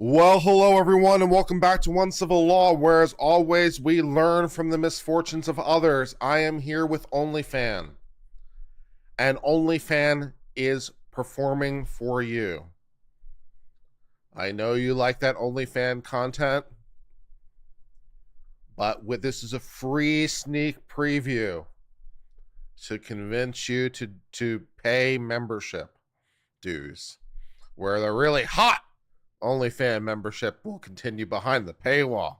Well, hello everyone, and welcome back to Uncivil Law, where as always, we learn from the misfortunes of others. I am here with OnlyFan, and OnlyFan is performing for you. I know you like that OnlyFan content, but this is a free sneak preview to convince you to pay membership dues, where they're really hot OnlyFan membership will continue behind the paywall.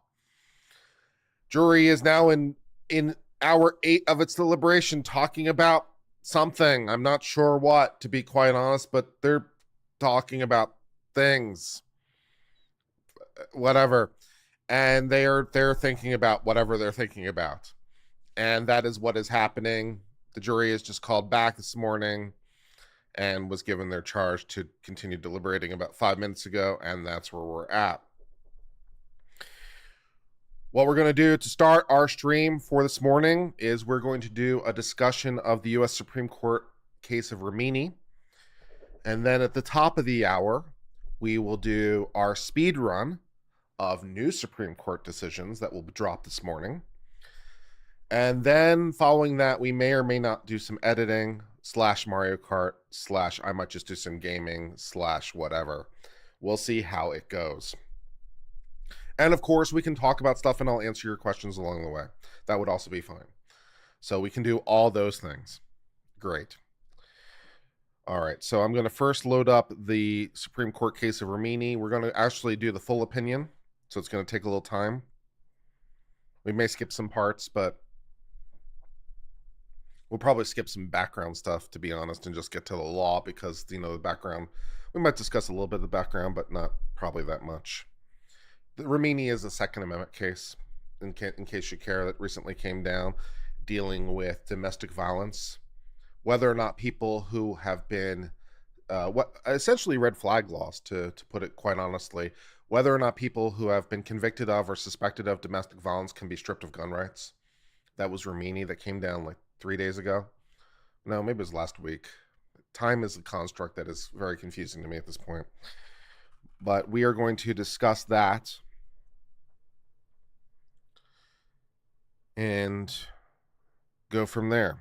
Jury is now in hour 8 of its deliberation, talking about something. I'm not sure what, to be quite honest, but they're talking about things, whatever, and they're thinking about whatever they're thinking about, and that is what is happening. The jury is just called back this morning and was given their charge to continue deliberating about 5 minutes ago, and that's where we're at. What we're going to do to start our stream for this morning is we're going to do a discussion of the U.S. Supreme Court case of Rimini, and then at the top of the hour, we will do our speed run of new Supreme Court decisions that will drop this morning. And then following that, we may or may not do some editing / Mario Kart / I might just do some gaming / whatever. We'll see how it goes. And of course, we can talk about stuff and I'll answer your questions along the way. That would also be fine. So we can do all those things. Great. All right, so I'm going to first load up the Supreme Court case of Rimini. We're going to actually do the full opinion, so it's going to take a little time. We may skip some parts, but we'll probably skip some background stuff, to be honest, and just get to the law because, the background, we might discuss a little bit of the background, but not probably that much. The Rimini is a Second Amendment case, in case you care, that recently came down, dealing with domestic violence. Whether or not people who have been, essentially red flag laws, to put it quite honestly, whether or not people who have been convicted of or suspected of domestic violence can be stripped of gun rights. That was Rimini that came down like 3 days ago. No, maybe it was last week. Time is a construct that is very confusing to me at this point. But we are going to discuss that and go from there.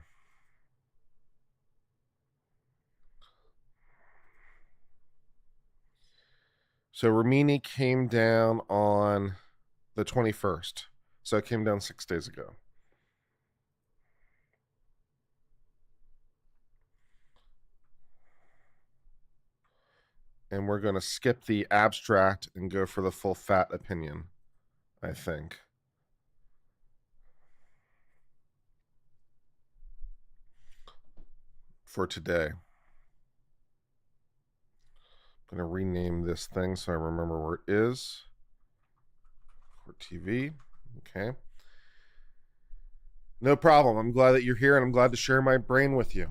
So Rimini came down on the 21st. So it came down 6 days ago. And we're going to skip the abstract and go for the full fat opinion, I think. For today. I'm going to rename this thing so I remember where it is. Court TV. Okay. No problem. I'm glad that you're here, and I'm glad to share my brain with you.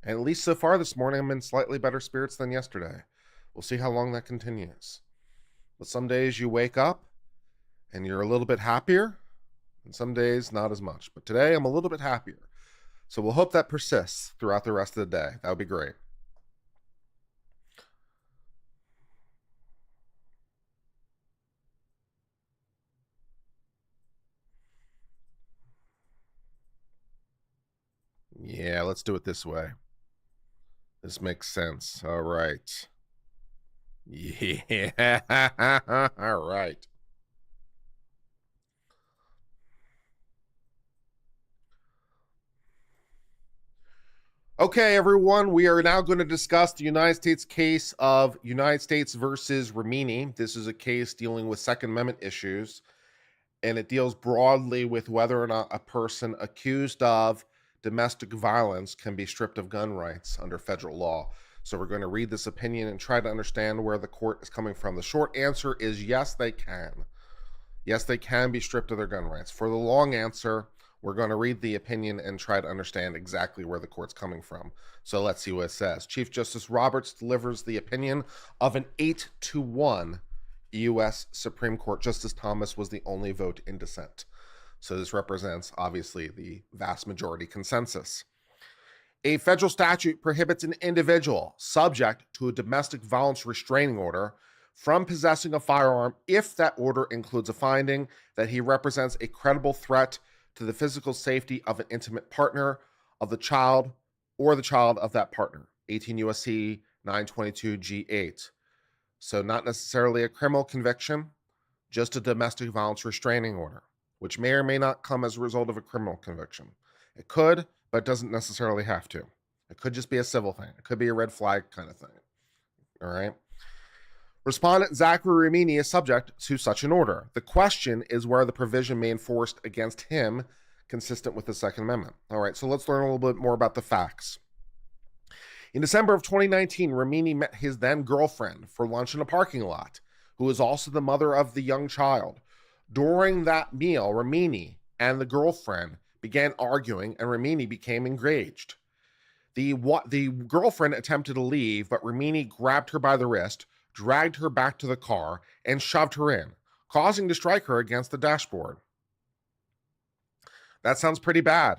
And at least so far this morning, I'm in slightly better spirits than yesterday. We'll see how long that continues. But some days you wake up and you're a little bit happier, and some days not as much. But today I'm a little bit happier. So we'll hope that persists throughout the rest of the day. That would be great. Yeah, let's do it this way. This makes sense. All right. Yeah. All right. Okay, everyone, we are now going to discuss the United States case of United States versus Rimini. This is a case dealing with Second Amendment issues, and it deals broadly with whether or not a person accused of domestic violence can be stripped of gun rights under federal law. So we're going to read this opinion and try to understand where the court is coming from. The short answer is yes, they can. Yes, they can be stripped of their gun rights. For the long answer, we're going to read the opinion and try to understand exactly where the court's coming from. So let's see what it says. Chief Justice Roberts delivers the opinion of an 8-1 U.S. Supreme Court. Justice Thomas was the only vote in dissent. So this represents, obviously, the vast majority consensus. A federal statute prohibits an individual subject to a domestic violence restraining order from possessing a firearm if that order includes a finding that he represents a credible threat to the physical safety of an intimate partner, of the child, or the child of that partner. 18 U.S.C. 922 G8. So not necessarily a criminal conviction, just a domestic violence restraining order, which may or may not come as a result of a criminal conviction. It could, but it doesn't necessarily have to. It could just be a civil thing. It could be a red flag kind of thing. All right. Respondent Zachary Rimini is subject to such an order. The question is where the provision may enforced against him consistent with the Second Amendment. All right, so let's learn a little bit more about the facts. In December of 2019, Rimini met his then girlfriend for lunch in a parking lot, who is also the mother of the young child. During that meal, Rimini and the girlfriend began arguing, and Rimini became enraged. The girlfriend attempted to leave, but Rimini grabbed her by the wrist, dragged her back to the car, and shoved her in, causing to strike her against the dashboard. That sounds pretty bad.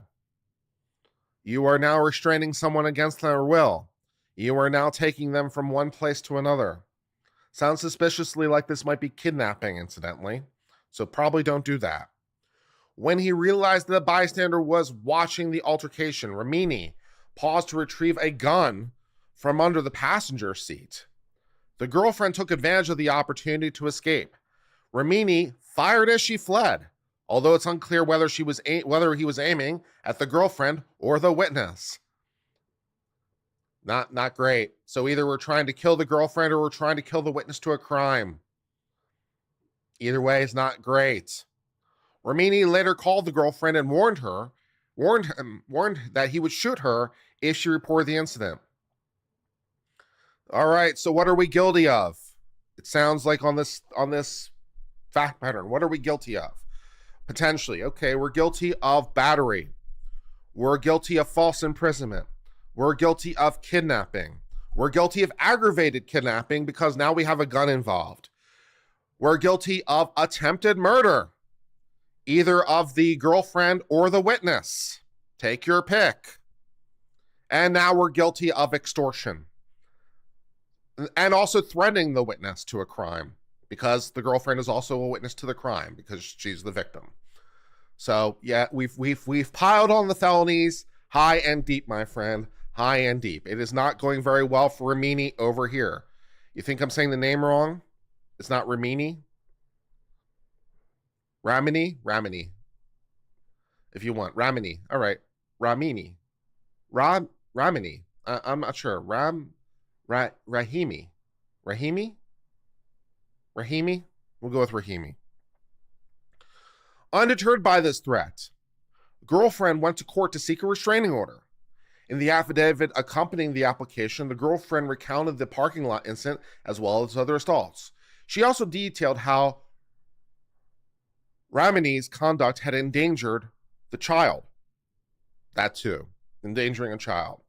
You are now restraining someone against their will. You are now taking them from one place to another. Sounds suspiciously like this might be kidnapping, incidentally, so probably don't do that. When he realized that a bystander was watching the altercation, Rimini paused to retrieve a gun from under the passenger seat. The girlfriend took advantage of the opportunity to escape. Rimini fired as she fled, although it's unclear whether he was aiming at the girlfriend or the witness. Not great. So either we're trying to kill the girlfriend or we're trying to kill the witness to a crime. Either way is not great. Rimini later called the girlfriend and warned that he would shoot her if she reported the incident. All right, so what are we guilty of? It sounds like on this fact pattern, what are we guilty of? Potentially, okay, we're guilty of battery. We're guilty of false imprisonment. We're guilty of kidnapping. We're guilty of aggravated kidnapping because now we have a gun involved. We're guilty of attempted murder, either of the girlfriend or the witness. Take your pick. And now we're guilty of extortion. And also threatening the witness to a crime, because the girlfriend is also a witness to the crime because she's the victim. So yeah, we've piled on the felonies high and deep, my friend, high and deep. It is not going very well for Rimini over here. You think I'm saying the name wrong? It's not Rimini. Ramini. If you want Ramini, all right, Ramini, Ramini. I'm not sure. Rahimi. We'll go with Rahimi. Undeterred by this threat, the girlfriend went to court to seek a restraining order. In the affidavit accompanying the application, the girlfriend recounted the parking lot incident as well as other assaults. She also detailed how Ramini's conduct had endangered the child. That too, endangering a child.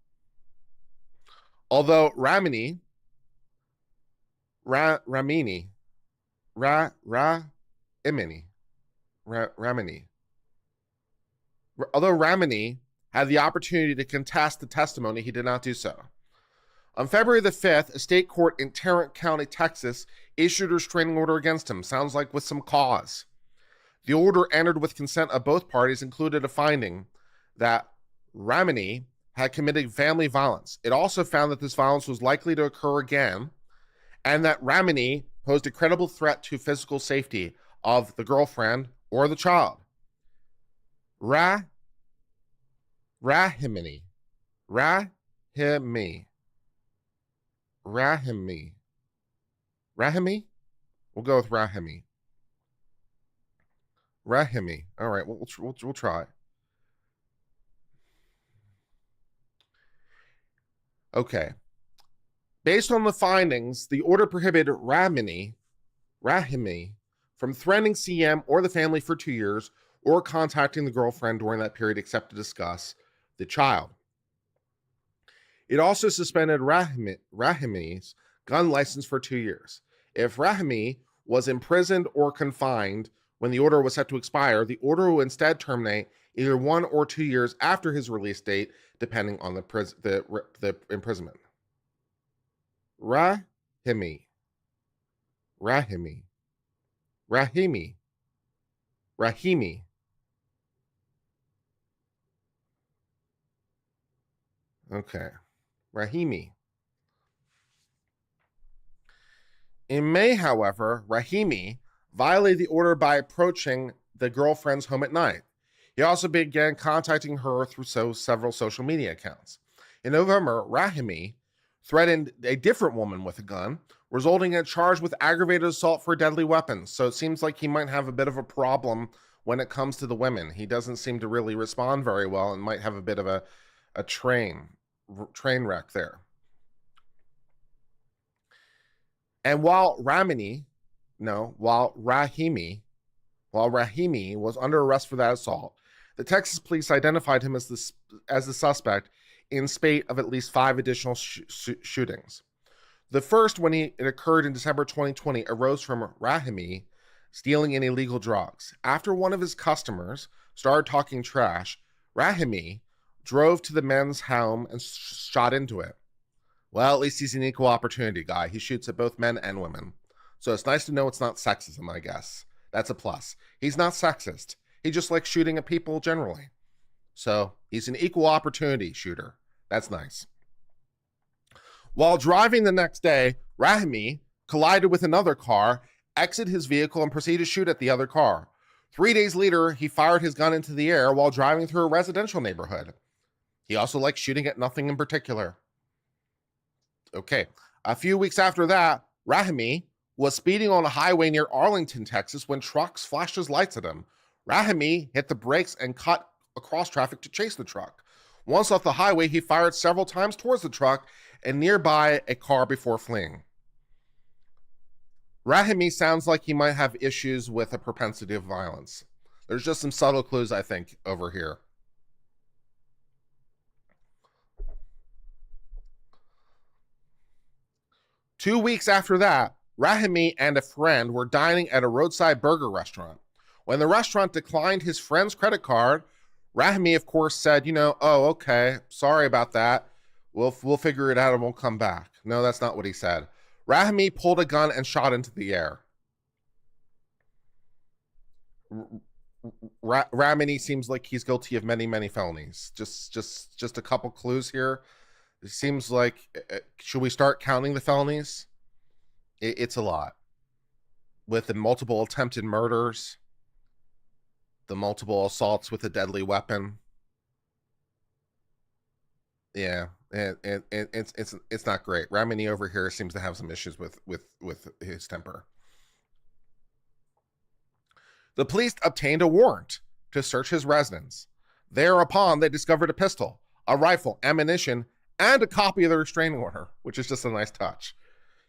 Although Ramini had the opportunity to contest the testimony, he did not do so. On February the 5th, a state court in Tarrant County, Texas, issued a restraining order against him, sounds like with some cause. The order, entered with consent of both parties, included a finding that Ramini had committed family violence. It also found that this violence was likely to occur again, and that Ramini posed a credible threat to physical safety of the girlfriend or the child. Rahimi. We'll go with Rahimi. All right, we'll try. Okay. Based on the findings, the order prohibited Rahimi from threatening CM or the family for 2 years or contacting the girlfriend during that period except to discuss the child. It also suspended Rahimi's gun license for 2 years. If Rahimi was imprisoned or confined when the order was set to expire, the order will instead terminate either 1 or 2 years after his release date, depending on the imprisonment. Rahimi. Rahimi. Rahimi. Rahimi. Okay. Rahimi. In May, however, Rahimi violated the order by approaching the girlfriend's home at night. He also began contacting her through several social media accounts. In November, Rahimi threatened a different woman with a gun, resulting in a charge with aggravated assault for a deadly weapon. So it seems like he might have a bit of a problem when it comes to the women. He doesn't seem to really respond very well and might have a bit of a train wreck there. And while Rahimi was under arrest for that assault, the Texas police identified him as the suspect in spate of at least 5 additional shootings. The first, when it occurred in December 2020, arose from Rahimi stealing in illegal drugs. After one of his customers started talking trash, Rahimi drove to the men's home and shot into it. Well, at least he's an equal opportunity guy. He shoots at both men and women. So it's nice to know it's not sexism, I guess. That's a plus. He's not sexist. He just likes shooting at people generally. So he's an equal opportunity shooter. That's nice. While driving the next day, Rahimi collided with another car, exited his vehicle, and proceeded to shoot at the other car. 3 days later, he fired his gun into the air while driving through a residential neighborhood. He also likes shooting at nothing in particular. Okay. A few weeks after that, Rahimi was speeding on a highway near Arlington, Texas, when trucks flashed his lights at him. Rahimi hit the brakes and cut across traffic to chase the truck. Once off the highway, he fired several times towards the truck and nearby a car before fleeing. Rahimi sounds like he might have issues with a propensity of violence. There's just some subtle clues, I think, over here. Two weeks after that, Rahimi and a friend were dining at a roadside burger restaurant. When the restaurant declined his friend's credit card, Rahimi, of course, said, oh, okay, sorry about that. We'll figure it out and we'll come back. No, that's not what he said. Rahimi pulled a gun and shot into the air. Rahimi seems like he's guilty of many, many felonies. Just a couple clues here. It seems like, should we start counting the felonies? It's a lot. With the multiple attempted murders, the multiple assaults with a deadly weapon. Yeah, it's not great. Rahimi over here seems to have some issues with his temper. The police obtained a warrant to search his residence. Thereupon, they discovered a pistol, a rifle, ammunition, and a copy of the restraining order, which is just a nice touch.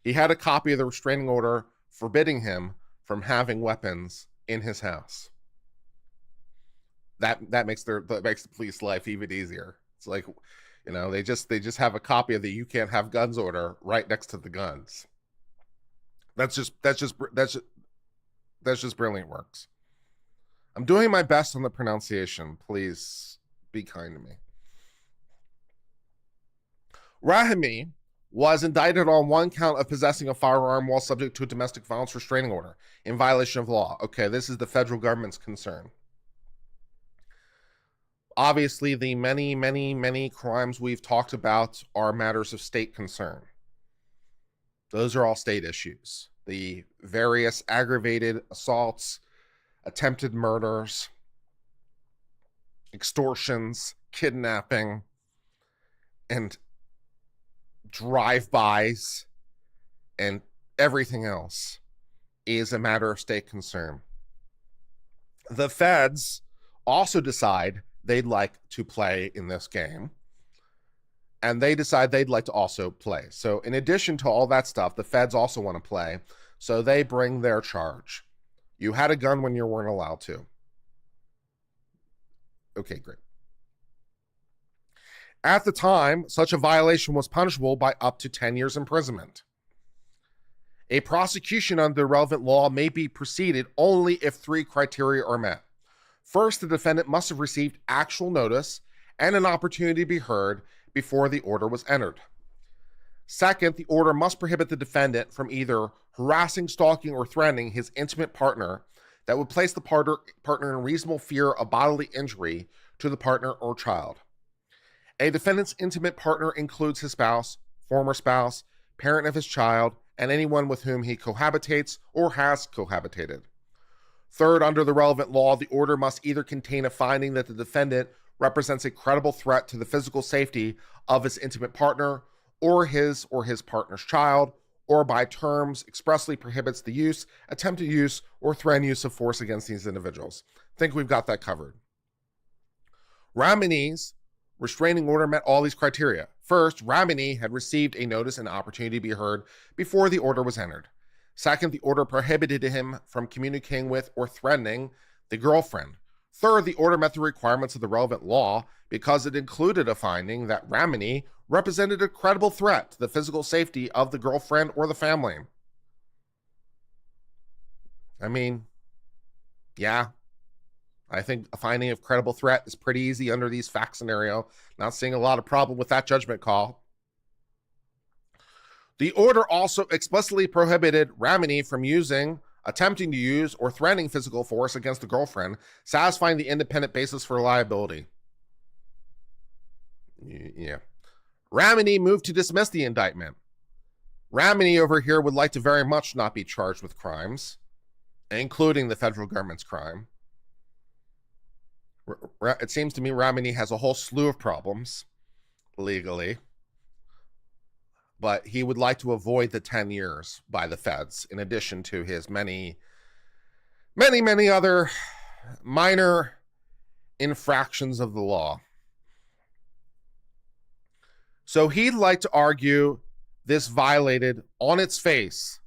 He had a copy of the restraining order forbidding him from having weapons in his house. That makes the police life even easier. It's like, they just have a copy of the "you can't have guns" order right next to the guns. That's just brilliant works. I'm doing my best on the pronunciation. Please be kind to me. Rahimi was indicted on one count of possessing a firearm while subject to a domestic violence restraining order in violation of law. Okay, this is the federal government's concern. Obviously, the many, many, many crimes we've talked about are matters of state concern. Those are all state issues. The various aggravated assaults, attempted murders, extortions, kidnapping, and drive-bys, and everything else is a matter of state concern. The feds also decide they'd like to play in this game, and they decide they'd like to also play. So in addition to all that stuff, the feds also want to play, so they bring their charge. You had a gun when you weren't allowed to. Okay, great. At the time, such a violation was punishable by up to 10 years imprisonment. A prosecution under the relevant law may be proceeded only if 3 criteria are met. First, the defendant must have received actual notice and an opportunity to be heard before the order was entered. Second, the order must prohibit the defendant from either harassing, stalking, or threatening his intimate partner that would place the partner in reasonable fear of bodily injury to the partner or child. A defendant's intimate partner includes his spouse, former spouse, parent of his child, and anyone with whom he cohabitates or has cohabitated. Third, under the relevant law, the order must either contain a finding that the defendant represents a credible threat to the physical safety of his intimate partner or his partner's child, or by terms expressly prohibits the use, attempted use, or threatened use of force against these individuals. I think we've got that covered. Ramini's restraining order met all these criteria. First, Ramini had received a notice and opportunity to be heard before the order was entered. Second, the order prohibited him from communicating with or threatening the girlfriend. Third, the order met the requirements of the relevant law because it included a finding that Ramini represented a credible threat to the physical safety of the girlfriend or the family. I mean, yeah, I think a finding of credible threat is pretty easy under these fact scenario. Not seeing a lot of problem with that judgment call. The order also explicitly prohibited Ramini from using, attempting to use, or threatening physical force against the girlfriend, satisfying the independent basis for liability. Yeah. Ramini moved to dismiss the indictment. Ramini over here would like to very much not be charged with crimes, including the federal government's crime. It seems to me Ramini has a whole slew of problems legally, but he would like to avoid the 10 years by the feds, in addition to his many other minor infractions of the law. So he'd like to argue this violated, on its face,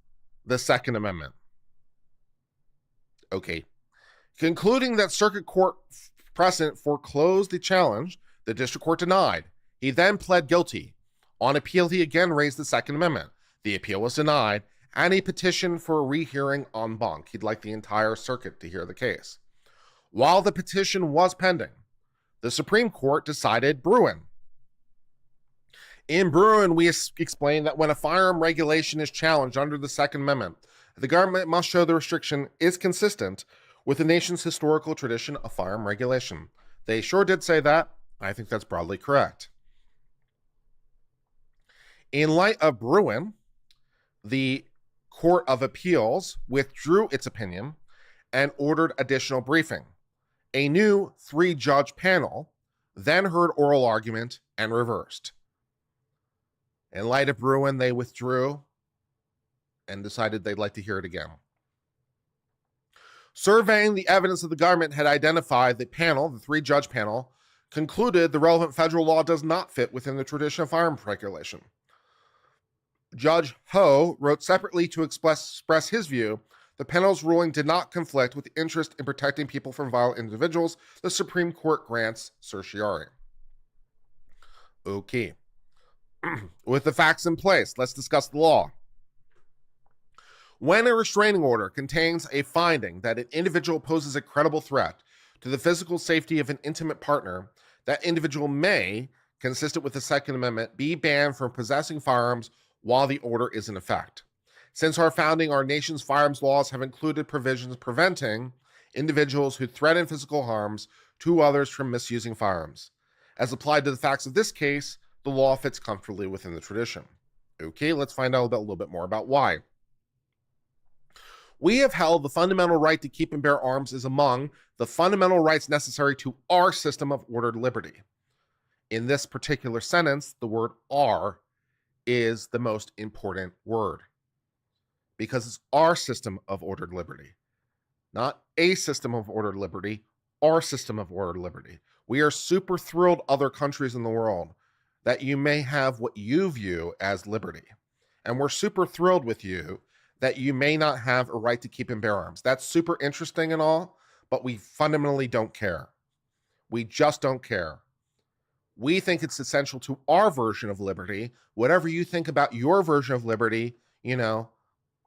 the Second Amendment. Okay. Concluding that circuit court precedent foreclosed the challenge, the district court denied. He then pled guilty. On appeal, he again raised the Second Amendment. The appeal was denied, and he petitioned for a rehearing en banc. He'd like the entire circuit to hear the case. While the petition was pending, the Supreme Court decided Bruin. In Bruin, we explained that when a firearm regulation is challenged under the Second Amendment, the government must show the restriction is consistent with the nation's historical tradition of firearm regulation. They sure did say that. I think that's broadly correct. In light of Bruin, the Court of Appeals withdrew its opinion and ordered additional briefing. A new 3-judge panel then heard oral argument and reversed. In light of Bruin, they withdrew and decided they'd like to hear it again. Surveying the evidence that the government had identified, the panel, the 3-judge panel, concluded the relevant federal law does not fit within the tradition of firearms regulation. Judge Ho wrote separately to express his view. The panel's ruling did not conflict with the interest in protecting people from violent individuals. The Supreme Court grants certiorari. Okay. With the facts in place, let's discuss the law. When a restraining order contains a finding that an individual poses a credible threat to the physical safety of an intimate partner, that individual may, consistent with the Second Amendment, be banned from possessing firearms while the order is in effect. Since our founding, our nation's firearms laws have included provisions preventing individuals who threaten physical harms to others from misusing firearms. As applied to the facts of this case, the law fits comfortably within the tradition. Okay, let's find out a little bit more about why. We have held the fundamental right to keep and bear arms is among the fundamental rights necessary to our system of ordered liberty. In this particular sentence, the word "our" is the most important word because it's our system of ordered liberty, not a system of ordered liberty, our system of ordered liberty. We are super thrilled, other countries in the world, that you may have what you view as liberty. And we're super thrilled with you that you may not have a right to keep and bear arms. That's super interesting and all, but we fundamentally don't care. We just don't care. We think it's essential to our version of liberty. Whatever you think about your version of liberty,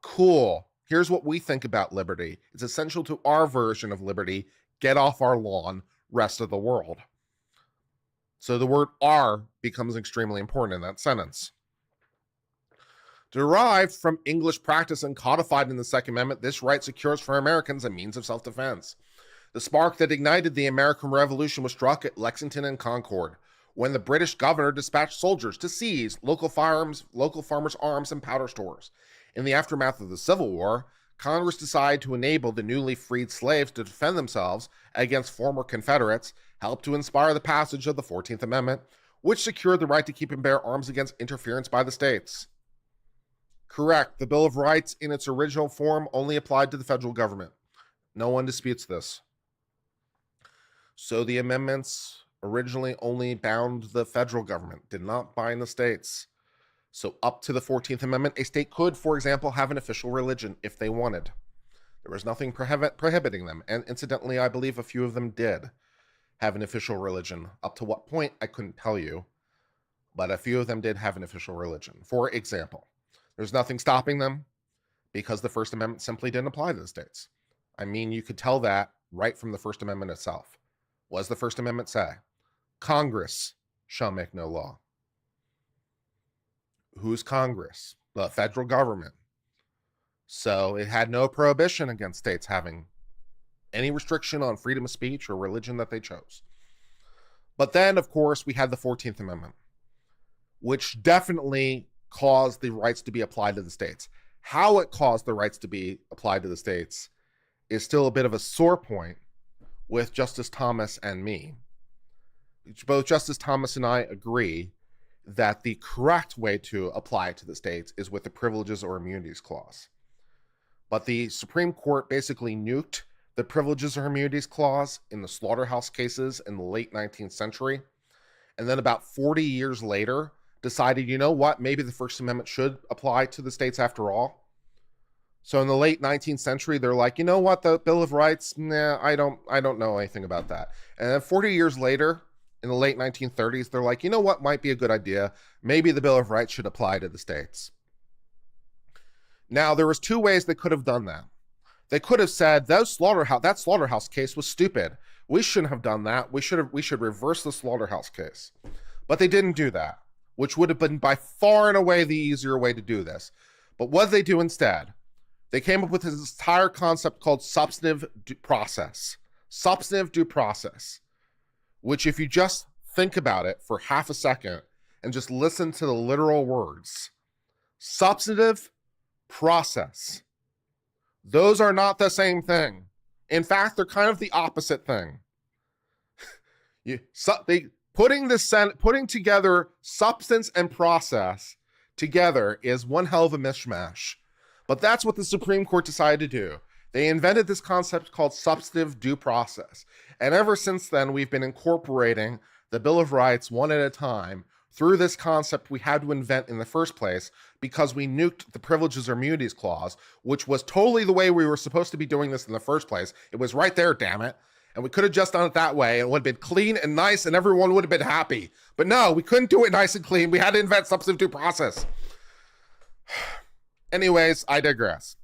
cool. Here's what we think about liberty. It's essential to our version of liberty. Get off our lawn, rest of the world. So the word "our" becomes extremely important in that sentence. Derived from English practice and codified in the Second Amendment, this right secures for Americans a means of self-defense. The spark that ignited the American Revolution was struck at Lexington and Concord, when the British governor dispatched soldiers to seize local farmers' arms and powder stores. In the aftermath of the Civil War, Congress decided to enable the newly freed slaves to defend themselves against former Confederates, helped to inspire the passage of the 14th Amendment, which secured the right to keep and bear arms against interference by the states. Correct. The Bill of Rights in its original form only applied to the federal government. No one disputes this. So the amendments originally only bound the federal government, did not bind the states. So up to the 14th Amendment, a state could, for example, have an official religion if they wanted. There was nothing prohibiting them. And incidentally, I believe a few of them did have an official religion. Up to what point, I couldn't tell you. But a few of them did have an official religion. For example, there's nothing stopping them because the First Amendment simply didn't apply to the states. I mean, you could tell that right from the First Amendment itself. What does the First Amendment say? Congress shall make no law. Who's Congress? The federal government. So it had no prohibition against states having any restriction on freedom of speech or religion that they chose. But then, of course, we had the 14th Amendment, which definitely caused the rights to be applied to the states. How it caused the rights to be applied to the states is still a bit of a sore point with Justice Thomas and me. Both Justice Thomas and I agree that the correct way to apply it to the states is with the Privileges or Immunities Clause. But the Supreme Court basically nuked the Privileges or Immunities Clause in the slaughterhouse cases in the late 19th century. And then about 40 years later, decided, you know what, maybe the First Amendment should apply to the states after all. So in the late 19th century, they're like, you know what, the Bill of Rights, nah, I don't know anything about that. And then 40 years later, in the late 1930s, they're like, you know what might be a good idea? Maybe the Bill of Rights should apply to the states. Now, there was two ways they could have done that. They could have said, that slaughterhouse case was stupid. We shouldn't have done that. We should reverse the slaughterhouse case. But they didn't do that, which would have been by far and away the easier way to do this. But what did they do instead? They came up with this entire concept called substantive due process. Substantive due process, which if you just think about it for half a second and just listen to the literal words, substantive process, those are not the same thing. In fact, they're kind of the opposite thing. Putting together substance and process together is one hell of a mishmash. But that's what the Supreme Court decided to do. They invented this concept called substantive due process. And ever since then, we've been incorporating the Bill of Rights one at a time through this concept we had to invent in the first place because we nuked the Privileges or Immunities Clause, which was totally the way we were supposed to be doing this in the first place. It was right there, damn it. And we could have just done it that way. And it would have been clean and nice and everyone would have been happy. But no, we couldn't do it nice and clean. We had to invent substantive due process. Anyways, I digress.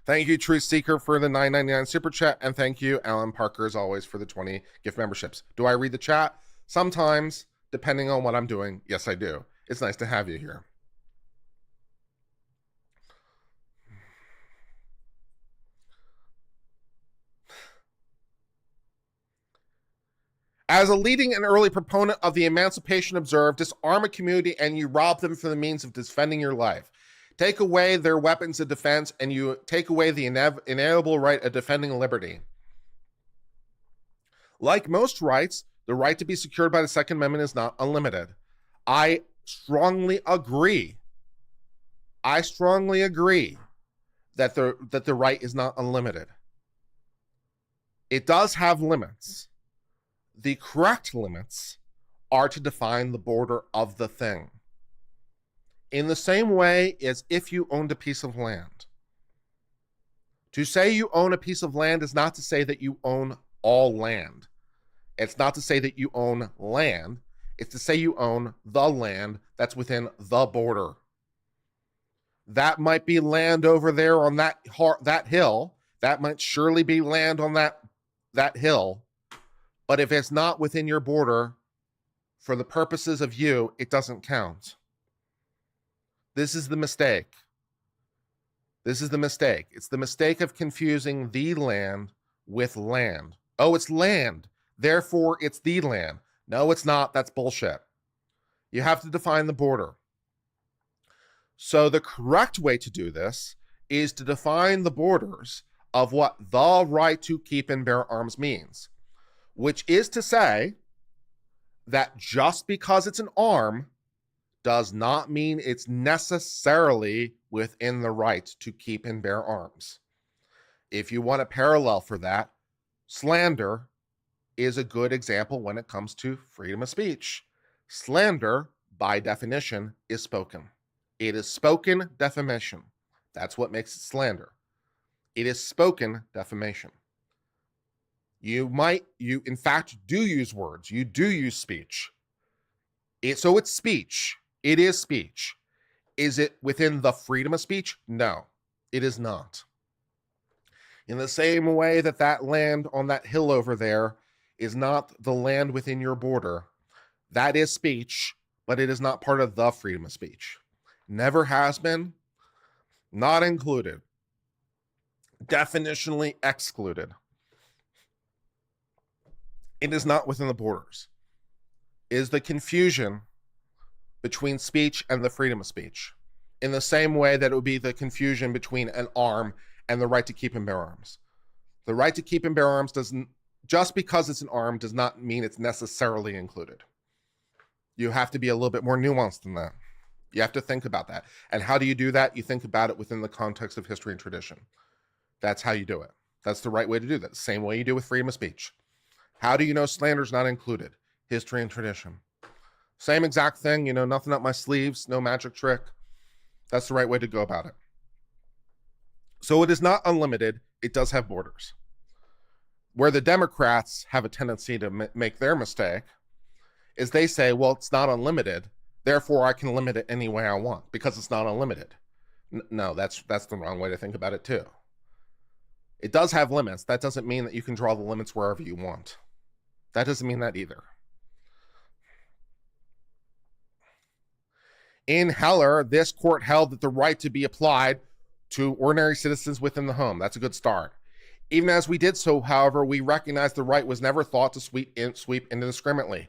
Thank you, Truth Seeker, for the $9.99 super chat. And thank you, Alan Parker, as always, for the 20 gift memberships. Do I read the chat? Sometimes, depending on what I'm doing. Yes, I do. It's nice to have you here. As a leading and early proponent of the emancipation observed, disarm a community and you rob them for the means of defending your life. Take away their weapons of defense and you take away the inalienable right of defending liberty. Like most rights, the right to be secured by the Second Amendment is not unlimited. I strongly agree. I strongly agree that the right is not unlimited. It does have limits. The correct limits are to define the border of the thing. In the same way as if you owned a piece of land. To say you own a piece of land is not to say that you own all land. It's not to say that you own land. It's to say you own the land that's within the border. That might be land over there on that hill. That might surely be land on that hill. But if it's not within your border, for the purposes of you, it doesn't count. This is the mistake. This is the mistake. It's the mistake of confusing the land with land. Oh, it's land, therefore it's the land. No, it's not. That's bullshit. You have to define the border. So the correct way to do this is to define the borders of what the right to keep and bear arms means, which is to say that just because it's an arm does not mean it's necessarily within the right to keep and bear arms. If you want a parallel for that, slander is a good example when it comes to freedom of speech. Slander, by definition, is spoken. It is spoken defamation. That's what makes it slander. It is spoken defamation. You in fact do use words. You do use speech. So it's speech. It is speech. Is it within the freedom of speech? No, it is not. In the same way that that land on that hill over there is not the land within your border, that is speech, but it is not part of the freedom of speech. Never has been, not included, definitionally excluded. It is not within the borders. It is the confusion between speech and the freedom of speech, in the same way that it would be the confusion between an arm and the right to keep and bear arms. The right to keep and bear arms doesn't, just because it's an arm does not mean it's necessarily included. You have to be a little bit more nuanced than that. You have to think about that. And how do you do that? You think about it within the context of history and tradition. That's how you do it. That's the right way to do that. Same way you do with freedom of speech. How do you know slander is not included? History and tradition. Same exact thing, nothing up my sleeves, no magic trick. That's the right way to go about it. So it is not unlimited. It does have borders. Where the Democrats have a tendency to make their mistake is they say, well, it's not unlimited, therefore I can limit it any way I want because it's not unlimited. No, that's the wrong way to think about it too. It does have limits. That doesn't mean that you can draw the limits wherever you want. That doesn't mean that either. In Heller, this court held that the right to be applied to ordinary citizens within the home. That's a good start. Even as we did so, however, we recognize the right was never thought to sweep indiscriminately.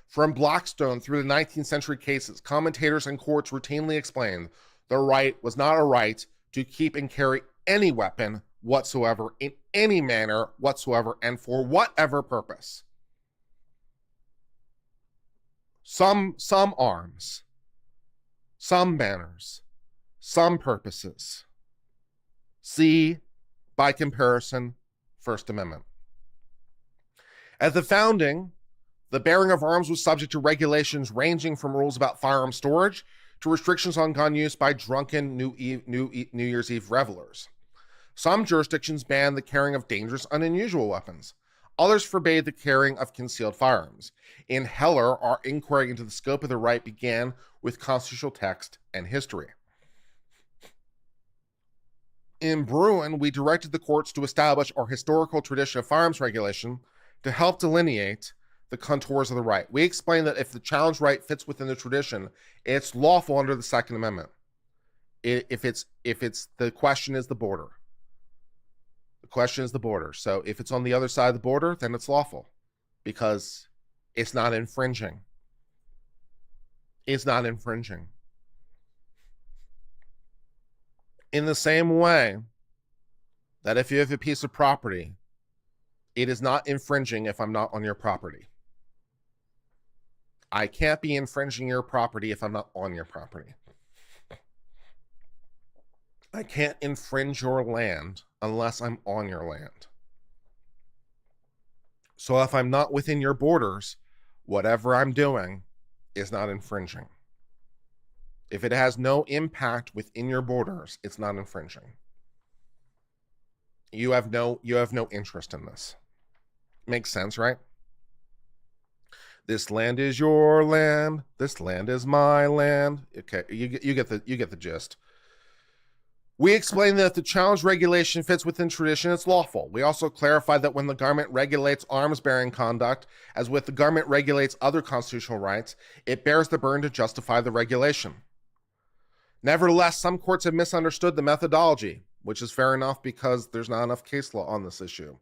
From Blackstone through the 19th century cases, commentators and courts routinely explained the right was not a right to keep and carry any weapon whatsoever in any manner whatsoever and for whatever purpose. Some arms, some banners, some purposes. See, by comparison, First Amendment. At the founding, the bearing of arms was subject to regulations ranging from rules about firearm storage to restrictions on gun use by drunken New Year's Eve revelers. Some jurisdictions banned the carrying of dangerous and unusual weapons. Others forbade the carrying of concealed firearms. In Heller, our inquiry into the scope of the right began with constitutional text and history. In Bruin, we directed the courts to establish our historical tradition of firearms regulation to help delineate the contours of the right. We explained that if the challenge right fits within the tradition, it's lawful under the Second Amendment. The question is the border. The question is the border. So if it's on the other side of the border, then it's lawful because it's not infringing. It's not infringing. In the same way that if you have a piece of property, it is not infringing if I'm not on your property. I can't be infringing your property if I'm not on your property. I can't infringe your land unless I'm on your land. So if I'm not within your borders, whatever I'm doing is not infringing. If it has no impact within your borders, it's not infringing. You have no interest in this. Makes sense, right? This land is your land. This land is my land. Okay, you get the gist. We explained that if the challenge regulation fits within tradition, it's lawful. We also clarified that when the government regulates arms-bearing conduct, as with the government regulates other constitutional rights, it bears the burden to justify the regulation. Nevertheless, some courts have misunderstood the methodology, which is fair enough because there's not enough case law on this issue.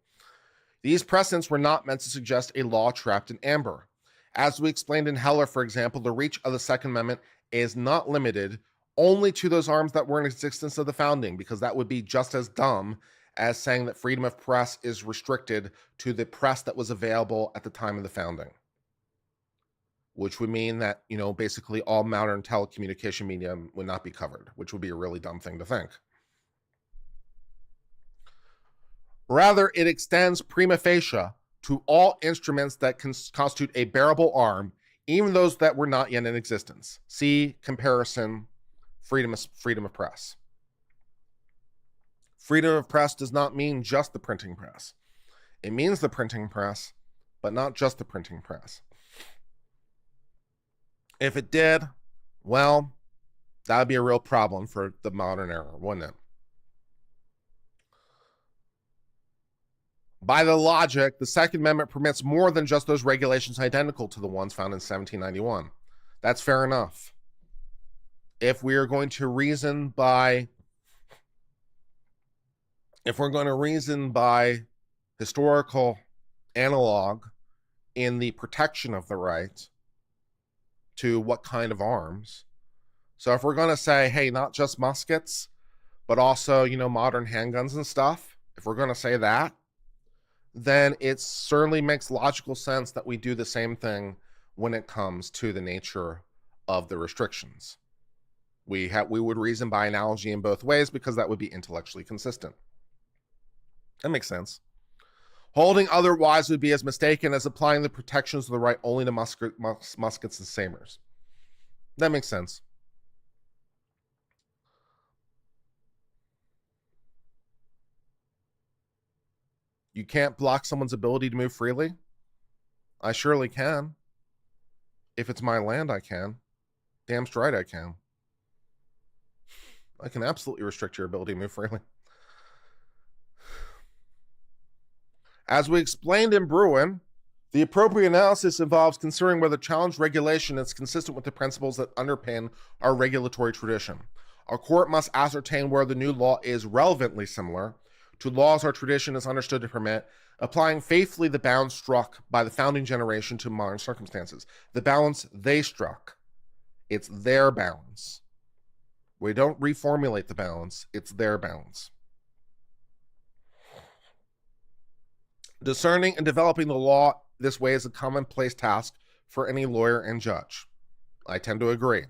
These precedents were not meant to suggest a law trapped in amber. As we explained in Heller, for example, the reach of the Second Amendment is not limited only to those arms that were in existence of the founding, because that would be just as dumb as saying that freedom of press is restricted to the press that was available at the time of the founding, which would mean that, basically all modern telecommunication medium would not be covered, which would be a really dumb thing to think. Rather, it extends prima facie to all instruments that constitute a bearable arm, even those that were not yet in existence. See comparison, freedom of press. Freedom of press does not mean just the printing press. It means the printing press, but not just the printing press. If it did, well, that would be a real problem for the modern era, wouldn't it? By the logic, the Second Amendment permits more than just those regulations identical to the ones found in 1791. That's fair enough. If we are going to reason by historical analog in the protection of the right to what kind of arms. So if we're going to say, hey, not just muskets, but also, modern handguns and stuff, if we're going to say that, then it certainly makes logical sense that we do the same thing when it comes to the nature of the restrictions. We would reason by analogy in both ways because that would be intellectually consistent. That makes sense. Holding otherwise would be as mistaken as applying the protections of the right only to muskets and sabers. That makes sense. You can't block someone's ability to move freely? I surely can. If it's my land, I can. Damn straight I can. I can absolutely restrict your ability to move freely. As we explained in Bruin, the appropriate analysis involves considering whether challenged regulation is consistent with the principles that underpin our regulatory tradition. A court must ascertain whether the new law is relevantly similar to laws our tradition is understood to permit, applying faithfully the balance struck by the founding generation to modern circumstances. The balance they struck. It's their balance. We don't reformulate the balance, it's their balance. Discerning and developing the law this way is a commonplace task for any lawyer and judge. I tend to agree.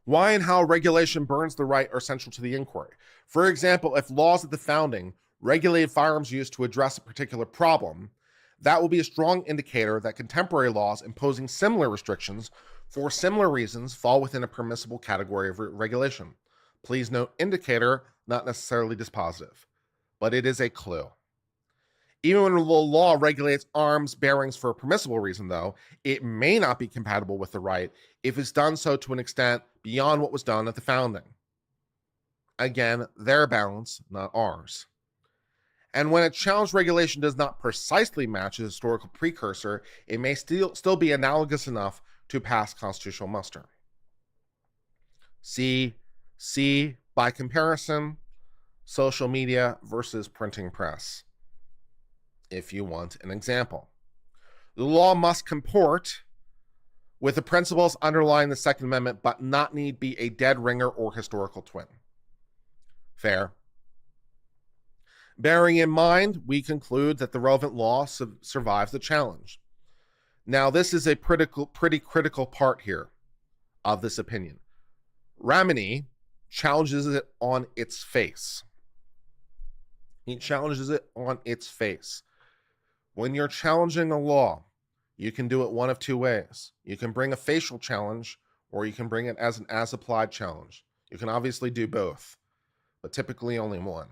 Why and how regulation burns the right are central to the inquiry. For example, if laws at the founding regulated firearms use to address a particular problem, that will be a strong indicator that contemporary laws imposing similar restrictions for similar reasons fall within a permissible category of regulation. Please note indicator, not necessarily dispositive, but it is a clue. Even when the law regulates arms bearings for a permissible reason, though, it may not be compatible with the right if it's done so to an extent beyond what was done at the founding. Again, their balance, not ours. And when a challenged regulation does not precisely match a historical precursor, it may still be analogous enough to pass constitutional muster. See, by comparison, social media versus printing press, if you want an example. The law must comport with the principles underlying the Second Amendment, but not need be a dead ringer or historical twin. Fair. Bearing in mind, we conclude that the relevant law survives the challenge. Now, this is a pretty critical part here of this opinion. Ramini challenges it on its face. He challenges it on its face. When you're challenging a law, you can do it one of two ways. You can bring a facial challenge, or you can bring it as an as-applied challenge. You can obviously do both, but typically only one.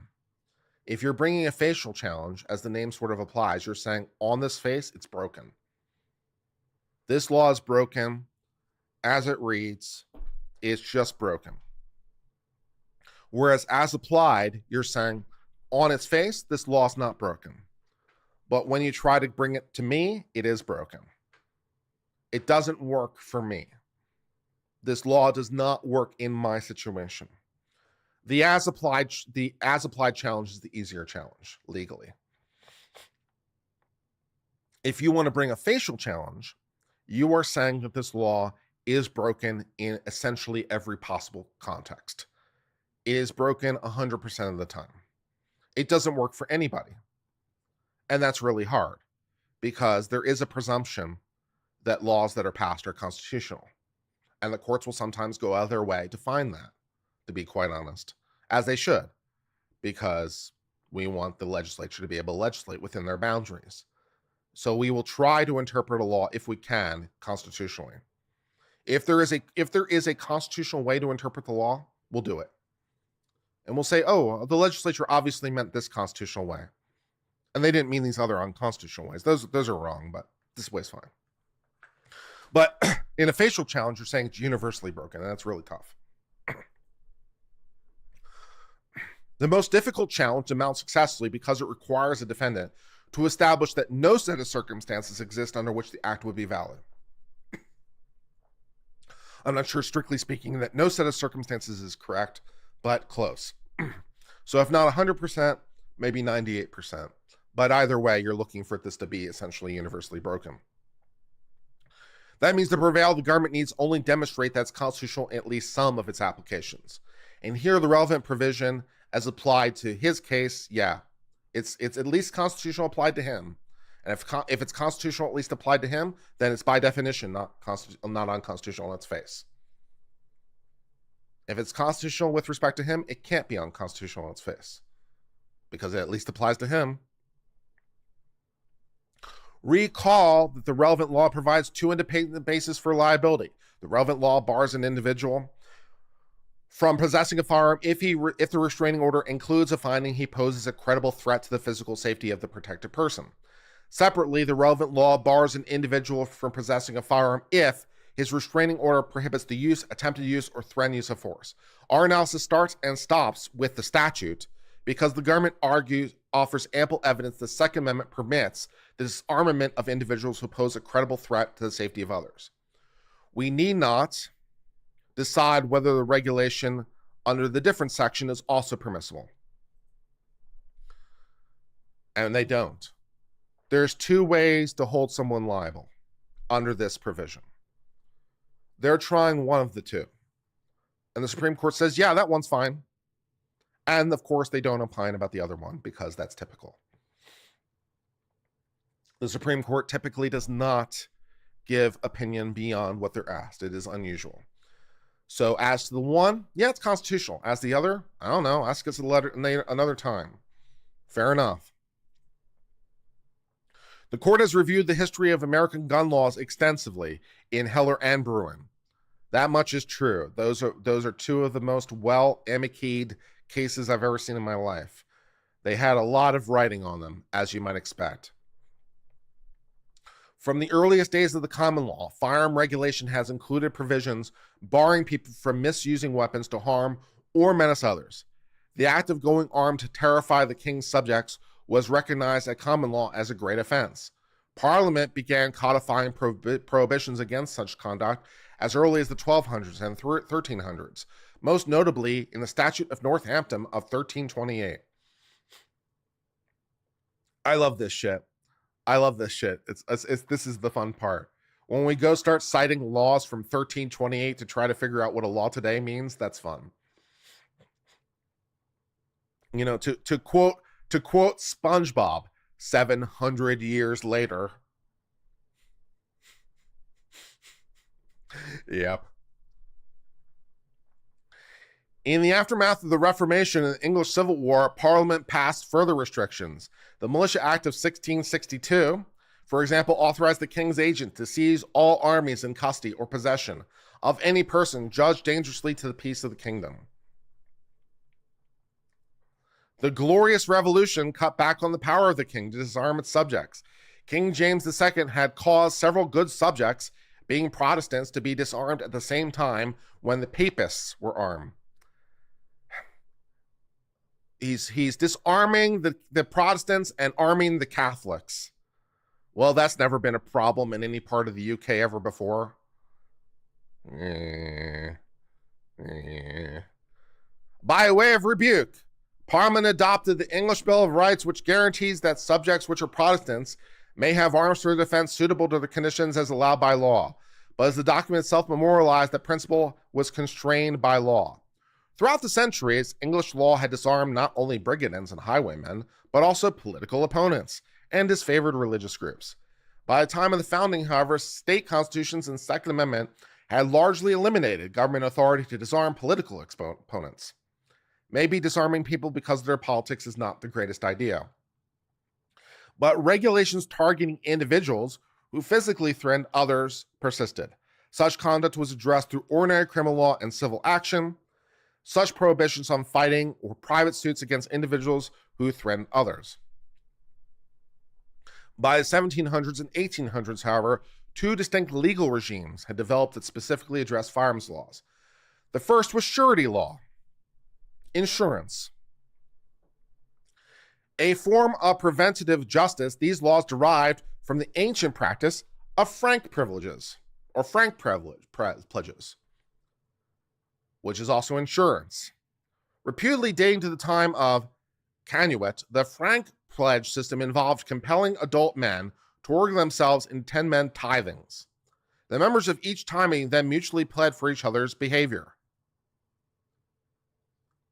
If you're bringing a facial challenge, as the name sort of applies, you're saying, on this face, it's broken. This law is broken. As it reads, it's just broken. Whereas as applied, you're saying, on its face, this law is not broken. But when you try to bring it to me, it is broken. It doesn't work for me. This law does not work in my situation. The as applied challenge is the easier challenge legally. If you want to bring a facial challenge, you are saying that this law is broken in essentially every possible context. It is broken 100% of the time. It doesn't work for anybody. And that's really hard because there is a presumption that laws that are passed are constitutional. And the courts will sometimes go out of their way to find that, to be quite honest, as they should, because we want the legislature to be able to legislate within their boundaries. So we will try to interpret a law, if we can, constitutionally. If there is a constitutional way to interpret the law, we'll do it. And we'll say, oh, the legislature obviously meant this constitutional way. And they didn't mean these other unconstitutional ways. Those are wrong, but this way's fine. But in a facial challenge, you're saying it's universally broken, and that's really tough. The most difficult challenge to mount successfully because it requires a defendant to establish that no set of circumstances exist under which the act would be valid. I'm not sure, strictly speaking, that no set of circumstances is correct, but close. So if not 100%, maybe 98%. But either way, you're looking for this to be essentially universally broken. That means to prevail, the government needs only demonstrate that's constitutional in at least some of its applications. And here, the relevant provision as applied to his case, yeah, it's at least constitutional applied to him. And if it's constitutional at least applied to him, then it's by definition not unconstitutional on its face. If it's constitutional with respect to him, it can't be unconstitutional on its face because it at least applies to him. Recall that the relevant law provides two independent bases for liability. The relevant law bars an individual from possessing a firearm if the restraining order includes a finding he poses a credible threat to the physical safety of the protected person. Separately, the relevant law bars an individual from possessing a firearm if his restraining order prohibits the use, attempted use, or threatened use of force. Our analysis starts and stops with the statute because the government offers ample evidence the Second Amendment permits the disarmament of individuals who pose a credible threat to the safety of others. We need not decide whether the regulation under the different section is also permissible. And they don't. There's two ways to hold someone liable under this provision. They're trying one of the two. And the Supreme Court says, yeah, that one's fine. And of course, they don't opine about the other one because that's typical. The Supreme Court typically does not give opinion beyond what they're asked. It is unusual. So as to the one, yeah, it's constitutional. As the other, I don't know. Ask us another time. Fair enough. The court has reviewed the history of American gun laws extensively in Heller and Bruin. That much is true. Those are two of the most well-amicied cases I've ever seen in my life. They had a lot of writing on them, as you might expect. From the earliest days of the common law, firearm regulation has included provisions barring people from misusing weapons to harm or menace others. The act of going armed to terrify the king's subjects was recognized at common law as a great offense. Parliament began codifying prohibitions against such conduct as early as the 1200s and 1300s, most notably in the Statute of Northampton of 1328. I love this shit. This is the fun part. When we go start citing laws from 1328 to try to figure out what a law today means, that's fun. You know, to quote SpongeBob 700 years later. Yep. In the aftermath of the Reformation and the English Civil War, Parliament passed further restrictions. The Militia Act of 1662, for example, authorized the king's agent to seize all armies in custody or possession of any person judged dangerously to the peace of the kingdom. The Glorious Revolution cut back on the power of the king to disarm its subjects. King James II had caused several good subjects, being Protestants, to be disarmed at the same time when the papists were armed. He's disarming the Protestants and arming the Catholics. Well, that's never been a problem in any part of the UK ever before. Eh, eh. By way of rebuke, Parliament adopted the English Bill of Rights, which guarantees that subjects which are Protestants may have arms for defense suitable to the conditions as allowed by law. But as the document itself memorialized, that principle was constrained by law. Throughout the centuries, English law had disarmed not only brigands and highwaymen, but also political opponents and disfavored religious groups. By the time of the founding, however, state constitutions and Second Amendment had largely eliminated government authority to disarm political opponents. Maybe disarming people because of their politics is not the greatest idea. But regulations targeting individuals who physically threatened others persisted. Such conduct was addressed through ordinary criminal law and civil action. Such prohibitions on fighting or private suits against individuals who threatened others. By the 1700s and 1800s, however, two distinct legal regimes had developed that specifically addressed firearms laws. The first was surety law, insurance. A form of preventative justice, these laws derived from the ancient practice of frank privileges, or frank pledges, which is also insurance. Reputedly dating to the time of Canuet, the frank pledge system involved compelling adult men to order themselves in 10-men tithings. The members of each tithing then mutually pled for each other's behavior.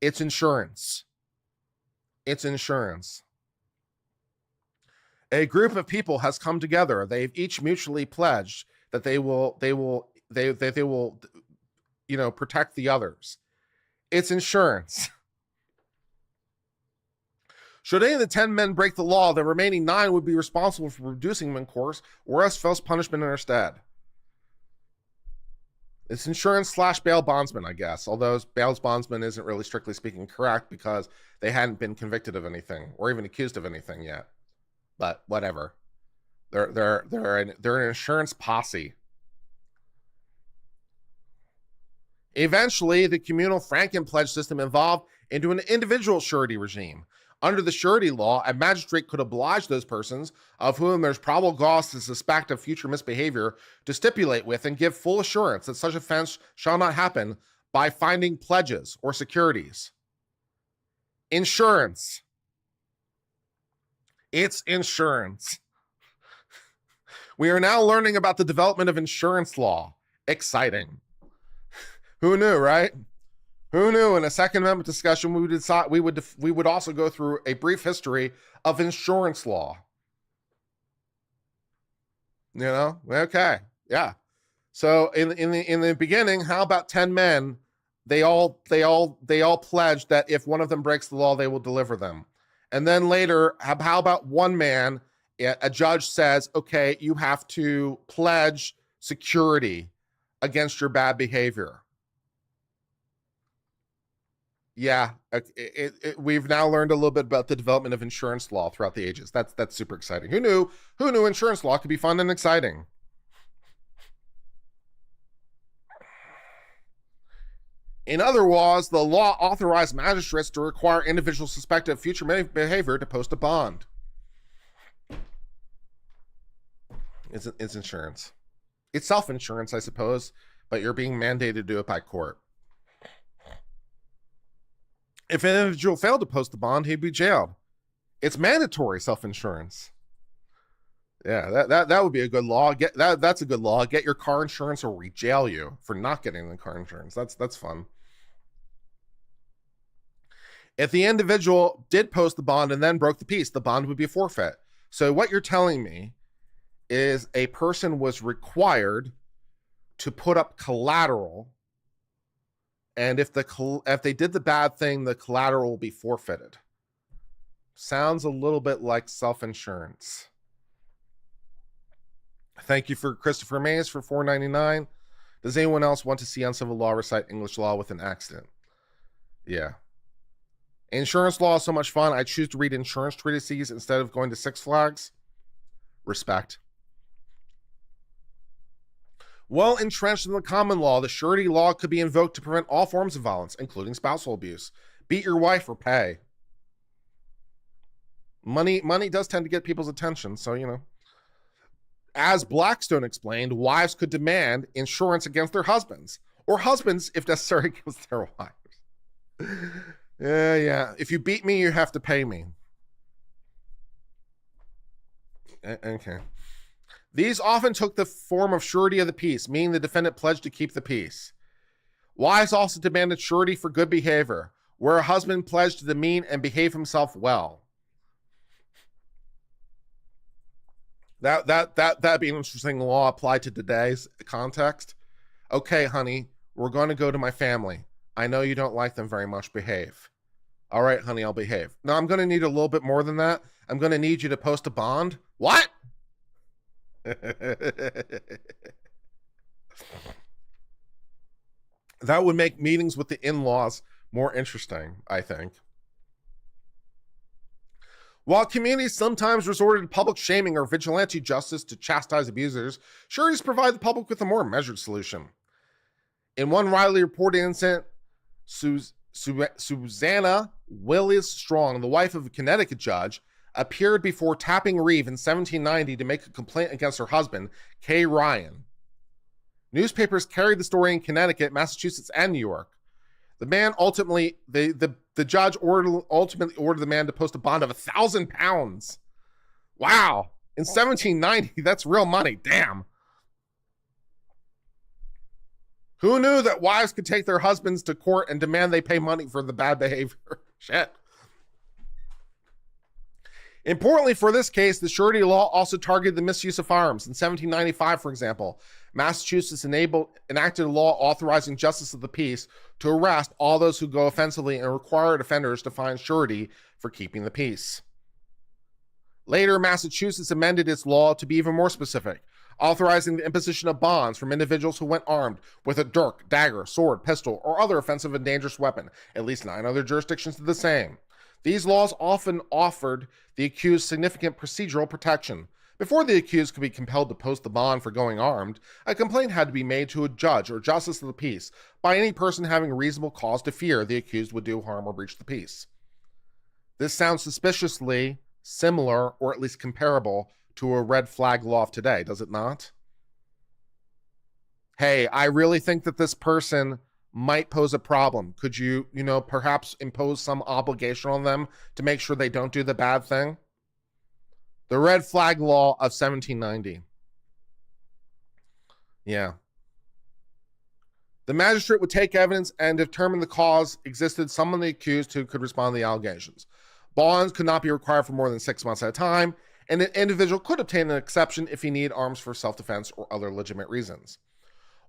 It's insurance. It's insurance. A group of people has come together. They've each mutually pledged that they will protect the others. It's insurance. Should any of the 10 men break the law, the remaining 9 would be responsible for reducing them in course, or else face punishment in their stead. It's insurance / bail bondsman, I guess. Although bail bondsman isn't really strictly speaking correct because they hadn't been convicted of anything or even accused of anything yet. But whatever. They're an insurance posse. Eventually, the communal Franken pledge system evolved into an individual surety regime. Under the surety law, a magistrate could oblige those persons of whom there's probable cause to suspect of future misbehavior to stipulate with and give full assurance that such offense shall not happen by finding pledges or securities. Insurance. It's insurance. We are now learning about the development of insurance law. Exciting. Who knew, right? Who knew? In a Second Amendment discussion, we would also go through a brief history of insurance law. You know? Okay. Yeah. So in the beginning, how about 10 men? They all pledged that if one of them breaks the law, they will deliver them. And then later, how about one man? A judge says, okay, you have to pledge security against your bad behavior. Yeah, we've now learned a little bit about the development of insurance law throughout the ages. That's super exciting. Who knew insurance law could be fun and exciting? In other laws, the law authorized magistrates to require individuals suspected of future behavior to post a bond. It's insurance. It's self-insurance, I suppose, but you're being mandated to do it by court. If an individual failed to post the bond, he'd be jailed. It's mandatory self-insurance. Yeah, that would be a good law. That's a good law. Get your car insurance or we jail you for not getting the car insurance. That's fun. If the individual did post the bond and then broke the peace, the bond would be a forfeit. So what you're telling me is a person was required to put up collateral, and if they did the bad thing, the collateral will be forfeited. Sounds a little bit like self-insurance. Thank you for Christopher Mays for $4.99. Does anyone else want to see Uncivil Law recite English law with an accident? Yeah. Insurance law is so much fun. I choose to read insurance treatises instead of going to Six Flags. Respect. Well entrenched in the common law, the surety law could be invoked to prevent all forms of violence, including spousal abuse. Beat your wife or pay. Money does tend to get people's attention, so, you know. As Blackstone explained, wives could demand insurance against their husbands, or husbands, if necessary, against their wives. Yeah. If you beat me, you have to pay me. Okay. These often took the form of surety of the peace, meaning the defendant pledged to keep the peace. Wives also demanded surety for good behavior, where a husband pledged to demean and behave himself well. That'd be an interesting law applied to today's context. Okay, honey, we're going to go to my family. I know you don't like them very much. Behave. All right, honey, I'll behave. Now, I'm going to need a little bit more than that. I'm going to need you to post a bond. What? That would make meetings with the in-laws more interesting, I think. While communities sometimes resorted to public shaming or vigilante justice to chastise abusers, sureties provide the public with a more measured solution. In one widely reported incident, Susanna Willis Strong, the wife of a Connecticut judge, appeared before Tapping Reeve in 1790 to make a complaint against her husband, K. Ryan. Newspapers carried the story in Connecticut, Massachusetts, and New York. The man ultimately, the judge ultimately ordered the man to post a bond of £1,000. Wow. In 1790, that's real money. Damn. Who knew that wives could take their husbands to court and demand they pay money for the bad behavior? Shit. Importantly for this case, the surety law also targeted the misuse of firearms. In 1795, for example, Massachusetts enacted a law authorizing justice of the peace to arrest all those who go offensively and required offenders to find surety for keeping the peace. Later, Massachusetts amended its law to be even more specific, authorizing the imposition of bonds from individuals who went armed with a dirk, dagger, sword, pistol, or other offensive and dangerous weapon. At least 9 other jurisdictions did the same. These laws often offered the accused significant procedural protection. Before the accused could be compelled to post the bond for going armed, a complaint had to be made to a judge or justice of the peace by any person having reasonable cause to fear the accused would do harm or breach the peace. This sounds suspiciously similar, or at least comparable, to a red flag law of today, does it not? Hey, I really think that this person might pose a problem. Could you, perhaps impose some obligation on them to make sure they don't do the bad thing? The red flag law of 1790. Yeah. The magistrate would take evidence and determine the cause existed someone the accused who could respond to the allegations. Bonds could not be required for more than 6 months at a time, and an individual could obtain an exception if he needed arms for self-defense or other legitimate reasons.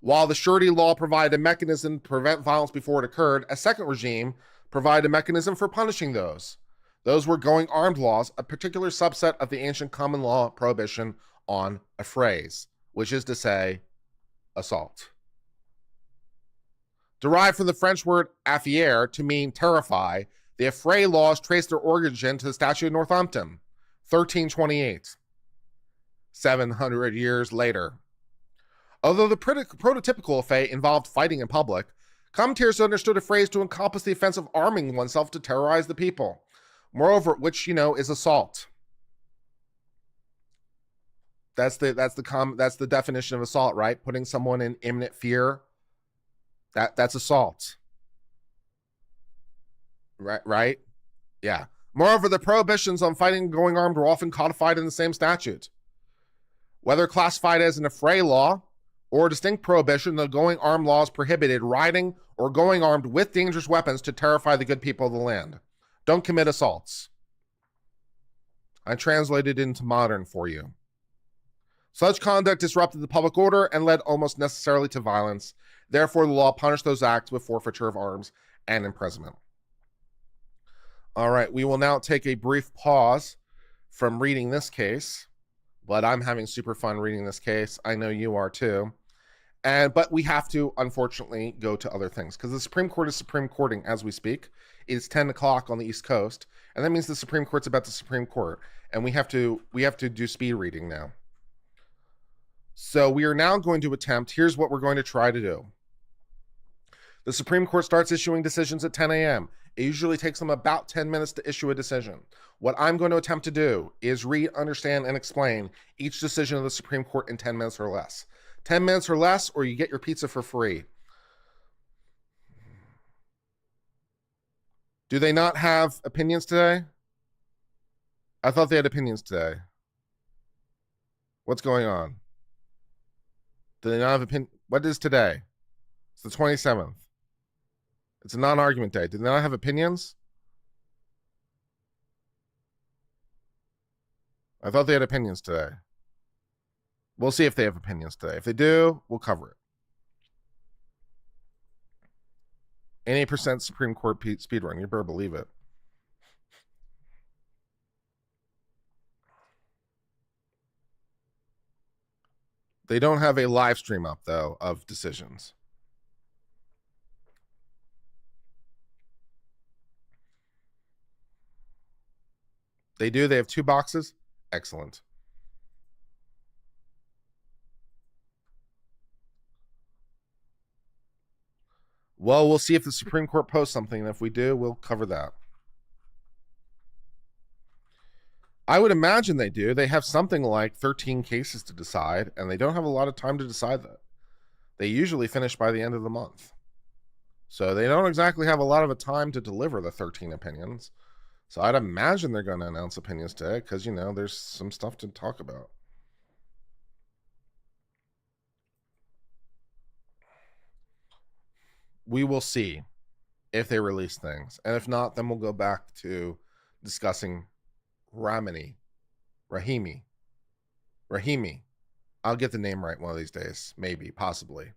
While the surety law provided a mechanism to prevent violence before it occurred, a second regime provided a mechanism for punishing those. Those were going armed laws, a particular subset of the ancient common law prohibition on affrays, which is to say, assault. Derived from the French word affaire to mean terrify, the affray laws trace their origin to the Statute of Northampton, 1328, 700 years later. Although the prototypical affray involved fighting in public, commentators understood affrays to encompass the offense of arming oneself to terrorize the people. Moreover, which, is assault. That's the definition of assault, right? Putting someone in imminent fear. That's assault. Right? Yeah. Moreover, the prohibitions on fighting and going armed were often codified in the same statute. Whether classified as an affray law or a distinct prohibition, the going armed laws prohibited riding or going armed with dangerous weapons to terrify the good people of the land. Don't commit assaults. I translated into modern for you. Such conduct disrupted the public order and led almost necessarily to violence. Therefore, the law punished those acts with forfeiture of arms and imprisonment. All right, we will now take a brief pause from reading this case, but I'm having super fun reading this case. I know you are too. But we have to, unfortunately, go to other things because the Supreme Court is Supreme Courting as we speak. It's 10 o'clock on the East Coast, and that means the Supreme Court's about the Supreme Court, and we have to do speed reading now. So we are now going to attempt, here's what we're going to try to do. The Supreme Court starts issuing decisions at 10 a.m. It usually takes them about 10 minutes to issue a decision. What I'm going to attempt to do is read, understand, and explain each decision of the Supreme Court in 10 minutes or less. 10 minutes or less, or you get your pizza for free. Do they not have opinions today? I thought they had opinions today. What's going on? Do they not have opinion? What is today? It's the 27th. It's a non-argument day. Do they not have opinions? I thought they had opinions today. We'll see if they have opinions today. If they do, we'll cover it. 80% Supreme Court speedrun. You better believe it. They don't have a live stream up, though, of decisions. They do. They have 2 boxes. Excellent. Well, we'll see if the Supreme Court posts something. And if we do, we'll cover that. I would imagine they do. They have something like 13 cases to decide, and they don't have a lot of time to decide that. They usually finish by the end of the month. So they don't exactly have a lot of a time to deliver the 13 opinions. So I'd imagine they're going to announce opinions today because, there's some stuff to talk about. We will see if they release things. And if not, then we'll go back to discussing Rahimi. I'll get the name right one of these days. Maybe, possibly.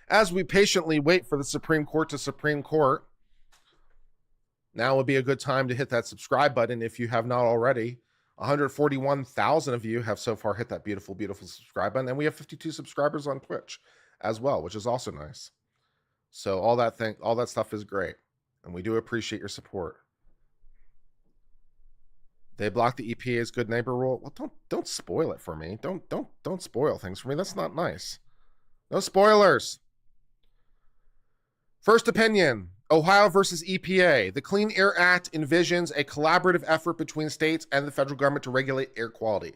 As we patiently wait for the Supreme Court to Supreme Court, now would be a good time to hit that subscribe button if you have not already. 141,000 of you have so far hit that beautiful, beautiful subscribe button. And we have 52 subscribers on Twitch as well, which is also nice. So all that stuff is great. And we do appreciate your support. They blocked the EPA's good neighbor rule. Well, don't spoil it for me. Don't spoil things for me. That's not nice. No spoilers. First opinion, Ohio versus EPA. The Clean Air Act envisions a collaborative effort between states and the federal government to regulate air quality.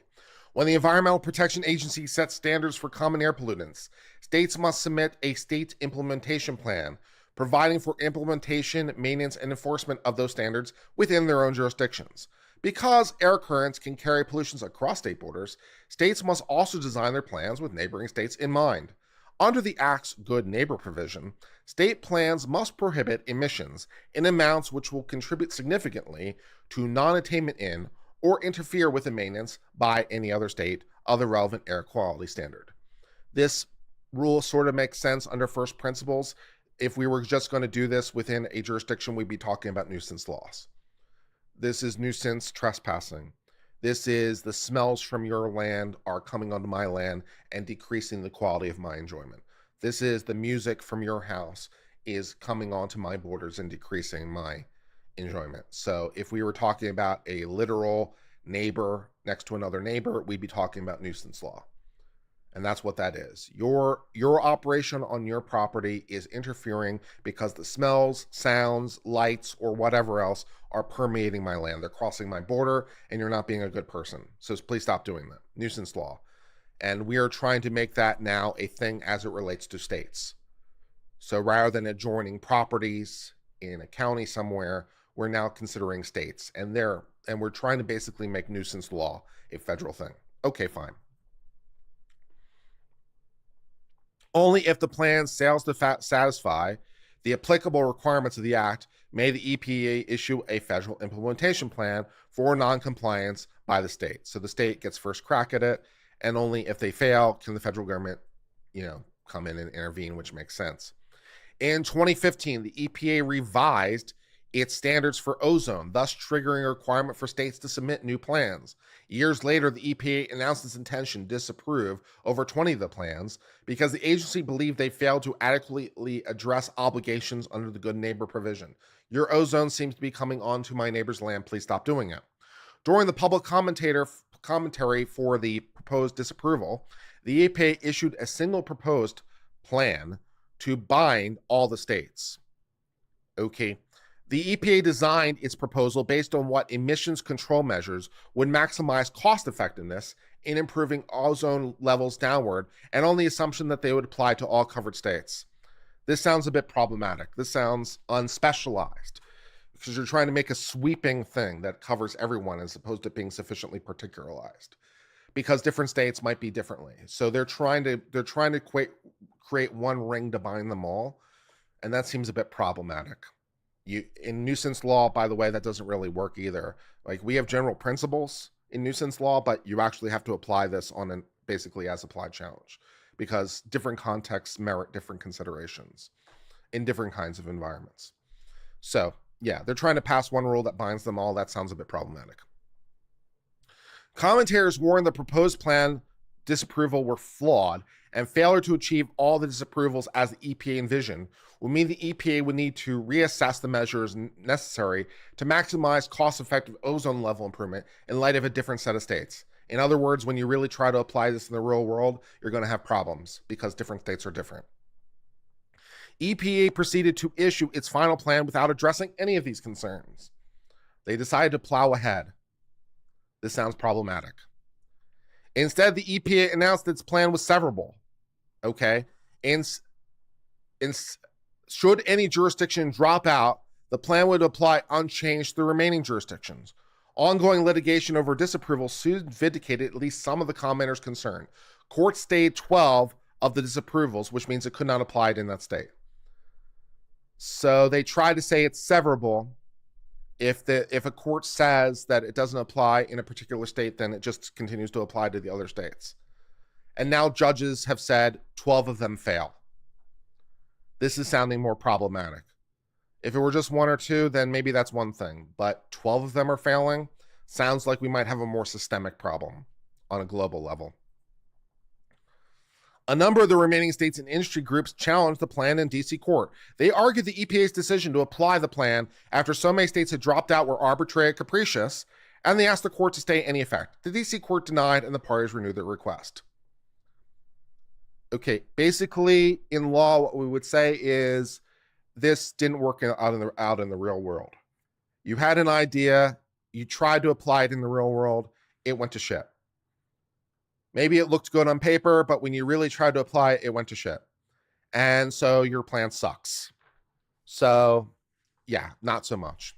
When the Environmental Protection Agency sets standards for common air pollutants, states must submit a state implementation plan, providing for implementation, maintenance, and enforcement of those standards within their own jurisdictions. Because air currents can carry pollutions across state borders, states must also design their plans with neighboring states in mind. Under the Act's Good Neighbor provision, state plans must prohibit emissions in amounts which will contribute significantly to non-attainment in or interfere with the maintenance by any other state of the relevant air quality standard. This rule sort of makes sense under first principles. If we were just going to do this within a jurisdiction, we'd be talking about nuisance laws. This is nuisance trespassing. This is the smells from your land are coming onto my land and decreasing the quality of my enjoyment. This is the music from your house is coming onto my borders and decreasing my enjoyment. So if we were talking about a literal neighbor next to another neighbor, we'd be talking about nuisance law. And that's what that is. Your operation on your property is interfering because the smells, sounds, lights, or whatever else are permeating my land. They're crossing my border, and you're not being a good person. So please stop doing that. Nuisance law. And we are trying to make that now a thing as it relates to states. So rather than adjoining properties in a county somewhere, we're now considering states. And we're trying to basically make nuisance law a federal thing. Okay, fine. Only if the plan fails to satisfy the applicable requirements of the Act may the EPA issue a federal implementation plan for non-compliance by the state. So the state gets first crack at it, and only if they fail can the federal government, come in and intervene, which makes sense. In 2015, the EPA revised its standards for ozone, thus triggering a requirement for states to submit new plans. Years later, the EPA announced its intention to disapprove over 20 of the plans because the agency believed they failed to adequately address obligations under the Good Neighbor provision. Your ozone seems to be coming onto my neighbor's land. Please stop doing it. During the public commentary for the proposed disapproval, the EPA issued a single proposed plan to bind all the states. Okay. The EPA designed its proposal based on what emissions control measures would maximize cost effectiveness in improving ozone levels downward, and on the assumption that they would apply to all covered states. This sounds a bit problematic. This sounds unspecialized because you're trying to make a sweeping thing that covers everyone as opposed to being sufficiently particularized, because different states might be differently. So they're trying to create one ring to bind them all, and that seems a bit problematic. In nuisance law, by the way, that doesn't really work either. Like, we have general principles in nuisance law, but you actually have to apply this on an basically as applied challenge, because different contexts merit different considerations in different kinds of environments. So yeah, they're trying to pass one rule that binds them all. That sounds a bit problematic. Commentators warned the proposed plan disapproval were flawed, and failure to achieve all the disapprovals as the EPA envisioned would mean the EPA would need to reassess the measures necessary to maximize cost-effective ozone level improvement in light of a different set of states. In other words, when you really try to apply this in the real world, you're going to have problems because different states are different. EPA proceeded to issue its final plan without addressing any of these concerns. They decided to plow ahead. This sounds problematic. Instead, the EPA announced its plan was severable. Okay? Should any jurisdiction drop out, the plan would apply unchanged to the remaining jurisdictions. Ongoing litigation over disapproval soon vindicated at least some of the commenters' concern. Court stayed 12 of the disapprovals, which means it could not apply in that state. So they try to say it's severable. If a court says that it doesn't apply in a particular state, then it just continues to apply to the other states. And now judges have said 12 of them fail. This is sounding more problematic. If it were just one or two, then maybe that's one thing. But 12 of them are failing. Sounds like we might have a more systemic problem on a global level. A number of the remaining states and industry groups challenged the plan in D.C. court. They argued the EPA's decision to apply the plan after so many states had dropped out were arbitrary and capricious, and they asked the court to stay any effect. The D.C. court denied, and the parties renewed their request. Okay, basically, in law, what we would say is this didn't work out in the real world. You had an idea, you tried to apply it in the real world, it went to shit. Maybe it looked good on paper, but when you really tried to apply it, it went to shit. And so your plan sucks. So yeah, not so much.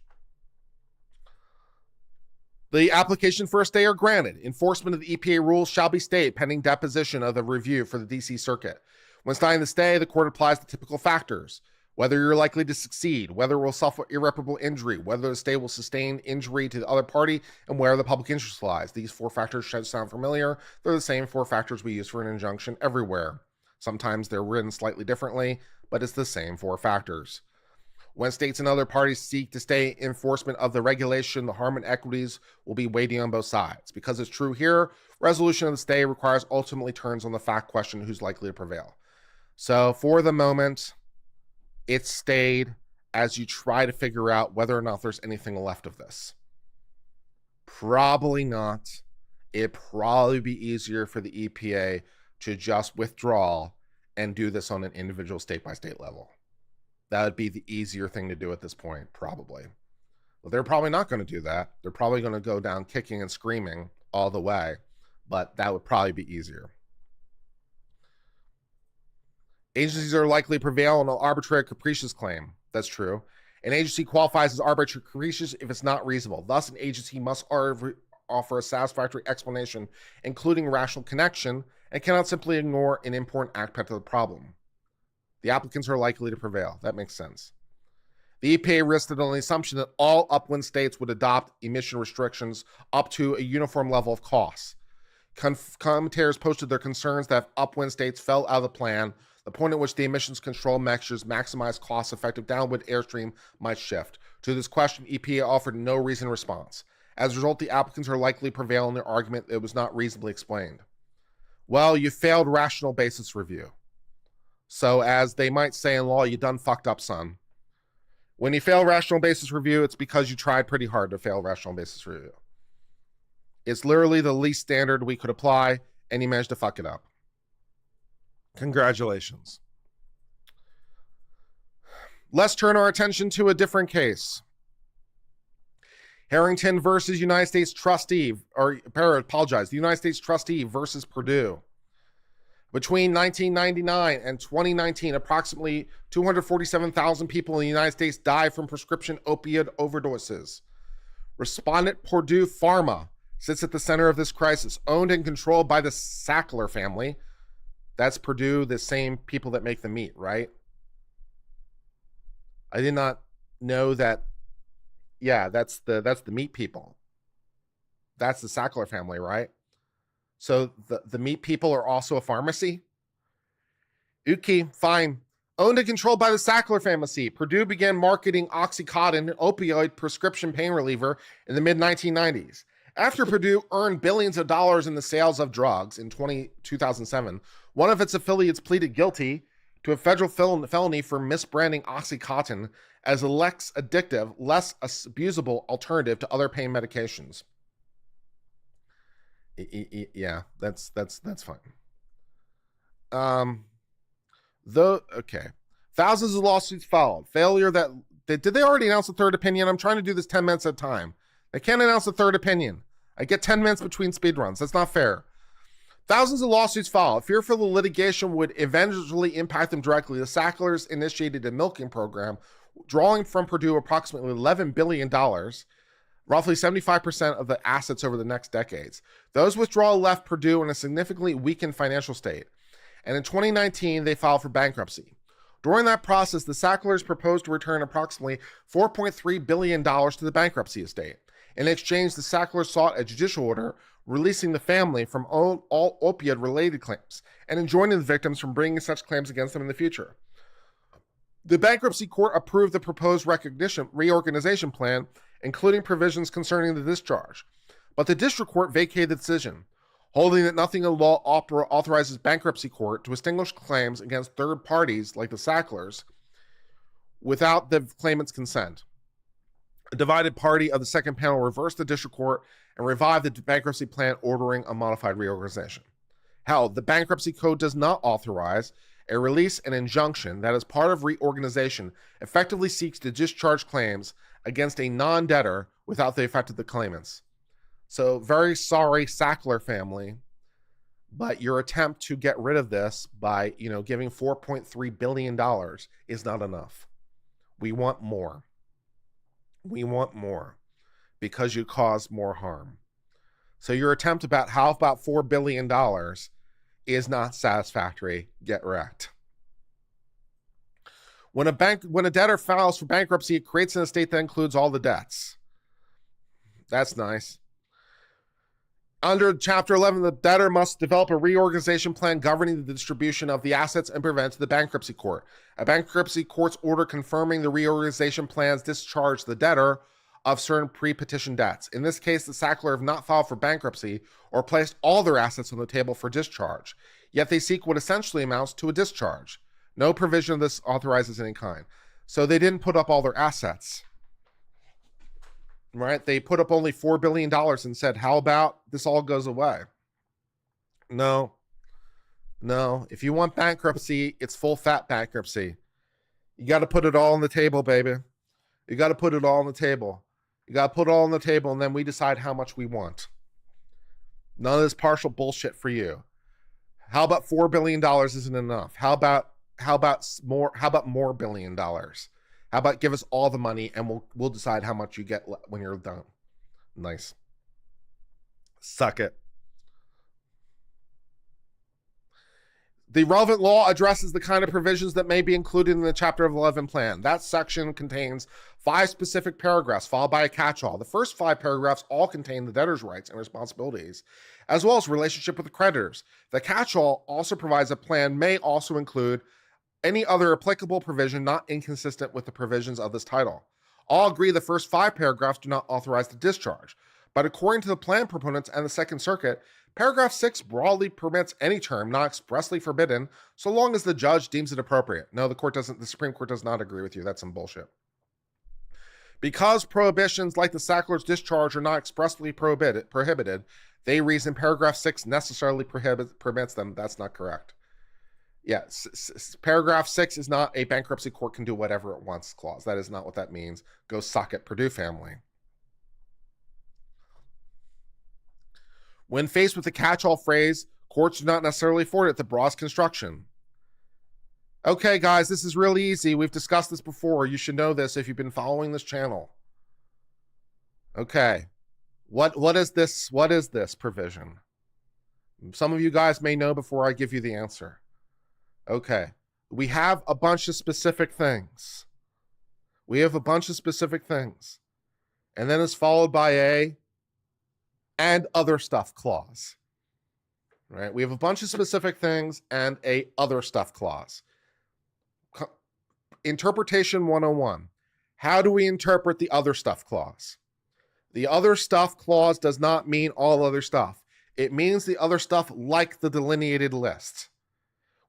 The application for a stay are granted. Enforcement of the EPA rules shall be stayed pending deposition of the review for the DC Circuit. When denying the stay, the court applies the typical factors: whether you're likely to succeed, whether it will suffer irreparable injury, whether the stay will sustain injury to the other party, and where the public interest lies. These four factors should sound familiar. They're the same four factors we use for an injunction everywhere. Sometimes they're written slightly differently, but it's the same four factors. When states and other parties seek to stay enforcement of the regulation, the harm and equities will be weighty on both sides. Because it's true here, resolution of the stay requires ultimately turns on the fact question who's likely to prevail. So for the moment, it stayed as you try to figure out whether or not there's anything left of this. Probably not. It'd probably be easier for the EPA to just withdraw and do this on an individual state-by-state level. That would be the easier thing to do at this point, probably. But they're probably not going to do that. They're probably going to go down kicking and screaming all the way, but that would probably be easier. Agencies are likely to prevail on an arbitrary capricious claim. That's true. An agency qualifies as arbitrary capricious if it's not reasonable. Thus, an agency must offer a satisfactory explanation, including rational connection, and cannot simply ignore an important aspect of the problem. The applicants are likely to prevail. That makes sense. The EPA rested on the assumption that all upwind states would adopt emission restrictions up to a uniform level of costs. Commentators posted their concerns that if upwind states fell out of the plan, the point at which the emissions control measures maximize cost-effective downwind airstream might shift. To this question, EPA offered no reasoned response. As a result, the applicants are likely to prevail in their argument that it was not reasonably explained. Well, you failed rational basis review. So as they might say in law, you done fucked up, son. When you fail rational basis review, it's because you tried pretty hard to fail rational basis review. It's literally the least standard we could apply, and you managed to fuck it up. Congratulations. Let's turn our attention to a different case. Harrington versus United States trustee, the United States trustee versus Purdue. Between 1999 and 2019, approximately 247,000 people in the United States died from prescription opioid overdoses. Respondent Purdue Pharma sits at the center of this crisis, owned and controlled by the Sackler family. That's Purdue, the same people that make the meat, right? I did not know that. Yeah, that's the meat people. That's the Sackler family, right? So the meat people are also a pharmacy? Okay, fine. Owned and controlled by the Sackler family, Purdue began marketing Oxycontin, an opioid prescription pain reliever, in the mid-1990s. After Purdue earned billions of dollars in the sales of drugs in 2007, one of its affiliates pleaded guilty to a federal felony for misbranding Oxycontin as a less addictive, less abusable alternative to other pain medications. Yeah, that's fine. Okay. Thousands of lawsuits followed. Failure that did they already announce the third opinion? I'm trying to do this 10 minutes at a time. They can't announce the third opinion. I get 10 minutes between speedruns. That's not fair. Thousands of lawsuits followed. Fearful the litigation would eventually impact them directly, the Sacklers initiated a milking program, drawing from Purdue approximately $11 billion, roughly 75% of the assets over the next decades. Those withdrawals left Purdue in a significantly weakened financial state. And in 2019, they filed for bankruptcy. During that process, the Sacklers proposed to return approximately $4.3 billion to the bankruptcy estate. In exchange, the Sacklers sought a judicial order releasing the family from all opioid-related claims and enjoining the victims from bringing such claims against them in the future. The bankruptcy court approved the proposed reorganization plan, including provisions concerning the discharge. But the district court vacated the decision, holding that nothing in law authorizes bankruptcy court to extinguish claims against third parties like the Sacklers without the claimant's consent. A divided party of the second panel reversed the district court and revived the bankruptcy plan, ordering a modified reorganization. Hell, the bankruptcy code does not authorize a release and injunction that, as part of reorganization, effectively seeks to discharge claims against a non-debtor without the effect of the claimants. So, very sorry, Sackler family, but your attempt to get rid of this by, giving $4.3 billion is not enough. We want more. We want more because you cause more harm. So your attempt about $4 billion is not satisfactory. Get wrecked. When a debtor files for bankruptcy, it creates an estate that includes all the debts. That's nice. Under Chapter 11, the debtor must develop a reorganization plan governing the distribution of the assets and present to the bankruptcy court. A bankruptcy court's order confirming the reorganization plans discharge the debtor of certain pre-petition debts. In this case, the Sackler have not filed for bankruptcy or placed all their assets on the table for discharge, yet they seek what essentially amounts to a discharge. No provision of this authorizes any kind. So they didn't put up all their assets. Right? They put up only $4 billion and said, how about this all goes away? No. If you want bankruptcy, it's full fat bankruptcy. You got to put it all on the table, baby. You got to put it all on the table. You got to put it all on the table, and then we decide how much we want. None of this partial bullshit for you. How about $4 billion isn't enough? How about more? How about more $1 billion? How about give us all the money and we'll decide how much you get when you're done. Nice. Suck it. The relevant law addresses the kind of provisions that may be included in the Chapter 11 plan. That section contains 5 specific paragraphs, followed by a catch-all. The first 5 paragraphs all contain the debtor's rights and responsibilities, as well as relationship with the creditors. The catch-all also provides a plan may also include any other applicable provision not inconsistent with the provisions of this title. All agree the first 5 paragraphs do not authorize the discharge, but according to the plan proponents and the Second Circuit, paragraph 6 broadly permits any term not expressly forbidden, so long as the judge deems it appropriate. No, the Supreme Court does not agree with you. That's some bullshit. Because prohibitions like the sacrilege discharge are not expressly prohibited, they reason paragraph 6 necessarily permits them. That's not correct. Yeah, paragraph 6 is not a bankruptcy court can do whatever it wants clause. That is not what that means. Go suck it, Purdue family. When faced with the catch-all phrase, courts do not necessarily afford it the broadest construction. Okay, guys, this is really easy. We've discussed this before. You should know this if you've been following this channel. Okay. What is this? What is this provision? Some of you guys may know before I give you the answer. Okay. We have a bunch of specific things. We have a bunch of specific things. And then it's followed by a and other stuff clause. Right? We have a bunch of specific things and a other stuff clause. Interpretation 101. How do we interpret the other stuff clause? The other stuff clause does not mean all other stuff. It means the other stuff like the delineated list.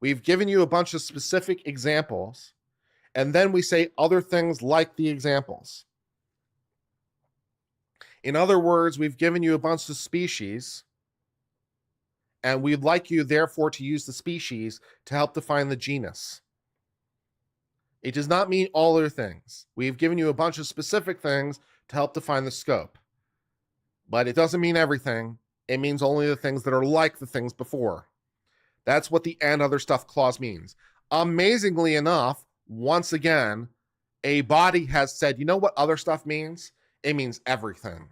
We've given you a bunch of specific examples, and then we say other things like the examples. In other words, we've given you a bunch of species, and we'd like you, therefore, to use the species to help define the genus. It does not mean all other things. We've given you a bunch of specific things to help define the scope. But it doesn't mean everything. It means only the things that are like the things before. That's what the and other stuff clause means. Amazingly enough, once again, a body has said, you know what other stuff means? It means everything.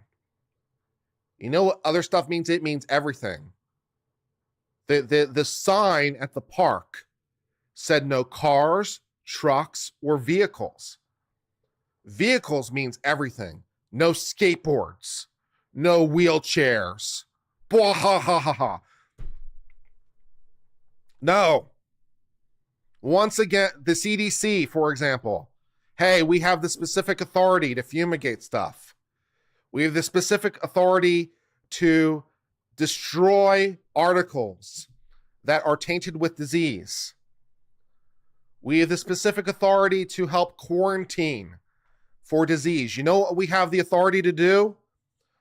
You know what other stuff means? It means everything. The sign at the park said no cars, trucks, or vehicles. Vehicles means everything. No skateboards. No wheelchairs. Blah, ha, ha, ha, ha. No. Once again, the CDC, for example. Hey, we have the specific authority to fumigate stuff. We have the specific authority to destroy articles that are tainted with disease. We have the specific authority to help quarantine for disease. You know what we have the authority to do?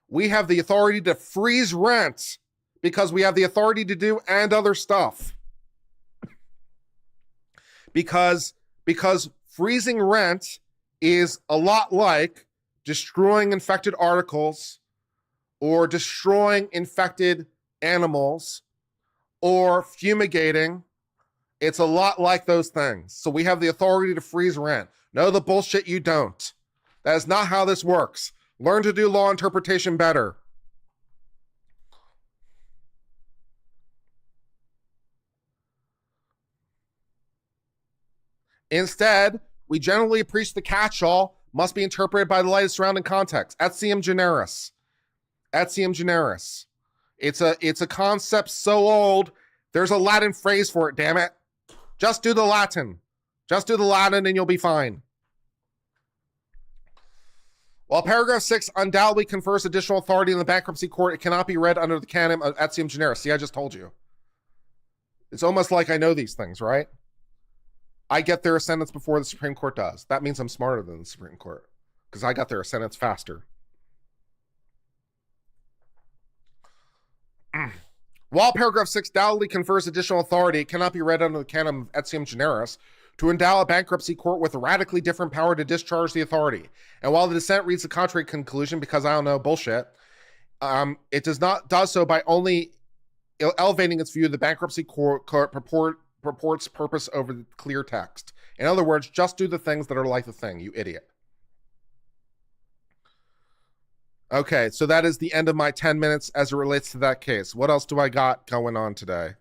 We have the authority to freeze rent because we have the authority to do and other stuff. Because freezing rent is a lot like destroying infected articles or destroying infected animals or fumigating. It's a lot like those things. So we have the authority to freeze rent. No, the bullshit you don't. That is not how this works. Learn to do law interpretation better. Instead, we generally appreciate the catch-all must be interpreted by the light of surrounding context. Etiam generis. Etiam generis. It's a concept so old, there's a Latin phrase for it, damn it. Just do the Latin. Just do the Latin and you'll be fine. While paragraph 6 undoubtedly confers additional authority in the bankruptcy court, it cannot be read under the canon of etiam generis. See, I just told you. It's almost like I know these things, right? I get their sentence before the Supreme Court does. That means I'm smarter than the Supreme Court because I got their sentence faster. While paragraph 6 doubtedly confers additional authority, it cannot be read under the canon of etiam generis to endow a bankruptcy court with a radically different power to discharge the authority. And while the dissent reads the contrary conclusion because I don't know bullshit, it does so by only elevating its view of the bankruptcy court purports purpose over the clear text. In other words, just do the things that are like the thing, you idiot. Okay, so that is the end of my 10 minutes as it relates to that case. What else do I got going on today?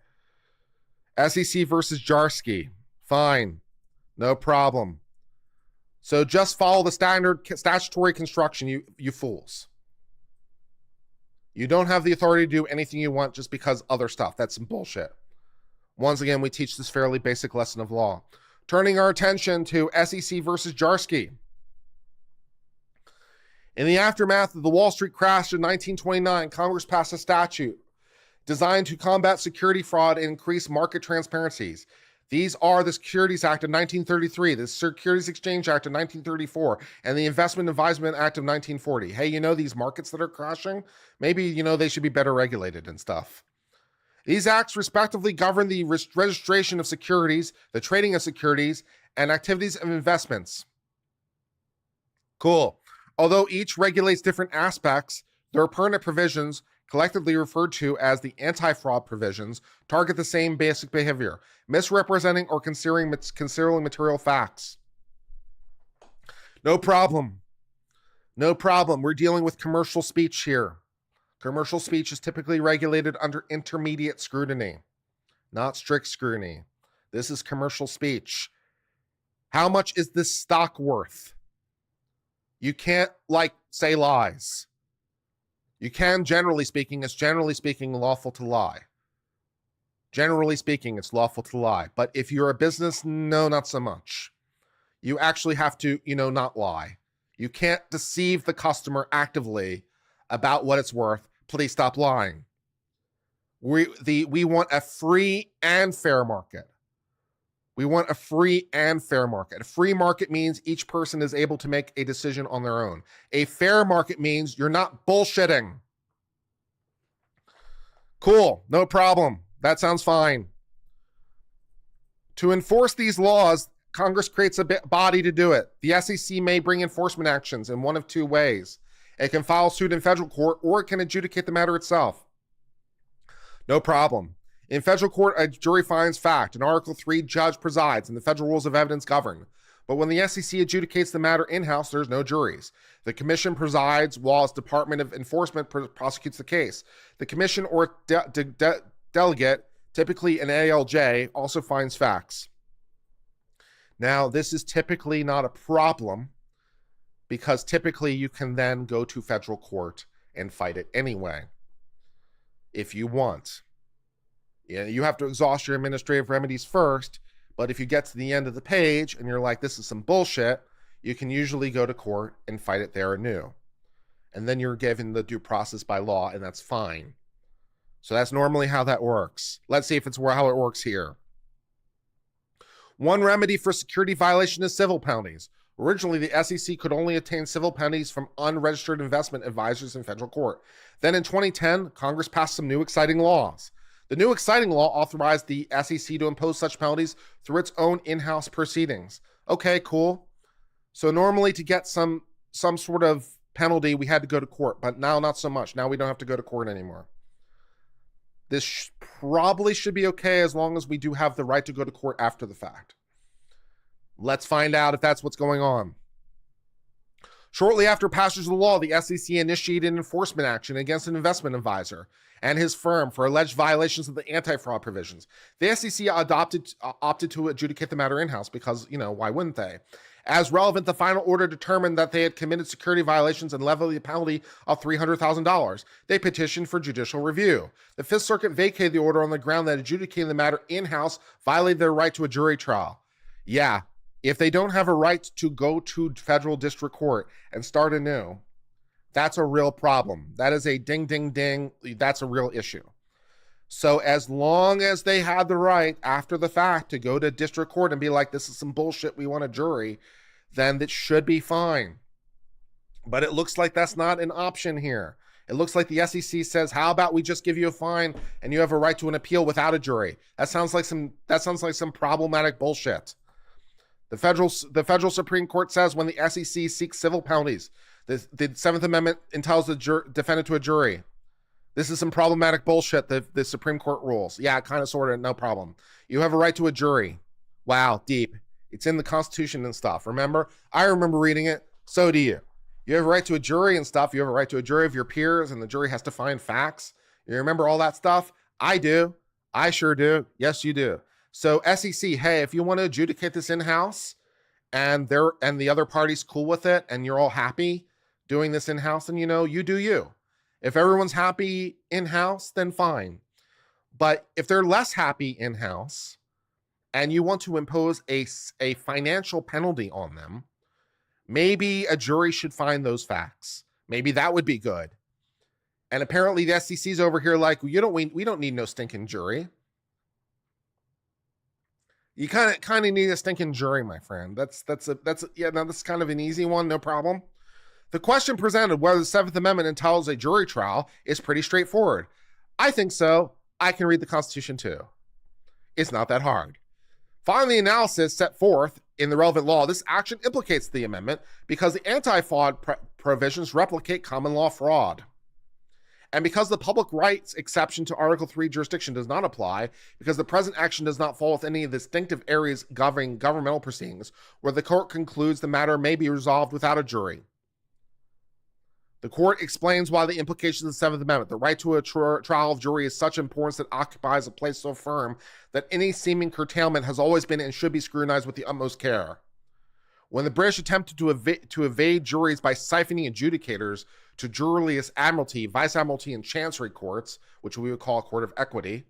SEC versus Jarsky. Fine. No problem. So just follow the standard statutory construction, you fools. You don't have the authority to do anything you want just because other stuff. That's some bullshit. Once again, we teach this fairly basic lesson of law. Turning our attention to SEC versus Jarsky. In the aftermath of the Wall Street crash in 1929, Congress passed a statute designed to combat security fraud and increase market transparencies. These are the Securities Act of 1933, the Securities Exchange Act of 1934, and the Investment Advisement Act of 1940. Hey, these markets that are crashing, maybe, they should be better regulated and stuff. These acts respectively govern the registration of securities, the trading of securities, and activities of investments. Cool. Although each regulates different aspects, their pertinent provisions, collectively referred to as the anti-fraud provisions, target the same basic behavior: misrepresenting or concealing material facts. No problem. No problem. We're dealing with commercial speech here. Commercial speech is typically regulated under intermediate scrutiny, not strict scrutiny. This is commercial speech. How much is this stock worth? You can't, say lies. You can, generally speaking, it's generally speaking lawful to lie. Generally speaking, it's lawful to lie. But if you're a business, no, not so much. You actually have to, not lie. You can't deceive the customer actively about what it's worth. Please stop lying. We want a free and fair market. We want a free and fair market. A free market means each person is able to make a decision on their own. A fair market means you're not bullshitting. Cool, no problem. That sounds fine. To enforce these laws, Congress creates a body to do it. The SEC may bring enforcement actions in one of two ways. It can file suit in federal court, or it can adjudicate the matter itself. No problem. In federal court, a jury finds fact. An Article 3 judge presides, and the federal rules of evidence govern. But when the SEC adjudicates the matter in-house, there's no juries. The commission presides while its Department of Enforcement prosecutes the case. The commission or delegate, typically an ALJ, also finds facts. Now, this is typically not a problem, because typically you can then go to federal court and fight it anyway, if you want. You have to exhaust your administrative remedies first, but if you get to the end of the page and you're like, this is some bullshit, you can usually go to court and fight it there anew. And then you're given the due process by law, and that's fine. So that's normally how that works. Let's see if it's how it works here. One remedy for security violation is civil penalties. Originally, the SEC could only obtain civil penalties from unregistered investment advisors in federal court. Then in 2010, Congress passed some new exciting laws. The new exciting law authorized the SEC to impose such penalties through its own in-house proceedings. Okay, cool. So normally to get some sort of penalty, we had to go to court, but now not so much. Now we don't have to go to court anymore. This probably should be okay as long as we do have the right to go to court after the fact. Let's find out if that's what's going on. Shortly after passage of the law, the SEC initiated an enforcement action against an investment advisor and his firm for alleged violations of the anti-fraud provisions. The SEC opted to adjudicate the matter in-house because, why wouldn't they? As relevant, the final order determined that they had committed security violations and levied a penalty of $300,000. They petitioned for judicial review. The Fifth Circuit vacated the order on the ground that adjudicating the matter in-house violated their right to a jury trial. Yeah, if they don't have a right to go to federal district court and start anew, that's a real problem. That is a ding, ding, ding. That's a real issue. So as long as they had the right after the fact to go to district court and be like, this is some bullshit, we want a jury, then that should be fine. But it looks like that's not an option here. It looks like the SEC says, how about we just give you a fine and you have a right to an appeal without a jury? That sounds like some problematic bullshit. The federal Supreme Court says when the SEC seeks civil penalties, the Seventh Amendment entitles the defendant to a jury. This is some problematic bullshit, the Supreme Court rules. Yeah, kind of, sort of, no problem. You have a right to a jury. Wow, deep. It's in the Constitution and stuff. Remember? I remember reading it. So do you. You have a right to a jury and stuff. You have a right to a jury of your peers, and the jury has to find facts. You remember all that stuff? I do. I sure do. Yes, you do. So SEC, hey, if you want to adjudicate this in-house and the other party's cool with it and you're all happy doing this in-house, then you do you. If everyone's happy in-house, then fine. But if they're less happy in-house and you want to impose a financial penalty on them, maybe a jury should find those facts. Maybe that would be good. And apparently the SEC's over here like, we don't need no stinking jury. You kind of need a stinking jury, my friend. That's kind of an easy one, no problem. The question presented, whether the Seventh Amendment entitles a jury trial, is pretty straightforward. I think so. I can read the Constitution too. It's not that hard. Following the analysis set forth in the relevant law, this action implicates the amendment because the anti-fraud provisions replicate common law fraud. And because the public rights exception to Article 3 jurisdiction does not apply, because the present action does not fall within any of the distinctive areas governing governmental proceedings, where the court concludes the matter may be resolved without a jury. The court explains why the implications of the Seventh Amendment, the right to a trial of jury, is such importance that occupies a place so firm that any seeming curtailment has always been and should be scrutinized with the utmost care. When the British attempted to evade juries by siphoning adjudicators to juryless admiralty, vice admiralty, and chancery courts, which we would call a court of equity,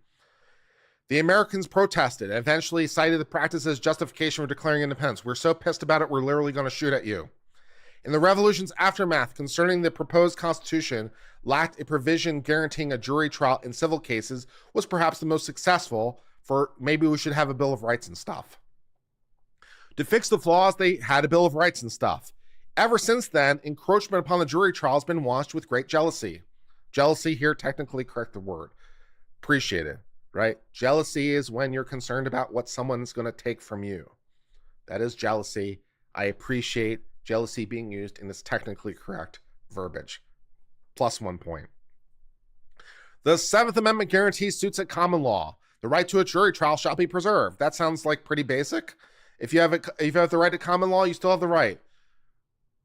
the Americans protested and eventually cited the practice as justification for declaring independence. We're so pissed about it, we're literally going to shoot at you. In the revolution's aftermath, concerning the proposed constitution lacked a provision guaranteeing a jury trial in civil cases was perhaps the most successful, for maybe we should have a Bill of Rights and stuff. To fix the flaws, they had a Bill of Rights and stuff. Ever since then, encroachment upon the jury trial has been watched with great jealousy. Jealousy here, technically correct the word. Appreciate it, right? Jealousy is when you're concerned about what someone's going to take from you. That is jealousy. I appreciate jealousy being used in this technically correct verbiage. Plus 1 point. The Seventh Amendment guarantees suits at common law. The right to a jury trial shall be preserved. That sounds like pretty basic. If you have the right to common law, you still have the right.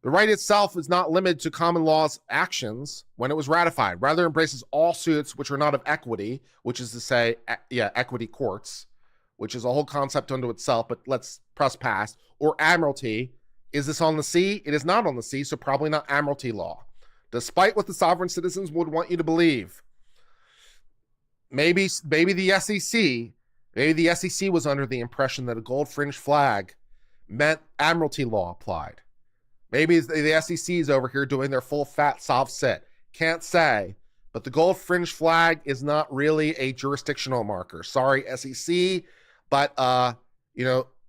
The right itself is not limited to common law's actions when it was ratified. Rather, embraces all suits which are not of equity, which is to say, equity courts, which is a whole concept unto itself, but let's press past, or admiralty. Is this on the sea? It is not on the sea, so probably not admiralty law, despite what the sovereign citizens would want you to believe. Maybe the SEC was under the impression that a gold fringed flag meant admiralty law applied. Maybe the SEC is over here doing their full fat soft sit. Can't say, but the gold fringed flag is not really a jurisdictional marker. Sorry, SEC, but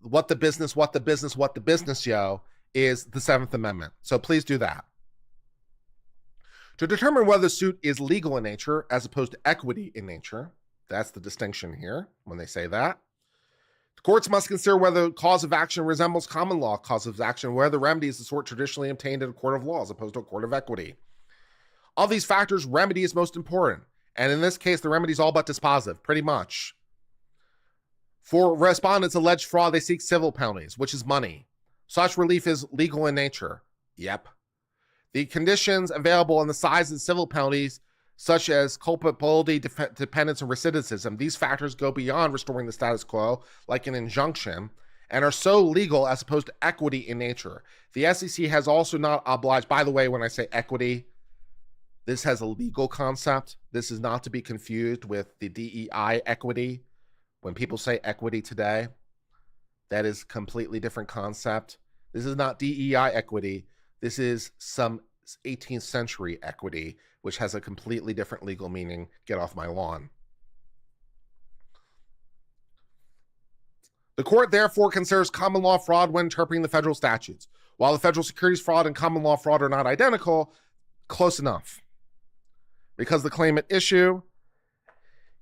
what the business, yo, is the Seventh Amendment. So please do that. To determine whether the suit is legal in nature as opposed to equity in nature, that's the distinction here when they say that. The courts must consider whether the cause of action resembles common law cause of action, where the remedy is the sort traditionally obtained in a court of law as opposed to a court of equity. Of these factors, remedy is most important. And in this case, the remedy is all but dispositive, pretty much. For respondents' alleged fraud, they seek civil penalties, which is money. Such relief is legal in nature. Yep. The conditions available and the size of the civil penalties, such as culpability, dependence, and recidivism, these factors go beyond restoring the status quo, like an injunction, and are so legal as opposed to equity in nature. The SEC has also not obliged, by the way, when I say equity, this has a legal concept. This is not to be confused with the DEI equity. When people say equity today, that is a completely different concept. This is not DEI equity. This is some 18th century equity, which has a completely different legal meaning. Get off my lawn. The court therefore considers common law fraud when interpreting the federal statutes. While the federal securities fraud and common law fraud are not identical, close enough. Because the claim at issue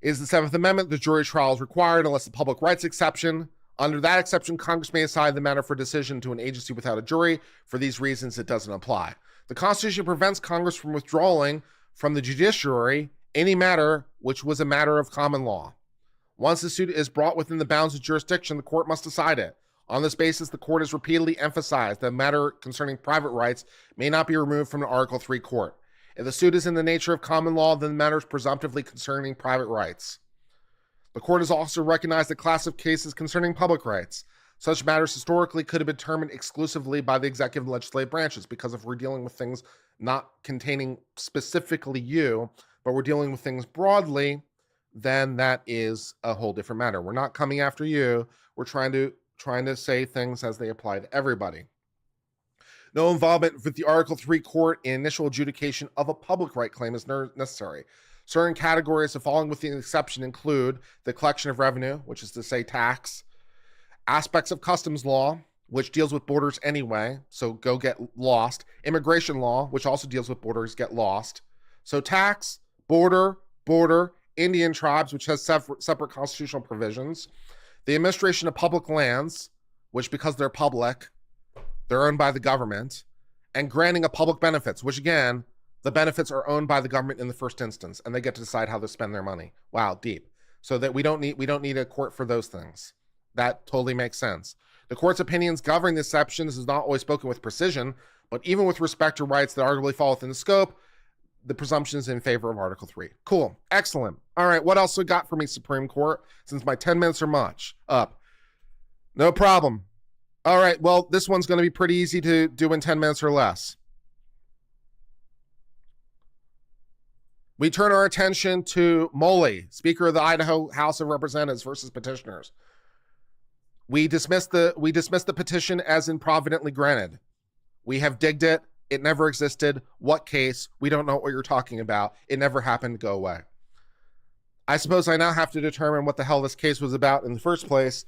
is the Seventh Amendment, the jury trial is required unless the public rights exception. Under that exception, Congress may assign the matter for decision to an agency without a jury. For these reasons, it doesn't apply. The Constitution prevents Congress from withdrawing from the judiciary any matter which was a matter of common law. Once the suit is brought within the bounds of jurisdiction, the court must decide it. On this basis, the court has repeatedly emphasized that a matter concerning private rights may not be removed from an Article 3 court. If the suit is in the nature of common law, then the matter is presumptively concerning private rights. The court has also recognized a class of cases concerning public rights. Such matters historically could have been determined exclusively by the executive and legislative branches, because if we're dealing with things not containing specifically you, but we're dealing with things broadly, then that is a whole different matter. We're not coming after you. We're trying to say things as they apply to everybody. No involvement with the Article 3 court in initial adjudication of a public right claim is necessary. Certain categories of falling within the exception include the collection of revenue, which is to say tax, Aspects of customs law, which deals with borders anyway, so go get lost. Immigration law, which also deals with borders, get lost. So tax, border, Indian tribes, which has separate constitutional provisions. The administration of public lands, which because they're public, they're owned by the government. And granting of public benefits, which again, the benefits are owned by the government in the first instance, and they get to decide how to spend their money. Wow, deep. So that we don't need a court for those things. That totally makes sense. The court's opinions governing the exceptions is not always spoken with precision, but even with respect to rights that arguably fall within the scope, the presumption is in favor of Article 3. Cool. Excellent. All right, what else we got for me, Supreme Court? Since my 10 minutes are much up. No problem. All right, well, this one's going to be pretty easy to do in 10 minutes or less. We turn our attention to Moley, Speaker of the Idaho House of Representatives versus petitioners. We dismiss the petition as improvidently granted. We have digged it. It never existed. What case? We don't know what you're talking about. It never happened. Go away. I suppose I now have to determine what the hell this case was about in the first place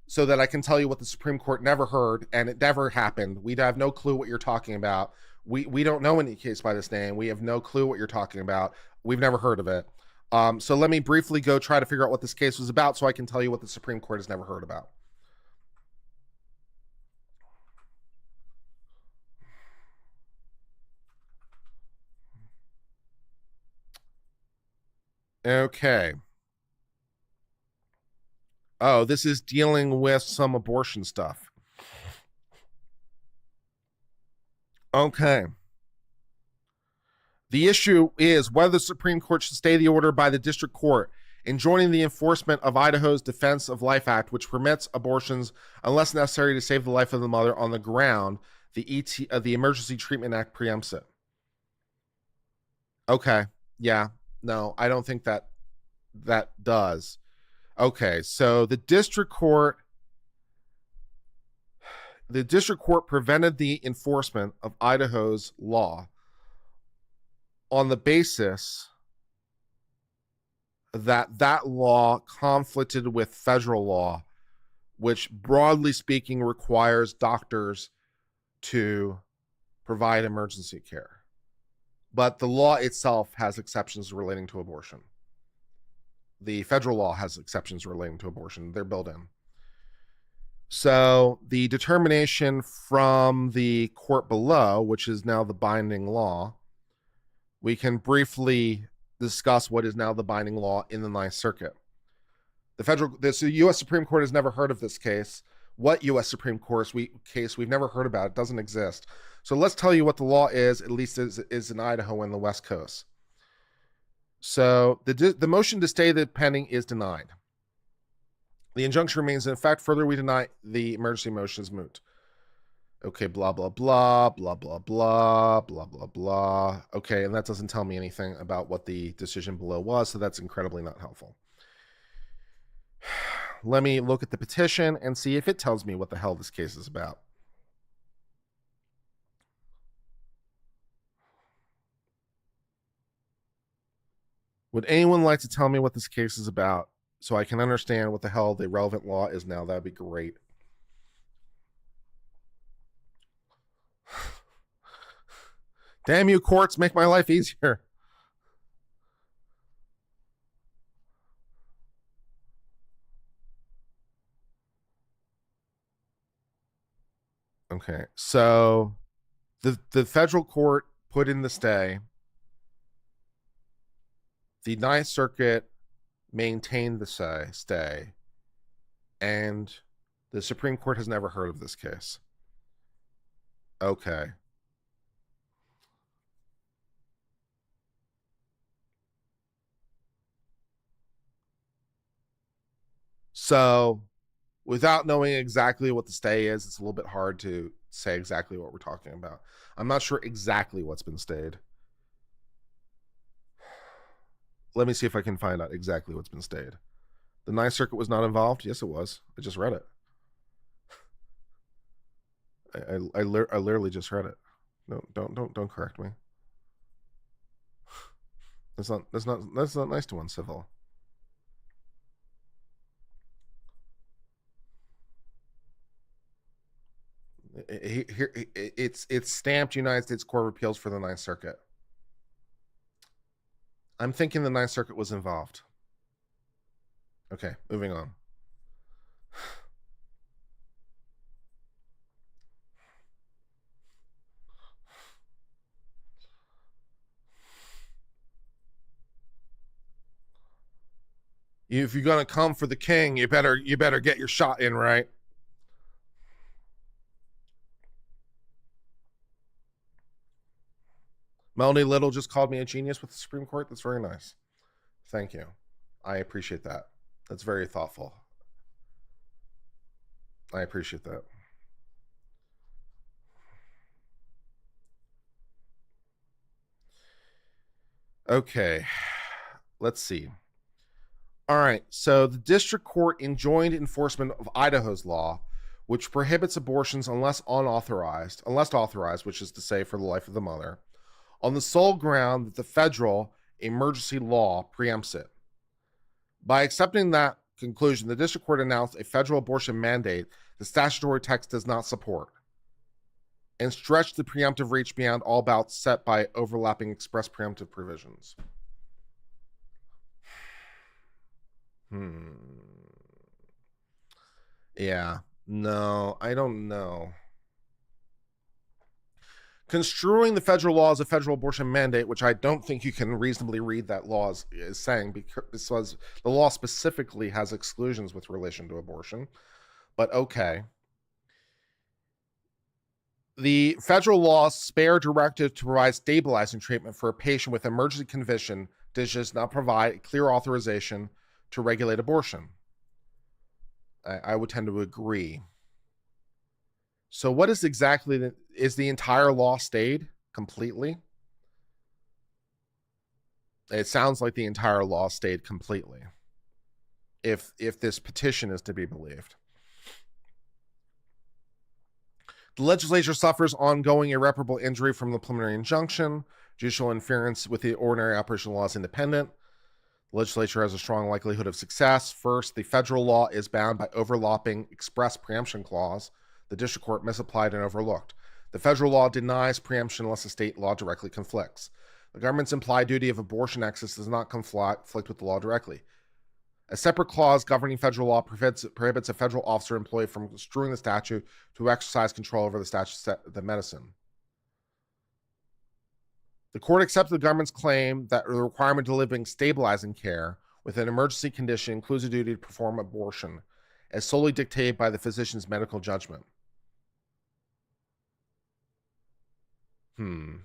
so that I can tell you what the Supreme Court never heard, and it never happened. We'd have no clue what you're talking about. We don't know any case by this name. We have no clue what you're talking about. We've never heard of it. So let me briefly go try to figure out what this case was about so I can tell you what the Supreme Court has never heard about. Okay. Oh, this is dealing with some abortion stuff. Okay. The issue is whether the Supreme Court should stay the order by the district court enjoining the enforcement of Idaho's Defense of Life Act, which permits abortions unless necessary to save the life of the mother on the ground. The Emergency Treatment Act preempts it. Okay. Yeah. No, I don't think that does. Okay. So the district court prevented the enforcement of Idaho's law on the basis that law conflicted with federal law, which broadly speaking requires doctors to provide emergency care. But the law itself has exceptions relating to abortion. The federal law has exceptions relating to abortion. They're built in. So the determination from the court below, which is now the binding law, we can briefly discuss what is now the binding law in the Ninth Circuit. The U.S. Supreme Court has never heard of this case. What U.S. Supreme Court case we've never heard about? It doesn't exist. So let's tell you what the law is, at least is in Idaho and the West Coast. So the motion to stay the pending is denied. The injunction remains in effect. Further, we deny the emergency motion is moot. Okay, blah, blah, blah, blah, blah, blah, blah, blah, blah. Okay, and that doesn't tell me anything about what the decision below was, so that's incredibly not helpful. Let me look at the petition and see if it tells me what the hell this case is about. Would anyone like to tell me what this case is about so I can understand what the hell the relevant law is now? That'd be great. Damn you, courts, make my life easier. Okay, so the federal court put in the stay. The Ninth Circuit maintained the stay, and the Supreme Court has never heard of this case. Okay. So, without knowing exactly what the stay is, it's a little bit hard to say exactly what we're talking about. I'm not sure exactly what's been stayed. Let me see if I can find out exactly what's been stayed. The Ninth Circuit was not involved? Yes, it was. I just read it. I literally just read it. No, don't correct me. That's not nice to Uncivil. It's stamped United States Court of Appeals for the Ninth Circuit. I'm thinking the Ninth Circuit was involved. Okay, moving on. If you're gonna come for the king, you better get your shot in right. Melanie Little just called me a genius with the Supreme Court. That's very nice. Thank you. I appreciate that. That's very thoughtful. I appreciate that. Okay, let's see. All right, so the district court enjoined enforcement of Idaho's law, which prohibits abortions unless authorized, which is to say for the life of the mother, on the sole ground that the federal emergency law preempts it. By accepting that conclusion, the district court announced a federal abortion mandate the statutory text does not support, and stretched the preemptive reach beyond all bounds set by overlapping express preemptive provisions. Yeah. No, I don't know. Construing the federal law as a federal abortion mandate, which I don't think you can reasonably read that law as saying, because the law specifically has exclusions with relation to abortion. But okay. The federal law's spare directive to provide stabilizing treatment for a patient with emergency condition does not provide clear authorization to regulate abortion. I would tend to agree. So what is exactly is the entire law stayed completely? It sounds like the entire law stayed completely, if this petition is to be believed. The legislature suffers ongoing irreparable injury from the preliminary injunction. Judicial interference with the ordinary operation of the law is independent. The legislature has a strong likelihood of success. First, the federal law is bound by overlapping express preemption clause the district court misapplied and overlooked. The federal law denies preemption unless the state law directly conflicts. The government's implied duty of abortion access does not conflict with the law directly. A separate clause governing federal law prohibits a federal officer or employee from construing the statute to exercise control over the medicine. The court accepted the government's claim that the requirement to live in stabilizing care with an emergency condition includes a duty to perform abortion, as solely dictated by the physician's medical judgment. The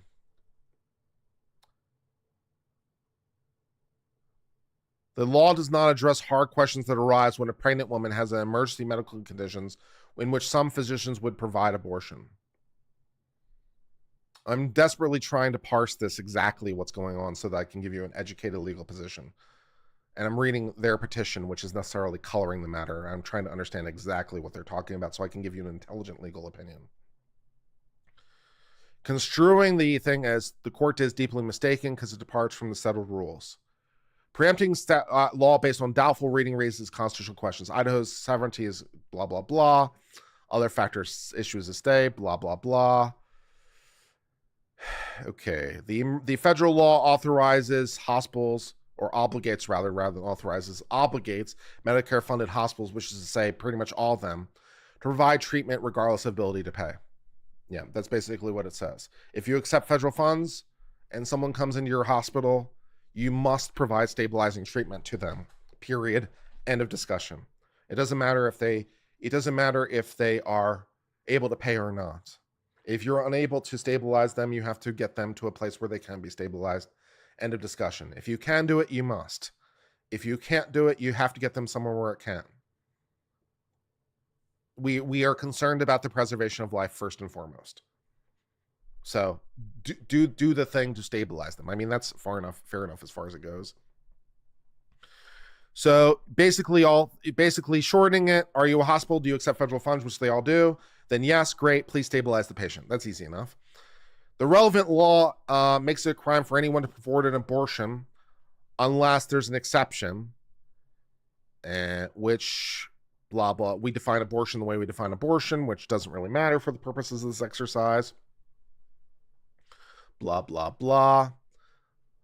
law does not address hard questions that arise when a pregnant woman has an emergency medical conditions in which some physicians would provide abortion. I'm desperately trying to parse this exactly what's going on so that I can give you an educated legal position. And I'm reading their petition, which is necessarily coloring the matter. I'm trying to understand exactly what they're talking about so I can give you an intelligent legal opinion. Construing the thing as the court is deeply mistaken because it departs from the settled rules. Preempting law based on doubtful reading raises constitutional questions. Idaho's sovereignty is blah, blah, blah. Other factors, issues a stay, blah, blah, blah. Okay. The federal law authorizes hospitals, or obligates rather than authorizes, obligates Medicare-funded hospitals, which is to say pretty much all of them, to provide treatment regardless of ability to pay. Yeah, that's basically what it says. If you accept federal funds and someone comes into your hospital, you must provide stabilizing treatment to them. Period. End of discussion. It doesn't matter if they are able to pay or not. If you're unable to stabilize them, you have to get them to a place where they can be stabilized. End of discussion. If you can do it, you must. If you can't do it, you have to get them somewhere where it can. We are concerned about the preservation of life first and foremost. So do the thing to stabilize them. I mean, that's fair enough as far as it goes. So basically shortening it, are you a hospital? Do you accept federal funds, which they all do? Then yes, great, please stabilize the patient. That's easy enough. The relevant law makes it a crime for anyone to perform an abortion unless there's an exception, which blah, blah. We define abortion the way we define abortion, which doesn't really matter for the purposes of this exercise. Blah, blah, blah.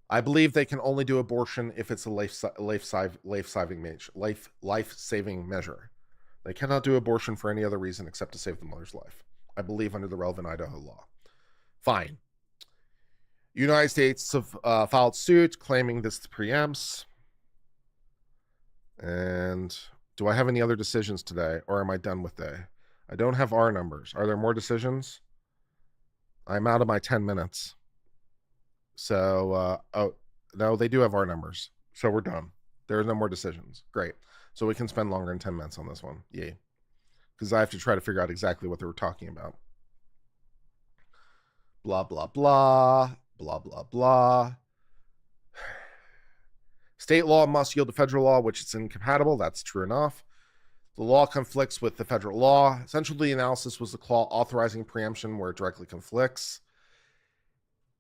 I believe they can only do abortion if it's a life-saving measure. They cannot do abortion for any other reason except to save the mother's life, I believe, under the relevant Idaho law. Fine. United States have filed suit claiming this preempts. And do I have any other decisions today, or am I done with day? I don't have R numbers. Are there more decisions? I'm out of my 10 minutes. So, oh, no, they do have R numbers. So we're done. There are no more decisions. Great. So we can spend longer than 10 minutes on this one. Yay. Because I have to try to figure out exactly what they were talking about. Blah, blah, blah. Blah, blah, blah. State law must yield to federal law, which is incompatible. That's true enough. The law conflicts with the federal law. Essentially, the analysis was the clause authorizing preemption where it directly conflicts.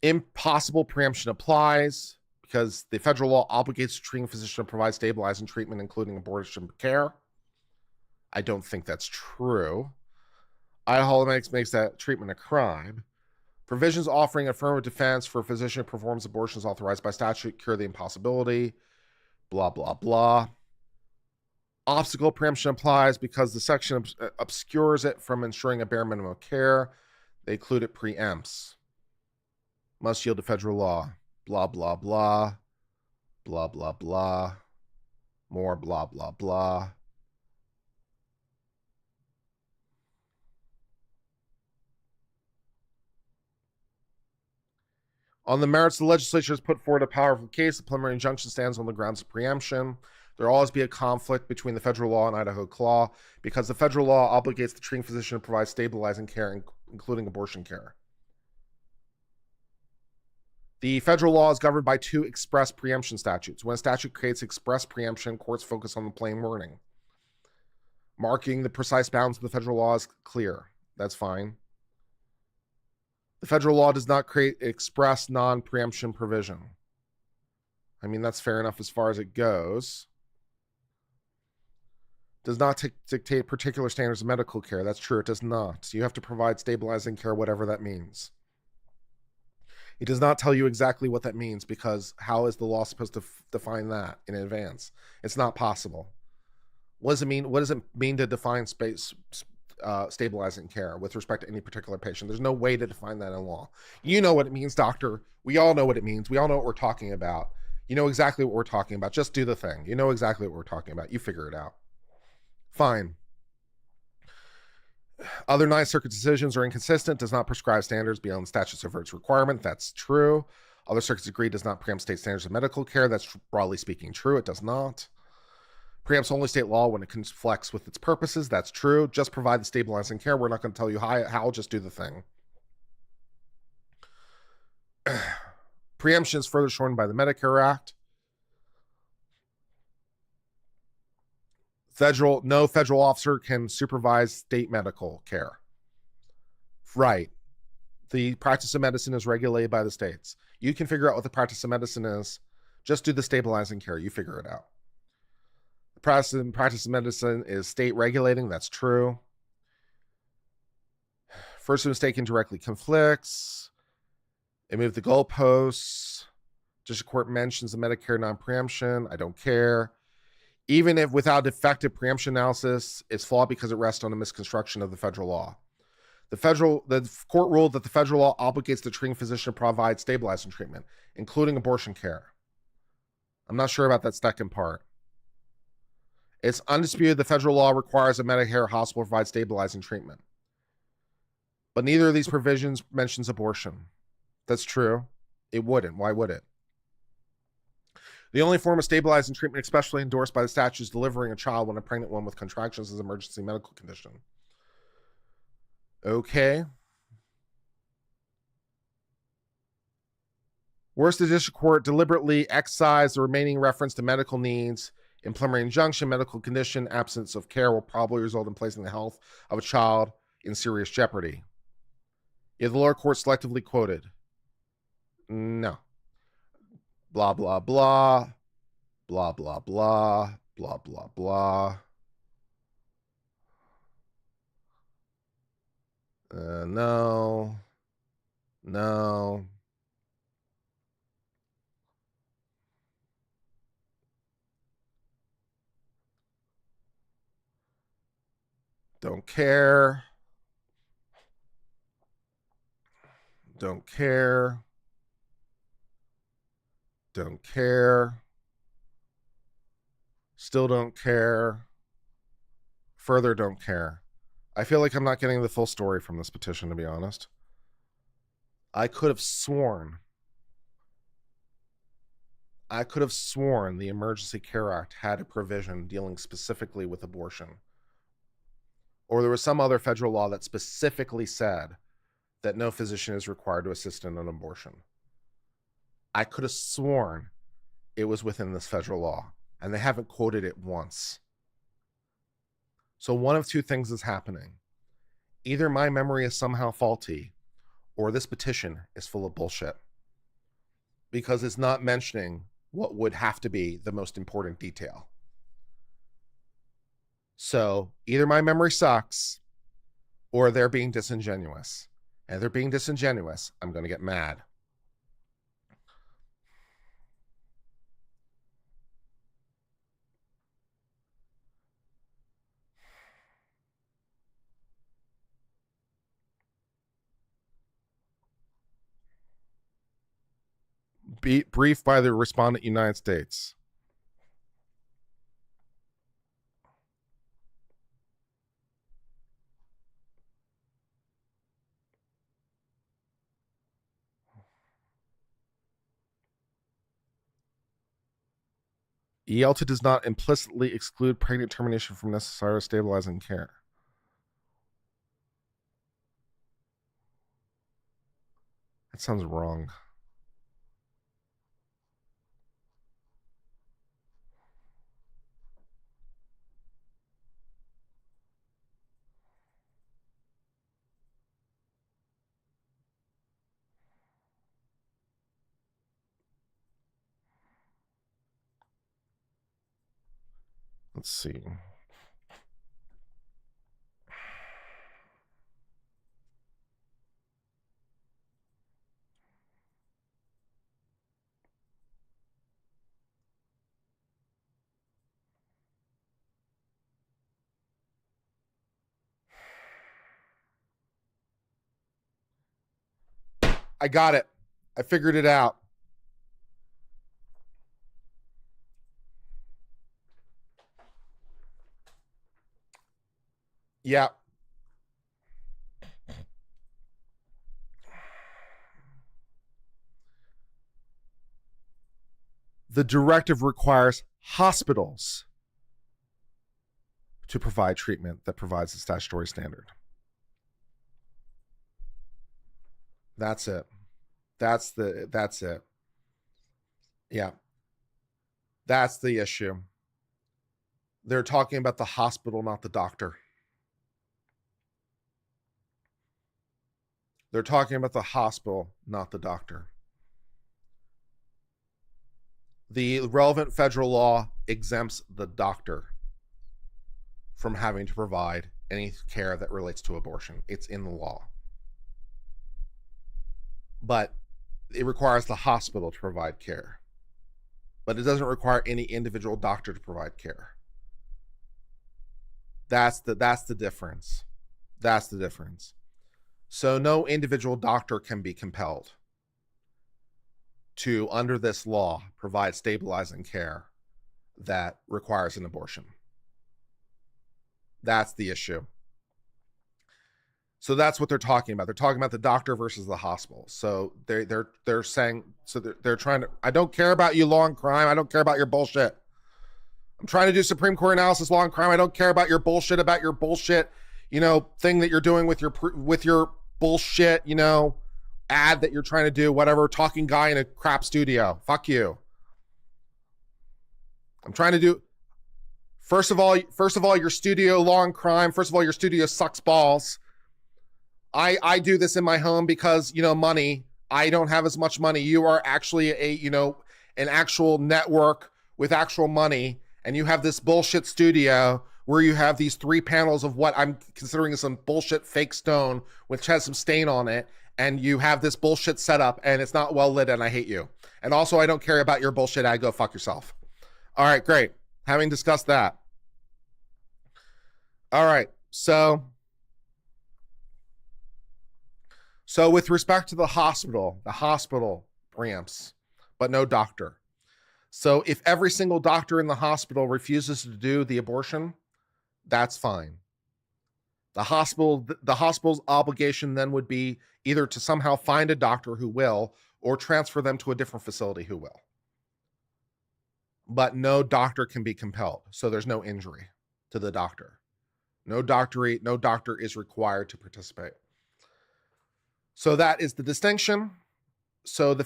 Impossible preemption applies because the federal law obligates the treating physician to provide stabilizing treatment, including abortion care. I don't think that's true. Idaho makes that treatment a crime. Provisions offering affirmative defense for a physician who performs abortions authorized by statute cure the impossibility. Blah, blah, blah. Obstacle preemption applies because the section obscures it from ensuring a bare minimum of care. They include it preempts. Must yield to federal law. Blah, blah, blah. Blah, blah, blah. More blah, blah, blah. On the merits, the legislature has put forward a powerful case. The preliminary injunction stands on the grounds of preemption. There will always be a conflict between the federal law and Idaho law because the federal law obligates the treating physician to provide stabilizing care, including abortion care. The federal law is governed by two express preemption statutes. When a statute creates express preemption, courts focus on the plain wording. Marking the precise bounds of the federal law is clear. That's fine. The federal law does not create express non-preemption provision. I mean, that's fair enough as far as it goes. Does not dictate particular standards of medical care. That's true. It does not. You have to provide stabilizing care, whatever that means. It does not tell you exactly what that means because how is the law supposed to define that in advance? It's not possible. What does it mean? What does it mean to define stabilizing care with respect to any particular patient? There's no way to define that in law. You know what it means, doctor. We all know what it means. We all know what we're talking about. You know exactly what we're talking about. Just do the thing. You know exactly what we're talking about. You figure it out. Fine. Other Ninth Circuit decisions are inconsistent, does not prescribe standards beyond the statute's of its requirement. That's true. Other circuits agree does not preempt state standards of medical care. That's broadly speaking true. It does not. Preempts only state law when it conflicts with its purposes. That's true. Just provide the stabilizing care. We're not going to tell you how. Just do the thing. Preemption is further shortened by the Medicare Act. No federal officer can supervise state medical care. Right. The practice of medicine is regulated by the states. You can figure out what the practice of medicine is. Just do the stabilizing care. You figure it out. The practice of medicine is state regulating. That's true. First mistake indirectly conflicts. They moved the goalposts. District court mentions the Medicare non-preemption. I don't care. Even if without effective preemption analysis, it's flawed because it rests on a misconstruction of the federal law. The court ruled that the federal law obligates the treating physician to provide stabilizing treatment, including abortion care. I'm not sure about that second part. It's undisputed the federal law requires a Medicare hospital to provide stabilizing treatment. But neither of these provisions mentions abortion. That's true. It wouldn't. Why would it? The only form of stabilizing treatment especially endorsed by the statute is delivering a child when a pregnant woman with contractions is an emergency medical condition. Okay. Worse, the district court deliberately excised the remaining reference to medical needs in preliminary injunction. Medical condition, absence of care will probably result in placing the health of a child in serious jeopardy. Yet the lower court selectively quoted. No. Blah, blah, blah. Blah, blah, blah. Blah, blah, blah. No. No. Don't care. Don't care. Don't care. Still don't care. Further don't care. I feel like I'm not getting the full story from this petition, to be honest. I could have sworn the Emergency Care Act had a provision dealing specifically with abortion. Or there was some other federal law that specifically said that no physician is required to assist in an abortion. I could have sworn it was within this federal law, and they haven't quoted it once. So one of two things is happening. Either my memory is somehow faulty, or this petition is full of bullshit, because it's not mentioning what would have to be the most important detail. So either my memory sucks, or they're being disingenuous. And if they're being disingenuous, I'm going to get mad. Be briefed by the respondent United States. ELTA does not implicitly exclude pregnant termination from necessary stabilizing care. That sounds wrong. Let's see. I got it. I figured it out. Yeah. The directive requires hospitals to provide treatment that provides the statutory standard. That's it. That's it. Yeah. That's the issue. They're talking about the hospital, not the doctor. They're talking about the hospital, not the doctor. The relevant federal law exempts the doctor from having to provide any care that relates to abortion. It's in the law. But it requires the hospital to provide care. But it doesn't require any individual doctor to provide care. That's the difference. That's the difference. So no individual doctor can be compelled to, under this law, provide stabilizing care that requires an abortion. That's the issue. So that's what they're talking about. They're talking about the doctor versus the hospital. So they're saying, so they're trying to, I don't care about you, law and crime. I don't care about your bullshit. I'm trying to do Supreme Court analysis, law and crime. I don't care about your bullshit, thing that you're doing with your bullshit, ad that you're trying to do, whatever, talking guy in a crap studio. Fuck you. I'm trying to do, first of all, your studio, law and crime. First of all, your studio sucks balls. I do this in my home because, money. I don't have as much money. You are actually an actual network with actual money, and you have this bullshit studio where you have these 3 panels of what I'm considering some bullshit fake stone which has some stain on it, and you have this bullshit setup and it's not well lit, and I hate you. And also, I don't care about your bullshit. I go fuck yourself. All right, great. Having discussed that. All right, so with respect to the hospital preempts, but no doctor. So if every single doctor in the hospital refuses to do the abortion, that's fine. The hospital's obligation then would be either to somehow find a doctor who will, or transfer them to a different facility who will. But no doctor can be compelled, so there's no injury to the doctor. No doctor is required to participate. So that is the distinction. So the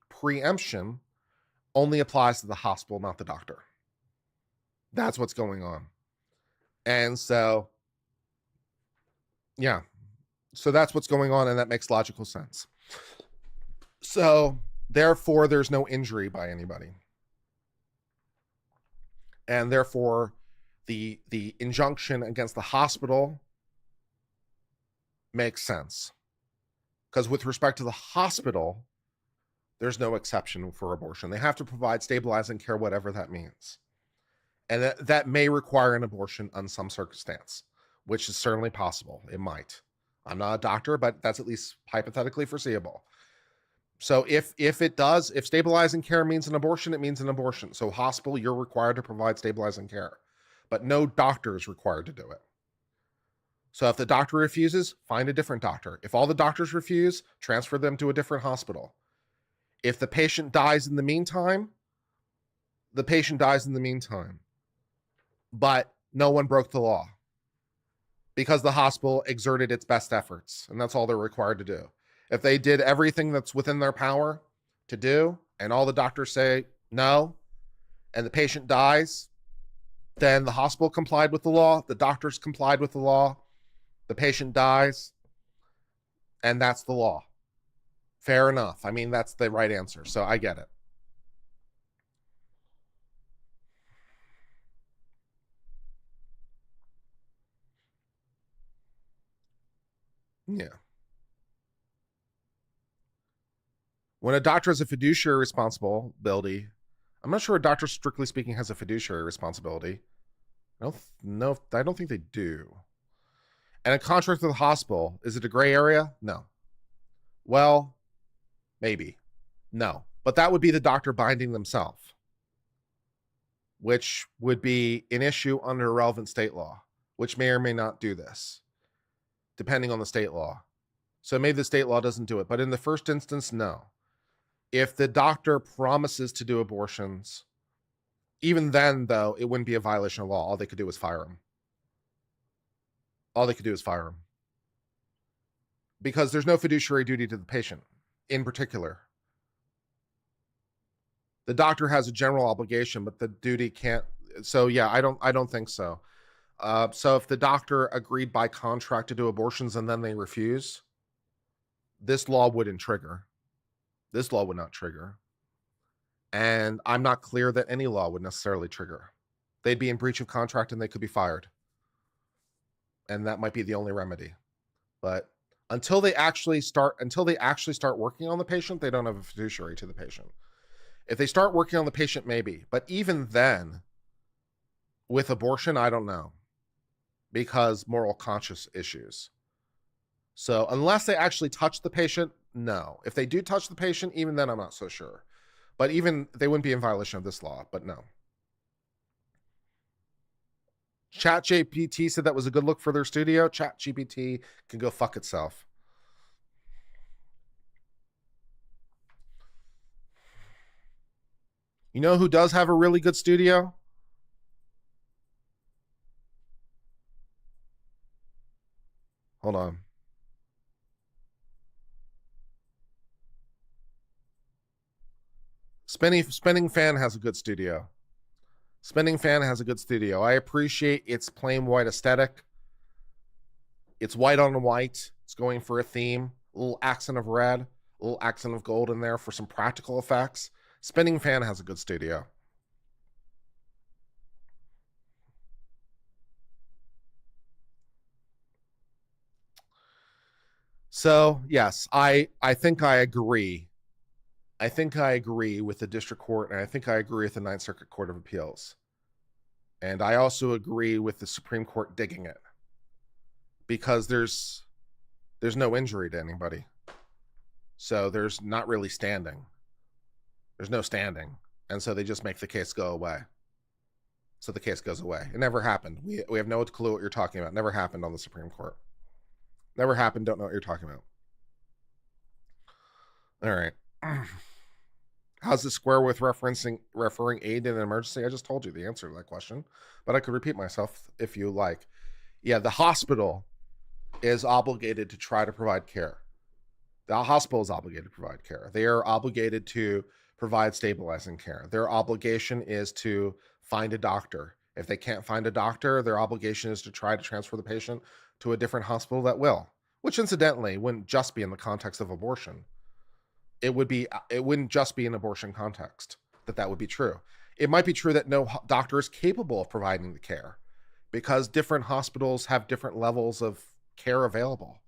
preemption only applies to the hospital, not the doctor. That's what's going on. And so, yeah. So that's what's going on, and that makes logical sense. So therefore, there's no injury by anybody. And therefore, the injunction against the hospital makes sense. Because with respect to the hospital, there's no exception for abortion. They have to provide stabilizing care, whatever that means. And that may require an abortion on some circumstance, which is certainly possible. It might. I'm not a doctor, but that's at least hypothetically foreseeable. So if stabilizing care means an abortion, it means an abortion. So hospital, you're required to provide stabilizing care, but no doctor is required to do it. So if the doctor refuses, find a different doctor. If all the doctors refuse, transfer them to a different hospital. If the patient dies in the meantime, the patient dies in the meantime. But no one broke the law because the hospital exerted its best efforts, and that's all they're required to do. If they did everything that's within their power to do, and all the doctors say no, and the patient dies, then the hospital complied with the law, the doctors complied with the law, the patient dies, and that's the law. Fair enough. I mean, that's the right answer, so I get it. Yeah. When a doctor has a fiduciary responsibility, I'm not sure a doctor, strictly speaking, has a fiduciary responsibility. I don't think they do. And a contract with the hospital, is it a gray area? No. Well, maybe. No. But that would be the doctor binding themselves, which would be an issue under relevant state law, which may or may not do this, depending on the state law. So maybe the state law doesn't do it. But in the first instance, no. If the doctor promises to do abortions, even then, though, it wouldn't be a violation of law. All they could do is fire him. Because there's no fiduciary duty to the patient in particular. The doctor has a general obligation, but the duty can't. So yeah, I don't think so. So if the doctor agreed by contract to do abortions and then they refuse, this law wouldn't trigger. This law would not trigger. And I'm not clear that any law would necessarily trigger. They'd be in breach of contract and they could be fired. And that might be the only remedy. But until they actually start working on the patient, they don't have a fiduciary to the patient. If they start working on the patient, maybe. But even then, with abortion, I don't know. Because moral conscience issues. So unless they actually touch the patient, no. If they do touch the patient, even then I'm not so sure. But even they wouldn't be in violation of this law, but no. ChatGPT said that was a good look for their studio. ChatGPT can go fuck itself. You know who does have a really good studio? Hold on. Spinning Fan has a good studio. I appreciate its plain white aesthetic. It's white on white. It's going for a theme. A little accent of red. A little accent of gold in there for some practical effects. Spinning Fan has a good studio. So yes, I think I agree. I think I agree with the district court, and I think I agree with the Ninth Circuit Court of Appeals. And I also agree with the Supreme Court digging it, because there's no injury to anybody. So there's not really standing. There's no standing. And so they just make the case go away. So the case goes away. It never happened. We have no clue what you're talking about. It never happened on the Supreme Court. Never happened. Don't know what you're talking about. All right. How's the square with referring aid in an emergency? I just told you the answer to that question, but I could repeat myself if you like. Yeah, the hospital is obligated to try to provide care. The hospital is obligated to provide care. They are obligated to provide stabilizing care. Their obligation is to find a doctor. If they can't find a doctor, their obligation is to try to transfer the patient to a different hospital that will, which incidentally wouldn't just be in the context of abortion. It wouldn't just be an abortion context that would be true. It might be true that no doctor is capable of providing the care, because different hospitals have different levels of care available.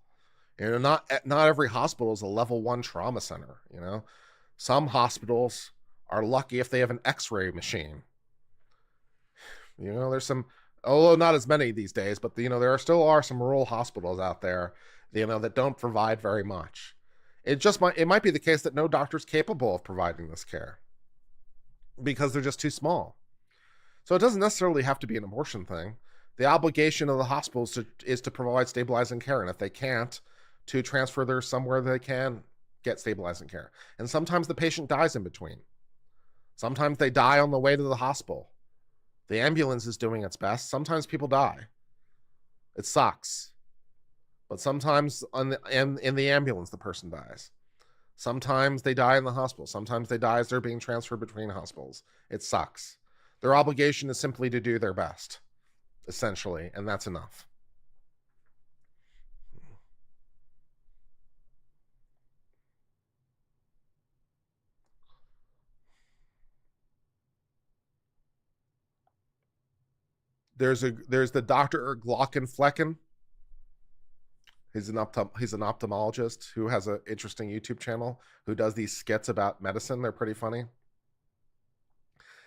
Not every hospital is a level 1 trauma center. Some hospitals are lucky if they have an X-ray machine. There's some, although not as many these days, but there still are some rural hospitals out there, that don't provide very much. It might be the case that no doctor's capable of providing this care because they're just too small. So it doesn't necessarily have to be an abortion thing. The obligation of the hospitals is to provide stabilizing care, and if they can't, to transfer there somewhere they can get stabilizing care. And sometimes the patient dies in between. Sometimes they die on the way to the hospital. The ambulance is doing its best. Sometimes people die. It sucks. But sometimes in the ambulance, the person dies. Sometimes they die in the hospital. Sometimes they die as they're being transferred between hospitals. It sucks. Their obligation is simply to do their best, essentially, and that's enough. There's the Dr. Glockenflecken. He's an ophthalmologist who has an interesting YouTube channel who does these skits about medicine. They're pretty funny.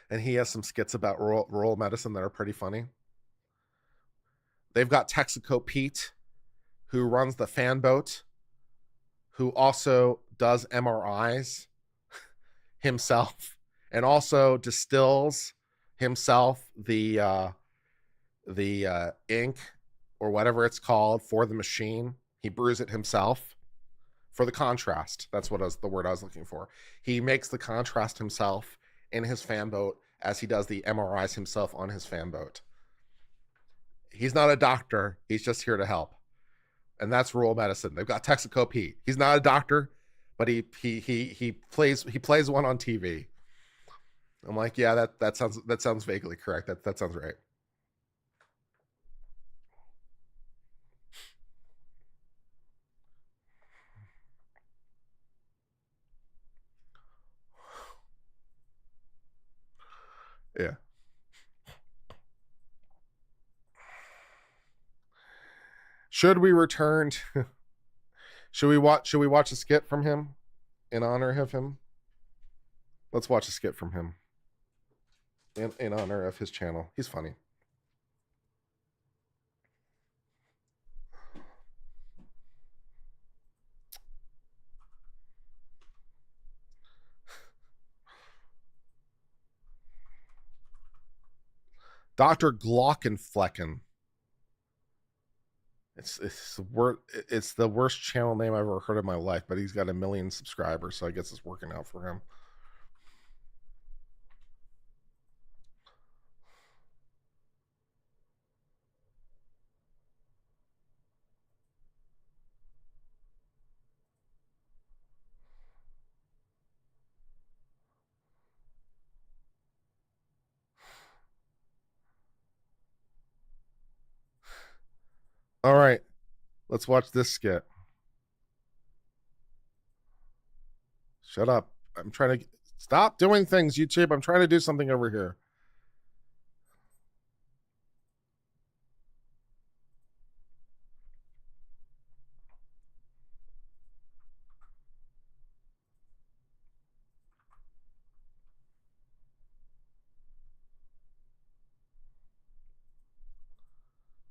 And he has some skits about rural medicine that are pretty funny. They've got Texaco Pete, who runs the fan boat, who also does MRIs himself and also distills himself the ink or whatever it's called for the machine. He brews it himself for the contrast. That's the word I was looking for. He makes the contrast himself in his fan boat as he does the MRIs himself on his fan boat. He's not a doctor. He's just here to help. And that's rural medicine. They've got Texaco Pete. He's not a doctor, but he plays one on TV. I'm like, yeah, that sounds vaguely correct. That sounds right. Yeah. Should we return to, should we watch a skit from him in honor of him? Let's watch a skit from him in honor of his channel. He's funny. Dr. Glockenflecken. It's the worst channel name I've ever heard in my life, but he's got 1 million subscribers, so I guess it's working out for him. All right, let's watch this skit. Shut up. I'm trying to stop doing things, YouTube. I'm trying to do something over here.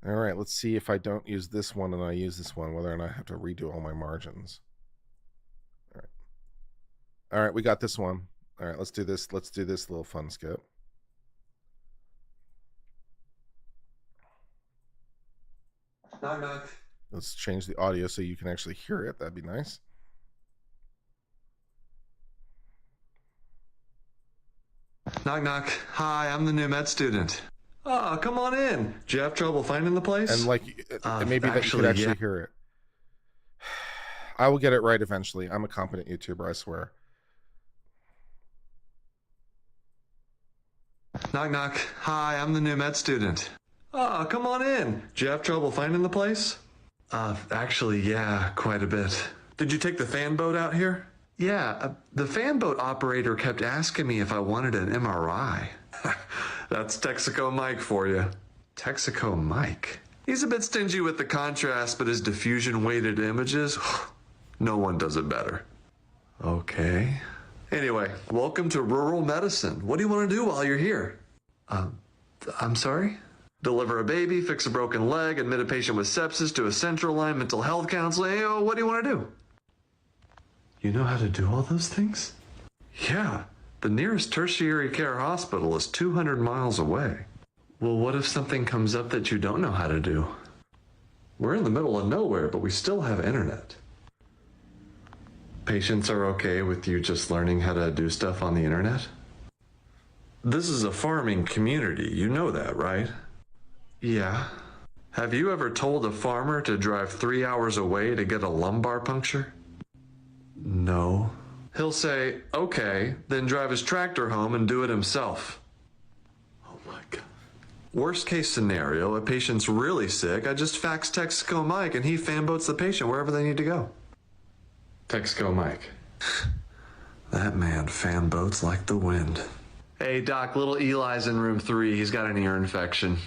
All right, let's see if I don't use this one and I use this one, whether or not I have to redo all my margins. All right, we got this one. All right, let's do this. Let's do this little fun skit. Knock, knock. Let's change the audio so you can actually hear it. That'd be nice. Knock, knock. Hi, I'm the new med student. Oh, come on in. Do you have trouble finding the place? And like, maybe that you could actually hear it. I will get it right eventually. I'm a competent YouTuber, I swear. Knock, knock. Hi, I'm the new med student. Oh, come on in. Do you have trouble finding the place? Actually, yeah, quite a bit. Did you take the fan boat out here? Yeah, the fan boat operator kept asking me if I wanted an MRI. That's Texaco Mike for you. Texaco Mike? He's a bit stingy with the contrast, but his diffusion-weighted images, no one does it better. Okay. Anyway, welcome to rural medicine. What do you want to do while you're here? I'm sorry? Deliver a baby, fix a broken leg, admit a patient with sepsis to a central line mental health counseling. Hey, what do you want to do? You know how to do all those things? Yeah, the nearest tertiary care hospital is 200 miles away. Well, what if something comes up that you don't know how to do? We're in the middle of nowhere, but we still have internet. Patients are okay with you just learning how to do stuff on the internet? This is a farming community, you know that, right? Yeah. Have you ever told a farmer to drive 3 hours away to get a lumbar puncture? No. He'll say, okay, then drive his tractor home and do it himself. Oh my God. Worst case scenario, a patient's really sick, I just fax Texaco Mike and he fanboats the patient wherever they need to go. Texaco Mike. That man fanboats like the wind. Hey, Doc, little Eli's in room 3. He's got an ear infection.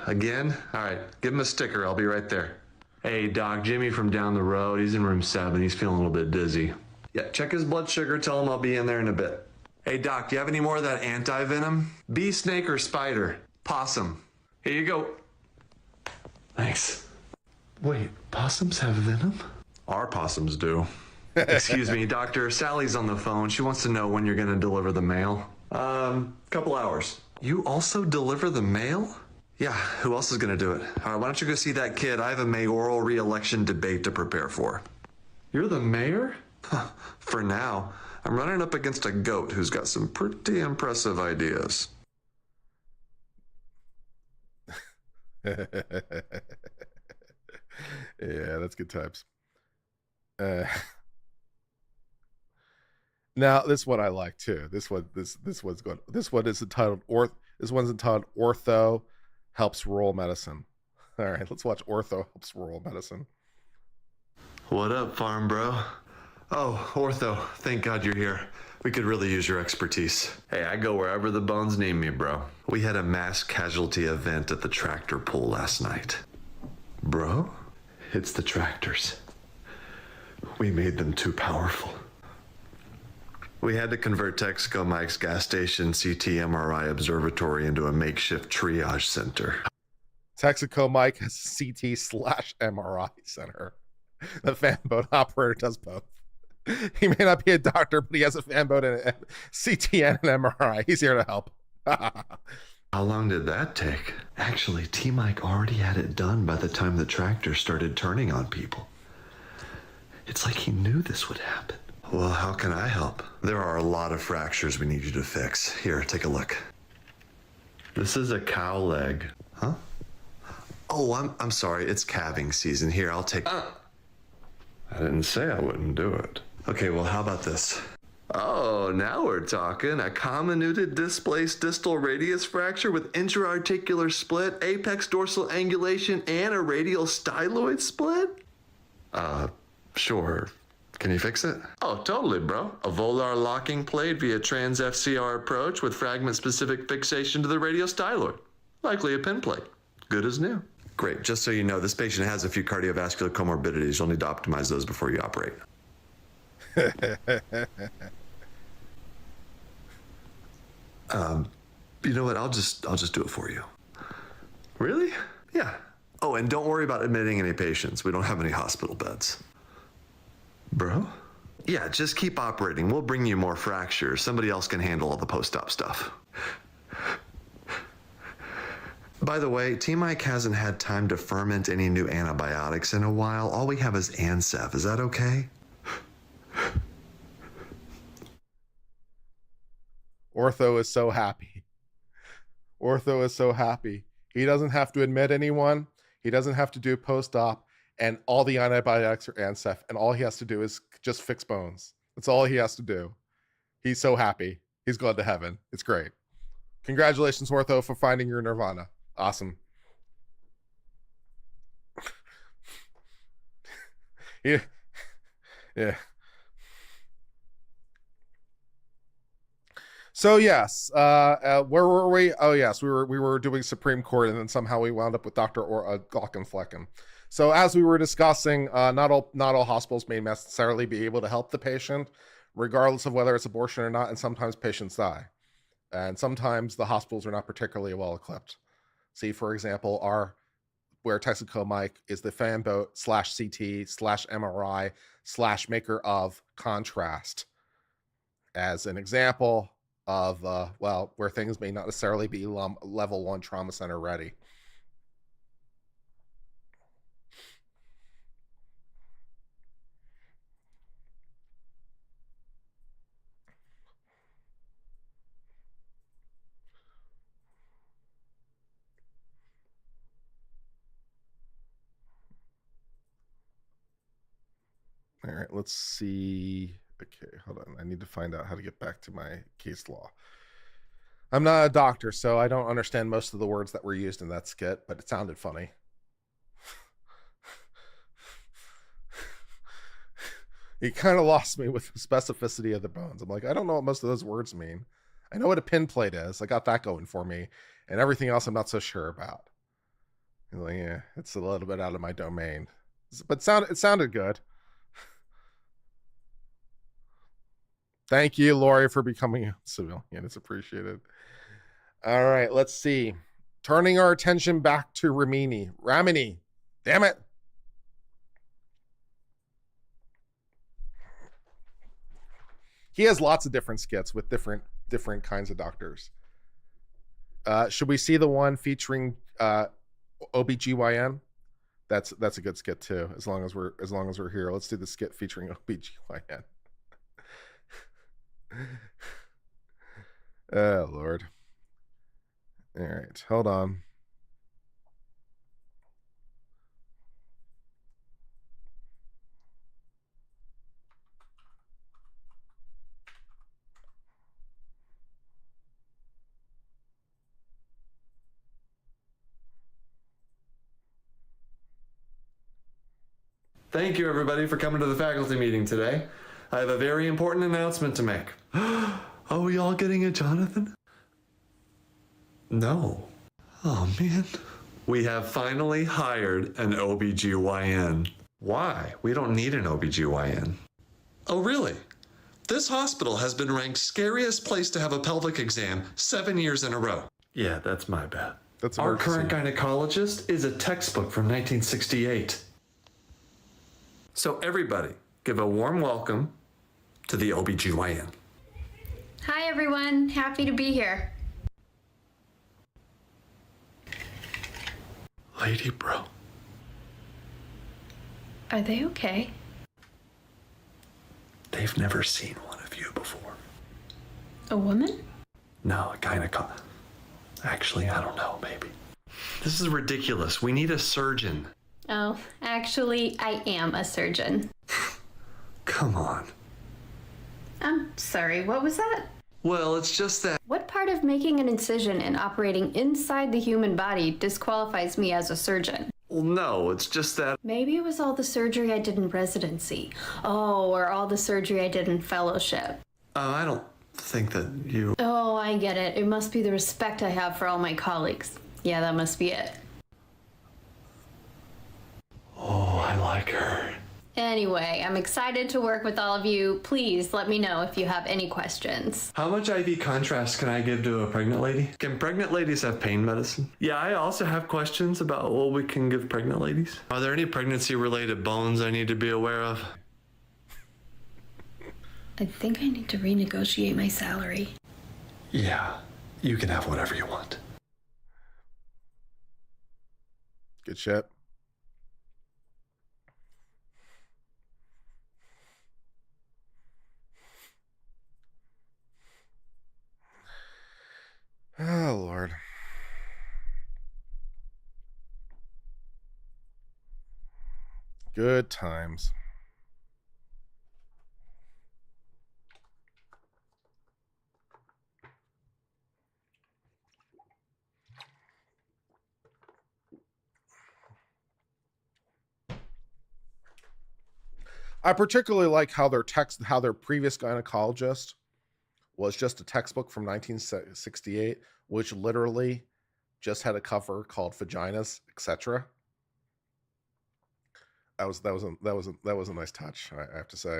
Again? All right, give him a sticker. I'll be right there. Hey, Doc, Jimmy from down the road. He's in room 7. He's feeling a little bit dizzy. Yeah, check his blood sugar. Tell him I'll be in there in a bit. Hey, Doc, do you have any more of that anti-venom? Bee, snake, or spider? Possum. Here you go. Thanks. Wait, possums have venom? Our possums do. Excuse me, Doctor. Sally's on the phone. She wants to know when you're going to deliver the mail. Couple hours. You also deliver the mail? Yeah, who else is going to do it? All right, why don't you go see that kid? I have a mayoral re-election debate to prepare for. You're the mayor? For now. I'm running up against a goat who's got some pretty impressive ideas. Yeah, that's good times. Now this one I like too. This one's good. This one is entitled Ortho Helps Rural Medicine. All right, let's watch Ortho Helps Rural Medicine. What up, farm bro? Oh, Ortho, thank God you're here. We could really use your expertise. Hey, I go wherever the bones need me, bro. We had a mass casualty event at the tractor pool last night. Bro? It's the tractors. We made them too powerful. We had to convert Texaco Mike's gas station CT MRI observatory into a makeshift triage center. Texaco Mike has a CT/MRI center. The fanboat operator does both. He may not be a doctor, but he has a fanboat and a CT and an MRI. He's here to help. How long did that take? Actually, T-Mike already had it done by the time the tractor started turning on people. It's like he knew this would happen. Well, how can I help? There are a lot of fractures we need you to fix. Here, take a look. This is a cow leg. Huh? Oh, I'm sorry. It's calving season. Here, I'll take... I didn't say I wouldn't do it. Okay, well, how about this? Oh, now we're talking. A comminuted displaced distal radius fracture with intra-articular split, apex dorsal angulation, and a radial styloid split? Sure. Can you fix it? Oh, totally, bro. A volar locking plate via trans-FCR approach with fragment-specific fixation to the radial styloid. Likely a pin plate. Good as new. Great. Just so you know, this patient has a few cardiovascular comorbidities. You'll need to optimize those before you operate. You know what? I'll just do it for you. Really? Yeah. Oh, and don't worry about admitting any patients. We don't have any hospital beds. Bro? Yeah, just keep operating. We'll bring you more fractures. Somebody else can handle all the post-op stuff. By the way, T Mike hasn't had time to ferment any new antibiotics in a while. All we have is Ansef. Is that okay? Ortho is so happy. Ortho is so happy. He doesn't have to admit anyone. He doesn't have to do post-op, and all the antibiotics are Ansef, and all he has to do is just fix bones. That's all he has to do. He's so happy. He's gone to heaven. It's great. Congratulations, Ortho, for finding your nirvana. Awesome. Yeah. So yes, where were we? Oh yes, we were doing Supreme Court, and then somehow we wound up with Dr. Glockenflecken. So as we were discussing, not all hospitals may necessarily be able to help the patient, regardless of whether it's abortion or not, and sometimes patients die. And sometimes the hospitals are not particularly well equipped. See, for example, where Texaco Mike is the fan boat / CT / MRI / maker of contrast, as an example of, where things may not necessarily be level 1 trauma center ready. All right, let's see. Okay, hold on. I need to find out how to get back to my case law. I'm not a doctor, so I don't understand most of the words that were used in that skit, but it sounded funny. He kind of lost me with the specificity of the bones. I'm like, I don't know what most of those words mean. I know what a pin plate is. I got that going for me. And everything else I'm not so sure about. Like, yeah, it's a little bit out of my domain. But it sounded good. Thank you, Lori, for becoming a civilian. It's appreciated. All right, let's see. Turning our attention back to Ramini. Damn it. He has lots of different skits with different kinds of doctors. Should we see the one featuring OBGYN? That's a good skit too, as long as we're here. Let's do the skit featuring OBGYN. Oh Lord. All right, hold on. Thank you, everybody, for coming to the faculty meeting today. I have a very important announcement to make. Are we all getting a Jonathan? No. Oh, man. We have finally hired an OBGYN. Why? We don't need an OBGYN. Oh, really? This hospital has been ranked scariest place to have a pelvic exam 7 years in a row. Yeah, that's my bad. Our current gynecologist is a textbook from 1968. So everybody, give a warm welcome to the OBGYN. Hi everyone, happy to be here. Lady bro. Are they okay? They've never seen one of you before. A woman? No, a gynecologist. Actually, I don't know, maybe. This is ridiculous. We need a surgeon. Oh, actually, I am a surgeon. Come on. I'm sorry, what was that? Well, it's just that... What part of making an incision and operating inside the human body disqualifies me as a surgeon? Well, no, it's just that... Maybe it was all the surgery I did in residency. Oh, or all the surgery I did in fellowship. I don't think that you... Oh, I get it. It must be the respect I have for all my colleagues. Yeah, that must be it. Oh, I like her. Anyway, I'm excited to work with all of you. Please let me know if you have any questions. How much IV contrast can I give to a pregnant lady? Can pregnant ladies have pain medicine? Yeah, I also have questions about what we can give pregnant ladies. Are there any pregnancy-related bones I need to be aware of? I think I need to renegotiate my salary. Yeah, you can have whatever you want. Good shit. Oh, Lord. Good times. I particularly like how their previous gynecologist was just a textbook from 1968, which literally just had a cover called Vaginas, etc. That was a nice touch, I have to say.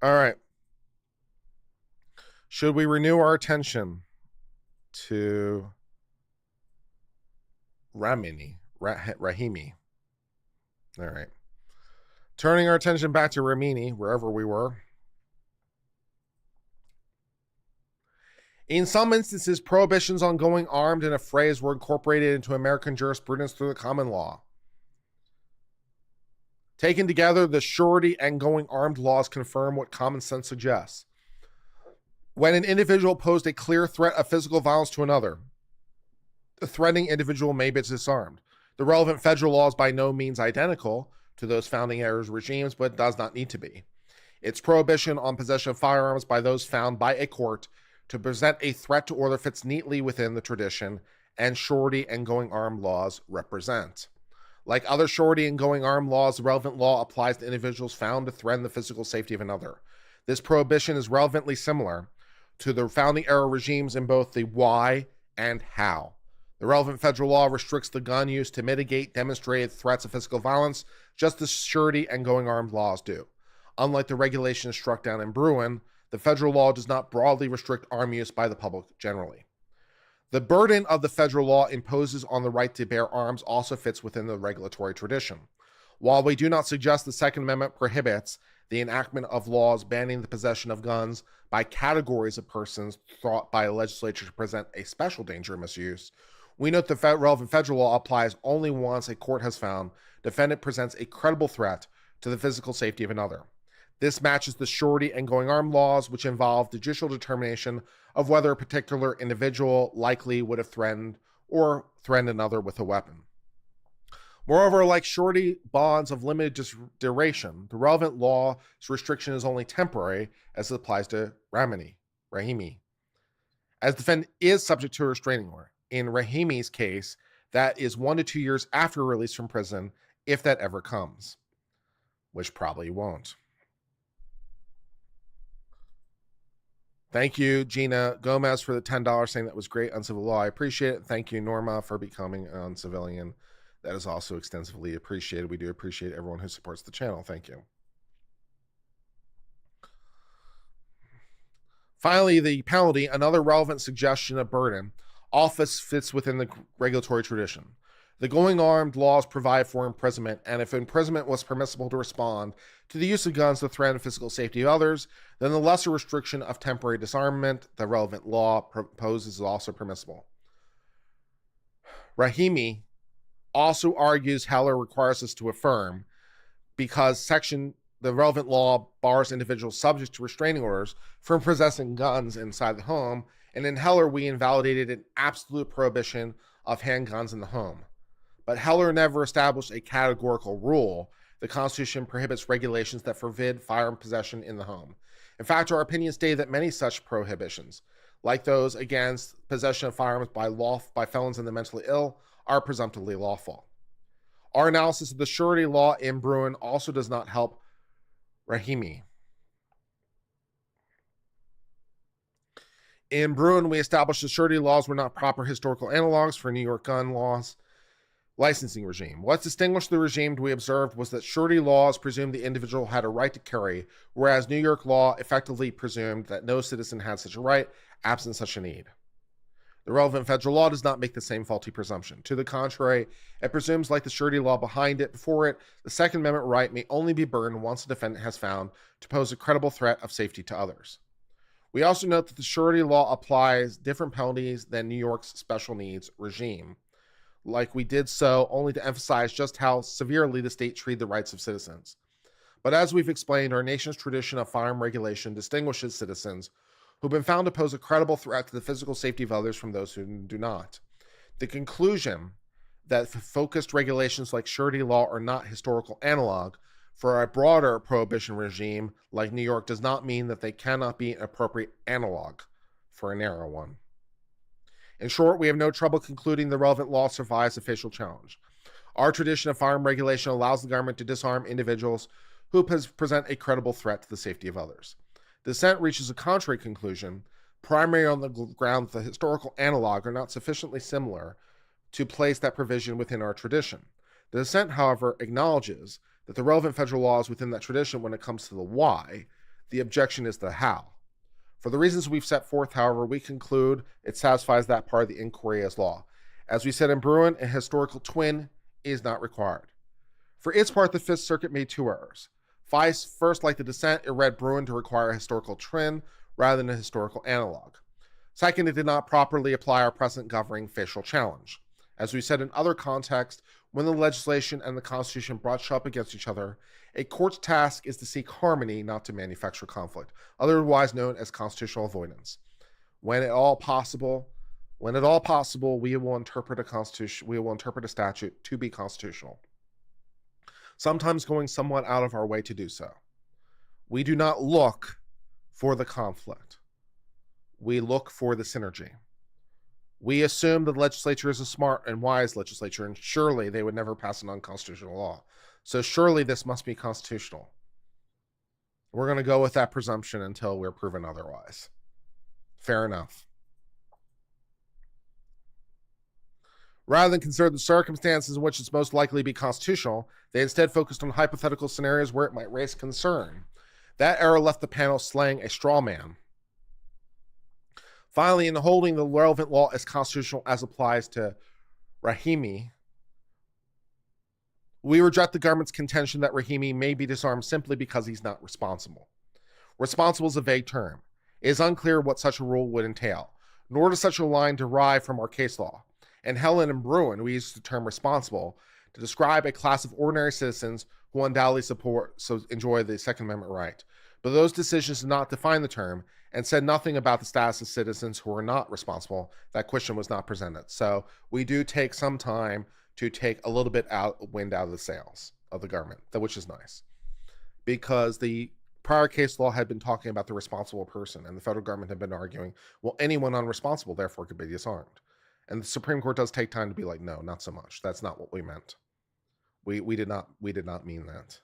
All right. Should we renew our attention to Rahimi? All right. Turning our attention back to Rahimi, wherever we were. In some instances, prohibitions on going armed in a phrase were incorporated into American jurisprudence through the common law. Taken together, the surety and going armed laws confirm what common sense suggests. When an individual posed a clear threat of physical violence to another, the threatening individual may be disarmed. The relevant federal law is by no means identical to those founding era regimes, but does not need to be. Its prohibition on possession of firearms by those found by a court to present a threat to order fits neatly within the tradition and surety and going armed laws represent. Like other surety and going armed laws, the relevant law applies to individuals found to threaten the physical safety of another. This prohibition is relevantly similar to the founding era regimes in both the why and how. The relevant federal law restricts the gun use to mitigate demonstrated threats of physical violence, just as surety and going armed laws do. Unlike the regulations struck down in Bruin, the federal law does not broadly restrict arm use by the public generally. The burden of the federal law imposes on the right to bear arms also fits within the regulatory tradition. While we do not suggest the Second Amendment prohibits the enactment of laws banning the possession of guns by categories of persons thought by a legislature to present a special danger of misuse, we note the relevant federal law applies only once a court has found defendant presents a credible threat to the physical safety of another. This matches the surety and going armed laws, which involve judicial determination of whether a particular individual likely would have threatened another with a weapon. Moreover, like surety bonds of limited duration, the relevant law's restriction is only temporary as it applies to Rahimi. As the defendant is subject to a restraining order. In Rahimi's case, that is 1 to 2 years after release from prison, if that ever comes, which probably won't. Thank you, Gina Gomez, for the $10 saying that was great Uncivil Law. I appreciate it. Thank you, Norma, for becoming an Uncivilian. That is also extensively appreciated. We do appreciate everyone who supports the channel. Thank you. Finally, the penalty, another relevant suggestion of burden, office fits within the regulatory tradition. The going armed laws provide for imprisonment, and if imprisonment was permissible to respond to the use of guns to threaten physical safety of others, then the lesser restriction of temporary disarmament the relevant law proposes is also permissible. Rahimi also argues Heller requires us to affirm because the relevant law bars individuals subject to restraining orders from possessing guns inside the home, and in Heller we invalidated an absolute prohibition of handguns in the home. But Heller never established a categorical rule. The Constitution prohibits regulations that forbid firearm possession in the home. In fact, our opinion stated that many such prohibitions, like those against possession of firearms by felons and the mentally ill, are presumptively lawful. Our analysis of the surety law in Bruin also does not help Rahimi. In Bruin, we established that surety laws were not proper historical analogs for New York gun laws licensing regime. What distinguished the regime we observed was that surety laws presumed the individual had a right to carry, whereas New York law effectively presumed that no citizen had such a right, absent such a need. The relevant federal law does not make the same faulty presumption. To the contrary, it presumes, like the surety law before it, the Second Amendment right may only be burdened once the defendant has found to pose a credible threat of safety to others. We also note that the surety law applies different penalties than New York's special needs regime, like we did so only to emphasize just how severely the state treated the rights of citizens. But as we've explained, our nation's tradition of firearm regulation distinguishes citizens who've been found to pose a credible threat to the physical safety of others from those who do not. The conclusion that focused regulations like surety law are not historical analog for a broader prohibition regime like New York does not mean that they cannot be an appropriate analog for a narrow one. In short, we have no trouble concluding the relevant law survives a facial challenge. Our tradition of firearm regulation allows the government to disarm individuals who present a credible threat to the safety of others. The dissent reaches a contrary conclusion, primarily on the ground that the historical analog are not sufficiently similar to place that provision within our tradition. The dissent, however, acknowledges that the relevant federal law is within that tradition when it comes to the why. The objection is the how. For the reasons we've set forth, however, we conclude it satisfies that part of the inquiry as law. As we said in Bruin, a historical twin is not required. For its part, the Fifth Circuit made two errors. First, like the dissent, it read Bruin to require a historical twin rather than a historical analog. Second, it did not properly apply our present governing facial challenge. As we said in other contexts, when the legislation and the Constitution brush up against each other, a court's task is to seek harmony, not to manufacture conflict, otherwise known as constitutional avoidance. When at all possible, we will interpret a statute to be constitutional, sometimes going somewhat out of our way to do so. We do not look for the conflict. We look for the synergy. We assume the legislature is a smart and wise legislature, and surely they would never pass an unconstitutional law. So surely this must be constitutional. We're going to go with that presumption until we're proven otherwise. Fair enough. Rather than consider the circumstances in which it's most likely to be constitutional, they instead focused on hypothetical scenarios where it might raise concern. That error left the panel slaying a straw man. Finally, in holding the relevant law as constitutional as applies to Rahimi, we reject the government's contention that Rahimi may be disarmed simply because he's not responsible. Responsible is a vague term. It is unclear what such a rule would entail, nor does such a line derive from our case law. In Helen and Bruin, we use the term responsible to describe a class of ordinary citizens who undoubtedly enjoy the Second Amendment right. But those decisions did not define the term and said nothing about the status of citizens who are not responsible. That question was not presented. So we do take some time to take a little bit wind out of the sails of the government, which is nice. Because the prior case law had been talking about the responsible person, and the federal government had been arguing, well, anyone unresponsible, therefore, could be disarmed. And the Supreme Court does take time to be like, no, not so much. That's not what we meant. We did not mean that.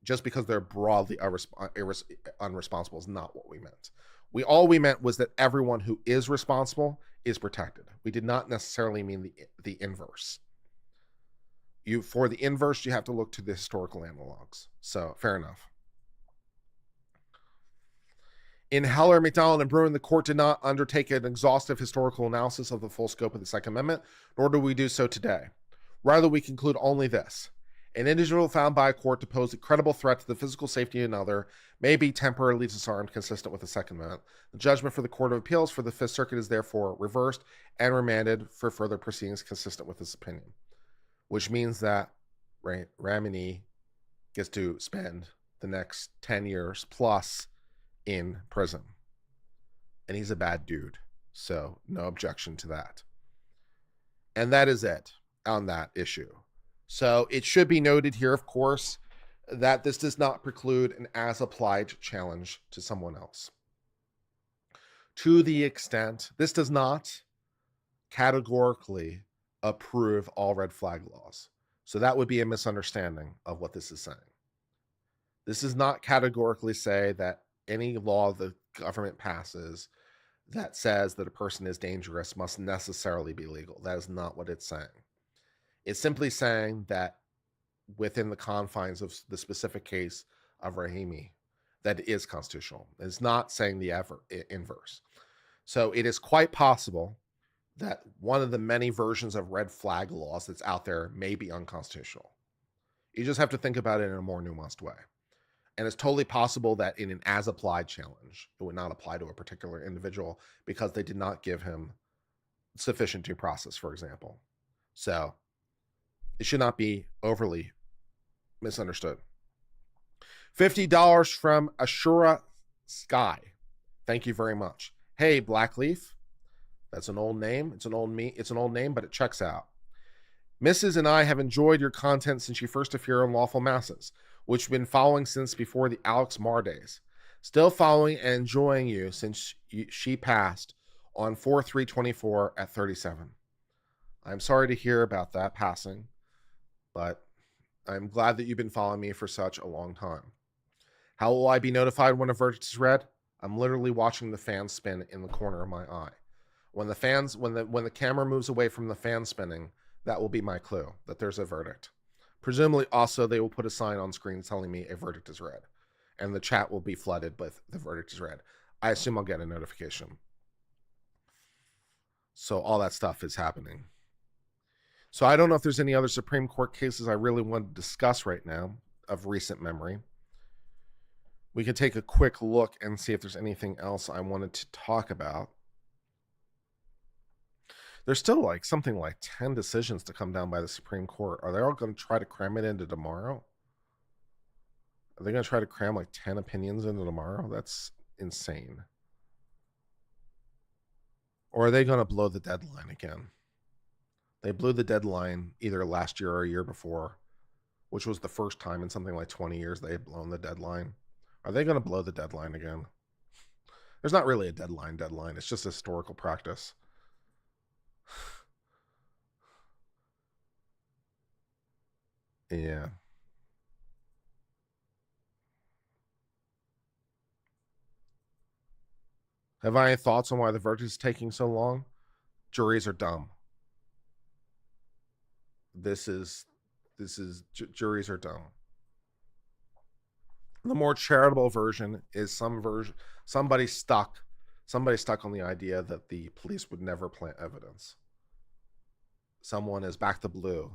Just because they're broadly unresponsible is not what we meant. All we meant was that everyone who is responsible is protected. We did not necessarily mean the inverse. For the inverse, you have to look to the historical analogs. So fair enough. In Heller, McDonald, and Bruin, the court did not undertake an exhaustive historical analysis of the full scope of the Second Amendment, nor do we do so today. Rather, we conclude only this. An individual found by a court to pose a credible threat to the physical safety of another may be temporarily disarmed consistent with the Second Amendment. The judgment for the Court of Appeals for the Fifth Circuit is therefore reversed and remanded for further proceedings consistent with this opinion, which means that Ramini gets to spend the next 10 years plus in prison. And he's a bad dude, so no objection to that. And that is it on that issue. So it should be noted here, of course, that this does not preclude an as-applied challenge to someone else. To the extent, this does not categorically approve all red flag laws. So that would be a misunderstanding of what this is saying. This does not categorically say that any law the government passes that says that a person is dangerous must necessarily be legal. That is not what it's saying. It's simply saying that within the confines of the specific case of Rahimi, that it is constitutional. It's not saying the inverse. So it is quite possible that one of the many versions of red flag laws that's out there may be unconstitutional. You just have to think about it in a more nuanced way. And it's totally possible that in an as-applied challenge, it would not apply to a particular individual because they did not give him sufficient due process, for example. So it should not be overly misunderstood. $50 from Ashura Sky. Thank you very much. Hey, Blackleaf. That's an old name. It's an old name, but it checks out. Mrs. and I have enjoyed your content since you first appeared on Lawful Masses, which we've been following since before the Alex Marr days. Still following and enjoying you since she passed on 4/3/24 at 37. I'm sorry to hear about that passing, but I'm glad that you've been following me for such a long time. How will I be notified when a verdict is read? I'm literally watching the fan spin in the corner of my eye. When the camera moves away from the fan spinning, that will be my clue that there's a verdict. Presumably, also, they will put a sign on screen telling me a verdict is read, and the chat will be flooded with the verdict is read. I assume I'll get a notification. So all that stuff is happening. So I don't know if there's any other Supreme Court cases I really want to discuss right now of recent memory. We could take a quick look and see if there's anything else I wanted to talk about. There's still something like 10 decisions to come down by the Supreme Court. Are they all going to try to cram it into tomorrow? Are they going to try to cram 10 opinions into tomorrow? That's insane. Or are they going to blow the deadline again? They blew the deadline either last year or a year before, which was the first time in something like 20 years they had blown the deadline. Are they going to blow the deadline again? There's not really a deadline. It's just a historical practice. Yeah. Have I any thoughts on why the verdict is taking so long? Juries are dumb. Juries are dumb. The more charitable version is somebody stuck on the idea that the police would never plant evidence. Someone is back to blue.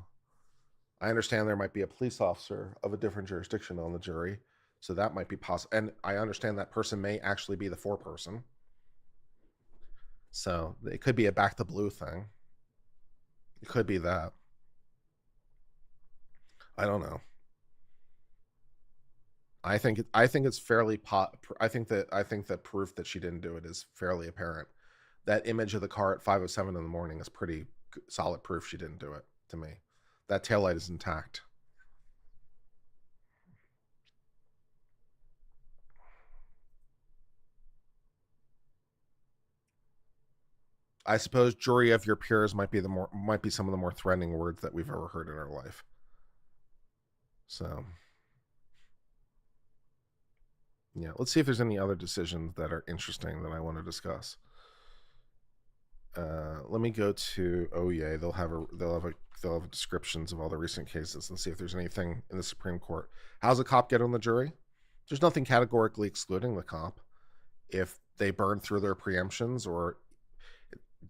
I understand there might be a police officer of a different jurisdiction on the jury, so that might be possible. And I understand that person may actually be the foreperson. So it could be a back to blue thing. It could be that. I don't know. I think it's fairly I think that proof that she didn't do it is fairly apparent. That image of the car at 5:07 in the morning is pretty solid proof she didn't do it to me. That taillight is intact. I suppose jury of your peers might be some of the more threatening words that we've ever heard in our life. So yeah, let's see if there's any other decisions that are interesting that I want to discuss. Let me go to OEA. They'll have descriptions of all the recent cases and see if there's anything in the Supreme Court. How's a cop get on the jury? There's nothing categorically excluding the cop if they burn through their preemptions or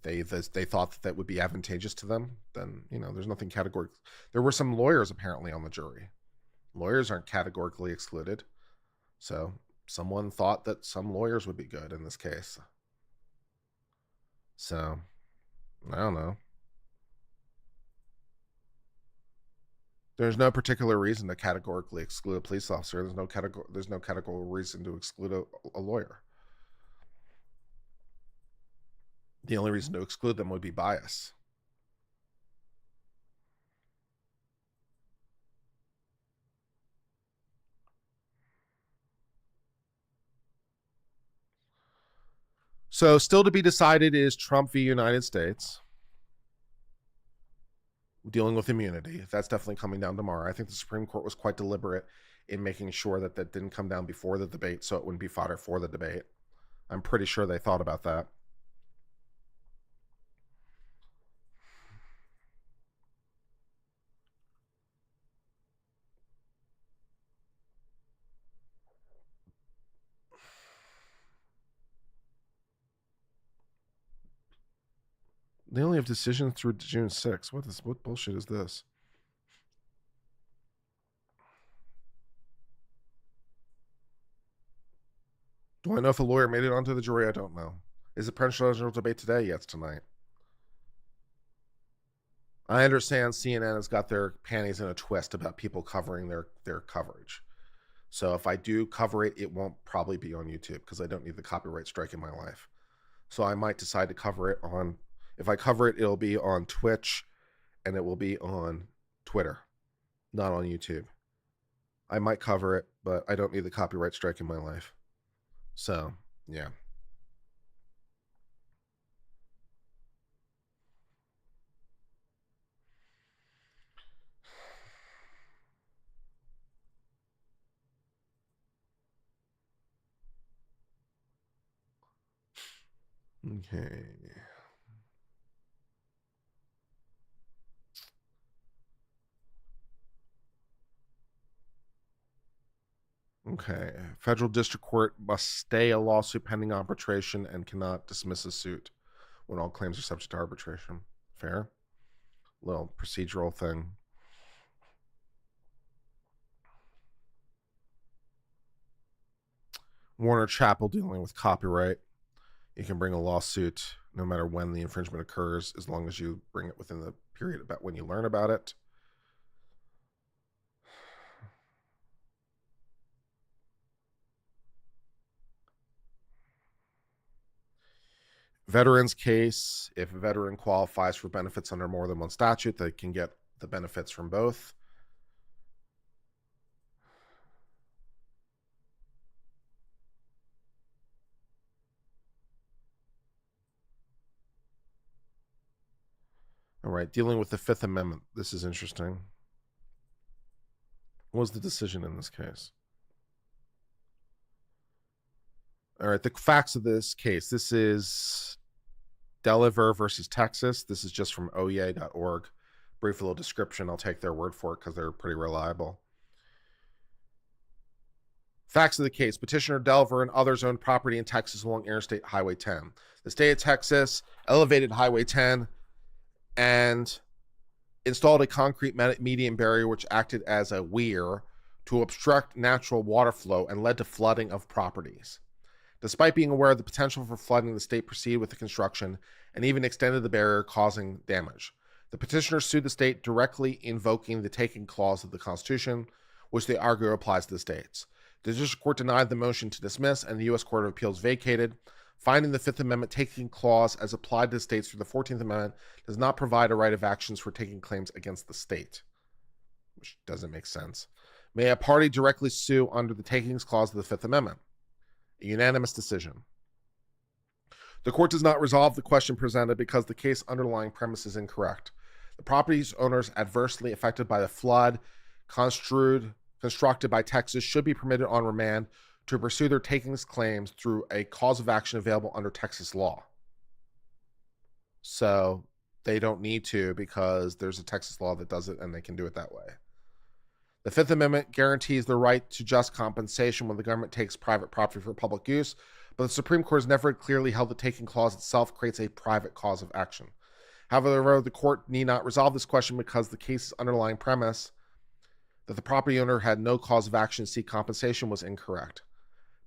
they thought that would be advantageous to them. Then there's nothing categorical. There were some lawyers apparently on the jury. Lawyers aren't categorically excluded, so someone thought that some lawyers would be good in this case. So, I don't know. There's no particular reason to categorically exclude a police officer. There's no categorical reason to exclude a lawyer. The only reason to exclude them would be bias. So still to be decided is Trump v. United States. Dealing with immunity. That's definitely coming down tomorrow. I think the Supreme Court was quite deliberate in making sure that didn't come down before the debate so it wouldn't be fodder for the debate. I'm pretty sure they thought about that. They only have decisions through June 6th. What bullshit is this? Do I know if a lawyer made it onto the jury? I don't know. Is the presidential debate today? Yeah, it's tonight. I understand CNN has got their panties in a twist about people covering their coverage. So if I do cover it, it won't probably be on YouTube because I don't need the copyright strike in my life. So I might decide to cover it on, if I cover it, it'll be on Twitch and it will be on Twitter, not on YouTube. I might cover it, but I don't need the copyright strike in my life. So, yeah. Okay. Okay. Federal district court must stay a lawsuit pending arbitration and cannot dismiss a suit when all claims are subject to arbitration. Fair? Little procedural thing. Warner Chappell dealing with copyright. You can bring a lawsuit no matter when the infringement occurs, as long as you bring it within the period about when you learn about it. Veterans case, if a veteran qualifies for benefits under more than one statute, they can get the benefits from both. All right, dealing with the Fifth Amendment. This is interesting. What was the decision in this case? All right, the facts of this case. This is Deliver versus Texas. This is just from oea.org. Brief little description. I'll take their word for it because they're pretty reliable. Facts of the case. Petitioner Delver and others owned property in Texas along Interstate Highway 10. The state of Texas elevated Highway 10 and installed a concrete median barrier which acted as a weir to obstruct natural water flow and led to flooding of properties. Despite being aware of the potential for flooding, the state proceeded with the construction and even extended the barrier, causing damage. The petitioners sued the state directly, invoking the taking clause of the Constitution, which they argue applies to the states. The district court denied the motion to dismiss, and the U.S. Court of Appeals vacated, finding the Fifth Amendment taking clause as applied to the states through the 14th Amendment does not provide a right of actions for taking claims against the state, which doesn't make sense. May a party directly sue under the takings clause of the Fifth Amendment? A unanimous decision. The court does not resolve the question presented because the case underlying premise is incorrect. The property's owners adversely affected by the flood constructed by Texas should be permitted on remand to pursue their takings claims through a cause of action available under Texas law. So they don't need to because there's a Texas law that does it and they can do it that way. The Fifth Amendment guarantees the right to just compensation when the government takes private property for public use, but the Supreme Court has never clearly held the taking clause itself creates a private cause of action. However, the court need not resolve this question because the case's underlying premise that the property owner had no cause of action to seek compensation was incorrect.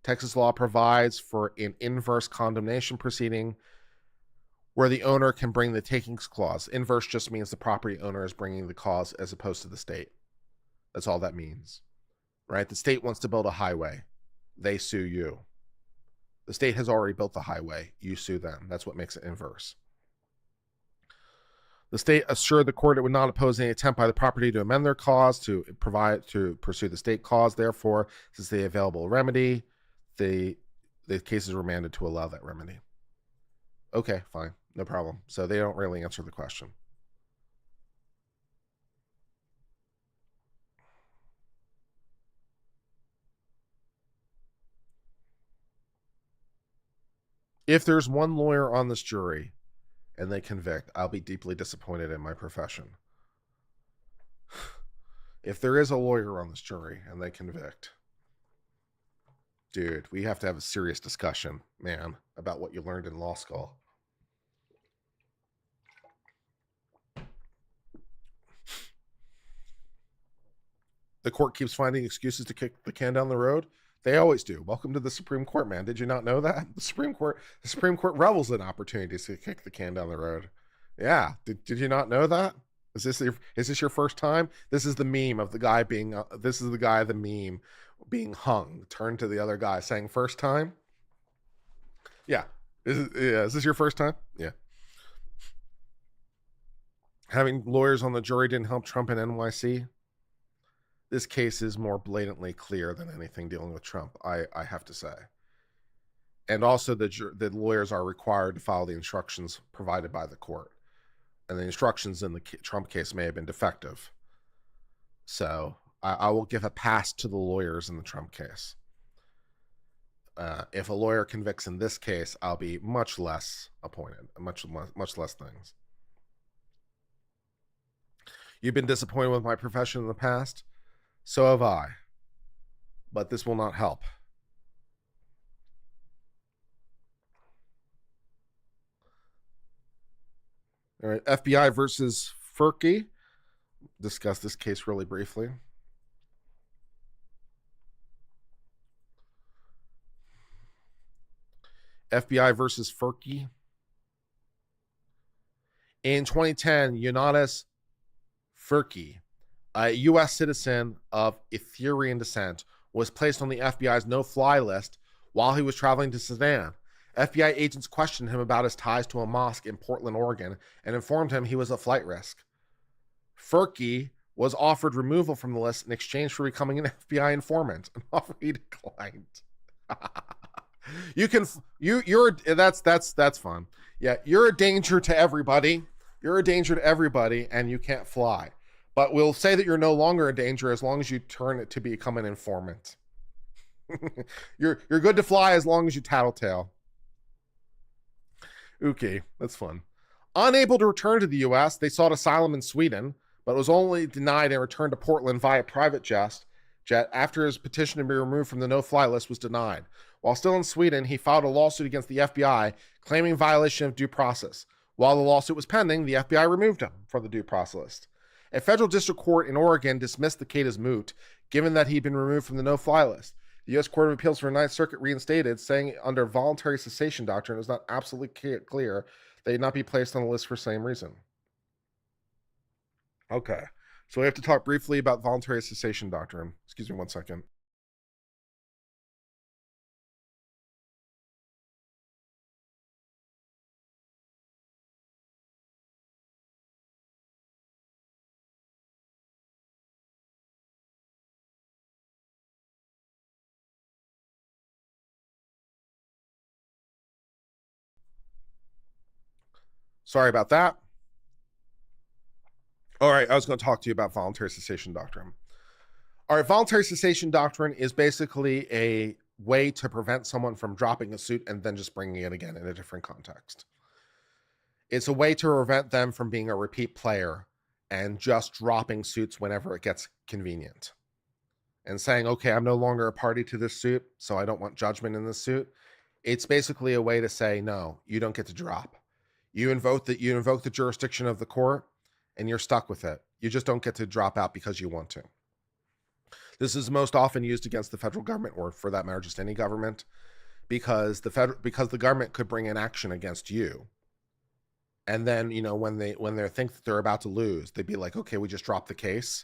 Texas law provides for an inverse condemnation proceeding where the owner can bring the takings clause. Inverse just means the property owner is bringing the cause as opposed to the state. That's all that means, right? The state wants to build a highway. They sue you. The state has already built the highway. You sue them. That's what makes it inverse. The state assured the court it would not oppose any attempt by the property to amend their cause to pursue the state cause. Therefore, since the available remedy, the case is remanded to allow that remedy. Okay, fine. No problem. So they don't really answer the question. If there's one lawyer on this jury and they convict, I'll be deeply disappointed in my profession. If there is a lawyer on this jury and they convict, dude, we have to have a serious discussion, man, about what you learned in law school. The court keeps finding excuses to kick the can down the road. They always do. Welcome to the Supreme Court, man. Did you not know that? The Supreme Court revels in opportunities to kick the can down the road. Yeah. Did you not know that? Is this your first time? This is the meme of the guy being the meme being hung, turned to the other guy saying first time. Yeah. Is this your first time? Yeah. Having lawyers on the jury didn't help Trump and NYC. This case is more blatantly clear than anything dealing with Trump, I have to say. And also the lawyers are required to follow the instructions provided by the court. And the instructions in the Trump case may have been defective. So I will give a pass to the lawyers in the Trump case. If a lawyer convicts in this case, I'll be much less appointed, much less things. You've been disappointed with my profession in the past? So have I. But this will not help. All right, FBI versus Furky. Discuss this case really briefly. FBI versus Furky. In 2010, Yonatas Furky, a U.S. citizen of Ethiopian descent, was placed on the FBI's no-fly list while he was traveling to Sudan. FBI agents questioned him about his ties to a mosque in Portland, Oregon, and informed him he was a flight risk. Furky was offered removal from the list in exchange for becoming an FBI informant, an offer he declined. That's fun. Yeah, you're a danger to everybody. You're a danger to everybody, and you can't fly. But we'll say that you're no longer a danger as long as you turn it to become an informant. You're good to fly as long as you tattletale. Okay, that's fun. Unable to return to the U.S., they sought asylum in Sweden, but was only denied and returned to Portland via private jet after his petition to be removed from the no-fly list was denied. While still in Sweden, he filed a lawsuit against the FBI claiming violation of due process. While the lawsuit was pending, the FBI removed him from the due process list. A federal district court in Oregon dismissed the case as moot, given that he'd been removed from the no-fly list. The U.S. Court of Appeals for the Ninth Circuit reinstated, saying under voluntary cessation doctrine, it was not absolutely clear that he'd not be placed on the list for the same reason. Okay, so we have to talk briefly about voluntary cessation doctrine. Excuse me 1 second. Sorry about that. All right, I was going to talk to you about voluntary cessation doctrine. All right, voluntary cessation doctrine is basically a way to prevent someone from dropping a suit and then just bringing it again in a different context. It's a way to prevent them from being a repeat player and just dropping suits whenever it gets convenient. And saying, okay, I'm no longer a party to this suit, so I don't want judgment in this suit. It's basically a way to say, no, you don't get to drop. You invoke the jurisdiction of the court, and you're stuck with it. You just don't get to drop out because you want to. This is most often used against the federal government, or for that matter, just any government, because the government could bring an action against you. And then, when they think that they're about to lose, they'd be like, okay, we just dropped the case.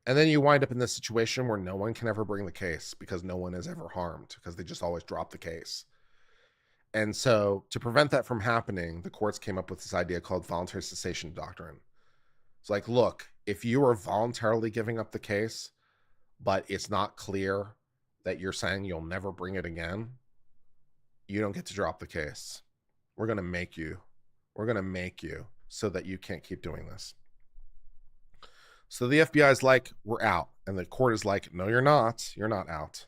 And then you wind up in this situation where no one can ever bring the case because no one is ever harmed because they just always drop the case. And so to prevent that from happening, the courts came up with this idea called voluntary cessation doctrine. It's like, look, if you are voluntarily giving up the case, but it's not clear that you're saying you'll never bring it again, you don't get to drop the case. We're going to make you so that you can't keep doing this. So the FBI is like, we're out. And the court is like, no, you're not. You're not out.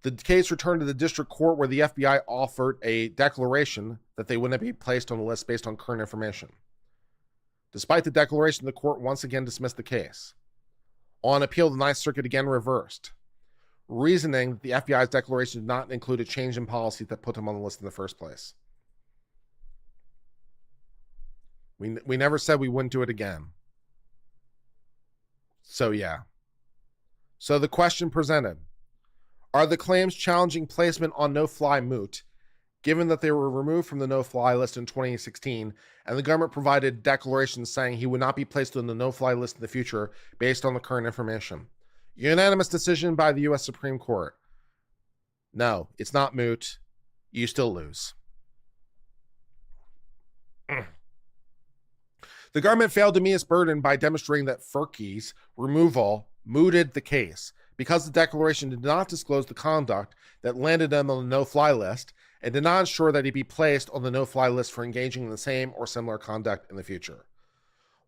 The case returned to the district court where the FBI offered a declaration that they wouldn't be placed on the list based on current information. Despite the declaration, the court once again dismissed the case. On appeal, the Ninth Circuit again reversed, reasoning that the FBI's declaration did not include a change in policy that put them on the list in the first place. We never said we wouldn't do it again. So, yeah. So the question presented, are the claims challenging placement on no-fly moot, given that they were removed from the no-fly list in 2016, and the government provided declarations saying he would not be placed on the no-fly list in the future based on the current information? Unanimous decision by the U.S. Supreme Court. No, it's not moot. You still lose. The government failed to meet its burden by demonstrating that Furkey's removal mooted the case because the declaration did not disclose the conduct that landed him on the no-fly list and did not ensure that he be placed on the no-fly list for engaging in the same or similar conduct in the future.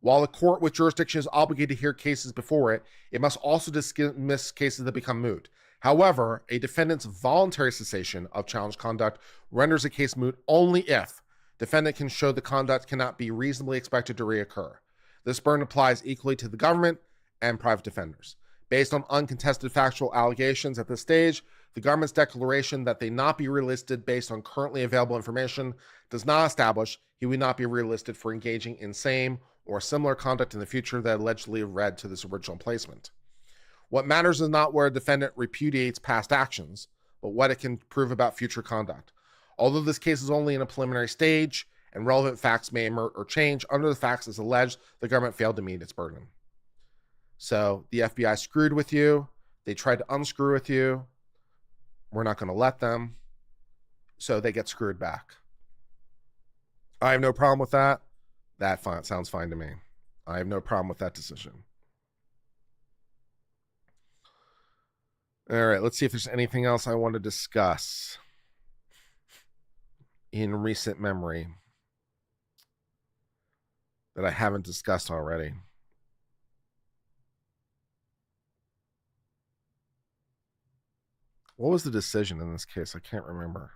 While a court with jurisdiction is obligated to hear cases before it, it must also dismiss cases that become moot. However, a defendant's voluntary cessation of challenged conduct renders a case moot only if defendant can show the conduct cannot be reasonably expected to reoccur. This burden applies equally to the government and private defenders. Based on uncontested factual allegations at this stage, the government's declaration that they not be relisted based on currently available information does not establish he would not be relisted for engaging in same or similar conduct in the future that allegedly led to this original placement. What matters is not where a defendant repudiates past actions, but what it can prove about future conduct. Although this case is only in a preliminary stage and relevant facts may emerge or change, under the facts as alleged, the government failed to meet its burden. So the FBI screwed with you. They tried to unscrew with you. We're not going to let them. So they get screwed back. I have no problem with that. That sounds fine to me. I have no problem with that decision. All right, let's see if there's anything else I want to discuss in recent memory that I haven't discussed already. What was the decision in this case? I can't remember.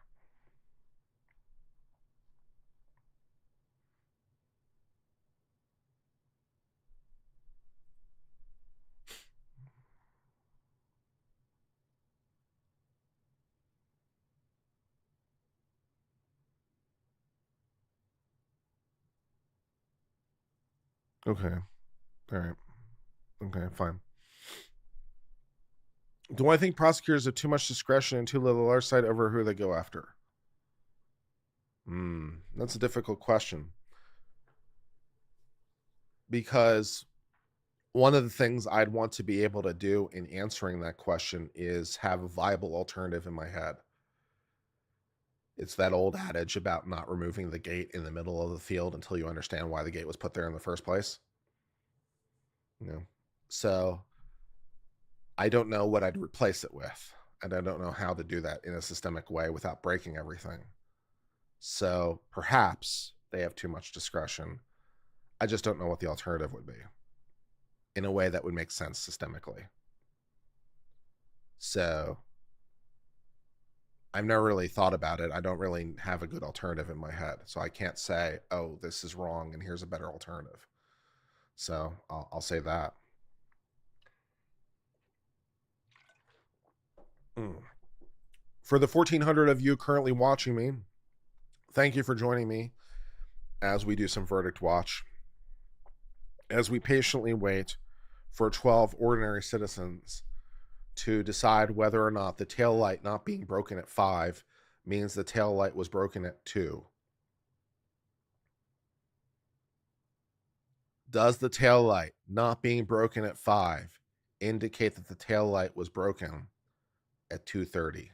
Okay. All right. Okay, fine. Do I think prosecutors have too much discretion and too little oversight over who they go after? That's a difficult question. Because one of the things I'd want to be able to do in answering that question is have a viable alternative in my head. It's that old adage about not removing the gate in the middle of the field until you understand why the gate was put there in the first place. You know, so I don't know what I'd replace it with, and I don't know how to do that in a systemic way without breaking everything. So perhaps they have too much discretion. I just don't know what the alternative would be in a way that would make sense systemically. So I've never really thought about it. I don't really have a good alternative in my head. So I can't say, oh, this is wrong and here's a better alternative. So I'll say that. For the 1,400 of you currently watching me, thank you for joining me as we do some verdict watch. As we patiently wait for 12 ordinary citizens to decide whether or not the tail light not being broken at 5 means the tail light was broken at 2. Does the tail light not being broken at 5 indicate that the tail light was broken at 2:30?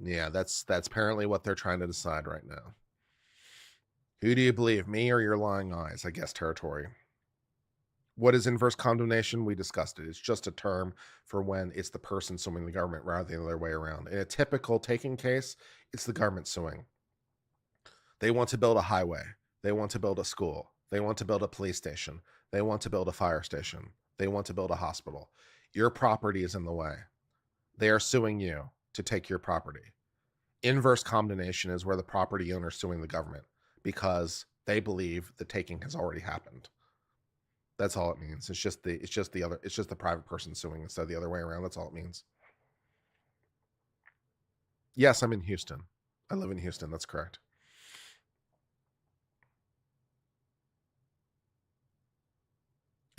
Yeah, that's apparently what they're trying to decide right now. Who do you believe, me or your lying eyes? I guess territory. What is inverse condemnation? We discussed it. It's just a term for when it's the person suing the government rather than the other way around. In a typical taking case, it's the government suing. They want to build a highway. They want to build a school. They want to build a police station. They want to build a fire station. They want to build a hospital. Your property is in the way. They are suing you to take your property. Inverse condemnation is where the property owner is suing the government because they believe the taking has already happened. That's all it means. It's just the private person suing instead of the other way around. That's all it means. Yes, I'm in Houston. I live in Houston. That's correct.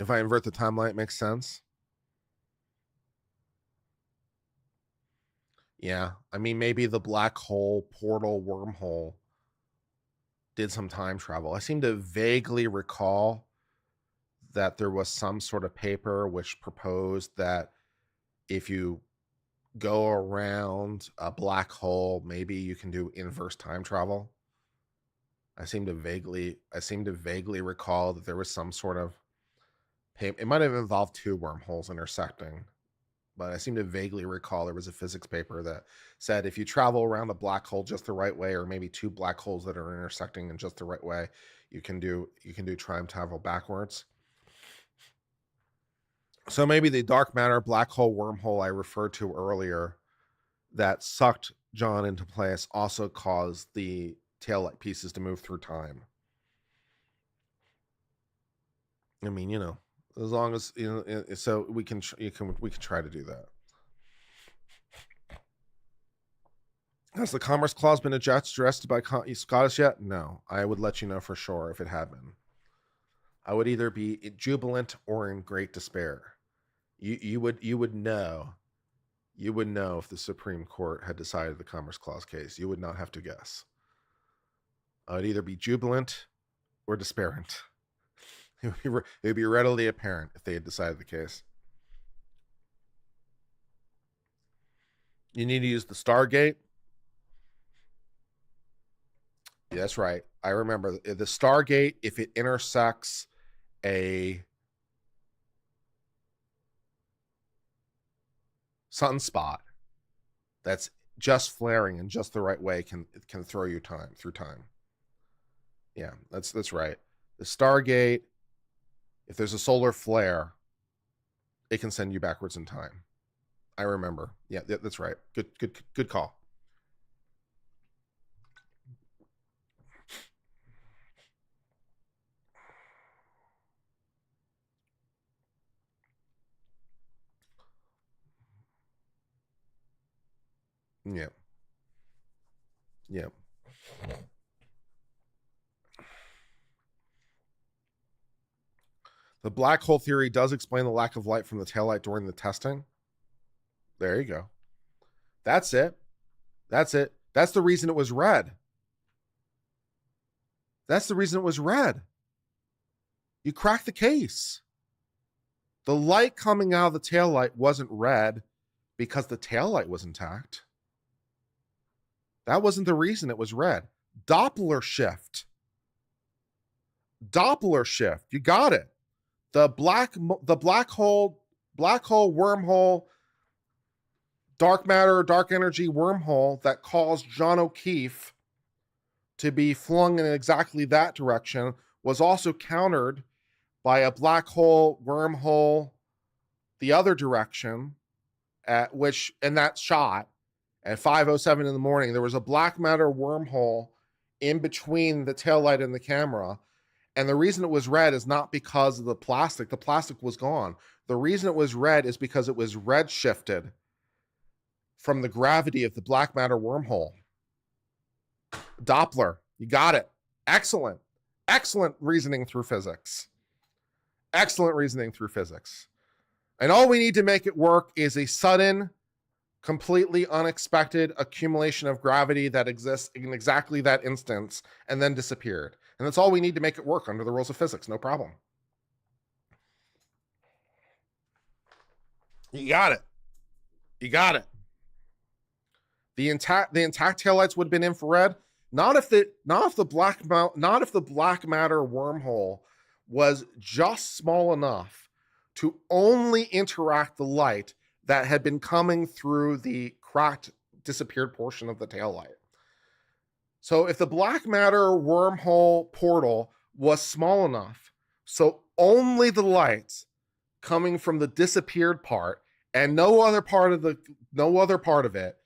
If I invert the timeline, it makes sense. Yeah, I mean, maybe the black hole portal wormhole did some time travel. I seem to vaguely recall that there was some sort of paper which proposed that if you go around a black hole, maybe you can do inverse time travel. I seem to vaguely recall that there was some sort of paper. It might have involved two wormholes intersecting, but I seem to vaguely recall there was a physics paper that said if you travel around a black hole just the right way, or maybe two black holes that are intersecting in just the right way, you can do time travel backwards. So maybe the dark matter black hole wormhole I referred to earlier that sucked John into place also caused the taillight pieces to move through time. I mean, you know, as long as so we can try to do that. Has the Commerce Clause been addressed by SCOTUS yet? No. I would let you know for sure if it had been. I would either be jubilant or in great despair. You would know. You would know if the Supreme Court had decided the Commerce Clause case. You would not have to guess. I would either be jubilant or despairing. It would be readily apparent if they had decided the case. You need to use the Stargate. Yeah, that's right. I remember the Stargate, if it intersects a sunspot that's just flaring in just the right way, can throw you through time. Yeah, that's right. The Stargate, if there's a solar flare, it can send you backwards in time. I remember. Yeah, that's right. Good call. Yeah. Yeah. The black hole theory does explain the lack of light from the taillight during the testing. There you go. That's it. That's it. That's the reason it was red. That's the reason it was red. You cracked the case. The light coming out of the taillight wasn't red because the taillight was intact. That wasn't the reason it was red. Doppler shift. Doppler shift. You got it. The black hole wormhole, dark matter, dark energy wormhole that caused John O'Keefe to be flung in exactly that direction was also countered by a black hole wormhole the other direction, at which in that shot at 5:07 in the morning, there was a black matter wormhole in between the taillight and the camera. And the reason it was red is not because of the plastic. The plastic was gone. The reason it was red is because it was red shifted from the gravity of the black matter wormhole. Doppler, you got it. Excellent. Excellent reasoning through physics. Excellent reasoning through physics. And all we need to make it work is a sudden, completely unexpected accumulation of gravity that exists in exactly that instance and then disappeared. And that's all we need to make it work under the rules of physics. No problem. You got it. You got it. The intact taillights would have been infrared. Not if the black matter wormhole was just small enough to only interact the light that had been coming through the cracked, disappeared portion of the taillight. So if the black matter wormhole portal was small enough, so only the lights coming from the disappeared part and no other part of it,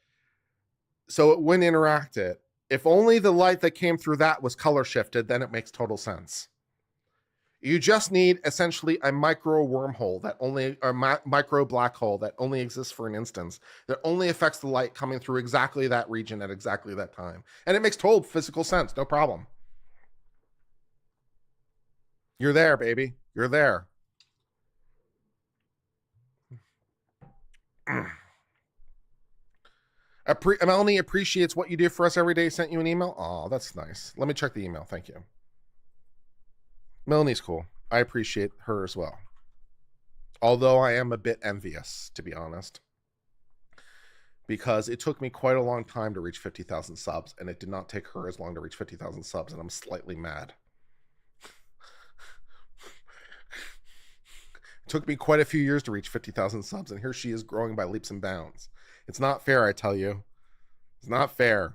so it wouldn't interact it. If only the light that came through that was color shifted, then it makes total sense. You just need essentially a micro wormhole micro black hole that only exists for an instance, that only affects the light coming through exactly that region at exactly that time. And it makes total physical sense. No problem. You're there, baby. You're there. Melanie appreciates what you do for us every day. Sent you an email. Oh, that's nice. Let me check the email. Thank you. Melanie's cool. I appreciate her as well. Although I am a bit envious, to be honest, because it took me quite a long time to reach 50,000 subs, and it did not take her as long to reach 50,000 subs, and I'm slightly mad. It took me quite a few years to reach 50,000 subs, and here she is growing by leaps and bounds. It's not fair, I tell you. It's not fair.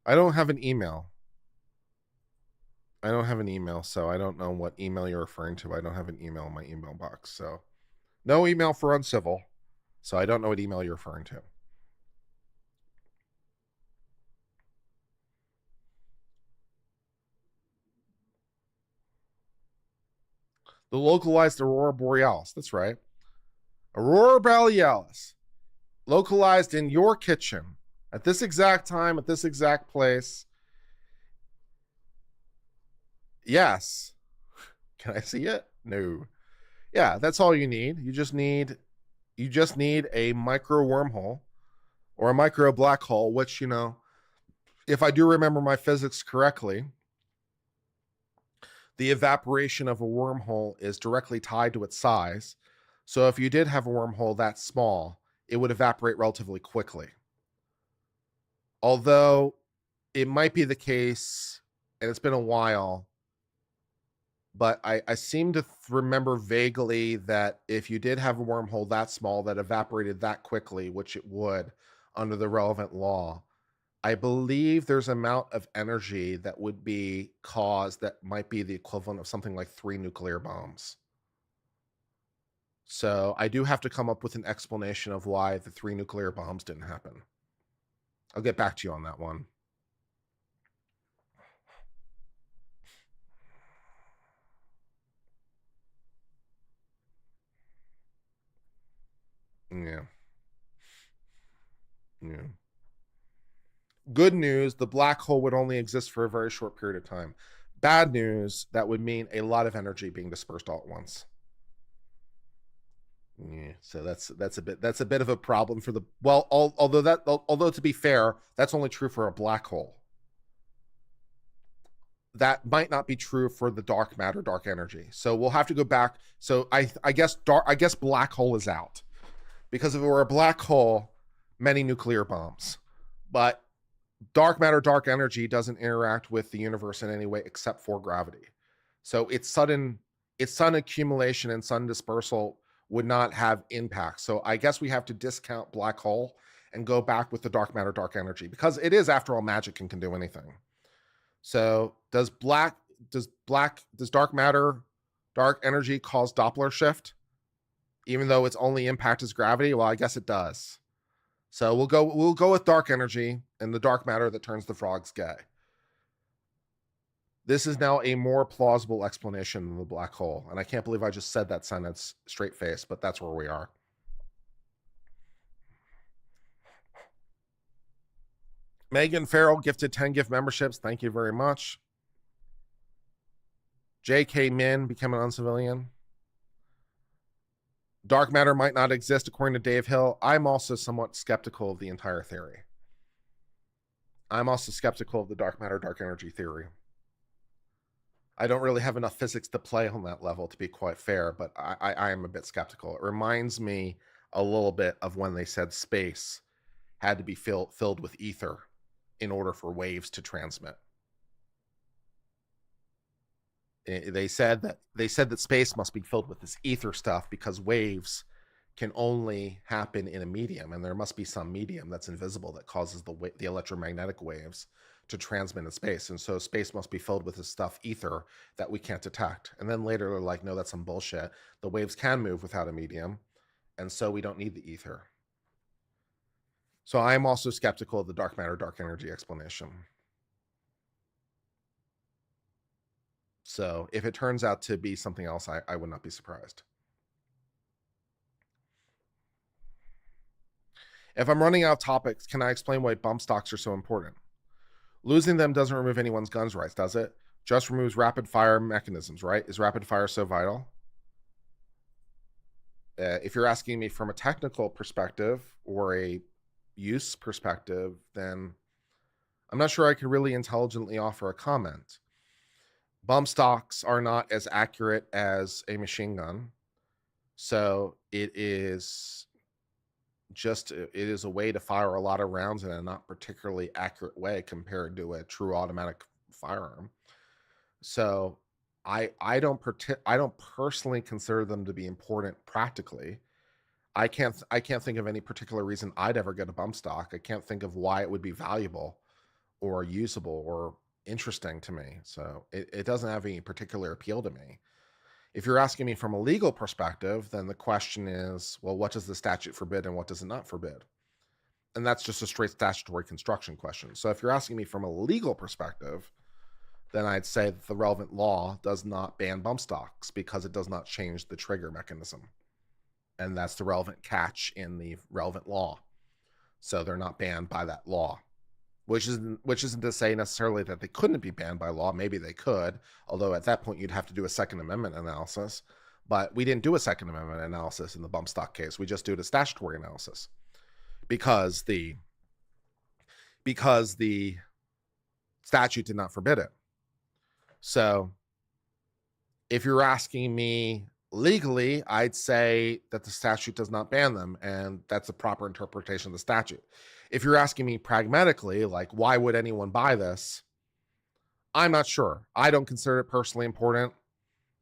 I don't have an email. I don't have an email, so I don't know what email you're referring to. I don't have an email in my email box, so no email for Uncivil, so I don't know what email you're referring to. The localized Aurora Borealis, that's right. Aurora Borealis, localized in your kitchen at this exact time, at this exact place. Yes. Can I see it? No. Yeah, that's all you need. You just need a micro wormhole or a micro black hole, which, you know, if I do remember my physics correctly, the evaporation of a wormhole is directly tied to its size. So if you did have a wormhole that small, it would evaporate relatively quickly. Although it might be the case, and it's been a while, but I seem to remember vaguely that if you did have a wormhole that small that evaporated that quickly, which it would under the relevant law, I believe there's an amount of energy that would be caused that might be the equivalent of something like 3 nuclear bombs. So I do have to come up with an explanation of why the 3 nuclear bombs didn't happen. I'll get back to you on that one. Yeah. Yeah. Good news, the black hole would only exist for a very short period of time. Bad news, that would mean a lot of energy being dispersed all at once. Yeah, so that's a bit of a problem for the although to be fair, that's only true for a black hole. That might not be true for the dark matter, dark energy. So we'll have to go back. So I guess black hole is out, because if it were a black hole, many nuclear bombs. But dark matter, dark energy doesn't interact with the universe in any way except for gravity. So its sudden accumulation and sudden dispersal would not have impact. So I guess we have to discount black hole and go back with the dark matter, dark energy, because it is, after all, magic and can do anything. So does dark matter, dark energy cause Doppler shift, even though its only impact is gravity? Well, I guess it does. So we'll go with dark energy and the dark matter that turns the frogs gay. This is now a more plausible explanation than the black hole. And I can't believe I just said that sentence straight face, but that's where we are. Megan Farrell gifted 10 gift memberships. Thank you very much. J.K. Min became an uncivilian. Dark matter might not exist, according to Dave Hill. I'm also somewhat skeptical of the entire theory. I'm also skeptical of the dark matter, dark energy theory. I don't really have enough physics to play on that level, to be quite fair, but I am a bit skeptical. It reminds me a little bit of when they said space had to be filled with ether in order for waves to transmit. They said that space must be filled with this ether stuff because waves can only happen in a medium, and there must be some medium that's invisible that causes the electromagnetic waves to transmit in space. And so space must be filled with this stuff, ether, that we can't detect. And then later they're like, no, that's some bullshit. The waves can move without a medium, and so we don't need the ether. So I'm also skeptical of the dark matter, dark energy explanation. So if it turns out to be something else, I would not be surprised. If I'm running out of topics, can I explain why bump stocks are so important? Losing them doesn't remove anyone's guns rights, does it? Just removes rapid fire mechanisms, right? Is rapid fire so vital? If you're asking me from a technical perspective or a use perspective, then I'm not sure I could really intelligently offer a comment. Bump stocks are not as accurate as a machine gun. So it is a way to fire a lot of rounds in a not particularly accurate way compared to a true automatic firearm. So I don't personally consider them to be important practically. I can't think of any particular reason I'd ever get a bump stock. I can't think of why it would be valuable or usable or interesting to me. So it doesn't have any particular appeal to me. If you're asking me from a legal perspective, then the question is, well, what does the statute forbid and what does it not forbid? And that's just a straight statutory construction question. So if you're asking me from a legal perspective, then I'd say that the relevant law does not ban bump stocks because it does not change the trigger mechanism. And that's the relevant catch in the relevant law. So they're not banned by that law, which isn't to say necessarily that they couldn't be banned by law. Maybe they could, although at that point you'd have to do a Second Amendment analysis. But we didn't do a Second Amendment analysis in the bump stock case. We just did a statutory analysis because the statute did not forbid it. So if you're asking me legally, I'd say that the statute does not ban them, and that's a proper interpretation of the statute. If you're asking me pragmatically, like, why would anyone buy this? I'm not sure. I don't consider it personally important.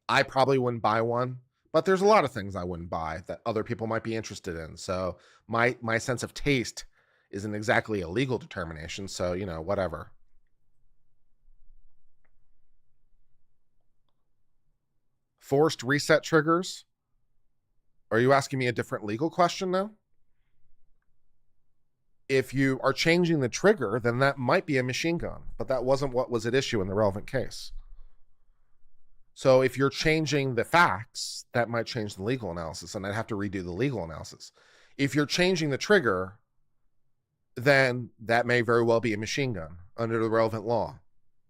I probably wouldn't buy one, but there's a lot of things I wouldn't buy that other people might be interested in. So my sense of taste isn't exactly a legal determination. So, whatever. Forced reset triggers. Are you asking me a different legal question now? If you are changing the trigger, then that might be a machine gun, but that wasn't what was at issue in the relevant case. So if you're changing the facts, that might change the legal analysis, and I'd have to redo the legal analysis. If you're changing the trigger, then that may very well be a machine gun under the relevant law.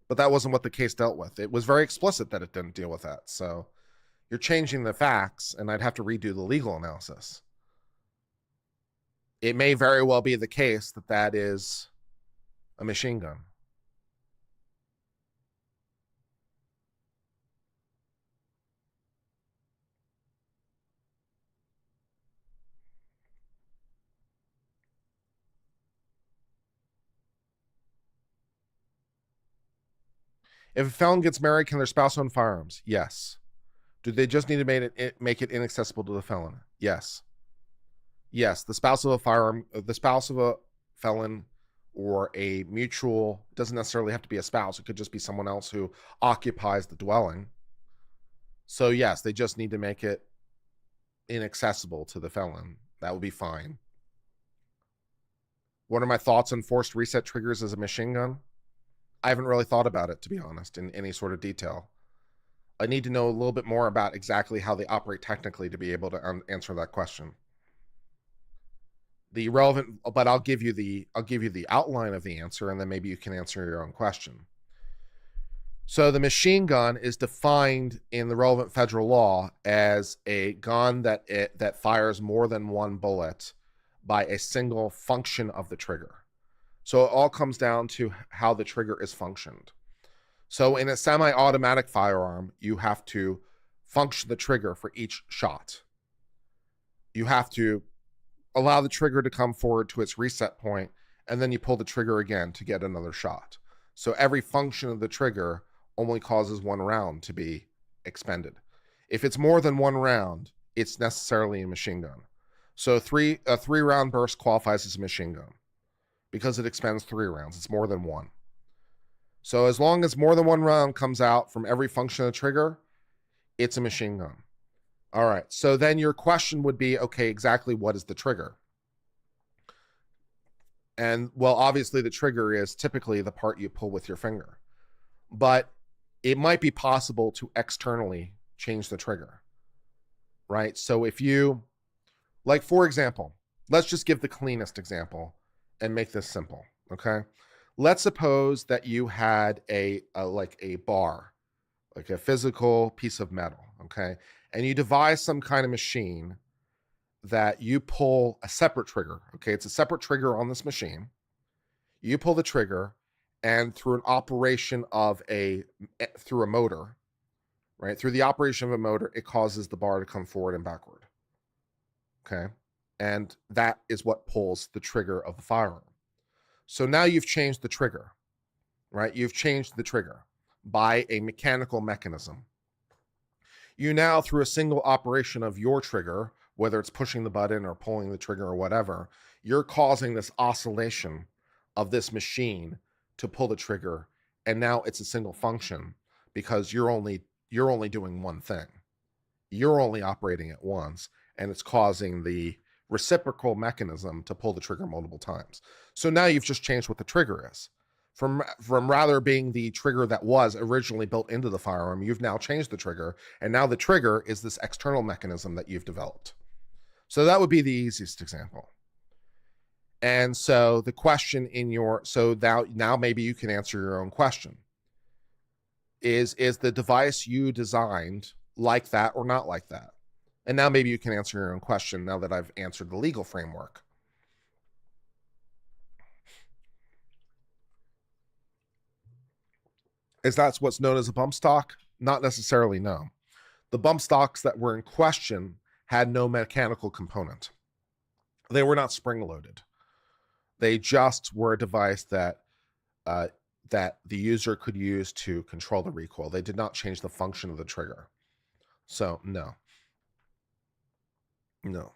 But that wasn't what the case dealt with. It was very explicit that it didn't deal with that. So you're changing the facts, and I'd have to redo the legal analysis. It may very well be the case that that is a machine gun. If a felon gets married, can their spouse own firearms? Yes. Do they just need to make it inaccessible to the felon? Yes. Yes, the spouse of a felon or a mutual, doesn't necessarily have to be a spouse. It could just be someone else who occupies the dwelling. So yes, they just need to make it inaccessible to the felon. That would be fine. What are my thoughts on forced reset triggers as a machine gun? I haven't really thought about it, to be honest, in any sort of detail. I need to know a little bit more about exactly how they operate technically to be able to answer that question. But I'll give you the outline of the answer, and then maybe you can answer your own question. So the machine gun is defined in the relevant federal law as a gun that fires more than one bullet by a single function of the trigger. So it all comes down to how the trigger is functioned. So in a semi-automatic firearm, you have to function the trigger for each shot. You have to allow the trigger to come forward to its reset point, and then you pull the trigger again to get another shot. So every function of the trigger only causes one round to be expended. If it's more than one round, it's necessarily a machine gun. So a three-round burst qualifies as a machine gun because it expends 3 rounds. It's more than one. So as long as more than one round comes out from every function of the trigger, it's a machine gun. All right, so then your question would be, okay, exactly what is the trigger? And, well, obviously the trigger is typically the part you pull with your finger. But it might be possible to externally change the trigger, right? So if you, like, for example, let's just give the cleanest example and make this simple, okay? Let's suppose that you had a bar, like a physical piece of metal, okay? And you devise some kind of machine that you pull a separate trigger, okay? It's a separate trigger on this machine. You pull the trigger, and through an operation of through a motor, right? Through the operation of a motor, it causes the bar to come forward and backward, okay? And that is what pulls the trigger of the firearm. So now you've changed the trigger, right? You've changed the trigger by a mechanical mechanism. You now, through a single operation of your trigger, whether it's pushing the button or pulling the trigger or whatever, you're causing this oscillation of this machine to pull the trigger, and now it's a single function because you're only doing one thing. You're only operating it once, and it's causing the reciprocal mechanism to pull the trigger multiple times. So now you've just changed what the trigger is. From rather being the trigger that was originally built into the firearm, you've now changed the trigger, and now the trigger is this external mechanism that you've developed. So that would be the easiest example. And so the question now maybe you can answer your own question. Is the device you designed like that or not like that? And now maybe you can answer your own question now that I've answered the legal framework. Is that what's known as a bump stock? Not necessarily, no. The bump stocks that were in question had no mechanical component. They were not spring-loaded. They just were a device that the user could use to control the recoil. They did not change the function of the trigger. So, no. No.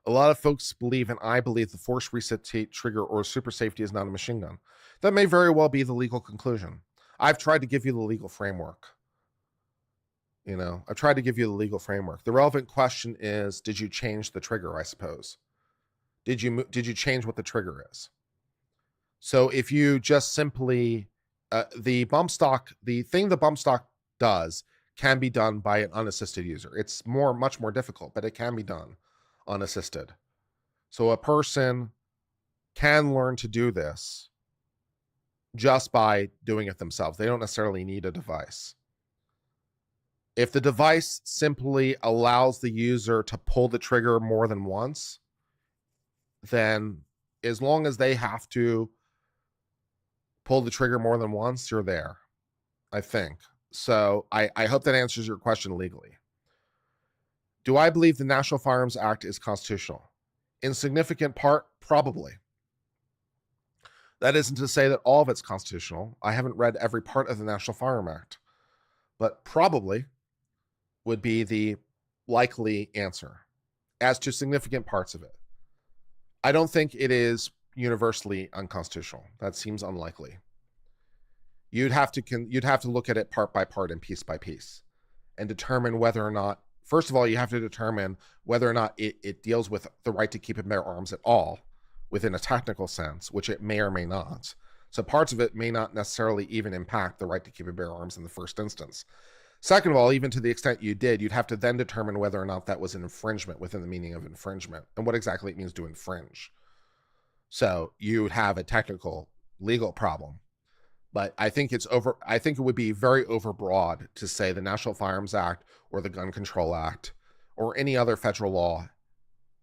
A lot of folks believe, and I believe, the force reset trigger or super safety is not a machine gun. That may very well be the legal conclusion. I've tried to give you the legal framework. I've tried to give you the legal framework. The relevant question is, did you change the trigger, I suppose? Did you change what the trigger is? So if you just simply, the thing the bump stock does can be done by an unassisted user. It's much more difficult, but it can be done unassisted. So a person can learn to do this just by doing it themselves. They don't necessarily need a device. If the device simply allows the user to pull the trigger more than once, then as long as they have to pull the trigger more than once, you're there, I think. So I hope that answers your question legally. Do I believe the National Firearms Act is constitutional? In significant part, probably. That isn't to say that all of it's constitutional. I haven't read every part of the National Firearms Act, but probably would be the likely answer as to significant parts of it. I don't think it is universally unconstitutional. That seems unlikely. You'd have to look at it part by part and piece by piece and determine whether or not, first of all, you have to determine whether or not it deals with the right to keep and bear arms at all within a technical sense, which it may or may not. So parts of it may not necessarily even impact the right to keep and bear arms in the first instance. Second of all, even to the extent you did, you'd have to then determine whether or not that was an infringement within the meaning of infringement and what exactly it means to infringe. So you would have a technical legal problem. But I think it would be very overbroad to say the National Firearms Act or the Gun Control Act or any other federal law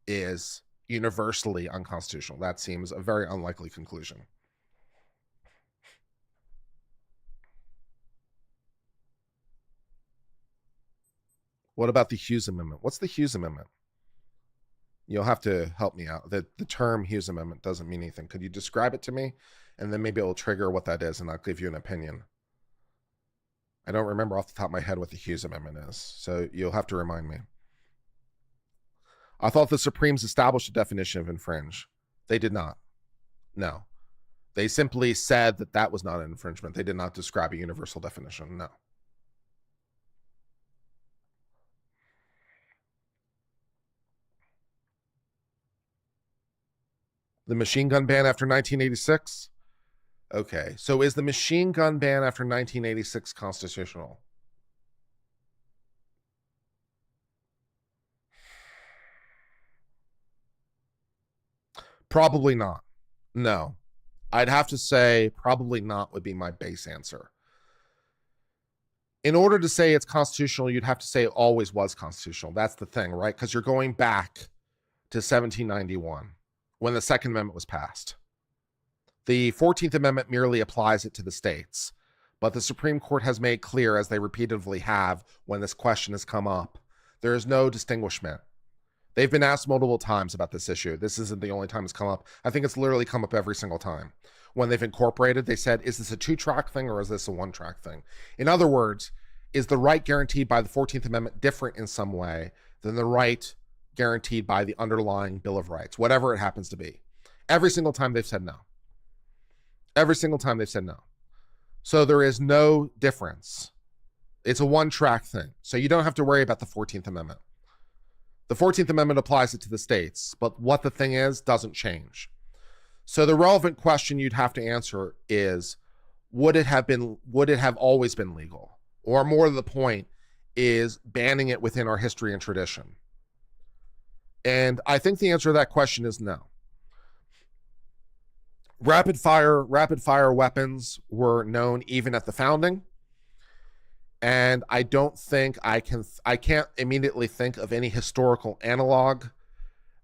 is universally unconstitutional. That seems a very unlikely conclusion. What about the Hughes Amendment? What's the Hughes Amendment? You'll have to help me out. The term Hughes Amendment doesn't mean anything. Could you describe it to me? And then maybe it'll trigger what that is, and I'll give you an opinion. I don't remember off the top of my head what the Hughes Amendment is, so you'll have to remind me. I thought the Supremes established a definition of infringe. They did not. No. They simply said that that was not an infringement. They did not describe a universal definition. No. The machine gun ban after 1986? Okay, so is the machine gun ban after 1986 constitutional? Probably not. No. I'd have to say probably not would be my base answer. In order to say it's constitutional, you'd have to say it always was constitutional. That's the thing, right? Because you're going back to 1791 when the Second Amendment was passed. The 14th Amendment merely applies it to the states, but the Supreme Court has made clear, as they repeatedly have when this question has come up, there is no distinguishment. They've been asked multiple times about this issue. This isn't the only time it's come up. I think it's literally come up every single time. When they've incorporated, they said, is this a two-track thing or is this a one-track thing? In other words, is the right guaranteed by the 14th Amendment different in some way than the right guaranteed by the underlying Bill of Rights, whatever it happens to be? Every single time they've said no. Every single time they've said no. So there is no difference. It's a one-track thing. So you don't have to worry about the 14th Amendment. The 14th Amendment applies it to the states, but what the thing is doesn't change. So the relevant question you'd have to answer is, would it have always been legal? Or more to the point, is banning it within our history and tradition? And I think the answer to that question is no. Rapid fire weapons were known even at the founding. And I don't think I can't immediately think of any historical analog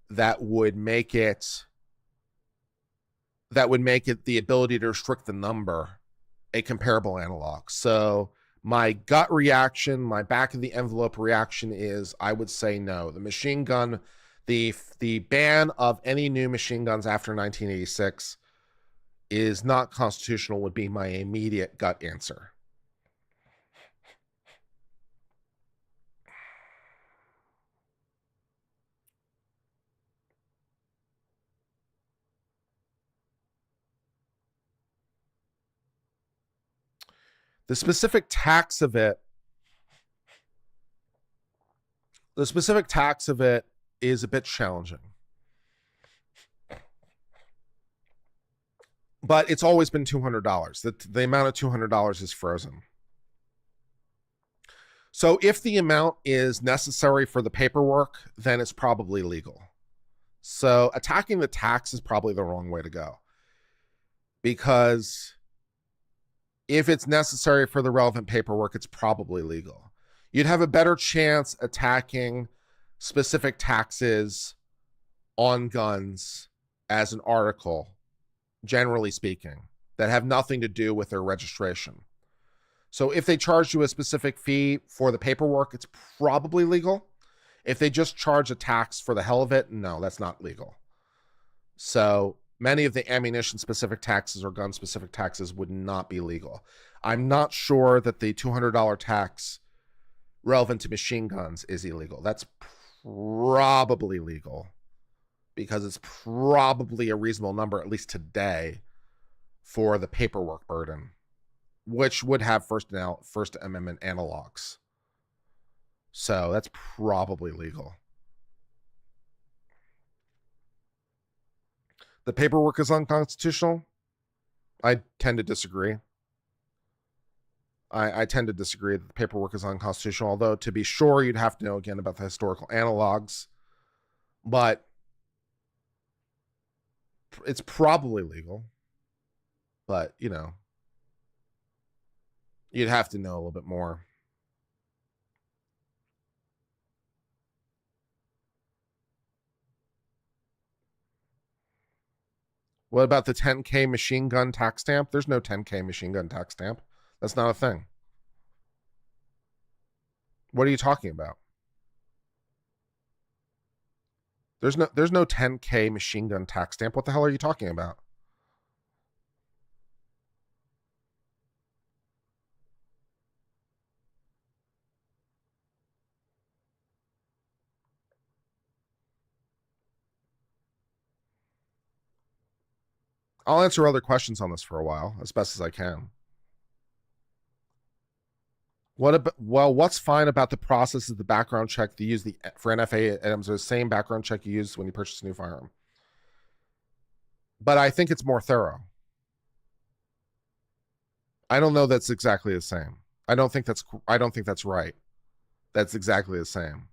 that would make it the ability to restrict the number a comparable analog. So my gut reaction, my back of the envelope reaction is I would say no. The machine gun, the ban of any new machine guns after 1986 is not constitutional would be my immediate gut answer. The specific tax of it is a bit challenging. But it's always been $200. The amount of $200 is frozen. So if the amount is necessary for the paperwork, then it's probably legal. So attacking the tax is probably the wrong way to go. Because if it's necessary for the relevant paperwork, it's probably legal. You'd have a better chance attacking specific taxes on guns as an article, generally speaking, that have nothing to do with their registration. So if they charge you a specific fee for the paperwork, it's probably legal. If they just charge a tax for the hell of it, no, that's not legal. So many of the ammunition-specific taxes or gun-specific taxes would not be legal. I'm not sure that the $200 tax relevant to machine guns is illegal. That's probably legal because it's probably a reasonable number, at least today, for the paperwork burden, which would have First Amendment analogs. So that's probably legal. The paperwork is unconstitutional. I tend to disagree. I tend to disagree that the paperwork is unconstitutional, although to be sure, you'd have to know again about the historical analogs. But it's probably legal. But, you know, you'd have to know a little bit more. What about the 10K machine gun tax stamp? There's no 10K machine gun tax stamp. That's not a thing. What are you talking about? There's no 10K machine gun tax stamp. What the hell are you talking about? I'll answer other questions on this for a while, as best as I can. What's fine about the process of the background check they use for NFA items, the same background check you use when you purchase a new firearm. But I think it's more thorough. I don't know that's exactly the same. I don't think that's right. That's exactly the same.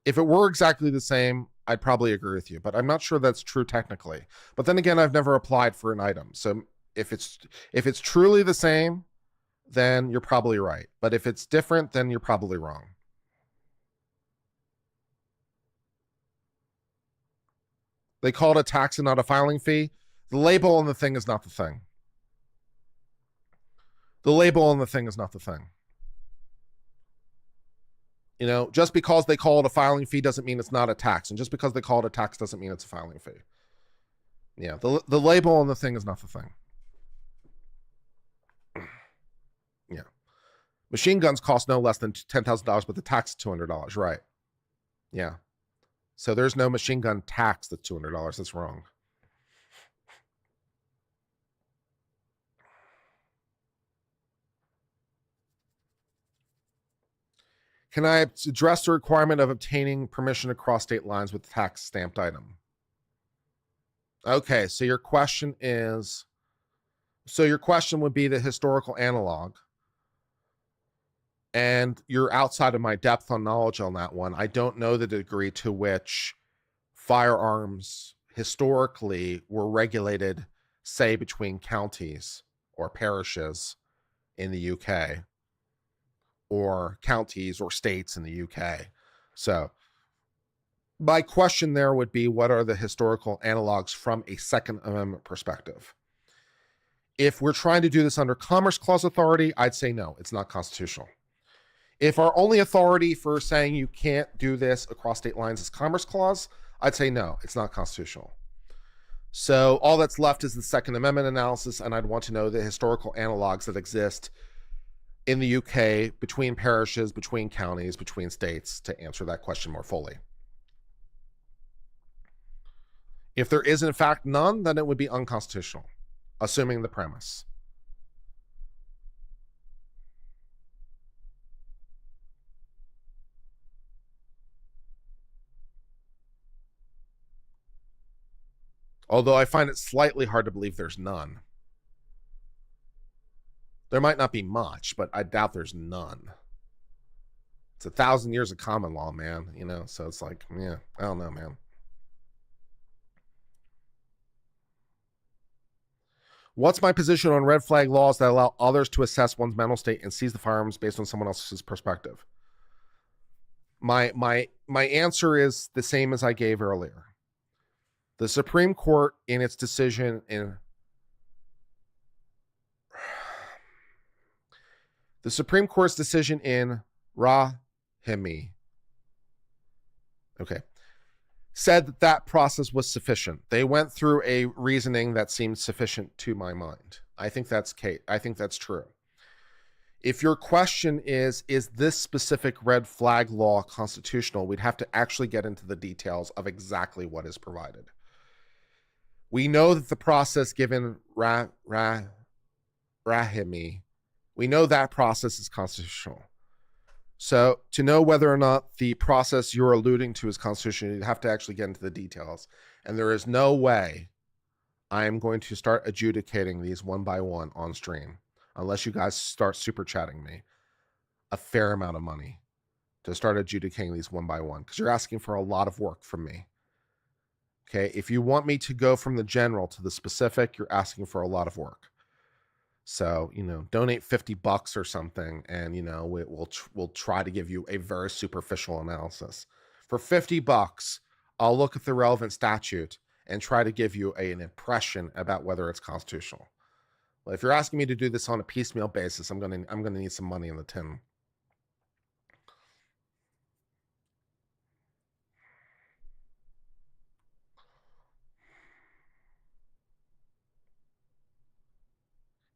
If it were exactly the same, I'd probably agree with you, but I'm not sure that's true technically. But then again, I've never applied for an item. So if it's truly the same, then you're probably right. But if it's different, then you're probably wrong. They call it a tax and not a filing fee. The label on the thing is not the thing. The label on the thing is not the thing. You know, just because they call it a filing fee doesn't mean it's not a tax. And just because they call it a tax doesn't mean it's a filing fee. Yeah, the label on the thing is not the thing. Yeah. Machine guns cost no less than $10,000, but the tax is $200, right? Yeah. So there's no machine gun tax that's $200. That's wrong. Can I address the requirement of obtaining permission across state lines with tax stamped item? Okay, so your question would be the historical analog. And you're outside of my depth on knowledge on that one. I don't know the degree to which firearms historically were regulated, say, between counties or parishes in the UK, or counties or states in the UK. So my question there would be, what are the historical analogs from a Second Amendment perspective? If we're trying to do this under Commerce Clause authority, I'd say no, it's not constitutional. If our only authority for saying you can't do this across state lines is Commerce Clause, I'd say no, it's not constitutional. So all that's left is the Second Amendment analysis, and I'd want to know the historical analogs that exist in the UK between parishes, between counties, between states to answer that question more fully. If there is in fact none, then it would be unconstitutional, assuming the premise. Although I find it slightly hard to believe there's none. There might not be much, but I doubt there's none. It's 1,000 years of common law, man, you know, so it's like, yeah, I don't know, man. What's my position on red flag laws that allow others to assess one's mental state and seize the firearms based on someone else's perspective? My answer is the same as I gave earlier. The Supreme Court, in its decision in the Supreme Court's decision in Rahimi, said that that process was sufficient. They went through a reasoning that seemed sufficient to my mind. I think that's true. If your question is this specific red flag law constitutional, we'd have to actually get into the details of exactly what is provided. We know that the process given Rahimi, we know that process is constitutional. So to know whether or not the process you're alluding to is constitutional, you'd have to actually get into the details. And there is no way I am going to start adjudicating these one by one on stream, unless you guys start super chatting me a fair amount of money to start adjudicating these one by one, because you're asking for a lot of work from me. Okay, if you want me to go from the general to the specific, you're asking for a lot of work. So, you know, donate $50 or something, and, you know, we'll try to give you a very superficial analysis. For $50, I'll look at the relevant statute and try to give you an impression about whether it's constitutional. Well, if you're asking me to do this on a piecemeal basis, I'm gonna need some money in the tin.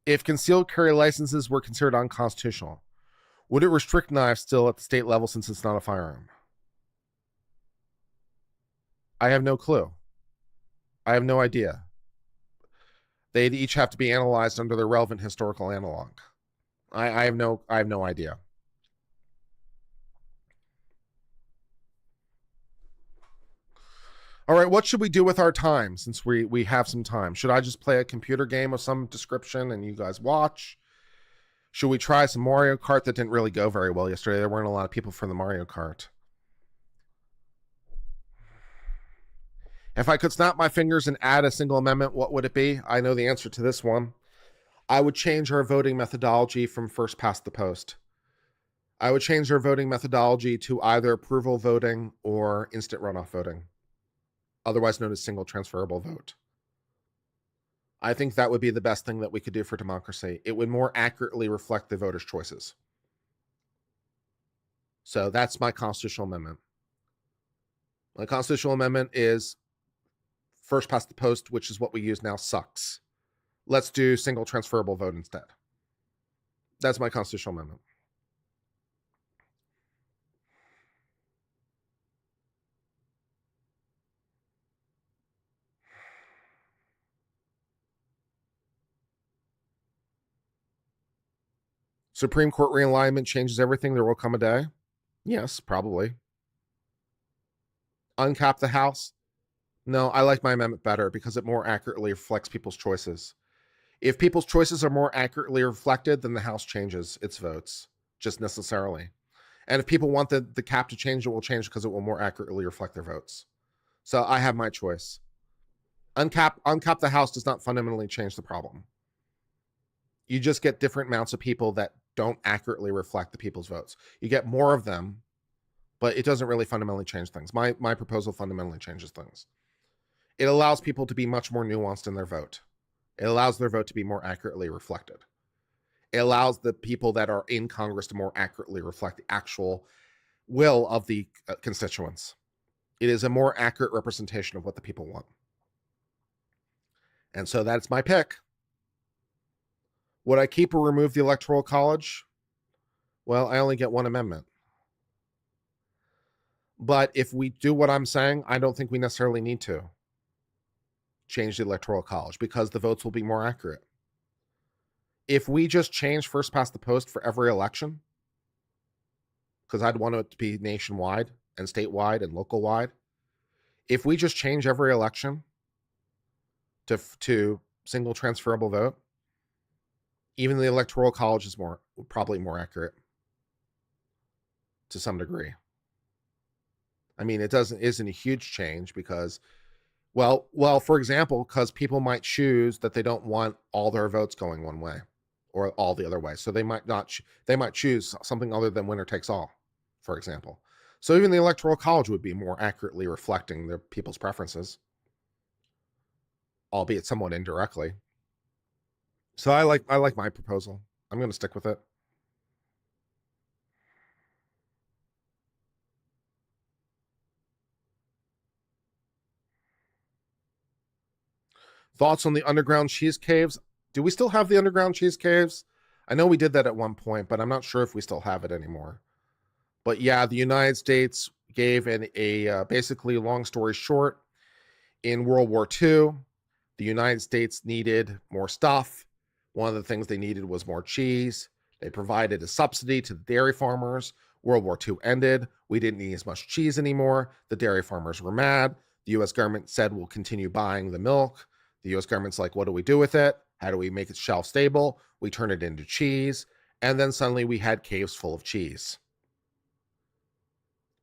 If concealed carry licenses were considered unconstitutional, would it restrict knives still at the state level since it's not a firearm? I have no clue. I have no idea. They'd each have to be analyzed under their relevant historical analog. I have no idea. All right, what should we do with our time since we have some time? Should I just play a computer game of some description and you guys watch? Should we try some Mario Kart? That didn't really go very well yesterday. There weren't a lot of people for the Mario Kart. If I could snap my fingers and add a single amendment, what would it be? I know the answer to this one. I would change our voting methodology from first past the post. I would change our voting methodology to either approval voting or instant runoff voting, otherwise known as single transferable vote. I think that would be the best thing that we could do for democracy. It would more accurately reflect the voters' choices. So that's my constitutional amendment. My constitutional amendment is first past the post, which is what we use now, sucks. Let's do single transferable vote instead. That's my constitutional amendment. Supreme Court realignment changes everything. There will come a day. Yes, probably. Uncap the House. No, I like my amendment better because it more accurately reflects people's choices. If people's choices are more accurately reflected, then the House changes its votes, just necessarily. And if people want the cap to change, it will change because it will more accurately reflect their votes. So I have my choice. Uncap the House does not fundamentally change the problem. You just get different amounts of people that don't accurately reflect the people's votes. You get more of them, but it doesn't really fundamentally change things. My proposal fundamentally changes things. It allows people to be much more nuanced in their vote. It allows their vote to be more accurately reflected. It allows the people that are in Congress to more accurately reflect the actual will of the constituents. It is a more accurate representation of what the people want. And so that's my pick. Would I keep or remove the Electoral College? Well, I only get one amendment. But if we do what I'm saying, I don't think we necessarily need to change the Electoral College because the votes will be more accurate. If we just change first past the post for every election, because I'd want it to be nationwide and statewide and local wide, if we just change every election to single transferable vote, even the Electoral College is probably more accurate to some degree. I mean, it isn't a huge change because, well, for example, because people might choose that they don't want all their votes going one way or all the other way. So they might choose something other than winner takes all, for example. So even the Electoral College would be more accurately reflecting their people's preferences, albeit somewhat indirectly. So I like my proposal. I'm going to stick with it. Thoughts on the underground cheese caves? Do we still have the underground cheese caves? I know we did that at one point, but I'm not sure if we still have it anymore. But yeah, the United States gave basically, long story short, in World War II, the United States needed more stuff. One of the things they needed was more cheese. They provided a subsidy to the dairy farmers. World War II ended. We didn't need as much cheese anymore. The dairy farmers were mad. The U.S. government said, we'll continue buying the milk. The U.S. government's like, what do we do with it? How do we make it shelf stable? We turn it into cheese. And then suddenly we had caves full of cheese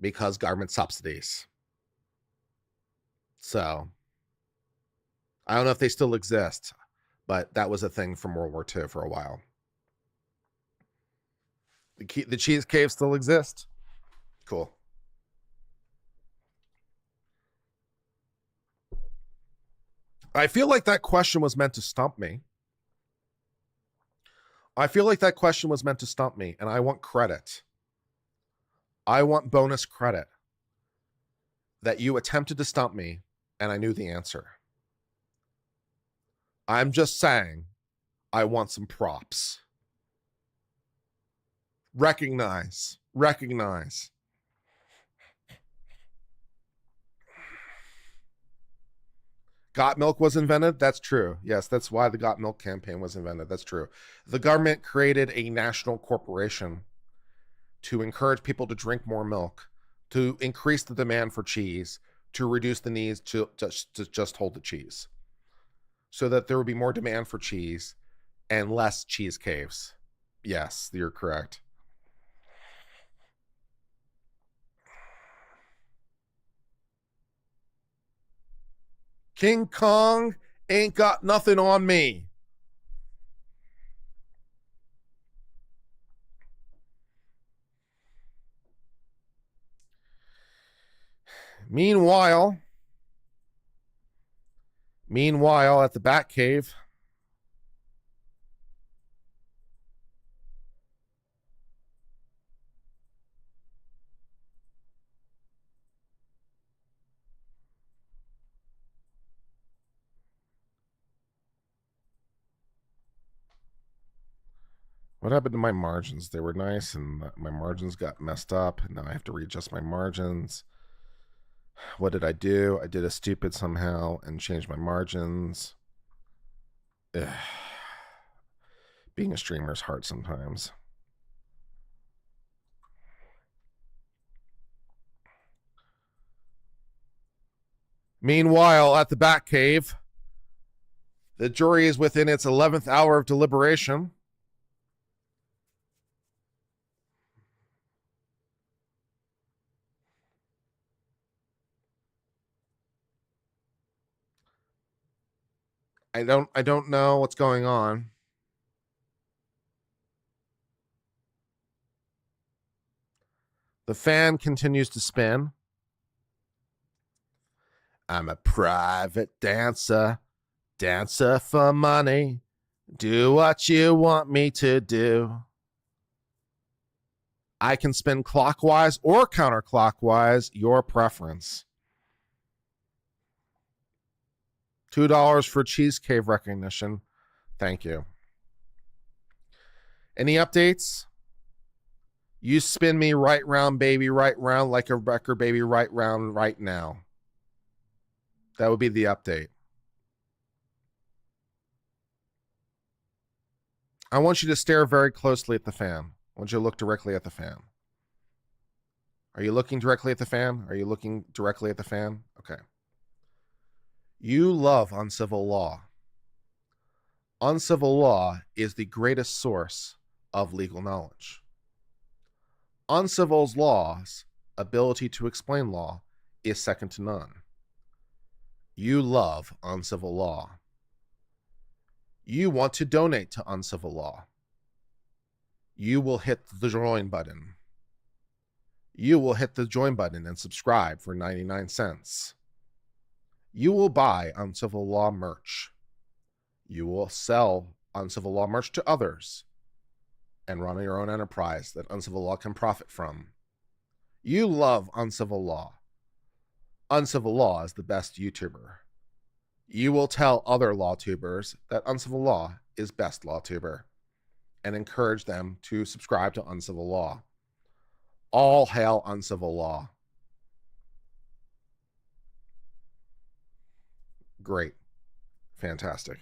because government subsidies. So I don't know if they still exist, but that was a thing from World War II for a while. The cheese caves still exist. Cool. I feel like that question was meant to stump me. And I want credit. I want bonus credit that you attempted to stump me and I knew the answer. I'm just saying I want some props. Recognize. Got Milk was invented? That's true. Yes, that's why the Got Milk campaign was invented. That's true. The government created a national corporation to encourage people to drink more milk, to increase the demand for cheese, to reduce the needs to just hold the cheese, so that there would be more demand for cheese and less cheese caves. Yes, you're correct. King Kong ain't got nothing on me. Meanwhile, at the Batcave, what happened to my margins? They were nice, and my margins got messed up, and now I have to readjust my margins. What did I do? I did a stupid somehow and changed my margins. Ugh. Being a streamer is hard sometimes. Meanwhile, at the Batcave, the jury is within its 11th hour of deliberation. I don't know what's going on. The fan continues to spin. I'm a private dancer for money. Do what you want me to do. I can spin clockwise or counterclockwise, your preference. $2 for Cheese Cave recognition. Thank you. Any updates? You spin me right round, baby, right round like a record, baby, right round right now. That would be the update. I want you to stare very closely at the fan. I want you to look directly at the fan. Are you looking directly at the fan? Are you looking directly at the fan? Okay. You love uncivil law. Uncivil law is the greatest source of legal knowledge. Uncivil law's ability to explain law is second to none. You love uncivil law. You want to donate to uncivil law. You will hit the join button. You will hit the join button and subscribe for 99 cents. You will buy uncivil law merch. You will sell uncivil law merch to others and run your own enterprise that uncivil law can profit from. You love uncivil law. Uncivil law is the best YouTuber. You will tell other lawtubers that uncivil law is best lawtuber and encourage them to subscribe to uncivil law. All hail uncivil law. Great. Fantastic.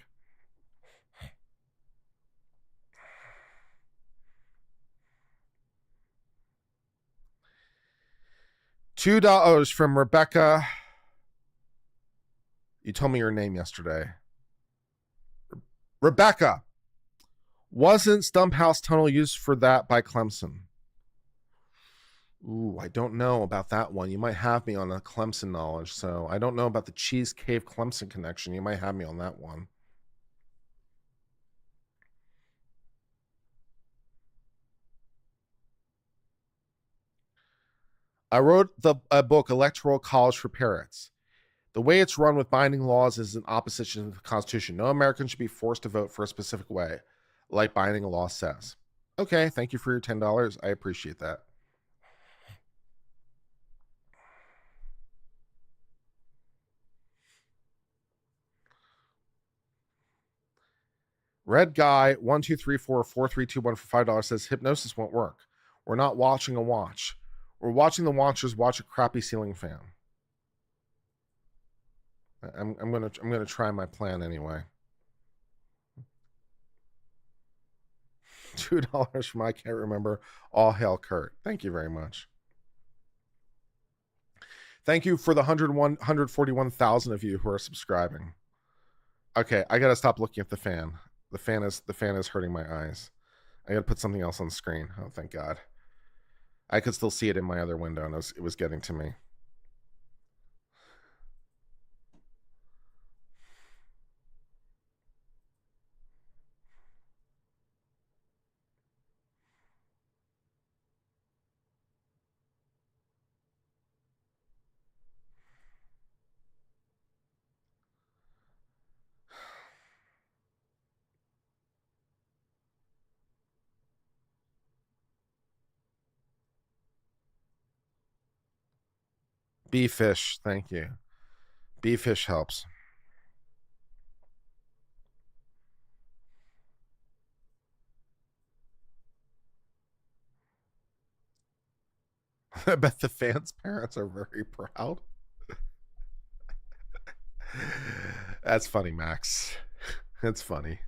$2 from Rebecca. You told me your name yesterday. Rebecca. Wasn't Stumphouse Tunnel used for that by Clemson? Ooh, I don't know about that one. You might have me on the Clemson knowledge, so I don't know about the Cheese Cave Clemson connection. You might have me on that one. I wrote a book, Electoral College for Parrots. The way it's run with binding laws is in opposition to the Constitution. No American should be forced to vote for a specific way, like binding law says. Okay, thank you for your $10. I appreciate that. Red Guy 1234432 for $5 says hypnosis won't work. We're not watching a watch. We're watching the watchers watch a crappy ceiling fan. I'm gonna try my plan anyway. $2 from I can't remember. All hail Kurt. Thank you very much. Thank you for the 141,000 of you who are subscribing. Okay, I gotta stop looking at the fan. The fan is hurting my eyes. I gotta put something else on the screen. Oh, thank God. I could still see it in my other window, and it was getting to me. Bee fish, thank you. Bee fish helps. I bet the fans' parents are very proud. That's funny, Max. That's funny.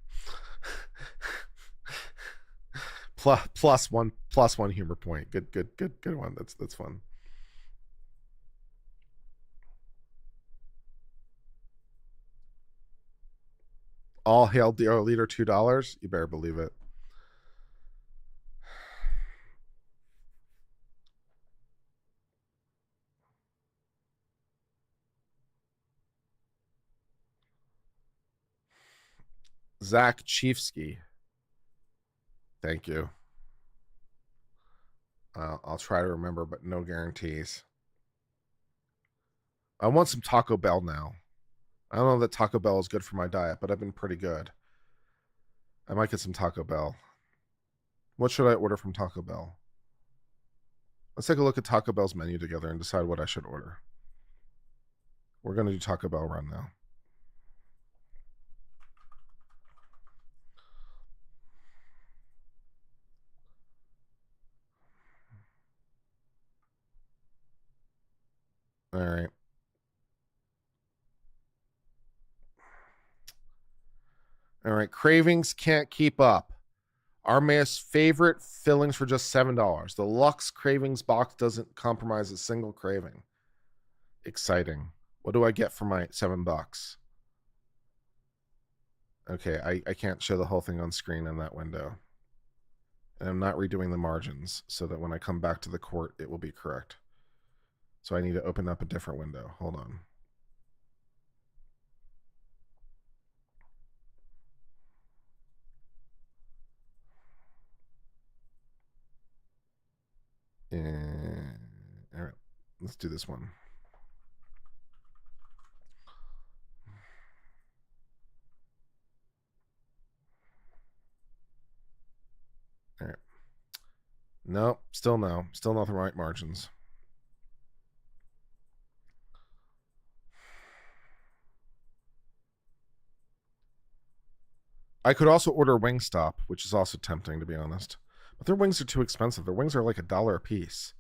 Plus one humor point. Good one. That's fun. All hail DO leader $2. You better believe it. Zach Chiefsky. Thank you. I'll try to remember, but no guarantees. I want some Taco Bell now. I don't know that Taco Bell is good for my diet, but I've been pretty good. I might get some Taco Bell. What should I order from Taco Bell? Let's take a look at Taco Bell's menu together and decide what I should order. We're going to do Taco Bell run now. All right. All right. Cravings can't keep up. Our man's favorite fillings for just $7. The Lux Cravings box doesn't compromise a single craving. Exciting. What do I get for my $7? Okay, I can't show the whole thing on screen in that window. And I'm not redoing the margins so that when I come back to the court, it will be correct. So I need to open up a different window. Hold on. And all right, let's do this one. All right. Nope, still no. Still not the right margins. I could also order Wingstop, which is also tempting, to be honest. But their wings are too expensive. Their wings are like $1 a piece.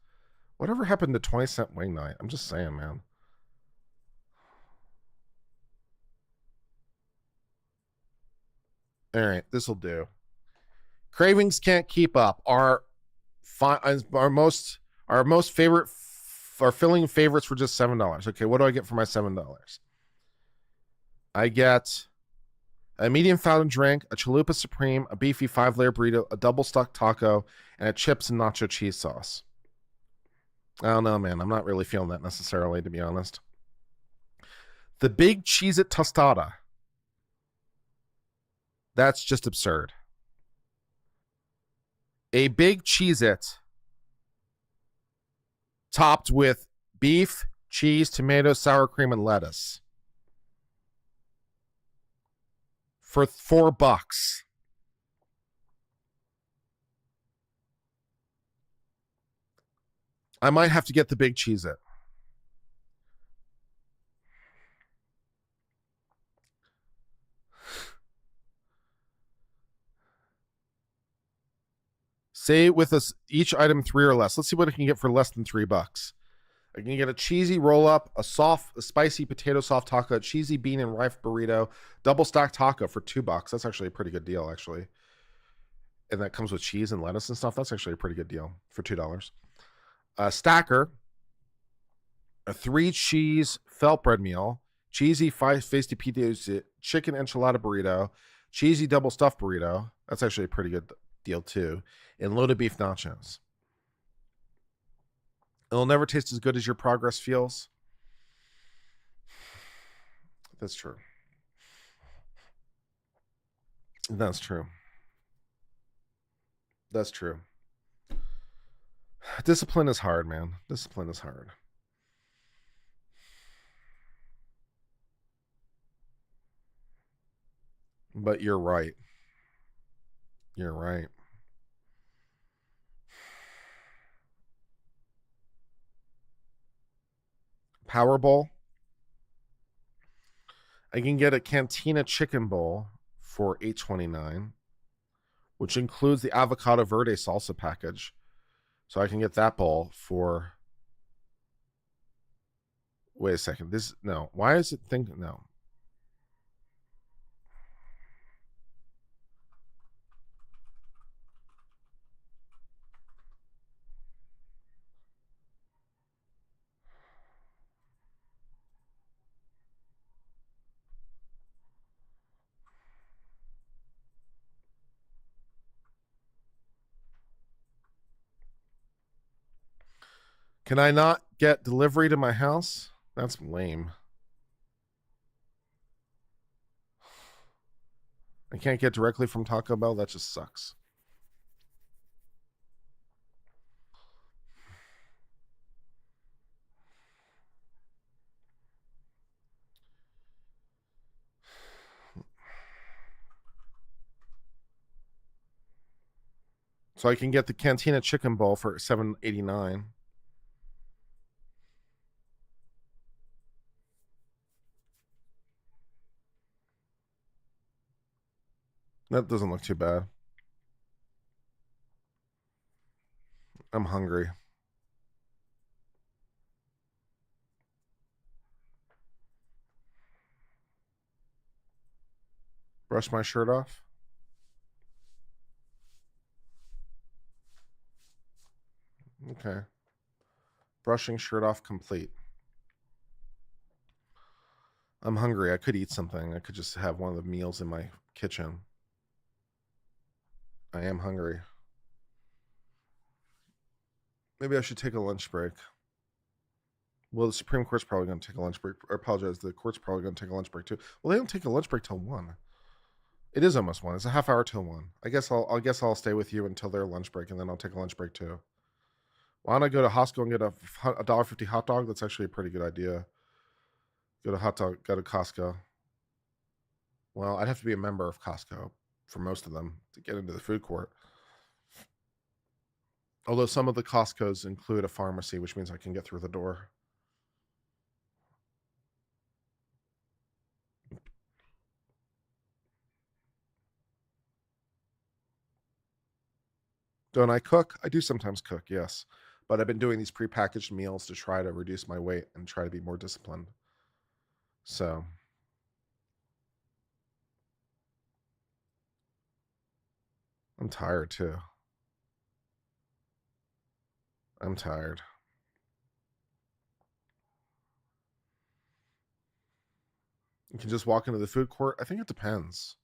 Whatever happened to 20-cent wing night? I'm just saying, man. All right, this will do. Cravings can't keep up. Our most favorite, our filling favorites were just $7. Okay, what do I get for my $7? I get a medium fountain drink, a chalupa supreme, a beefy 5-layer burrito, a double stuffed taco, and a chips and nacho cheese sauce. I don't know, man. I'm not really feeling that necessarily, to be honest. The big Cheez-It tostada. That's just absurd. A big Cheez-It topped with beef, cheese, tomato, sour cream, and lettuce for $4. I might have to get the big Cheez-It. Say with us each item 3 or less. Let's see what I can get for less than $3. I can get a cheesy roll up, a spicy potato soft taco, a cheesy bean and rice burrito, double stacked taco for $2. That's actually a pretty good deal, actually. And that comes with cheese and lettuce and stuff. That's actually a pretty good deal for $2. A stacker, a 3-cheese felt bread meal, cheesy 5-faced pizza, chicken enchilada burrito, cheesy double stuffed burrito. That's actually a pretty good deal too. And loaded beef nachos. It'll never taste as good as your progress feels. That's true. That's true. That's true. Discipline is hard, man. Discipline is hard. But you're right. You're right. Powerball. I can get a Cantina chicken bowl for $8.29, which includes the avocado verde salsa package. So I can get that bowl for. Wait a second. No. Why is it think no? Can I not get delivery to my house? That's lame. I can't get directly from Taco Bell. That just sucks. So I can get the Cantina chicken bowl for $7.89. That doesn't look too bad. I'm hungry. Brush my shirt off. Okay. Brushing shirt off complete. I'm hungry. I could eat something. I could just have one of the meals in my kitchen. I am hungry. Maybe I should take a lunch break. Well, the Supreme Court's probably going to take a lunch break. I apologize. The court's probably going to take a lunch break too. Well, they don't take a lunch break till 1. It is almost 1. It's a half hour till 1. I guess I'll stay with you until their lunch break, and then I'll take a lunch break too. Why don't I go to Costco and get a $1.50 hot dog? That's actually a pretty good idea. Go to Costco. Well, I'd have to be a member of Costco for most of them to get into the food court. Although some of the Costcos include a pharmacy, which means I can get through the door. Don't I cook? I do sometimes cook, yes. But I've been doing these prepackaged meals to try to reduce my weight and try to be more disciplined. So I'm tired too. I'm tired. You can just walk into the food court. I think it depends.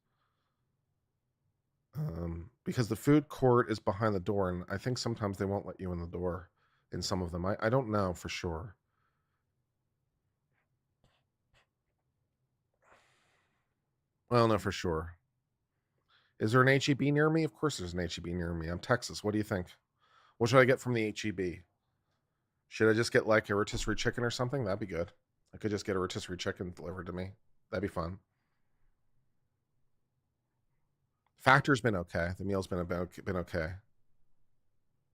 Because the food court is behind the door, and I think sometimes they won't let you in the door in some of them. I don't know for sure. I don't know for sure. Is there an HEB near me? Of course there's an HEB near me. I'm Texas. What do you think? What should I get from the HEB? Should I just get like a rotisserie chicken or something? That'd be good. I could just get a rotisserie chicken delivered to me. That'd be fun. Factor's been okay. The meal's been okay.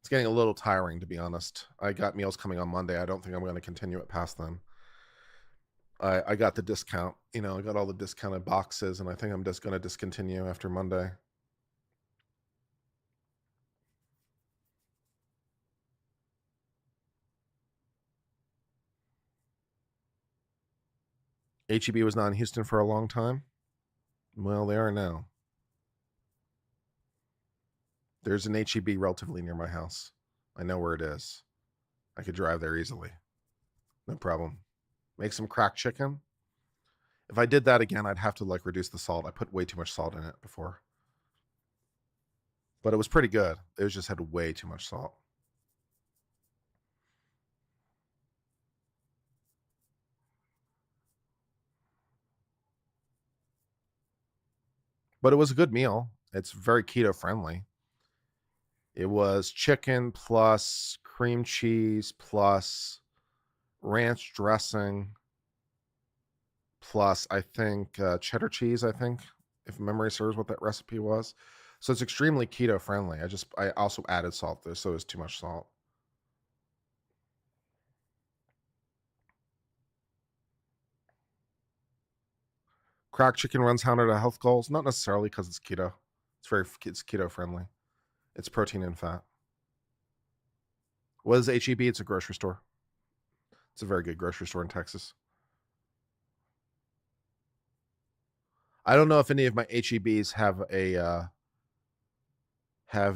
It's getting a little tiring, to be honest. I got meals coming on Monday. I don't think I'm going to continue it past then. I got the discount. I got all the discounted boxes, and I think I'm just going to discontinue after Monday. HEB was not in Houston for a long time. Well, they are now. There's an HEB relatively near my house. I know where it is. I could drive there easily. No problem. Make some cracked chicken. If I did that again, I'd have to like reduce the salt. I put way too much salt in it before. But it was pretty good. It just had way too much salt. But it was a good meal. It's very keto friendly. It was chicken plus cream cheese plus ranch dressing plus I think cheddar cheese, I think, if memory serves what that recipe was. So it's extremely keto friendly. I also added salt there, so it was too much salt. Cracked chicken runs counter to health goals, not necessarily because it's keto. It's keto friendly. It's protein and fat. What is HEB? It's a grocery store. It's a very good grocery store in Texas. I don't know if any of my HEBs have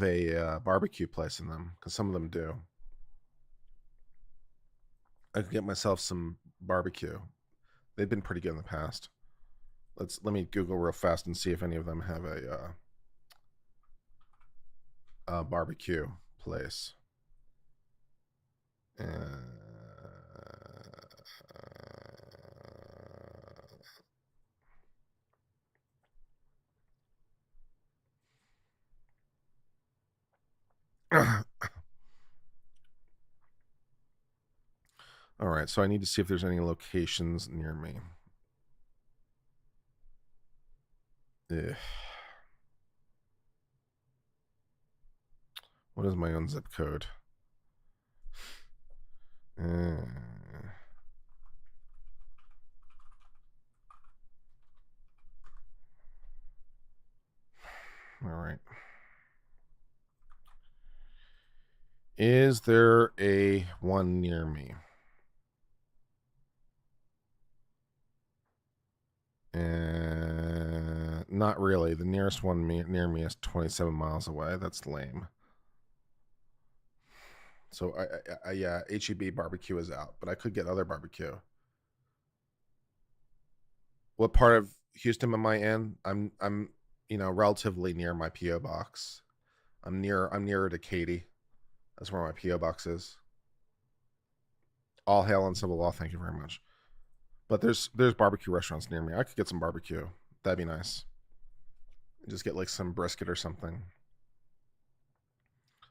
a barbecue place in them, because some of them do. I could get myself some barbecue. They've been pretty good in the past. Let me Google real fast and see if any of them have a barbecue place. All right, so I need to see if there's any locations near me. Ugh. What is my own zip code? All right. Is there a one near me? Not really. The nearest one near me is 27 miles away. That's lame. So yeah, HEB barbecue is out, but I could get other barbecue. What part of Houston am I in? I'm relatively near my PO box. I'm nearer to Katy. That's where my PO box is. All hail Uncivil law. Thank you very much. But there's barbecue restaurants near me. I could get some barbecue. That'd be nice. Just get like some brisket or something.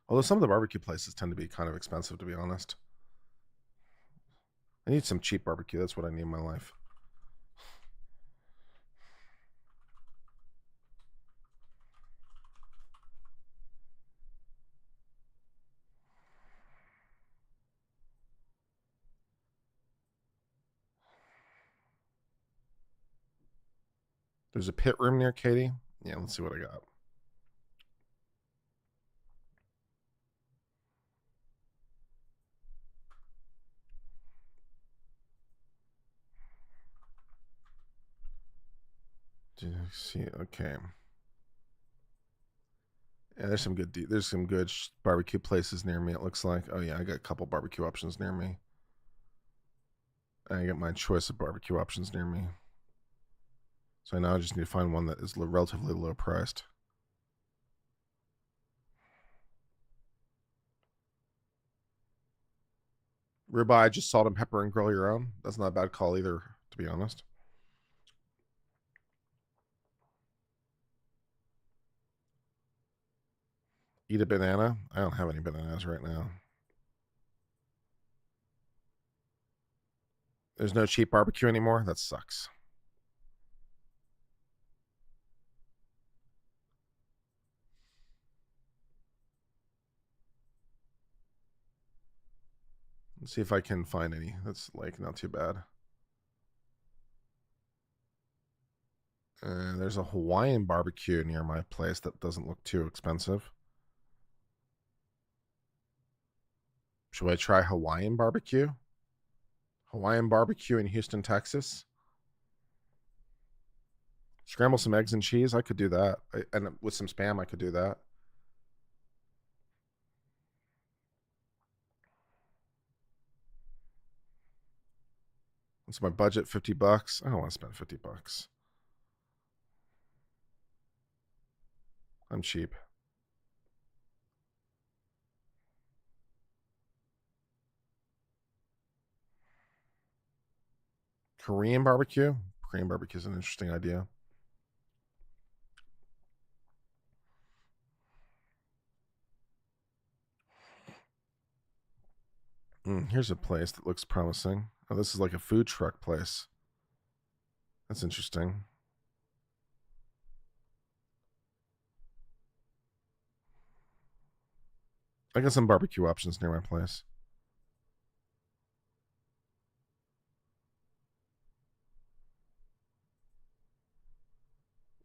Although some of the barbecue places tend to be kind of expensive, to be honest. I need some cheap barbecue. That's what I need in my life. There's a pit room near Katy. Yeah, let's see what I got. Did you see? Okay. Yeah, there's some good barbecue places near me. It looks like. Oh yeah, I got a couple barbecue options near me. I got my choice of barbecue options near me. So now I just need to find one that is relatively low priced. Ribeye, just salt and pepper and grill your own. That's not a bad call either, to be honest. Eat a banana. I don't have any bananas right now. There's no cheap barbecue anymore. That sucks. Let's see if I can find any. That's like not too bad. There's a Hawaiian barbecue near my place that doesn't look too expensive. Should I try Hawaiian barbecue? Hawaiian barbecue in Houston, Texas. Scramble some eggs and cheese. I could do that. And with some Spam, I could do that. What's my budget? $50. I don't want to spend $50. I'm cheap. Korean barbecue. Korean barbecue is an interesting idea. Here's a place that looks promising. Oh, this is like a food truck place. That's interesting. I got some barbecue options near my place.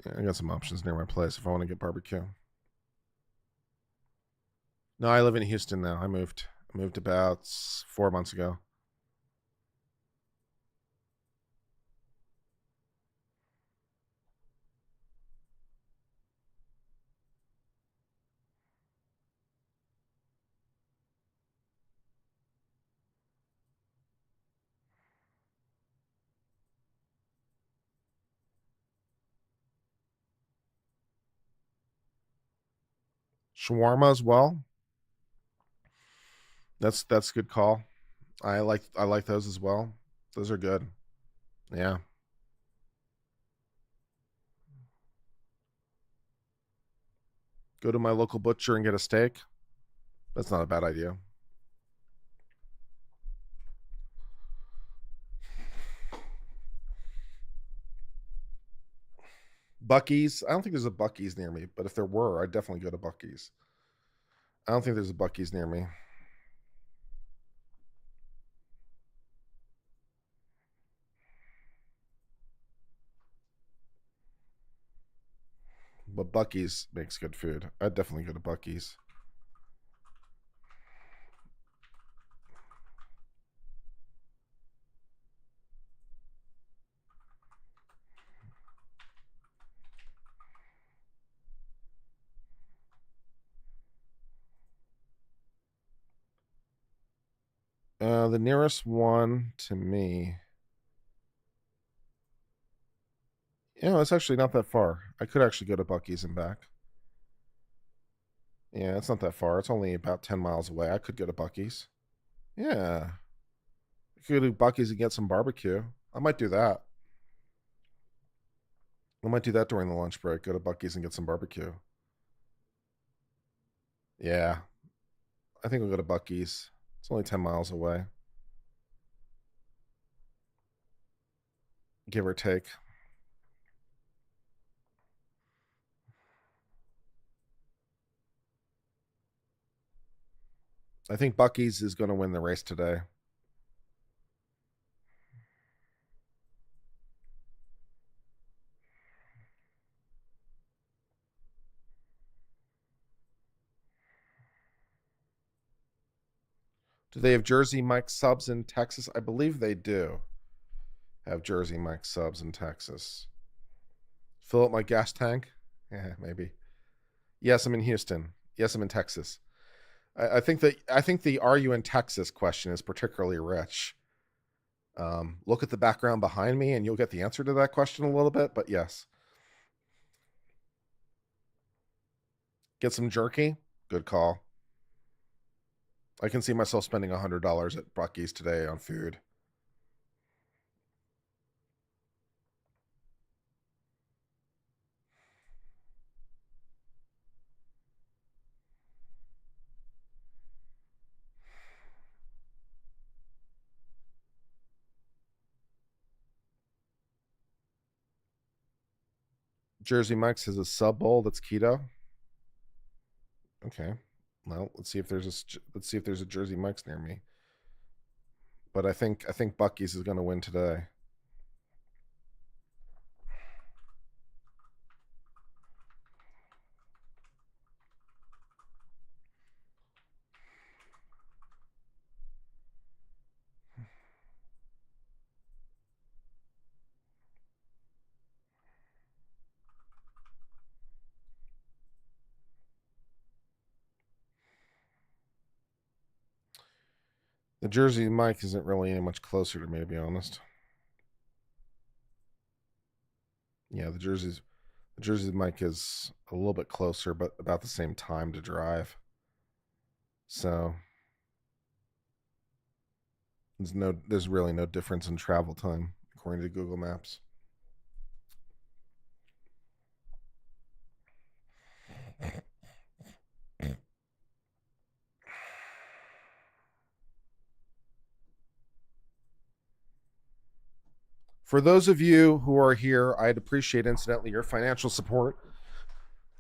Yeah, I got some options near my place if I want to get barbecue. No, I live in Houston now. I moved about 4 months ago. Shawarma as well. That's a good call. I like those as well. Those are good. Yeah. Go to my local butcher and get a steak. That's not a bad idea. Bucky's. I don't think there's a Bucky's near me, but if there were, I'd definitely go to Bucky's. I don't think there's a Bucky's near me. But Bucky's makes good food. I'd definitely go to Bucky's. The nearest one to me. It's actually not that far. I could actually go to Bucky's and back. Yeah, it's not that far. It's only about 10 miles away. I could go to Bucky's. Yeah. I could go to Bucky's and get some barbecue. I might do that. I might do that during the lunch break. Go to Bucky's and get some barbecue. Yeah. I think we'll go to Bucky's. It's only 10 miles away. Give or take. I think Bucky's is going to win the race today. Do they have Jersey Mike subs in Texas? I believe they do have Jersey Mike subs in Texas. Fill up my gas tank? Yeah, maybe. Yes, I'm in Houston. Yes, I'm in Texas. I think the "Are you in Texas?" question is particularly rich. Look at the background behind me, and you'll get the answer to that question a little bit. But yes, get some jerky. Good call. I can see myself spending $100 at Bucky's today on food. Jersey Mike's has a sub bowl that's keto. Okay. Well, let's see if there's a Jersey Mike's near me. But I think Bucky's is going to win today. The Jersey mic isn't really any much closer to me, to be honest. Yeah, the Jersey mic is a little bit closer, but about the same time to drive. So there's really no difference in travel time according to Google Maps. For those of you who are here, I'd appreciate, incidentally, your financial support.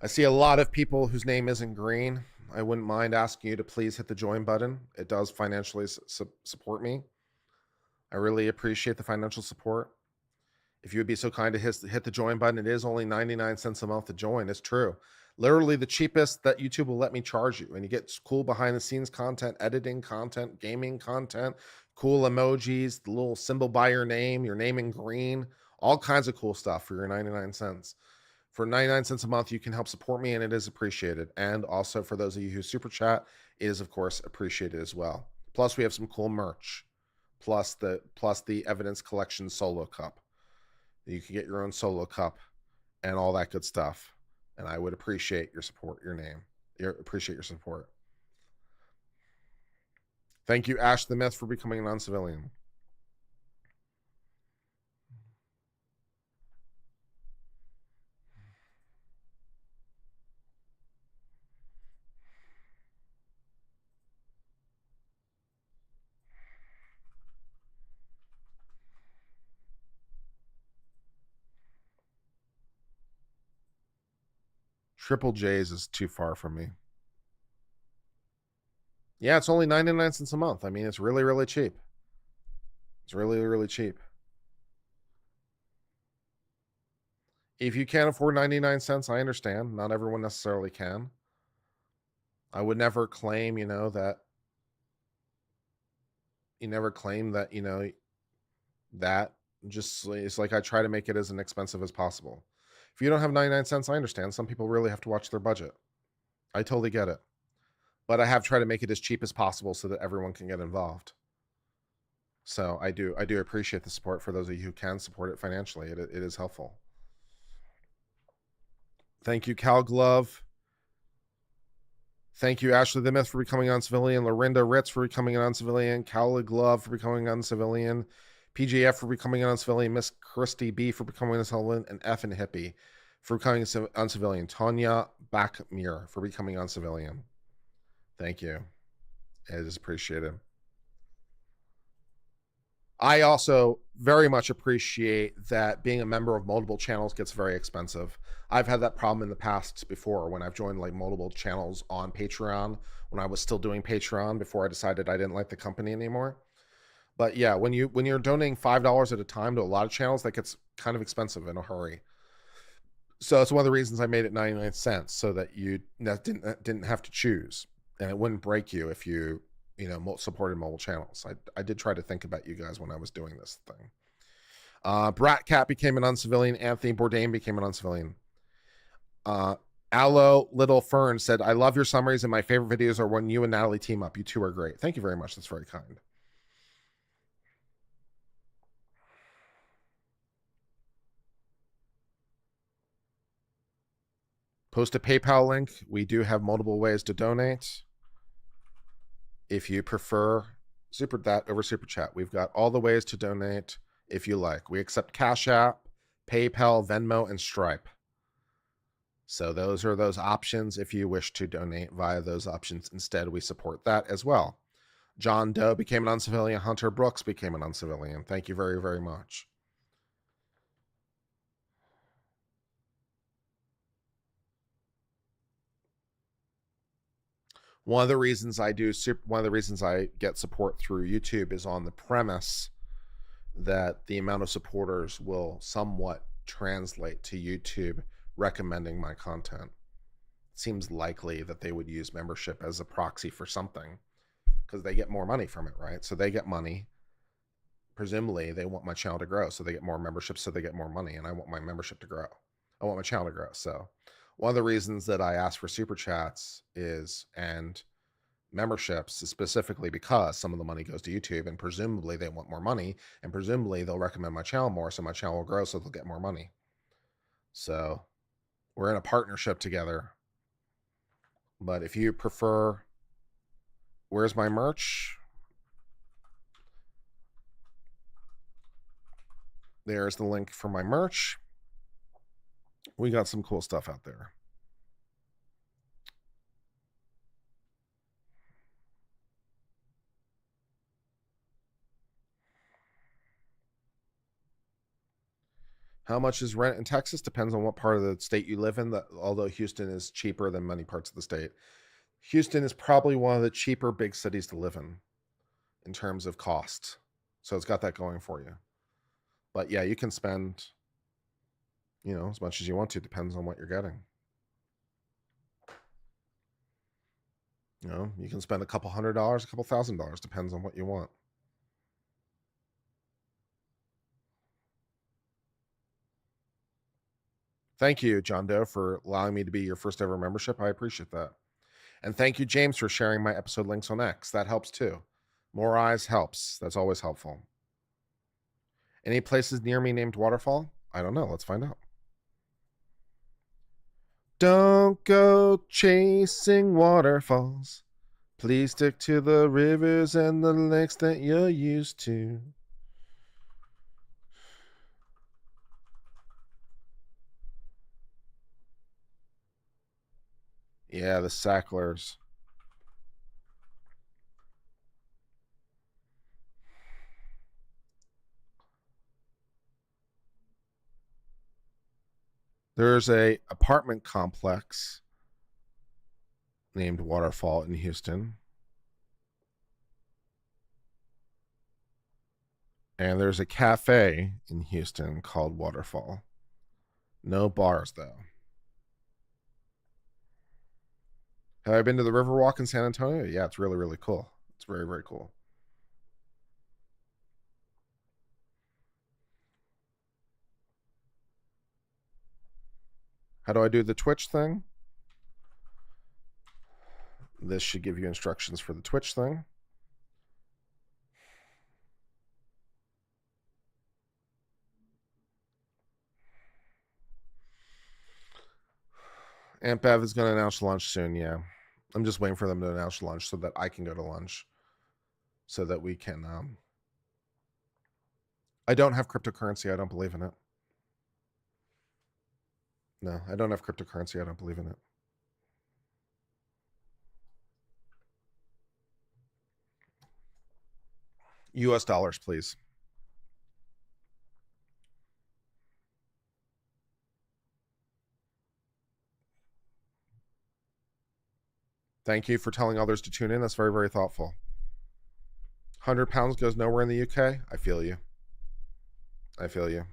I see a lot of people whose name isn't green. I wouldn't mind asking you to please hit the join button. It does financially support me. I really appreciate the financial support. If you would be so kind to hit the join button, it is only 99 cents a month to join. It's true. Literally the cheapest that YouTube will let me charge you. And you get cool behind the scenes content, editing content, gaming content, cool emojis, the little symbol by your name in green, all kinds of cool stuff for your 99 cents. For 99 cents a month, you can help support me, and it is appreciated. And also for those of you who super chat, it is of course appreciated as well. Plus, we have some cool merch. Plus the evidence collection solo cup. You can get your own solo cup and all that good stuff. And I would appreciate your support, appreciate your support. Thank you, Ash the Myth, for becoming a non-civilian. Triple J's is too far from me. Yeah, it's only 99 cents a month. I mean, it's really, really cheap. It's really, really cheap. If you can't afford 99 cents, I understand. Not everyone necessarily can. I would never claim, that you never claim that, that just, it's like I try to make it as inexpensive as possible. If you don't have 99 cents, I understand. Some people really have to watch their budget. I totally get it. But I have tried to make it as cheap as possible so that everyone can get involved. So I do appreciate the support for those of you who can support it financially. It is helpful. Thank you, Cal Glove. Thank you, Ashley the Myth, for becoming a non-civilian. Lorinda Ritz for becoming a non-civilian. Cal Glove for becoming a non-civilian. PJF for becoming a non-civilian. Miss Christy B for becoming a non-civilian. And F and Hippie for becoming a non-civilian. Tanya Backmere for becoming a non-civilian. Thank you. It is appreciated. I also very much appreciate that being a member of multiple channels gets very expensive. I've had that problem in the past before when I've joined like multiple channels on Patreon, when I was still doing Patreon before I decided I didn't like the company anymore. But yeah, when you're donating $5 at a time to a lot of channels, that gets kind of expensive in a hurry. So it's one of the reasons I made it 99 cents so that you didn't have to choose, and it wouldn't break you if you supported mobile channels. I did try to think about you guys when I was doing this thing. Brat Cat became an uncivilian. Anthony Bourdain became an uncivilian. Aloe Little Fern said, I love your summaries, and my favorite videos are when you and Natalie team up. You two are great. Thank you very much. That's very kind. Post a PayPal link. We do have multiple ways to donate. If you prefer that over Super Chat, we've got all the ways to donate if you like. We accept Cash App, PayPal, Venmo, and Stripe. So those are those options if you wish to donate via those options. Instead, we support that as well. John Doe became an uncivilian. Hunter Brooks became an uncivilian. Thank you very, very much. One of the reasons I get support through YouTube is on the premise that the amount of supporters will somewhat translate to YouTube recommending my content. It seems likely that they would use membership as a proxy for something because they get more money from it, right? So they get money. Presumably, they want my channel to grow, so they get more memberships, so they get more money, and I want my membership to grow. I want my channel to grow. So one of the reasons that I ask for super chats is, and memberships specifically because some of the money goes to YouTube, and presumably they want more money, and presumably they'll recommend my channel more, so my channel will grow, so they'll get more money. So we're in a partnership together. But if you prefer, where's my merch? There's the link for my merch. We got some cool stuff out there. How much is rent in Texas? Depends on what part of the state you live in. Although Houston is cheaper than many parts of the state. Houston is probably one of the cheaper big cities to live in terms of cost. So it's got that going for you. But yeah, you can spend, as much as you want to. Depends on what you're getting. You can spend a couple $100, a couple $1,000. Depends on what you want. Thank you, John Doe, for allowing me to be your first ever membership. I appreciate that. And thank you, James, for sharing my episode links on X. That helps too. More eyes helps. That's always helpful. Any places near me named Waterfall? I don't know. Let's find out. Don't go chasing waterfalls. Please stick to the rivers and the lakes that you're used to. Yeah, the Sacklers. There's a apartment complex named Waterfall in Houston. And there's a cafe in Houston called Waterfall. No bars, though. Have I been to the Riverwalk in San Antonio? Yeah, it's really, really cool. It's very, very cool. How do I do the Twitch thing? This should give you instructions for the Twitch thing. Aunt Bev is going to announce lunch soon, yeah. I'm just waiting for them to announce lunch so that I can go to lunch. So that we can... I don't have cryptocurrency. I don't believe in it. No, I don't have cryptocurrency. I don't believe in it. US dollars, please. Thank you for telling others to tune in. That's very, very thoughtful. 100 pounds goes nowhere in the UK. I feel you. I feel you.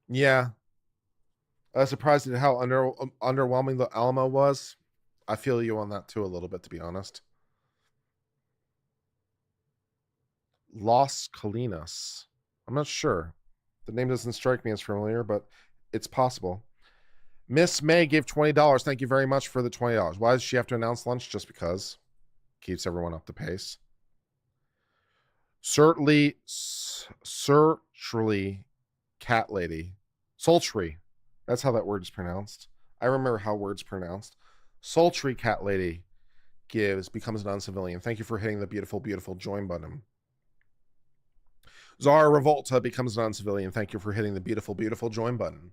Yeah. I was surprised at how underwhelming the Alamo was. I feel you on that too a little bit, to be honest. Los Colinas. I'm not sure. The name doesn't strike me as familiar, but it's possible. Miss May gave $20. Thank you very much for the $20. Why does she have to announce lunch? Just because. Keeps everyone up to pace. Certainly cat lady. Sultry. That's how that word is pronounced. I remember how words pronounced. Sultry cat lady becomes an uncivilian. Thank you for hitting the beautiful, beautiful join button. Zara Revolta becomes an uncivilian. Thank you for hitting the beautiful, beautiful join button.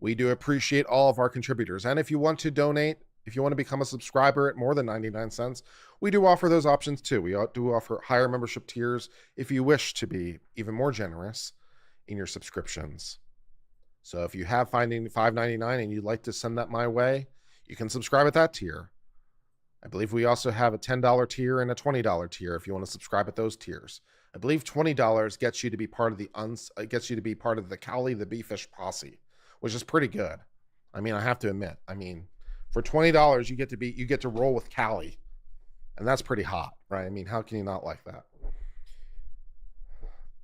We do appreciate all of our contributors. And if you want to donate, if you want to become a subscriber at more than 99 cents, we do offer those options too. We do offer higher membership tiers if you wish to be even more generous in your subscriptions. So if you have $5.99 and you'd like to send that my way, you can subscribe at that tier. I believe we also have a $10 tier and a $20 tier if you want to subscribe at those tiers. I believe $20 gets you to be part of the Cowley the Beefish posse, which is pretty good. I mean, I have to admit, For $20, you get to roll with Callie, and that's pretty hot, right? I mean, how can you not like that?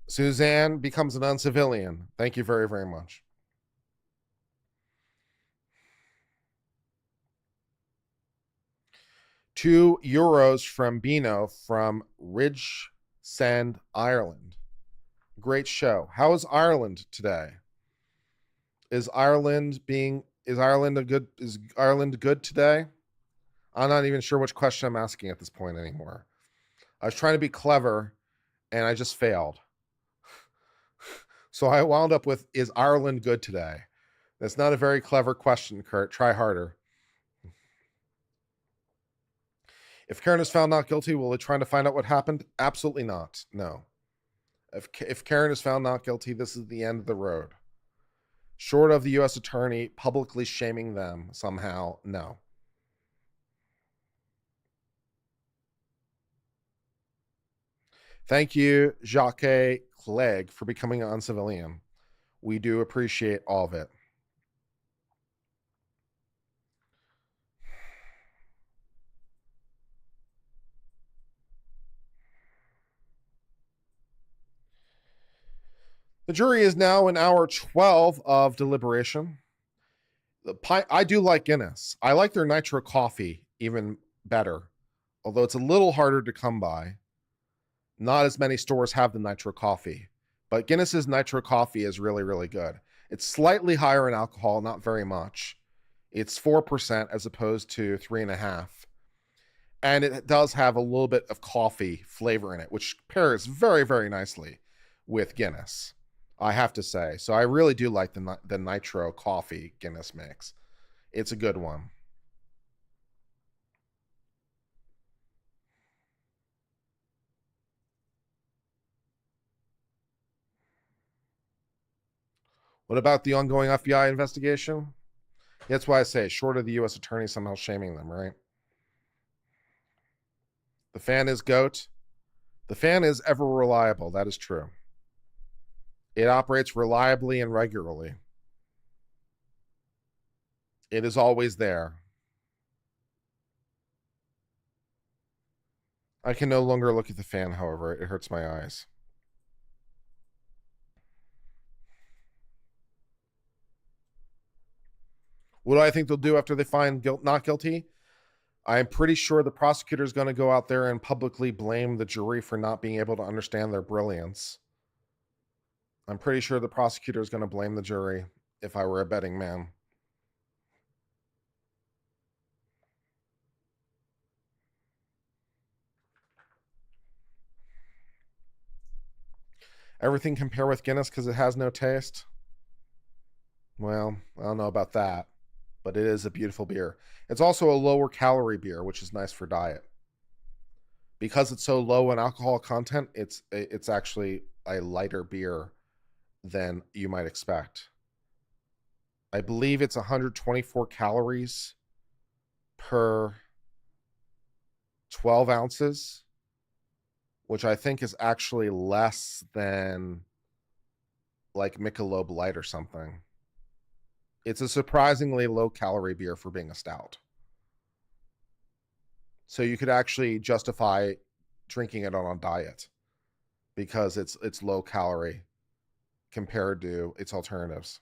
Suzanne becomes an uncivilian. Thank you very, very much. €2 from Bino from Ridgesend, Ireland. Great show. How is Ireland today? Is Ireland good today? I'm not even sure which question I'm asking at this point anymore. I was trying to be clever and I just failed. So I wound up with, is Ireland good today? That's not a very clever question, Kurt. Try harder. If Karen is found not guilty, will they try to find out what happened? Absolutely not. No. If Karen is found not guilty, this is the end of the road. Short of the U.S. attorney publicly shaming them somehow, no. Thank you, Jacques Clegg, for becoming an uncivilian. We do appreciate all of it. The jury is now in hour 12 of deliberation. I do like Guinness. I like their nitro coffee even better, although it's a little harder to come by. Not as many stores have the nitro coffee, but Guinness's nitro coffee is really, really good. It's slightly higher in alcohol, not very much. It's 4% as opposed to 3.5%. And it does have a little bit of coffee flavor in it, which pairs very, very nicely with Guinness, I have to say. So I really do like the nitro coffee Guinness mix. It's a good one. What about the ongoing FBI investigation? That's why I say, short of the U.S. attorney somehow shaming them, right? The fan is GOAT. The fan is ever reliable. That is true. It operates reliably and regularly. It is always there. I can no longer look at the fan, however. It hurts my eyes. What do I think they'll do after they find not guilty? I'm pretty sure the prosecutor is going to go out there and publicly blame the jury for not being able to understand their brilliance. I'm pretty sure the prosecutor is going to blame the jury if I were a betting man. Everything compare with Guinness because it has no taste? Well, I don't know about that, but it is a beautiful beer. It's also a lower calorie beer, which is nice for diet. Because it's so low in alcohol content, it's actually a lighter beer than you might expect. I believe it's 124 calories per 12 ounces, which I think is actually less than like Michelob Light or something. It's a surprisingly low calorie beer for being a stout. So you could actually justify drinking it on a diet because it's low calorie compared to its alternatives.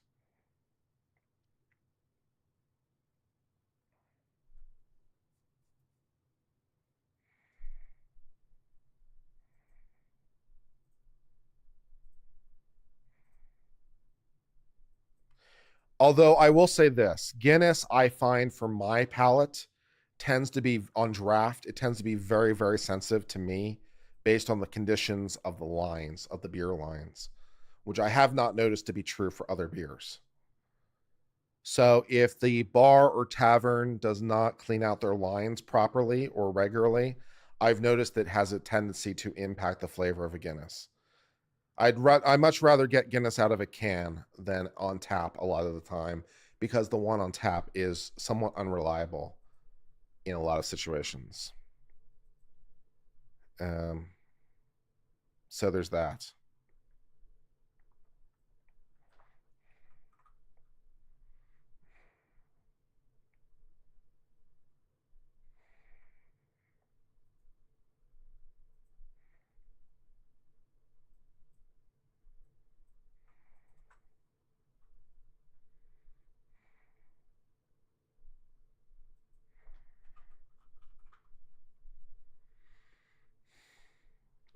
Although I will say this, Guinness, I find for my palate, tends to be on draft. It tends to be very, very sensitive to me based on the conditions of the lines, of the beer lines, which I have not noticed to be true for other beers. So if the bar or tavern does not clean out their lines properly or regularly, I've noticed that it has a tendency to impact the flavor of a Guinness. I'd much rather get Guinness out of a can than on tap a lot of the time because the one on tap is somewhat unreliable in a lot of situations. So there's that.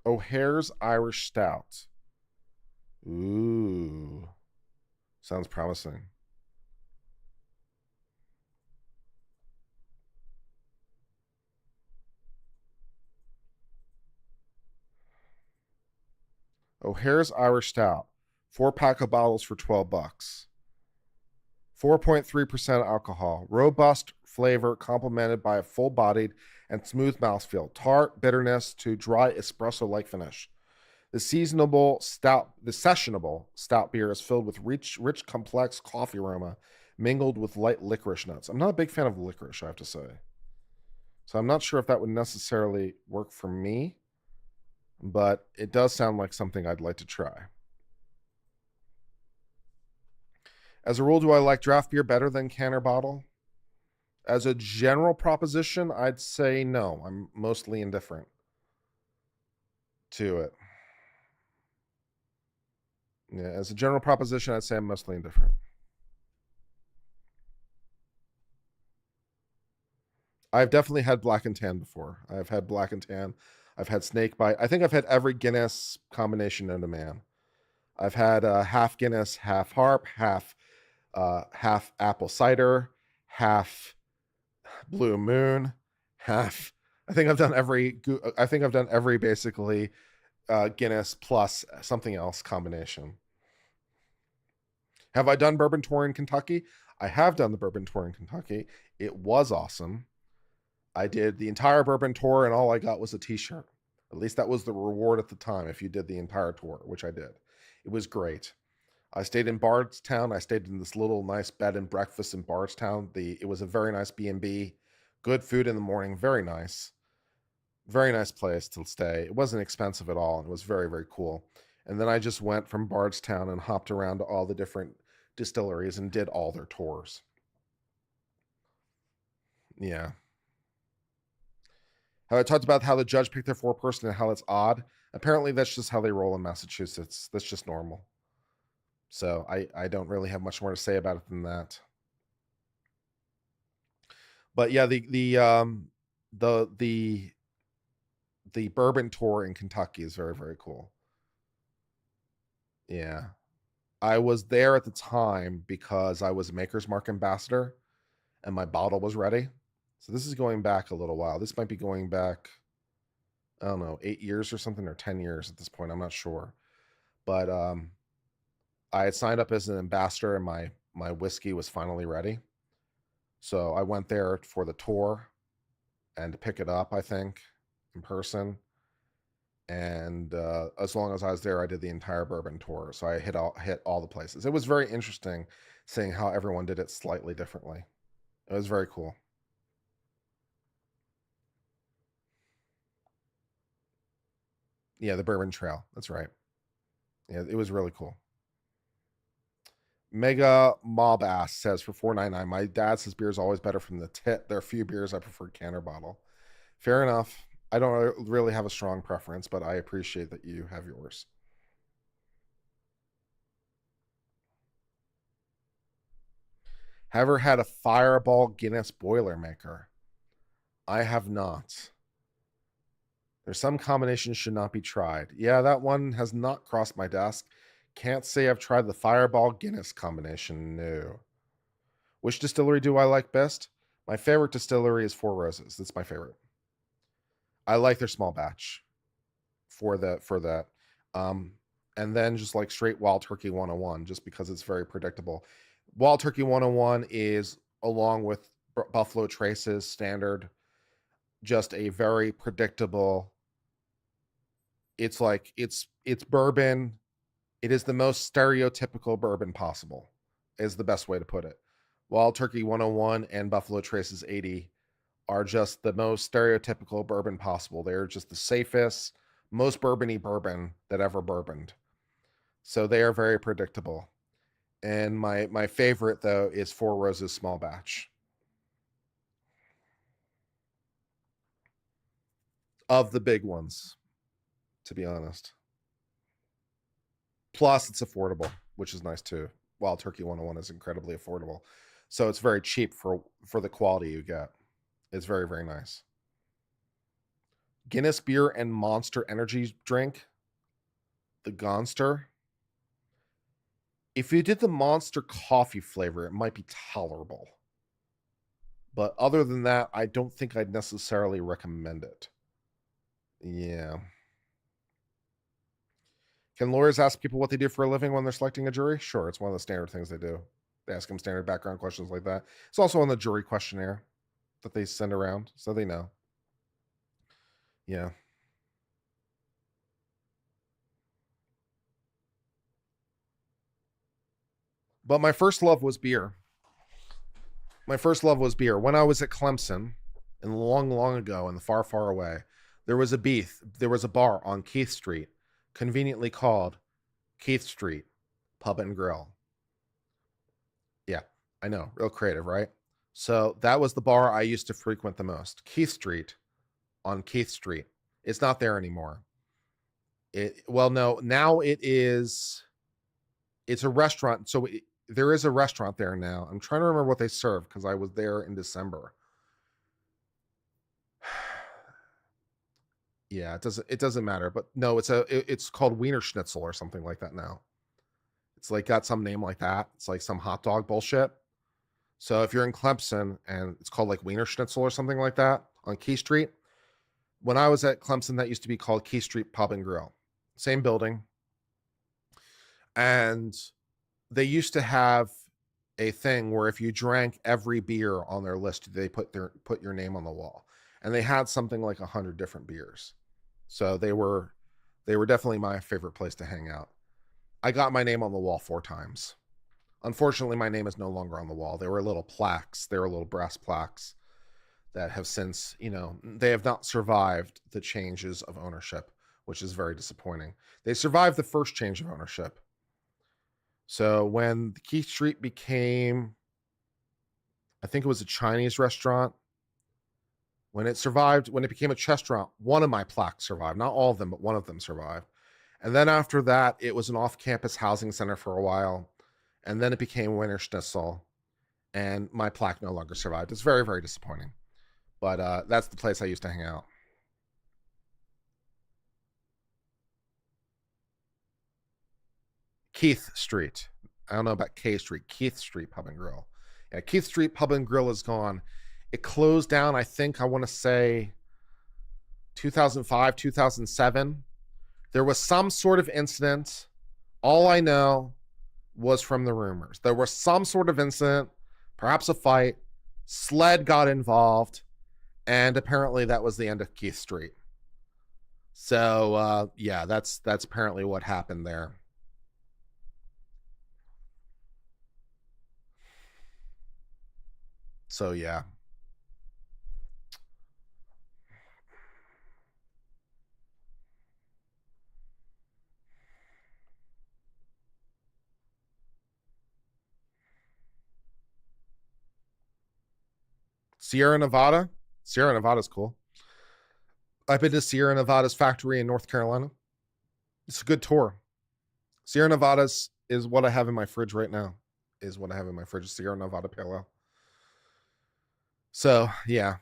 O'Hare's Irish Stout. Ooh. Sounds promising. O'Hare's Irish Stout. 4-pack of bottles for $12. 4.3% alcohol. Robust flavor complemented by a full-bodied and smooth mouthfeel. Tart bitterness to dry espresso-like finish. The sessionable stout beer is filled with rich, complex coffee aroma mingled with light licorice notes. I'm not a big fan of licorice, I have to say. So I'm not sure if that would necessarily work for me, but it does sound like something I'd like to try. As a rule, do I like draft beer better than can or bottle? As a general proposition, I'd say no. I'm mostly indifferent to it. Yeah, as a general proposition, I'd say I'm mostly indifferent. I've definitely had black and tan before. I've had black and tan. I've had snake bite. I think I've had every Guinness combination known to man. I've had half Guinness, half harp, half apple cider, half blue moon, half. I think I've done every basically Guinness plus something else combination. Have I done bourbon tour in Kentucky? I have done the bourbon tour in Kentucky. It was awesome. I did the entire bourbon tour and all I got was a t-shirt. At least that was the reward at the time if you did the entire tour, which I did. It was great. I stayed in Bardstown. I stayed in this little nice bed and breakfast in Bardstown. It was a very nice B&B. Good food in the morning. Very nice. Very nice place to stay. It wasn't expensive at all. And it was very, very cool. And then I just went from Bardstown and hopped around to all the different distilleries and did all their tours. Yeah. Have I talked about how the judge picked their foreperson and how it's odd? Apparently that's just how they roll in Massachusetts. That's just normal. So I don't really have much more to say about it than that. But yeah, the bourbon tour in Kentucky is very, very cool. Yeah. I was there at the time because I was a Maker's Mark ambassador and my bottle was ready. So this is going back a little while. This might be going back, I don't know, 8 years or something, or 10 years at this point. I'm not sure. But I had signed up as an ambassador and my whiskey was finally ready. So I went there for the tour and to pick it up, I think, in person. And as long as I was there, I did the entire bourbon tour. So I hit all the places. It was very interesting seeing how everyone did it slightly differently. It was very cool. Yeah, the Bourbon Trail. That's right. Yeah, it was really cool. Mega Mob Ass says for $4.99. My dad says beer is always better from the tit. There are a few beers I prefer can or bottle. Fair enough. I don't really have a strong preference, but I appreciate that you have yours. Have ever had a Fireball Guinness Boilermaker? I have not. There's some combinations should not be tried. Yeah, that one has not crossed my desk. Can't say I've tried the Fireball Guinness combination. No. Which distillery do I like best? My favorite distillery is Four Roses. That's my favorite. I like their small batch for that. And then just like straight Wild Turkey 101, just because it's very predictable. Wild Turkey 101 is, along with Buffalo Trace's standard, just a very predictable. It's like it's bourbon. It is the most stereotypical bourbon possible, is the best way to put it. Wild Turkey 101 and Buffalo Trace's 80 are just the most stereotypical bourbon possible. They're just the safest, most bourbony bourbon that ever bourboned. So they are very predictable. And my favorite, though, is Four Roses Small Batch. Of the big ones, to be honest. Plus, it's affordable, which is nice, too. Wild Turkey 101 is incredibly affordable. So it's very cheap for the quality you get. It's very, very nice. Guinness beer and Monster energy drink. The Gonster. If you did the Monster coffee flavor, it might be tolerable. But other than that, I don't think I'd necessarily recommend it. Yeah. Can lawyers ask people what they do for a living when they're selecting a jury? Sure, it's one of the standard things they do. They ask them standard background questions like that. It's also on the jury questionnaire that they send around, so they know. Yeah. But my first love was beer. My first love was beer. When I was at Clemson, and long ago, in the far away, there was a bar on Keith Street, conveniently called Keith Street Pub and Grill. Yeah, I know, real creative, right? So that was the bar I used to frequent the most. Keith Street on Keith Street. It's not there anymore. Now it is. It's a restaurant. So there is a restaurant there now. I'm trying to remember what they serve because I was there in December. Yeah, it doesn't matter. But no, it's called Wiener Schnitzel or something like that now. It's like got some name like that. It's like some hot dog bullshit. So if you're in Clemson and it's called like Wiener Schnitzel or something like that on Key Street, when I was at Clemson, that used to be called Key Street Pub and Grill. Same building. And they used to have a thing where if you drank every beer on their list, they put your name on the wall. And they had something like 100 different beers. So they were definitely my favorite place to hang out. I got my name on the wall 4 times. Unfortunately, my name is no longer on the wall. There were little plaques. There were little brass plaques that have since, they have not survived the changes of ownership, which is very disappointing. They survived the first change of ownership. So when the Keith Street became, I think it was a Chinese restaurant, when it became a chestaurant, one of my plaques survived. Not all of them, but one of them survived. And then after that, it was an off-campus housing center for a while. And then it became Wiener Schnitzel. And my plaque no longer survived. It's very, very disappointing. But that's the place I used to hang out. Keith Street. I don't know about K Street. Keith Street Pub and Grill. Yeah, Keith Street Pub and Grill is gone. It closed down, I think, I want to say 2005, 2007. There was some sort of incident. All I know was from the rumors. There was some sort of incident, perhaps a fight. SLED got involved, and apparently that was the end of Keith Street. So, yeah, that's apparently what happened there. So, yeah. Sierra Nevada. Sierra Nevada's cool. I've been to Sierra Nevada's factory in North Carolina. It's a good tour. Sierra Nevada's is what I have in my fridge right now. Is what I have in my fridge. Sierra Nevada Pale Ale. So, yeah.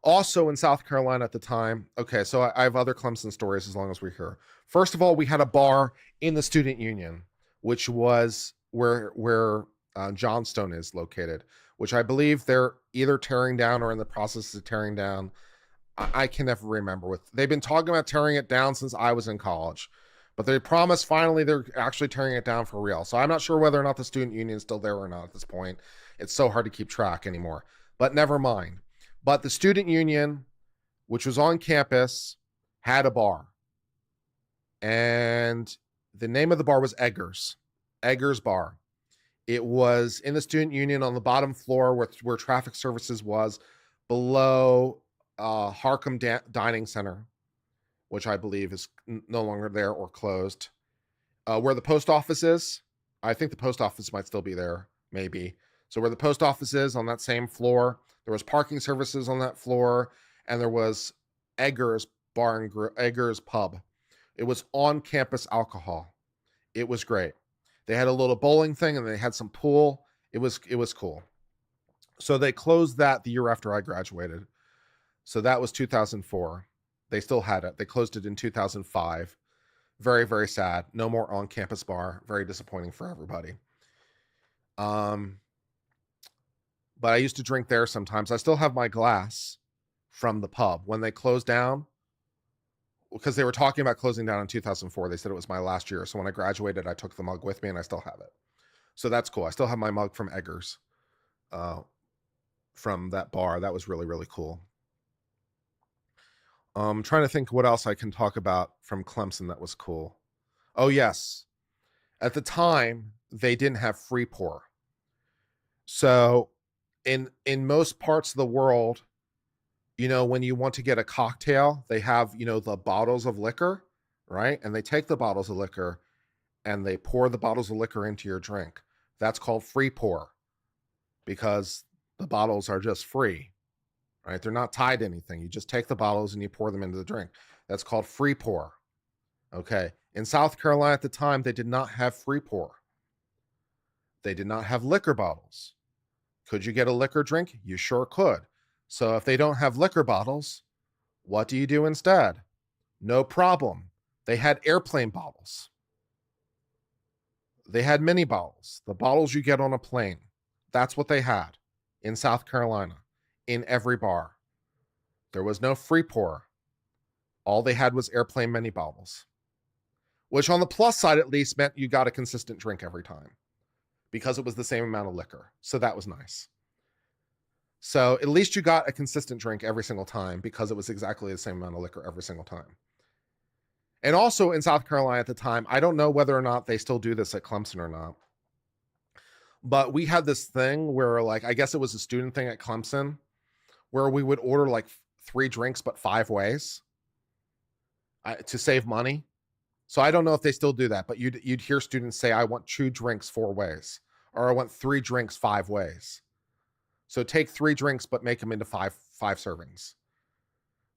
Also in South Carolina at the time. Okay, so I have other Clemson stories as long as we're here. First of all, we had a bar in the student union, which was where Johnstone is located, which I believe they're either tearing down or in the process of tearing down. I can never remember. They've been talking about tearing it down since I was in college, but they promised finally they're actually tearing it down for real. So I'm not sure whether or not the student union is still there or not at this point. It's so hard to keep track anymore, but never mind. But the student union, which was on campus, had a bar, and the name of the bar was Eggers Bar. It was in the student union on the bottom floor where traffic services was, below Harcum Dining Center, which I believe is no longer there or closed. Where the post office is, I think the post office might still be there, maybe. So where the post office is, on that same floor, there was parking services on that floor, and there was Eggers Bar and Eggers Pub. It was on-campus alcohol. It was great. They had a little bowling thing, and they had some pool. It was cool. So they closed that the year after I graduated. So that was 2004. They still had it. They closed it in 2005. Very, very sad. No more on-campus bar. Very disappointing for everybody. But I used to drink there sometimes. I still have my glass from the pub. When they closed down, because they were talking about closing down in 2004, they said it was my last year. So when I graduated, I took the mug with me and I still have it. So that's cool. I still have my mug from Eggers, from that bar. That was really, really cool. I'm trying to think what else I can talk about from Clemson that was cool. Oh, yes. At the time, they didn't have free pour. So in most parts of the world, you know, when you want to get a cocktail, they have, you know, the bottles of liquor, right? And they take the bottles of liquor and they pour the bottles of liquor into your drink. That's called free pour because the bottles are just free, right? They're not tied to anything. You just take the bottles and you pour them into the drink. That's called free pour. Okay. In South Carolina at the time, they did not have free pour. They did not have liquor bottles. Could you get a liquor drink? You sure could. So if they don't have liquor bottles, what do you do instead? No problem. They had airplane bottles. They had mini bottles, the bottles you get on a plane. That's what they had in South Carolina, in every bar. There was no free pour. All they had was airplane mini bottles, which on the plus side at least meant you got a consistent drink every time because it was the same amount of liquor. So that was nice. So at least you got a consistent drink every single time because it was exactly the same amount of liquor every single time. And also in South Carolina at the time, I don't know whether or not they still do this at Clemson or not, but we had this thing where, like, I guess it was a student thing at Clemson where we would order like 3 drinks, but 5 ways to save money. So I don't know if they still do that, but you'd hear students say, I want 2 drinks 4 ways, or I want 3 drinks 5 ways. So take 3 drinks, but make them into five servings.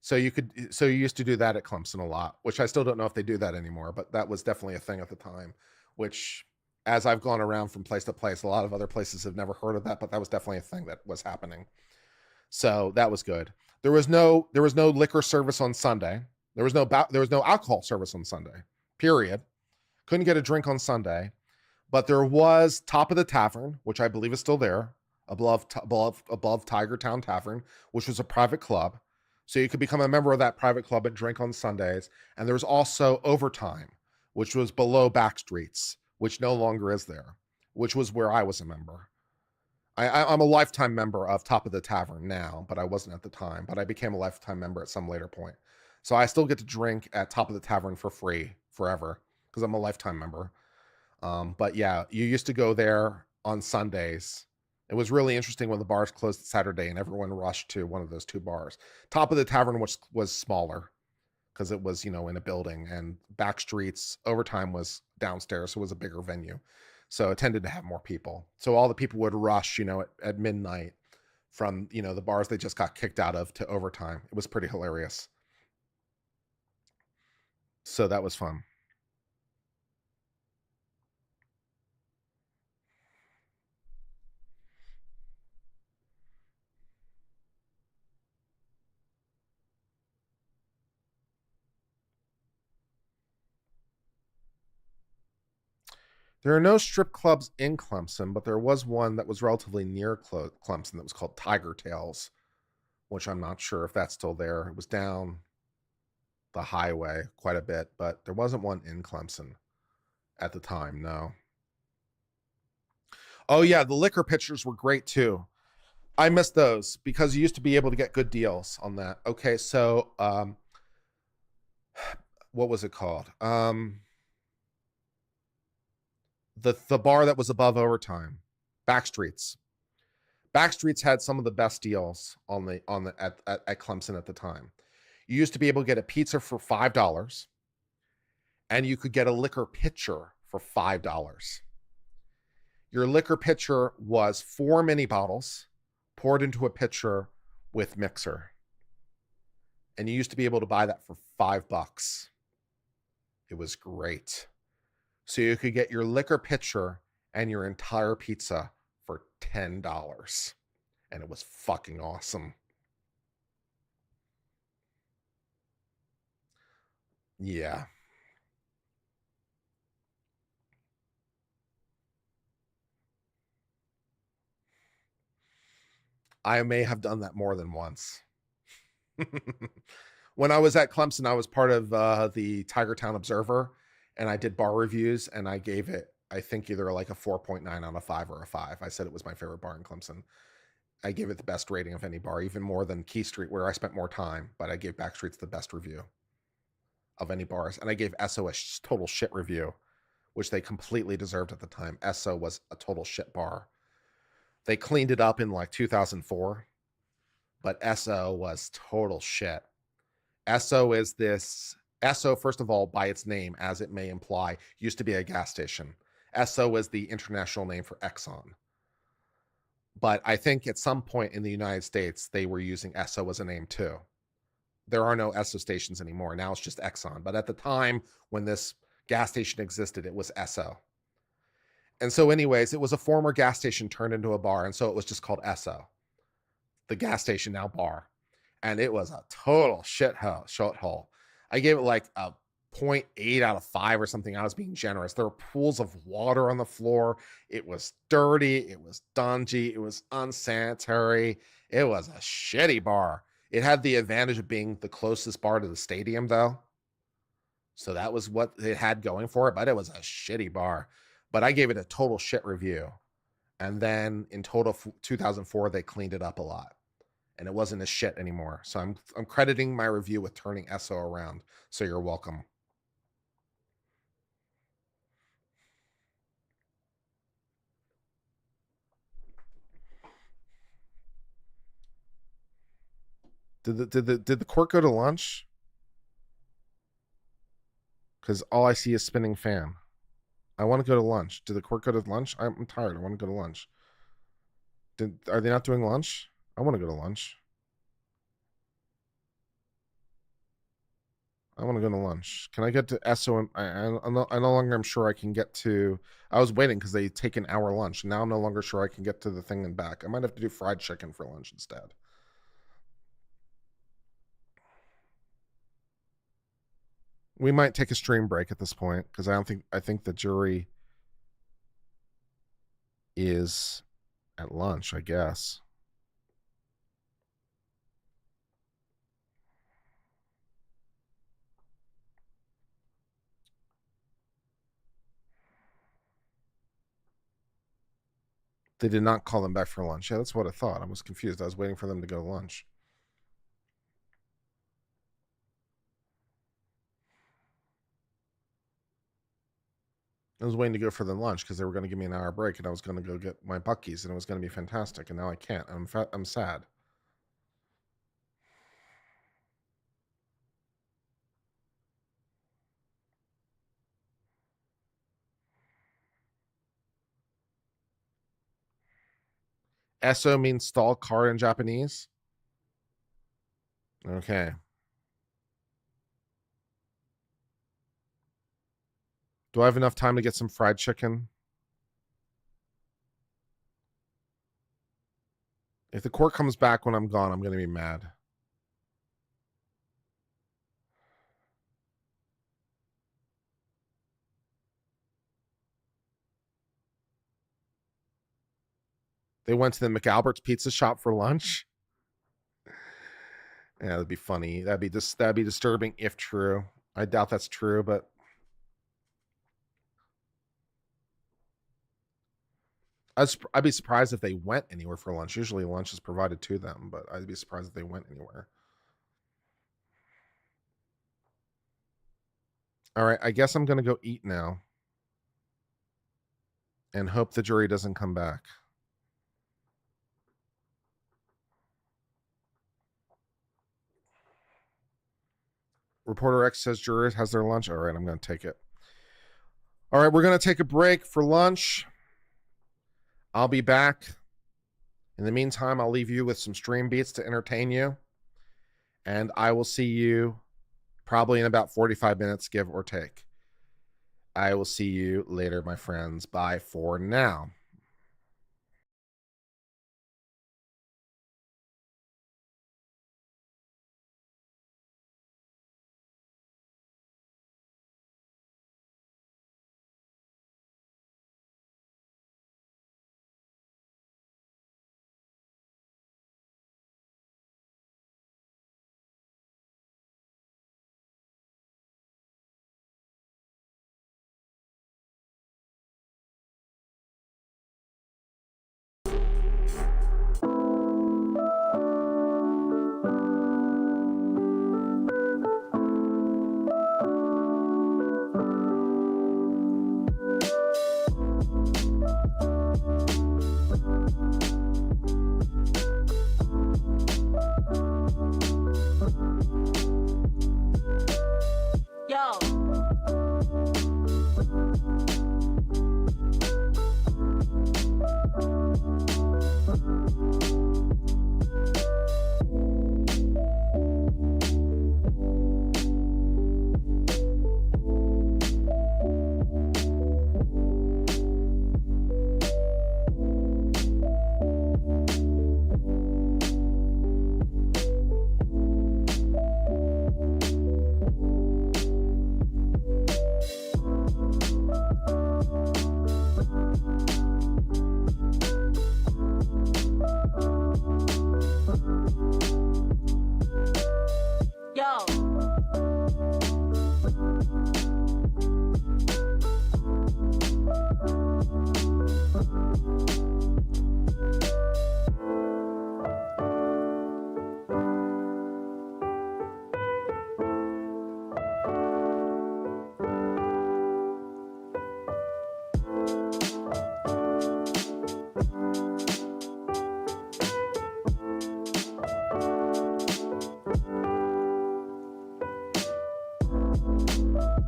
So you used to do that at Clemson a lot, which I still don't know if they do that anymore, but that was definitely a thing at the time, which as I've gone around from place to place, a lot of other places have never heard of that, but that was definitely a thing that was happening. So that was good. There was no liquor service on Sunday. There was no alcohol service on Sunday, period. Couldn't get a drink on Sunday, but there was Top of the Tavern, which I believe is still there, above Tiger Town Tavern, which was a private club. So you could become a member of that private club and drink on Sundays. And there was also Overtime, which was below Backstreets, which no longer is there, which was where I was a member. I'm a lifetime member of Top of the Tavern now, but I wasn't at the time. But I became a lifetime member at some later point. So I still get to drink at Top of the Tavern for free forever because I'm a lifetime member. But yeah, you used to go there on Sundays. It was really interesting when the bars closed Saturday and everyone rushed to one of those 2 bars. Top of the Tavern was smaller because it was, you know, in a building, and Backstreets Overtime was downstairs, so it was a bigger venue. So it tended to have more people. So all the people would rush, you know, at midnight from, you know, the bars they just got kicked out of to Overtime. It was pretty hilarious. So that was fun. There are no strip clubs in Clemson, but there was one that was relatively near Clemson that was called Tiger Tails, which I'm not sure if that's still there. It was down the highway quite a bit, but there wasn't one in Clemson at the time, no. Oh yeah, the liquor pitchers were great too. I missed those because you used to be able to get good deals on that. Okay, so what was it called? The bar that was above Overtime, Backstreets. Backstreets had some of the best deals at Clemson at the time. You used to be able to get a pizza for $5, and you could get a liquor pitcher for $5. Your liquor pitcher was 4 mini bottles poured into a pitcher with mixer, and you used to be able to buy that for $5. It was great. So you could get your liquor pitcher and your entire pizza for $10. And it was fucking awesome. Yeah. I may have done that more than once. When I was at Clemson, I was part of the Tigertown Observer, and I did bar reviews, and I gave it, I think, either like a 4.9 out of 5 or a 5. I said it was my favorite bar in Clemson. I gave it the best rating of any bar, even more than Key Street, where I spent more time, but I gave Backstreet's the best review of any bars. And I gave SO a total shit review, which they completely deserved at the time. SO was a total shit bar. They cleaned it up in like 2004, but SO was total shit. SO is this SO, first of all, by its name, as it may imply, used to be a gas station. SO is the international name for Exxon. But I think at some point in the United States, they were using SO as a name too. There are no SO stations anymore. Now it's just Exxon. But at the time when this gas station existed, it was SO. And so, anyways, it was a former gas station turned into a bar. And so it was just called SO, the gas station, now bar. And it was a total shithole. I gave it like a 0.8 out of 5 or something. I was being generous. There were pools of water on the floor. It was dirty. It was dungy. It was unsanitary. It was a shitty bar. It had the advantage of being the closest bar to the stadium, though. So that was what it had going for it, but it was a shitty bar. But I gave it a total shit review. And then in total 2004, they cleaned it up a lot. And it wasn't as shit anymore. So I'm crediting my review with turning SO around. So you're welcome. Did the court go to lunch? Because all I see is spinning fan. I want to go to lunch. Did the court go to lunch? I'm tired. I want to go to lunch. Are they not doing lunch? I want to go to lunch. I want to go to lunch. Can I get to SO? I no longer am sure I can get to. I was waiting because they take an hour lunch. Now I'm no longer sure I can get to the thing and back. I might have to do fried chicken for lunch instead. We might take a stream break at this point because I think the jury is at lunch, I guess. They did not call them back for lunch. Yeah, that's what I thought. I was confused. I was waiting for them to go to lunch. I was waiting to go for the lunch because they were going to give me an hour break, and I was going to go get my Buc-ee's, and it was going to be fantastic. And now I can't. I'm sad. SO means stall car in Japanese. Okay. Do I have enough time to get some fried chicken? If the court comes back when I'm gone, I'm going to be mad. They went to the McAlbert's Pizza Shop for lunch. Yeah, that'd be funny. That'd be disturbing if true. I doubt that's true, but I'd be surprised if they went anywhere for lunch. Usually lunch is provided to them, but I'd be surprised if they went anywhere. All right, I guess I'm going to go eat now and hope the jury doesn't come back. Reporter X says jury has their lunch. All right, I'm going to take it. All right, we're going to take a break for lunch. I'll be back. In the meantime, I'll leave you with some stream beats to entertain you. And I will see you probably in about 45 minutes, give or take. I will see you later, my friends. Bye for now.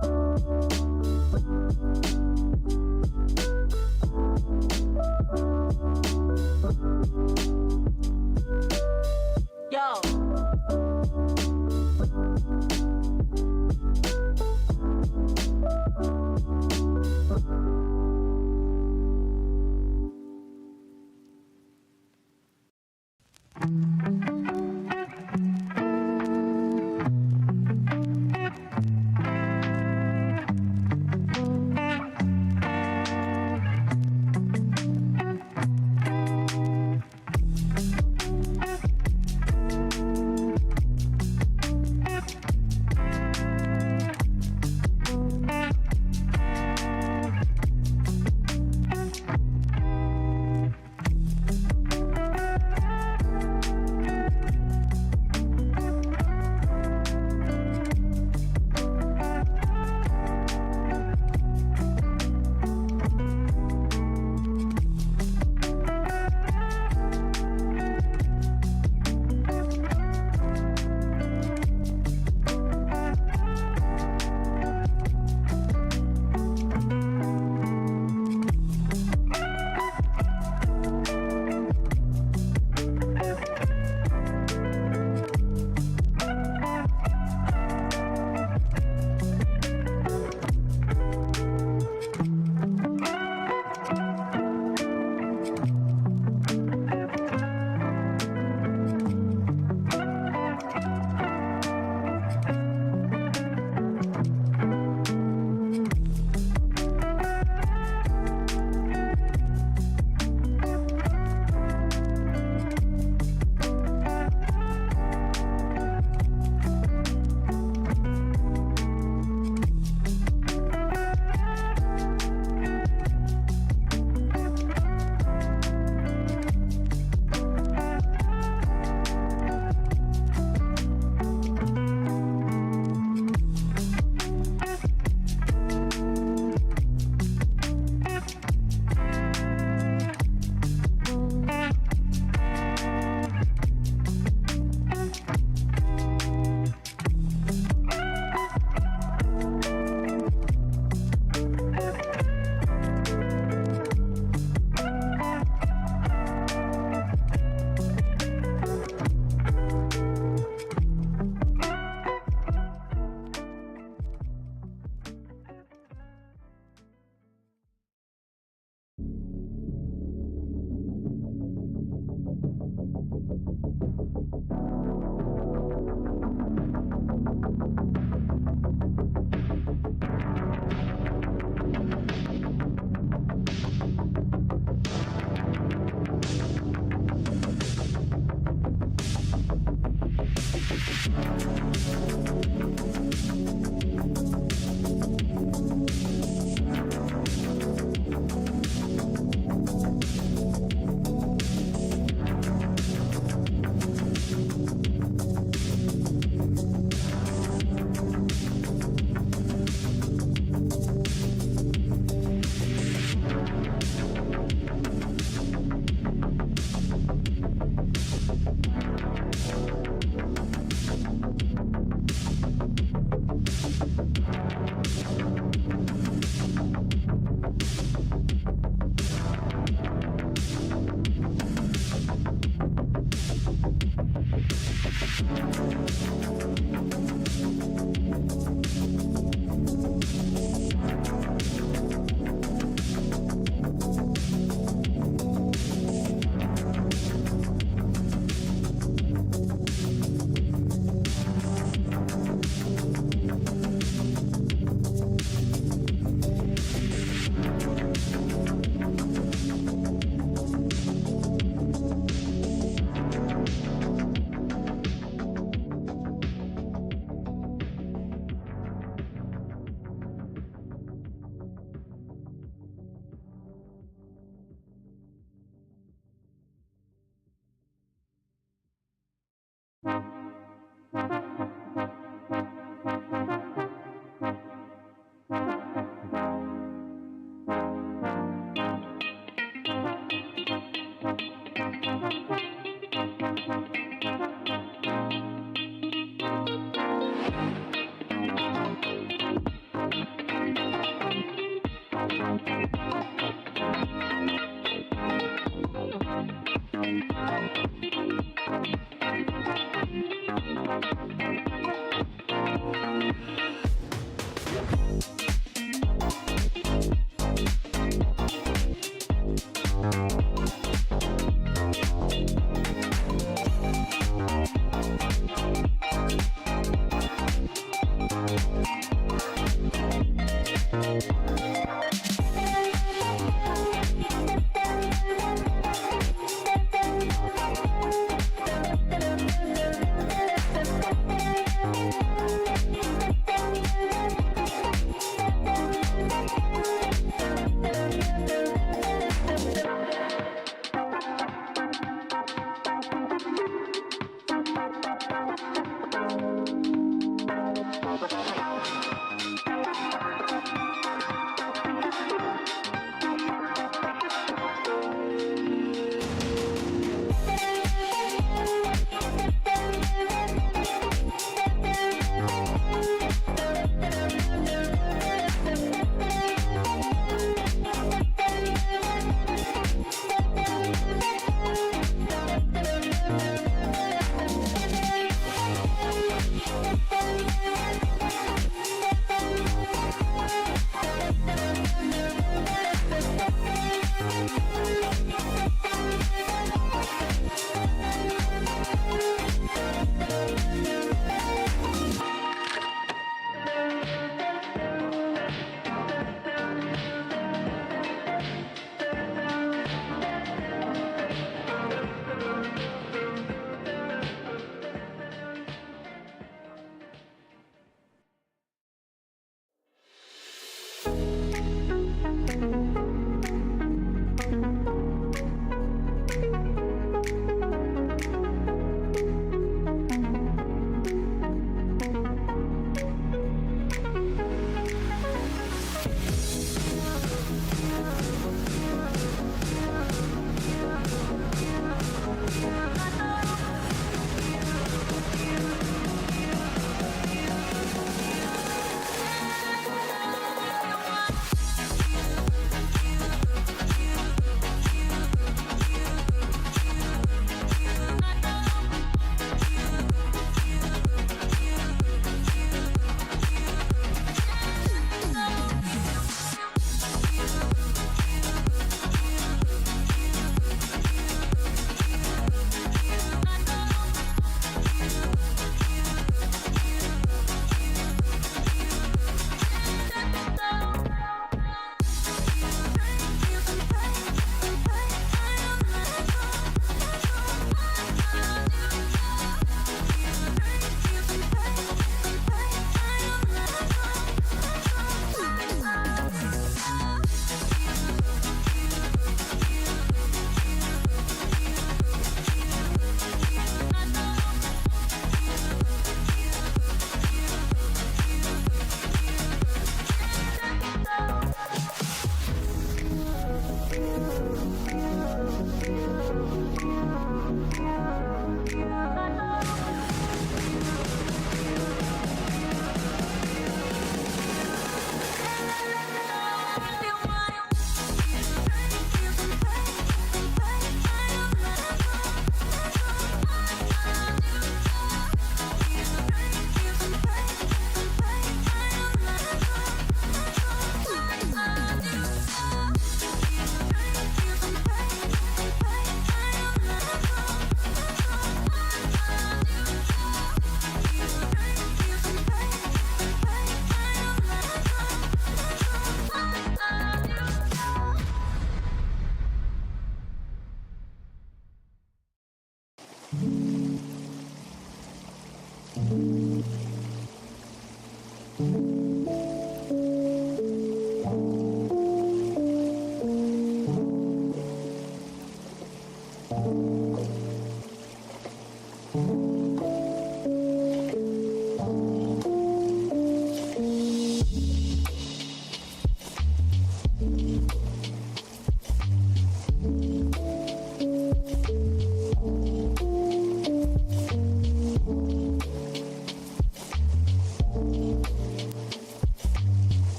Yo.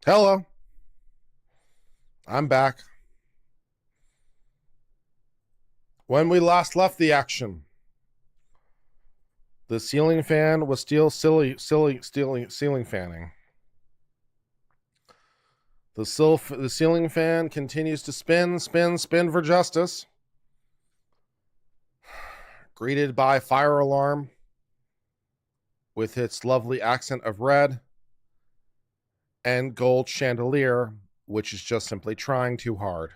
Hello. I'm back. When we last left the action, the ceiling fan was still ceiling fanning. The ceiling fan continues to spin for justice. Greeted by fire alarm with its lovely accent of red and gold chandelier, which is just simply trying too hard.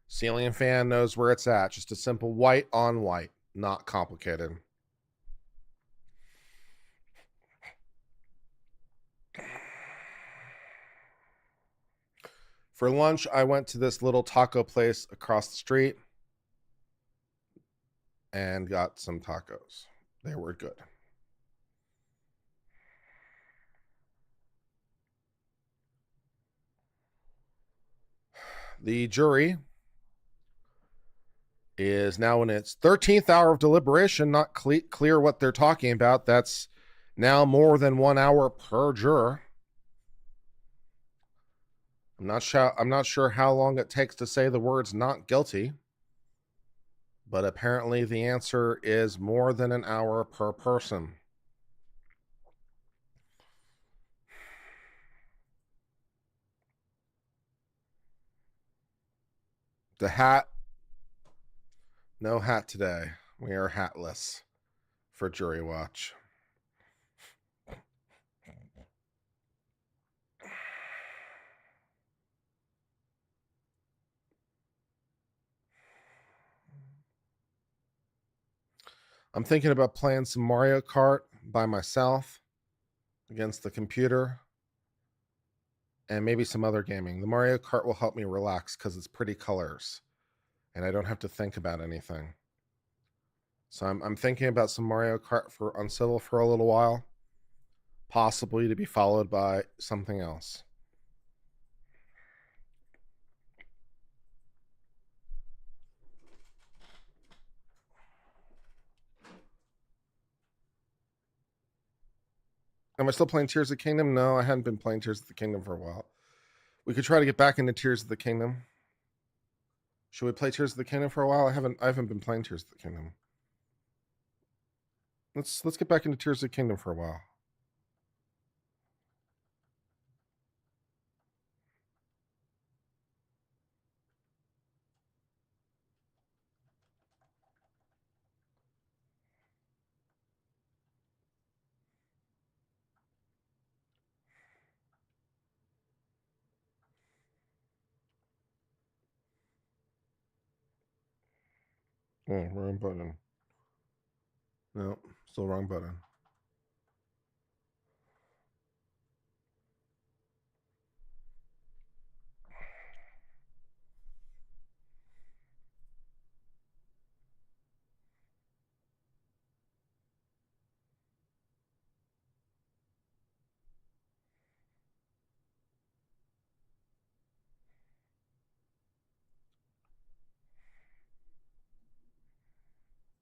Ceiling fan knows where it's at. Just a simple white on white, not complicated. For lunch, I went to this little taco place across the street and got some tacos. They were good. The jury is now in its 13th hour of deliberation. Not clear what they're talking about. That's now more than 1 hour per juror. I'm not sure how long it takes to say the words "not guilty," but apparently the answer is more than an hour per person. The hat, no hat today. We are hatless for jury watch. I'm thinking about playing some Mario Kart by myself against the computer and maybe some other gaming. The Mario Kart will help me relax because it's pretty colors and I don't have to think about anything. So I'm thinking about some Mario Kart for Uncivil for a little while, possibly to be followed by something else. Am I still playing Tears of the Kingdom? No, I hadn't been playing Tears of the Kingdom for a while. We could try to get back into Tears of the Kingdom. Should we play Tears of the Kingdom for a while? I haven't been playing Tears of the Kingdom. Let's get back into Tears of the Kingdom for a while. Oh, wrong button. No, still wrong button.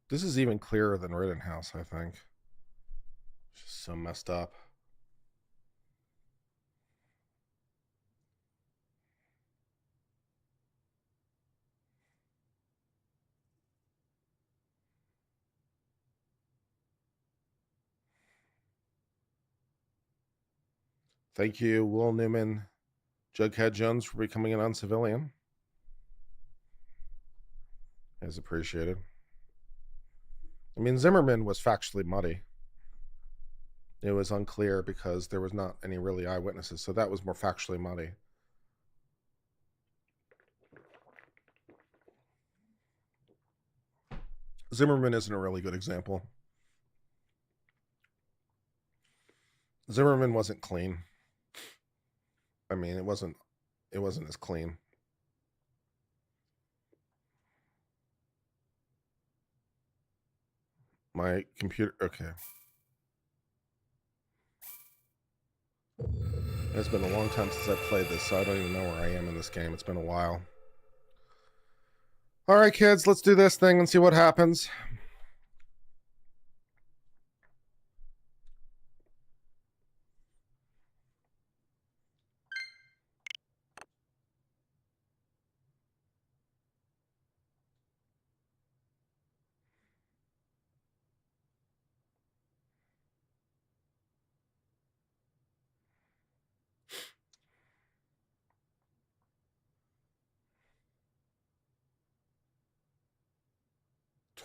This is even clearer than Rittenhouse, I think. It's just so messed up. Thank you, Will Newman, Jughead Jones, for becoming an uncivilian. Is appreciated. I mean, Zimmerman was factually muddy. It was unclear because there was not any really eyewitnesses, so that was more factually muddy. Zimmerman isn't a really good example. Zimmerman wasn't clean. I mean, it wasn't as clean. My computer, okay. It's been a long time since I've played this, so I don't even know where I am in this game. It's been a while. All right, kids, let's do this thing and see what happens.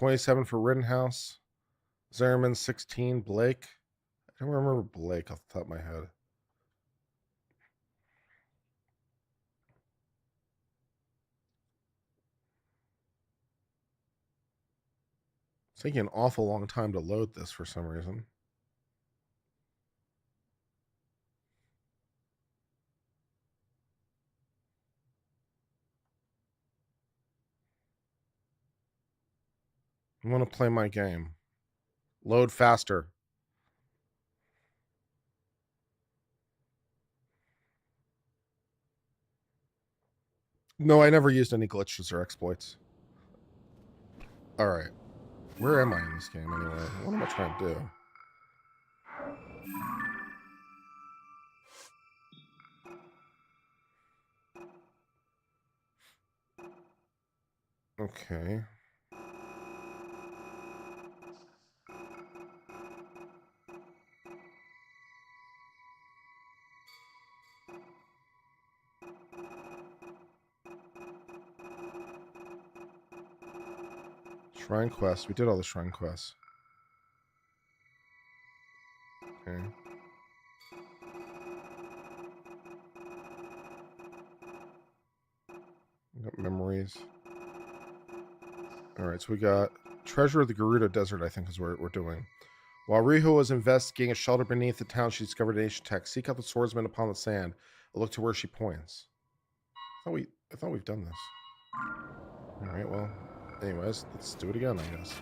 $27 for Rittenhouse. Zimmerman 16. Blake. I don't remember Blake off the top of my head. It's taking an awful long time to load this for some reason. I want to play my game. Load faster. No, I never used any glitches or exploits. All right. Where am I in this game anyway? What am I trying to do? Okay. Shrine quest. We did all the shrine quests. Okay. We got memories. All right, so we got Treasure of the Gerudo Desert, I think is what we're doing. While Riho was investigating a shelter beneath the town, she discovered an ancient text. Seek out the swordsman upon the sand. Look to where she points. I thought we've done this. All right, well, anyways, let's do it again, I guess.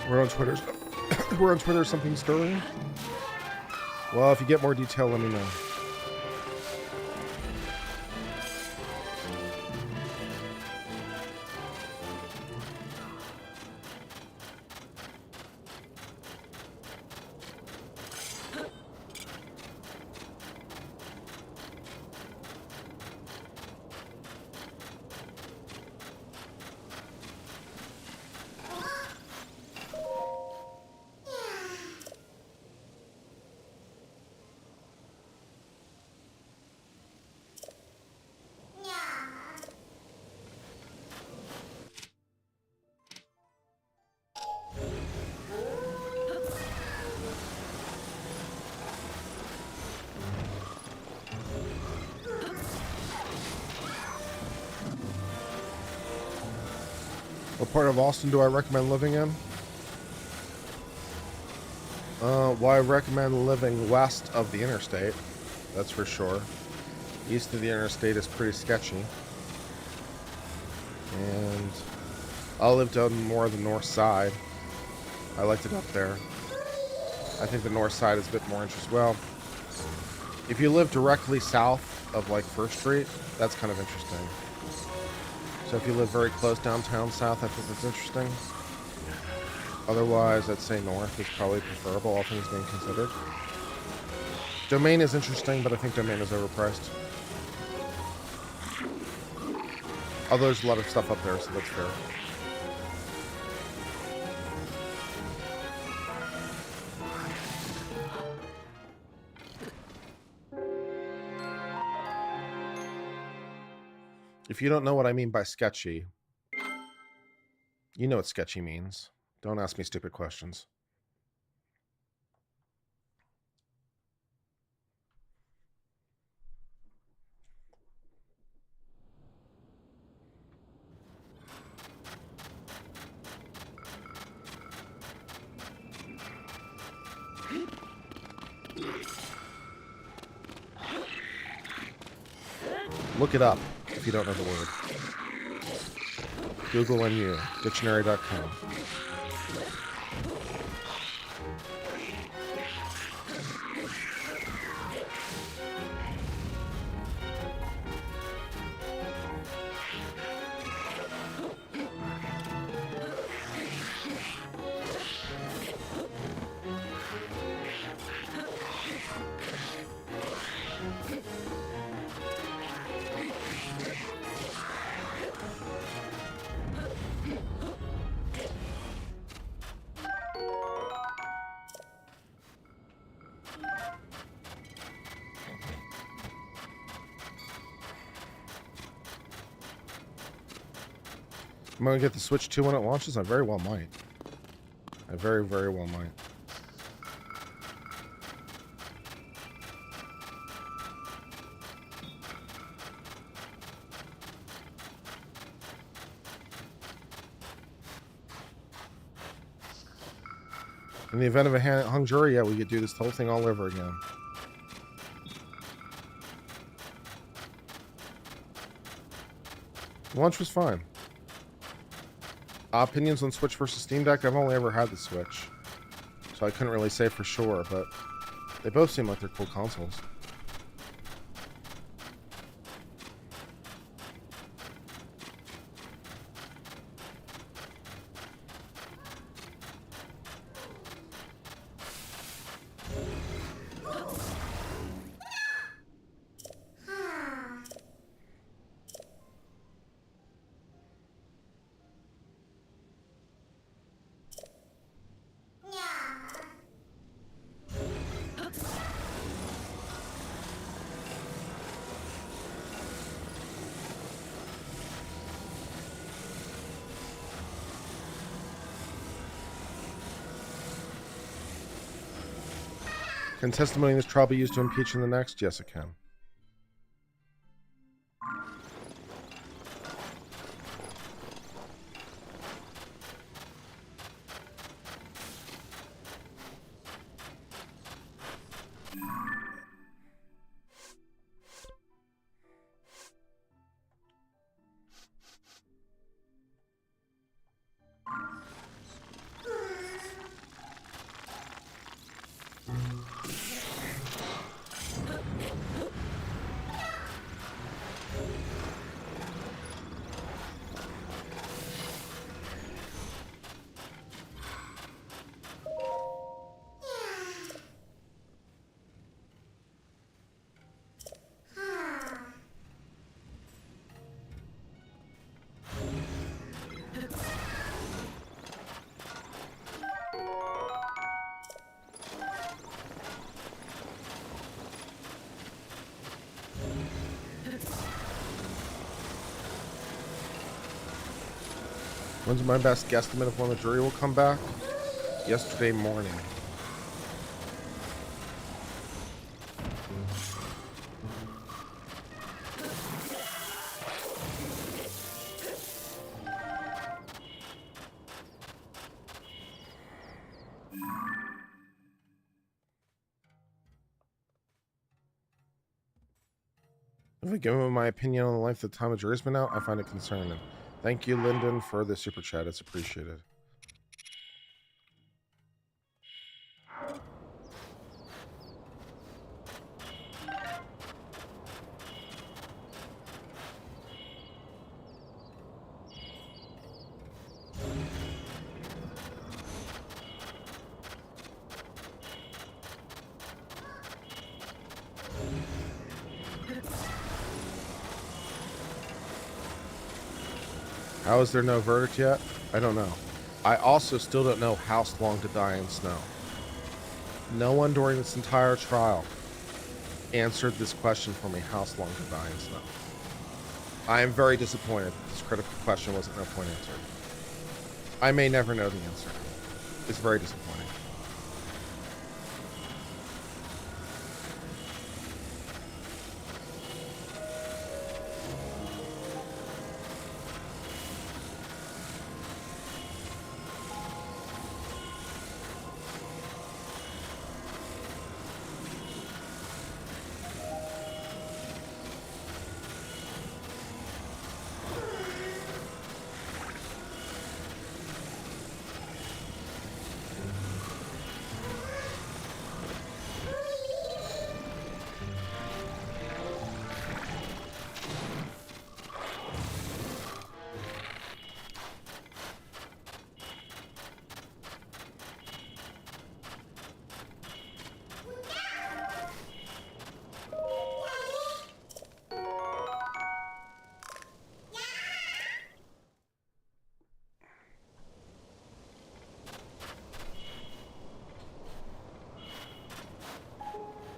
We're on Twitter. We're on Twitter. Something stirring. Well, if you get more detail, let me know. What part of Austin do I recommend living in? Well, I recommend living west of the interstate. That's for sure. East of the interstate is pretty sketchy. And I lived on more of the north side. I liked it up there. I think the north side is a bit more interesting. Well, if you live directly south of like First Street, that's kind of interesting. So if you live very close downtown south, I think that's interesting. Otherwise, I'd say north is probably preferable, all things being considered. Domain is interesting, but I think Domain is overpriced. Although there's a lot of stuff up there, so that's fair. If you don't know what I mean by sketchy, you know what sketchy means. Don't ask me stupid questions. Look it up if you don't know the word. Google and you, dictionary.com. Am I going to get the Switch 2 when it launches? I very well might. I very, very well might. In the event of a hung jury, yeah, we could do this whole thing all over again. Launch was fine. Opinions on Switch versus Steam Deck? I've only ever had the Switch, so I couldn't really say for sure, but they both seem like they're cool consoles. Can testimony in this trial be used to impeach in the next? Yes, it can. When's my best guesstimate of when the jury will come back? Yesterday morning. If I give him my opinion on the length of time the jury's been out, I find it concerning. Thank you, Lyndon, for the super chat. It's appreciated. How is there no verdict yet? I don't know. I also still don't know how long to die in snow. No one during this entire trial answered this question for me, how long to die in snow. I am very disappointed that this critical question was at no point answered. I may never know the answer. It's very disappointing.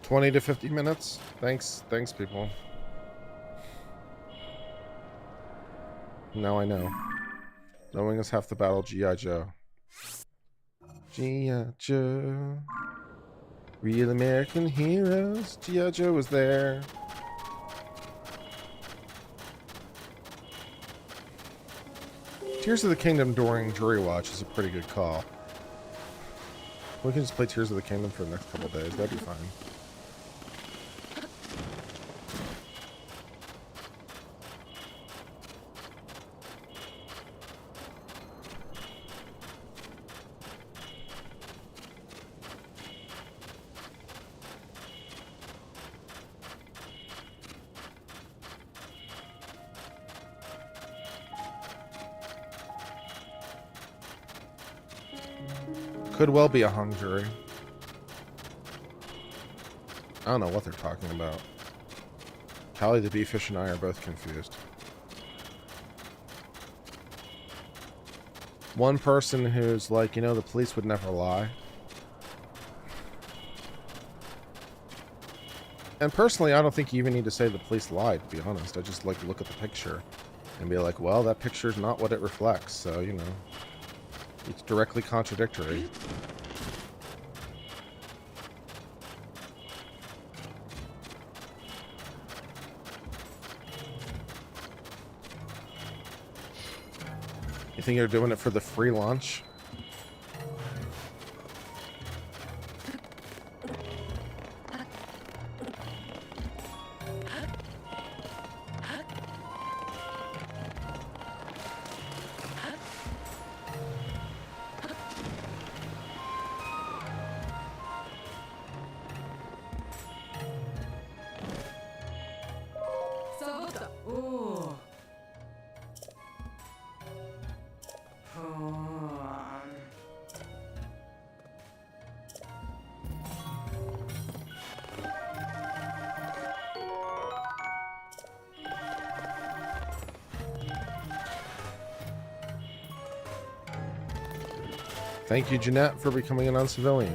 $20 to $50 minutes. Thanks, people. Now I know. Knowing is half the battle. G.I. Joe. G.I. Joe. Real American heroes. G.I. Joe was there. Tears of the Kingdom during jury watch is a pretty good call. We can just play Tears of the Kingdom for the next couple days. That'd be fine. Could well be a hung jury. I don't know what they're talking about. Callie the Beefish and I are both confused. One person who's like, you know, the police would never lie. And personally, I don't think you even need to say the police lied, to be honest. I just like look at the picture and be like, well, that picture's not what it reflects, so, you know. It's directly contradictory. You think you're doing it for the free lunch? Thank you, Jeanette, for becoming an uncivilian.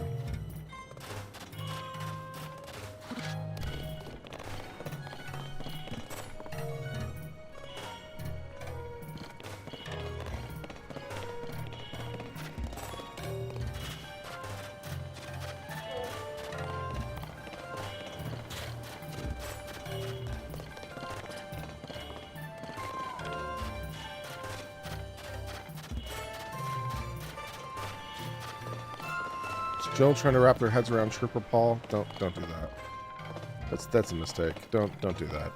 Children trying to wrap their heads around Trooper Paul. Don't do that. That's a mistake. Don't do that.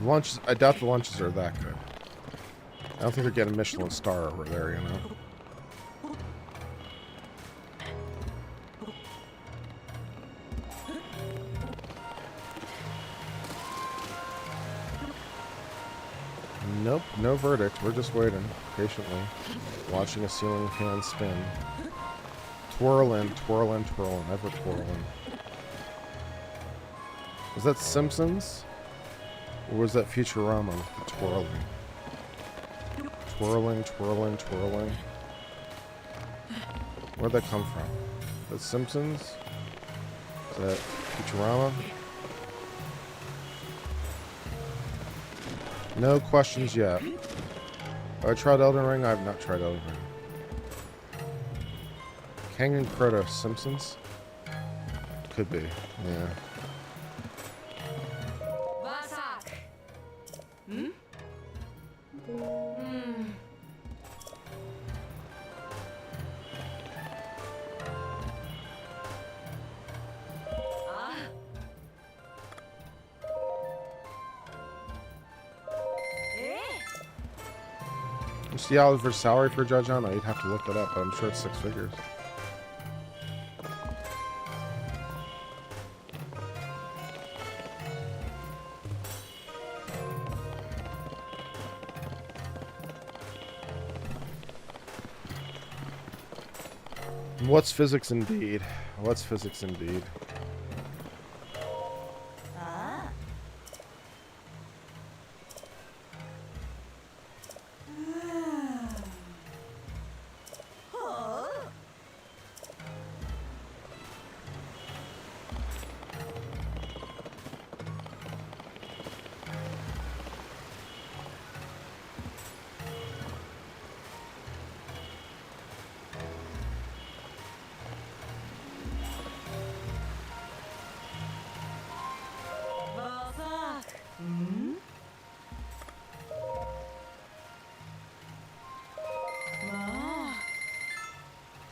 Lunches, I doubt the lunches are that good. I don't think they're getting a Michelin star over there, you know? Nope, no verdict. We're just waiting, patiently, watching a ceiling fan spin. Twirling, twirling, twirling, ever twirling. Was that Simpsons? Or was that Futurama with the twirling? Twirling, twirling, twirling. Where'd that come from? The Simpsons? Is that Futurama? No questions yet. Have I tried Elden Ring? I have not tried Elden Ring. Kang and Kratos, Simpsons? Could be, yeah. What's the average salary for a judge on? You'd have to look it up, but I'm sure it's 6 figures. What's physics indeed? What's physics indeed?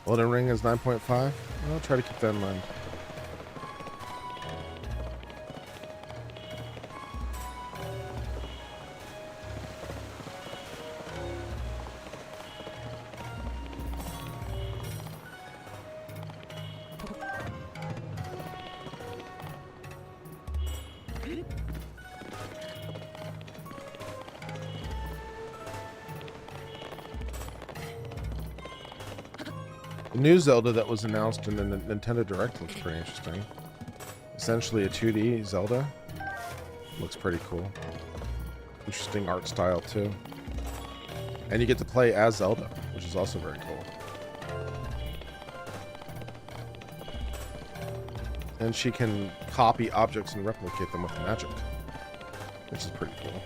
Elden Ring is 9.5. I'll try to keep that in mind. The new Zelda that was announced in the Nintendo Direct looks pretty interesting. Essentially a 2D Zelda. Looks pretty cool. Interesting art style too. And you get to play as Zelda, which is also very cool. And she can copy objects and replicate them with magic, which is pretty cool.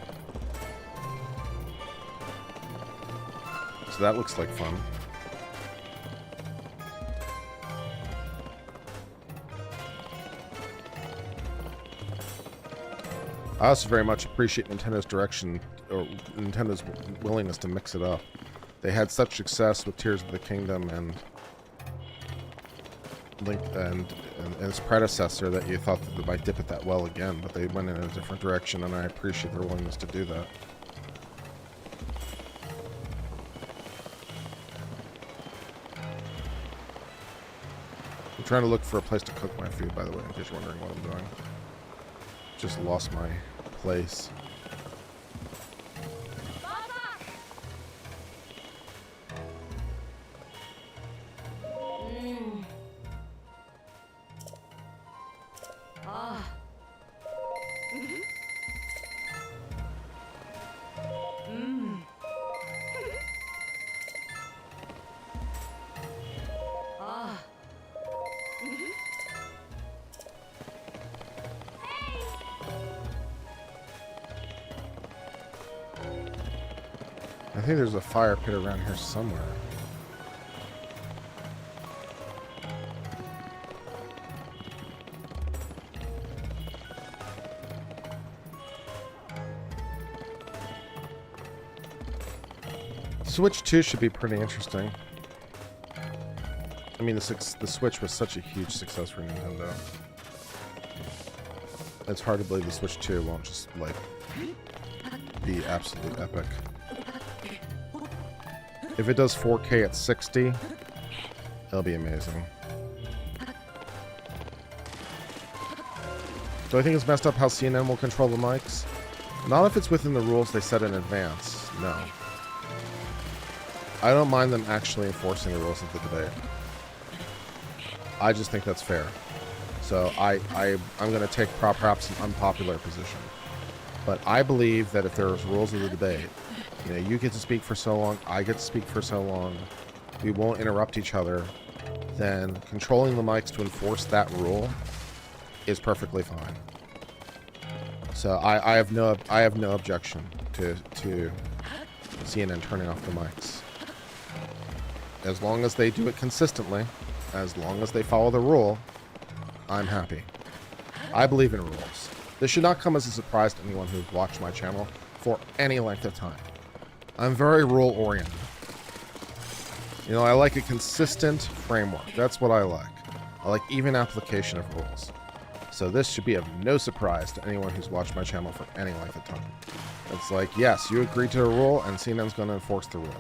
So that looks like fun. I also very much appreciate Nintendo's direction, or Nintendo's willingness to mix it up. They had such success with Tears of the Kingdom and Link and its predecessor that you thought that they might dip it that well again, but they went in a different direction, and I appreciate their willingness to do that. I'm trying to look for a place to cook my food, by the way, in case you're wondering what I'm doing. Just lost my place. I think there's a fire pit around here somewhere. Switch 2 should be pretty interesting. I mean, the Switch was such a huge success for Nintendo. It's hard to believe the Switch 2 won't just, like, be absolute epic. If it does 4K at 60, it'll be amazing. Do I think it's messed up how CNN will control the mics? Not if it's within the rules they set in advance, no. I don't mind them actually enforcing the rules of the debate. I just think that's fair. So I'm going to take perhaps an unpopular position. But I believe that if there's rules of the debate, you know, you get to speak for so long, I get to speak for so long, we won't interrupt each other, then controlling the mics to enforce that rule is perfectly fine. So I have no objection to CNN turning off the mics. As long as they do it consistently, as long as they follow the rule, I'm happy. I believe in rules. This should not come as a surprise to anyone who's watched my channel for any length of time. I'm very rule-oriented. You know, I like a consistent framework. That's what I like. I like even application of rules. So this should be of no surprise to anyone who's watched my channel for any length of time. It's like, yes, you agreed to a rule, and CNN's going to enforce the rule.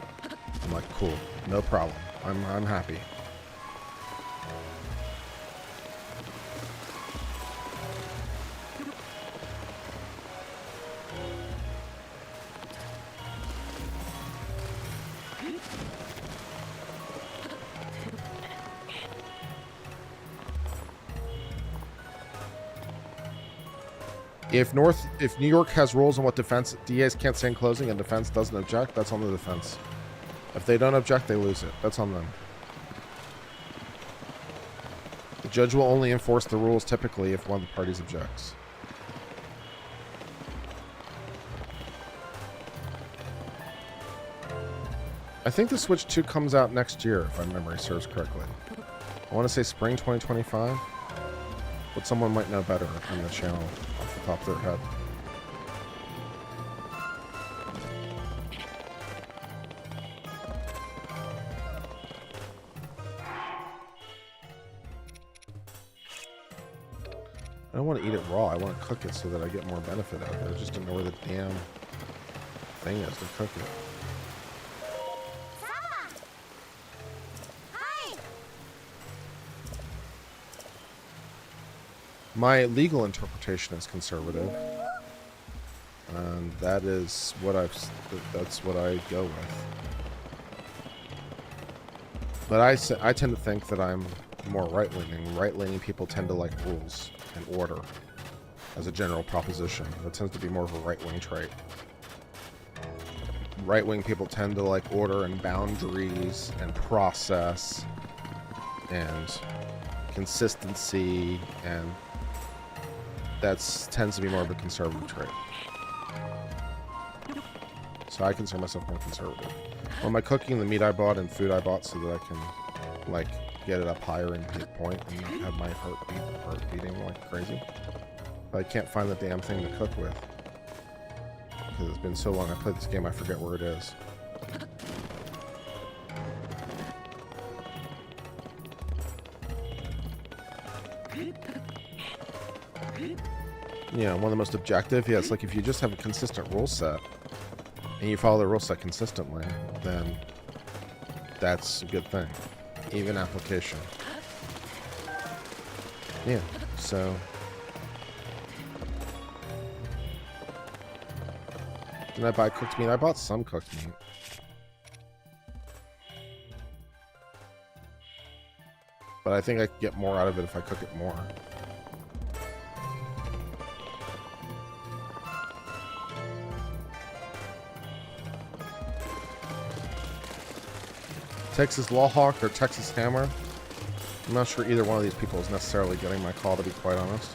I'm like, cool, no problem. I'm happy. If New York has rules on what defense DAs can't say in closing and defense doesn't object, that's on the defense. If they don't object, they lose it. That's on them. The judge will only enforce the rules typically if one of the parties objects. I think the Switch 2 comes out next year, if my memory serves correctly. I want to say spring 2025, but someone might know better on the channel off the top of their head. I don't want to eat it raw. I want to cook it so that I get more benefit out of it. I just don't know where the damn thing is to cook it. My legal interpretation is conservative, and that is what that's what I go with. But I tend to think that I'm more right-leaning. Right-leaning people tend to like rules and order as a general proposition. That tends to be more of a right-wing trait. Right-wing people tend to like order and boundaries and process and consistency, and that tends to be more of a conservative trait. So I consider myself more conservative. When am I cooking the meat I bought and food I bought so that I can, like, get it up higher in hit point and not have my heart beating like crazy? But I can't find the damn thing to cook with. Because it's been so long I played this game I forget where it is. You know, one of the most objective, yeah, it's like if you just have a consistent rule set and you follow the rule set consistently, then that's a good thing. Even application. Yeah, so did I buy cooked meat? I bought some cooked meat. But I think I could get more out of it if I cook it more. Texas Lawhawk or Texas Hammer. I'm not sure either one of these people is necessarily getting my call, to be quite honest.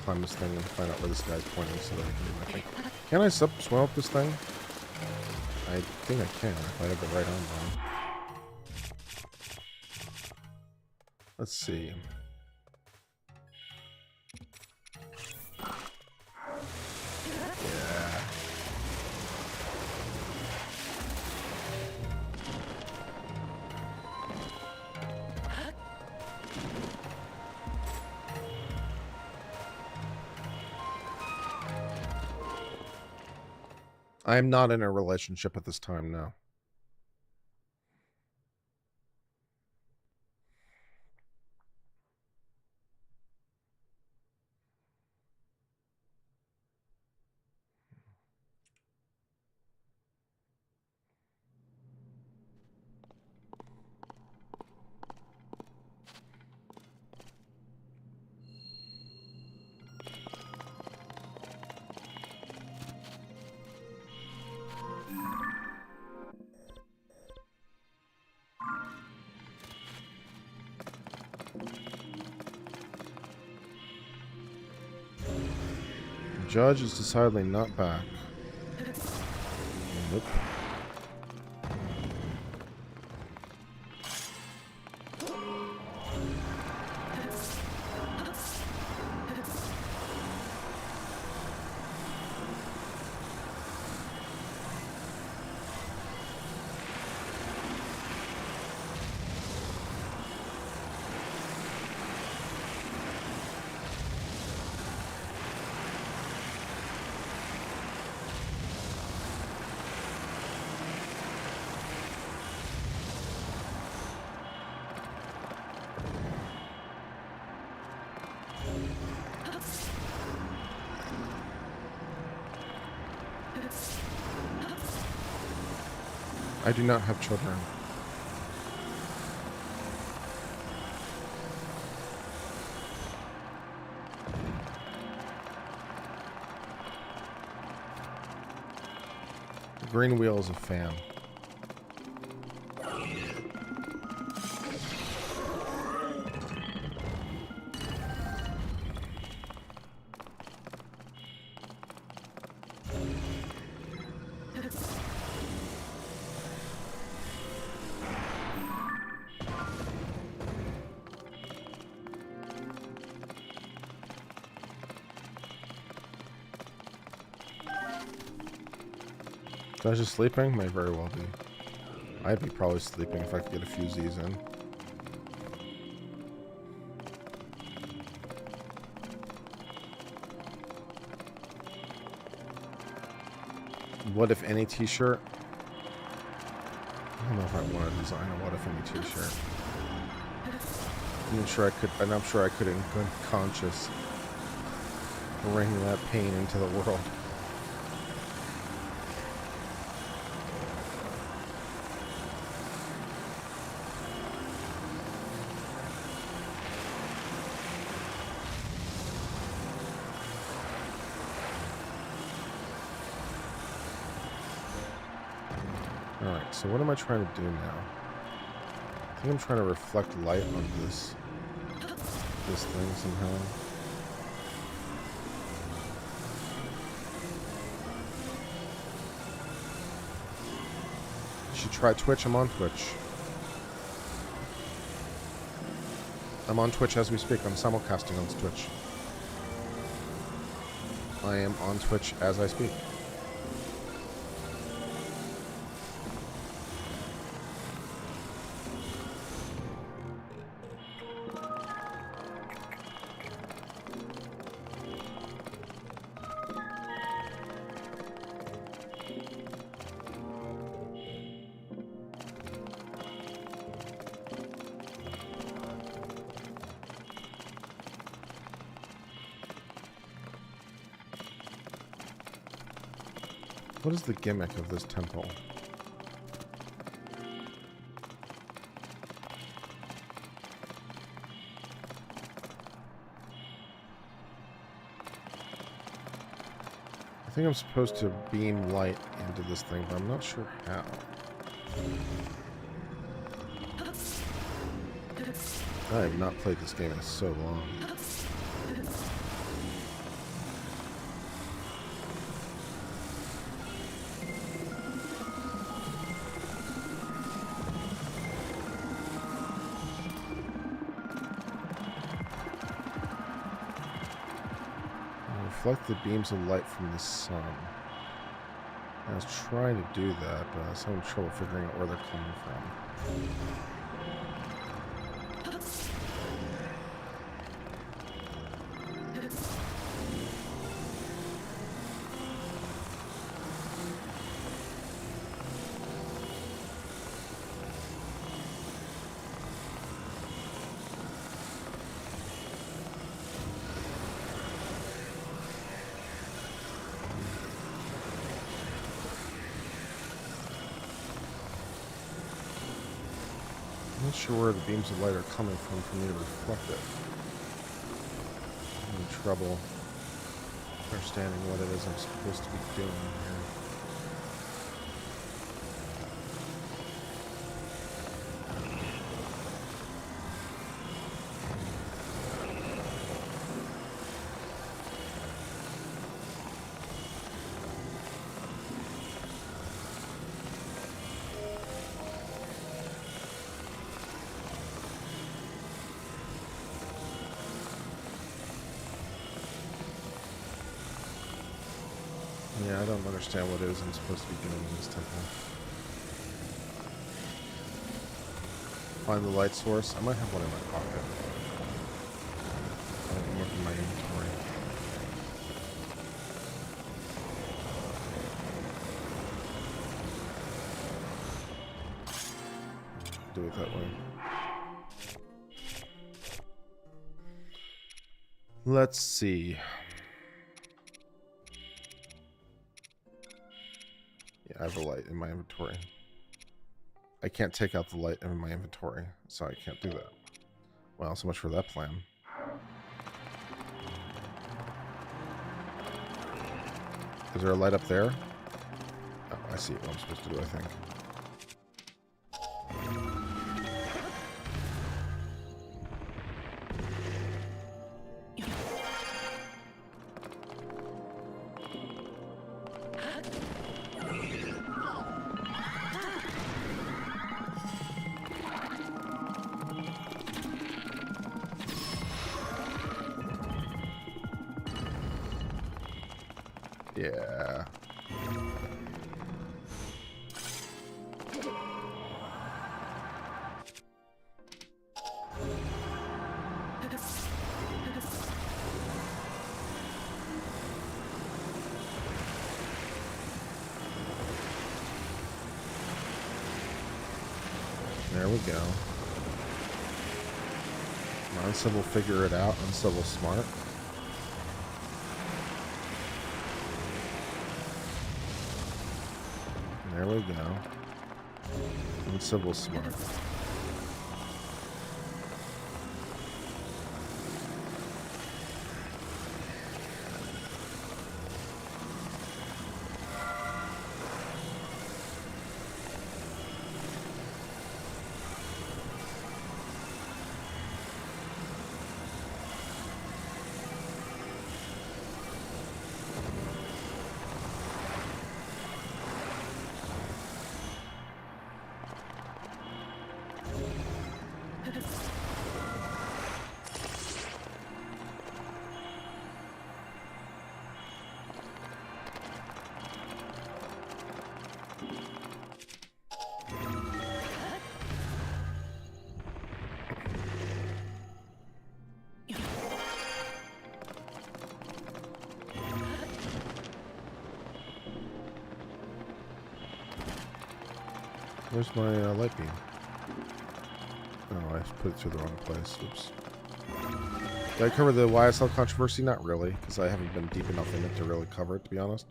climb this thing and find out where this guy's pointing so that I can do my thing. Can I swim up this thing? I think I can if I have the right arm on. Let's see. Yeah. I am not in a relationship at this time now. The judge is decidedly not back. Nope. I do not have children. The green wheel is a fan. I was just sleeping? Might very well be. I'd be probably sleeping if I could get a few Z's in. What if any t-shirt? I don't know if I want to design a what if any t-shirt. I'm sure I could in good conscience bring that pain into the world. Alright, so what am I trying to do now? I think I'm trying to reflect light on this thing somehow. You should try Twitch. I'm on Twitch. I'm on Twitch as we speak. I'm simulcasting on Twitch. I am on Twitch as I speak. What is the gimmick of this temple? I think I'm supposed to beam light into this thing, but I'm not sure how. I have not played this game in so long. Reflect the beams of light from the sun. I was trying to do that, but I was having trouble figuring out where they're coming from. I'm not sure where the beams of light are coming from me to reflect it. I'm having trouble understanding what it is I'm supposed to be doing here. Yeah, I don't understand what it is I'm supposed to be doing in this temple. Find the light source. I might have one in my pocket. I don't look in my inventory. Do it that way. Let's see. I have a light in my inventory. I can't take out the light in my inventory, so I can't do that. Well, so much for that plan. Is there a light up there? Oh, I see what I'm supposed to do, I think. Yeah. There we go. Uncivil figure it out. Uncivil smart. There we go. Uncivil smart. Where's my light beam? Oh, I put it to the wrong place. Oops. Did I cover the YSL controversy? Not really, because I haven't been deep enough in it to really cover it, to be honest.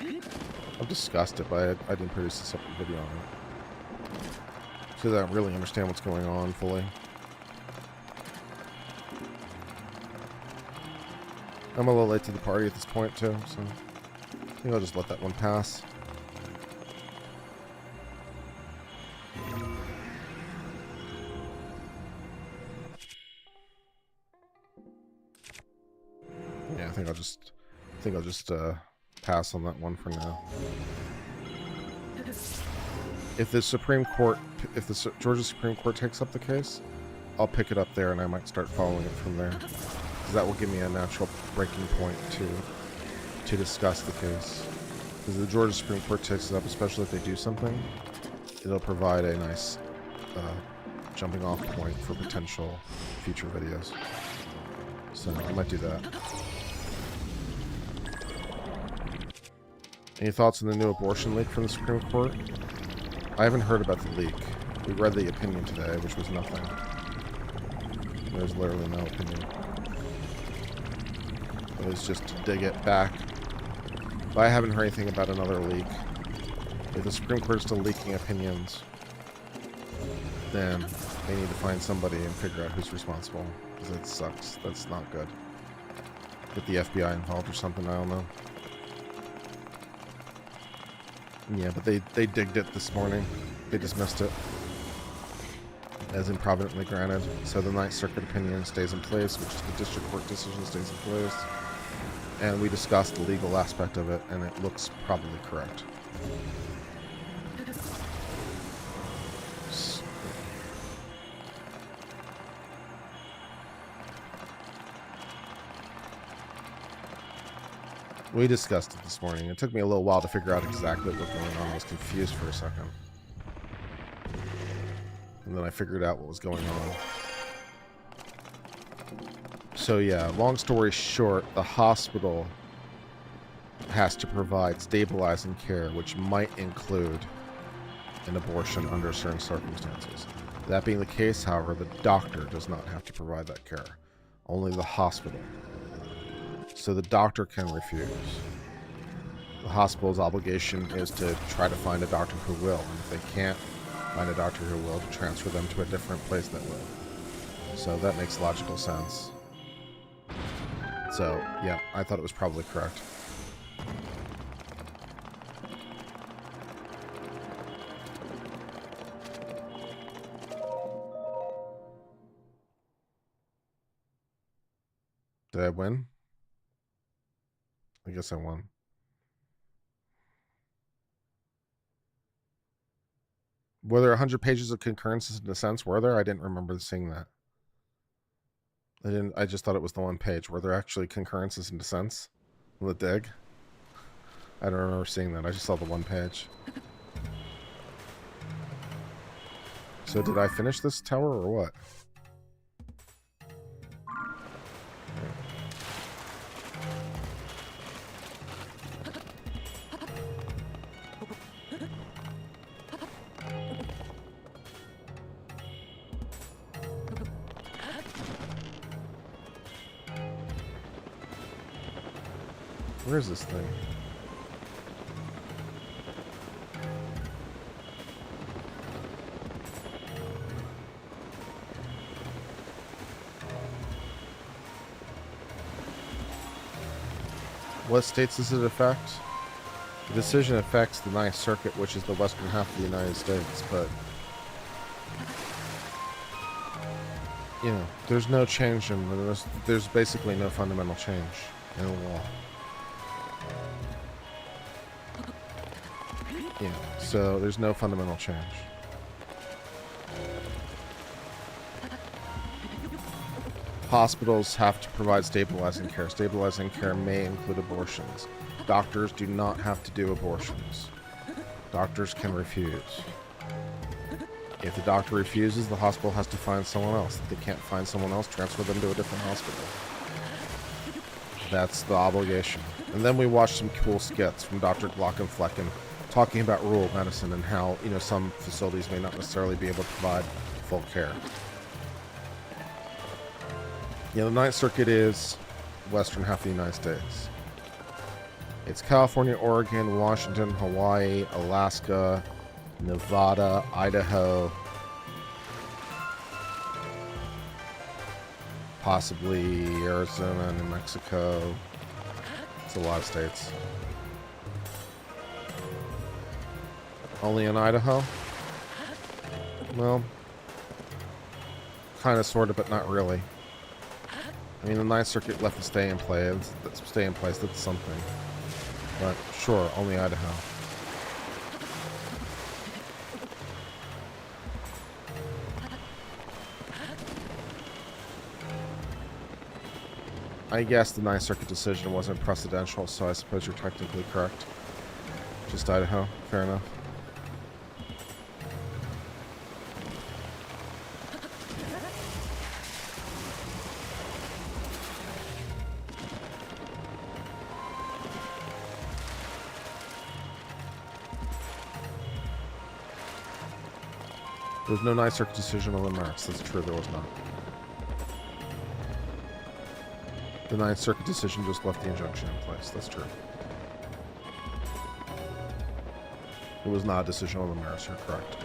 I've discussed it, but I didn't produce a separate video on it. Because I don't really understand what's going on fully. I'm a little late to the party at this point, too, so I think I'll just let that one pass. Yeah, I think I'll just pass on that one for now. If the Georgia Supreme Court takes up the case, I'll pick it up there and I might start following it from there. because that will give me a natural breaking point to discuss the case. Because the Georgia Supreme Court takes it up, especially if they do something, it'll provide a nice jumping off point for potential future videos. So I might do that. Any thoughts on the new abortion leak from the Supreme Court? I haven't heard about the leak. We read the opinion today, which was nothing. There's literally no opinion. It was just to dig it back. But I haven't heard anything about another leak. If the Supreme Court is still leaking opinions, then they need to find somebody and figure out who's responsible. Because it sucks. That's not good. Get the FBI involved or something, I don't know. Yeah, but they digged it this morning. They dismissed it as improvidently granted. So the Ninth Circuit opinion stays in place, which is the district court decision stays in place. And we discussed the legal aspect of it, and it looks probably correct. We discussed it this morning. It took me a little while to figure out exactly what was going on. I was confused for a second. And then I figured out what was going on. So yeah, long story short, the hospital has to provide stabilizing care, which might include an abortion under certain circumstances. That being the case, however, the doctor does not have to provide that care. Only the hospital. So the doctor can refuse. The hospital's obligation is to try to find a doctor who will, and if they can't find a doctor who will, to transfer them to a different place that will. So that makes logical sense. So, yeah, I thought it was probably correct. Did I win? I guess I won. Were there 100 pages of concurrences and dissents? Were there? I didn't remember seeing that. I just thought it was the one page. Were there actually concurrences and dissents on the dig? I don't remember seeing that. I just saw the one page. So did I finish this tower or what? Where is this thing? What states does it affect? The decision affects the Ninth Circuit, which is the western half of the United States, but you know, there's no change in there's basically no fundamental change in the law. Yeah, so there's no fundamental change. Hospitals have to provide stabilizing care. Stabilizing care may include abortions. Doctors do not have to do abortions. Doctors can refuse. If the doctor refuses, the hospital has to find someone else. If they can't find someone else, transfer them to a different hospital. That's the obligation. And then we watched some cool skits from Dr. Glockenflecken talking about rural medicine and how, you know, some facilities may not necessarily be able to provide full care. You know, the Ninth Circuit is western half of the United States. It's California, Oregon, Washington, Hawaii, Alaska, Nevada, Idaho, possibly Arizona, New Mexico. It's a lot of states. Only in Idaho? Well, kind of, sort of, but not really. I mean, the Ninth Circuit left it stay in place. That's something. But sure, only Idaho. I guess the Ninth Circuit decision wasn't precedential, so I suppose you're technically correct. Just Idaho. Fair enough. There was no Ninth Circuit decision on the merits. That's true, there was not. The Ninth Circuit decision just left the injunction in place. That's true. It was not a decision on the merits, you're correct.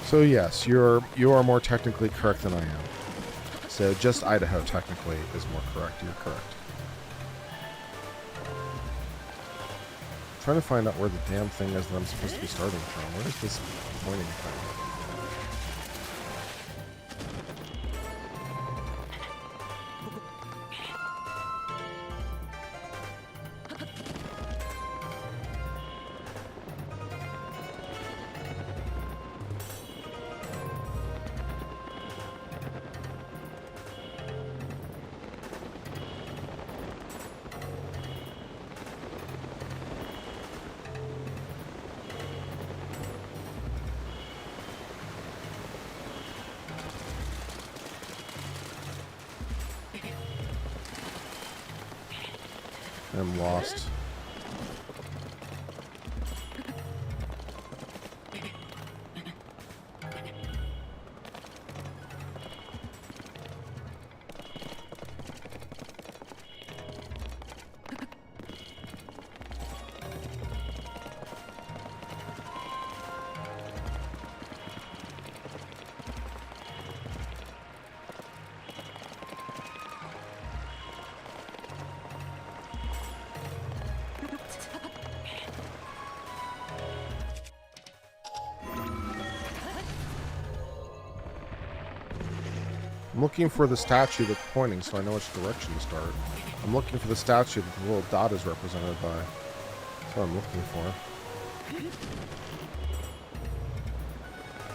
So yes, you are more technically correct than I am. So just Idaho technically is more correct. You're correct. I'm trying to find out where the damn thing is that I'm supposed to be starting from. Where is this pointing thing? I'm lost. I'm looking for the statue that's pointing so I know which direction to start. I'm looking for the statue that the little dot is represented by. That's what I'm looking for.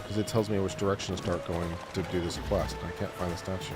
Because it tells me which direction to start going to do this quest, and I can't find the statue.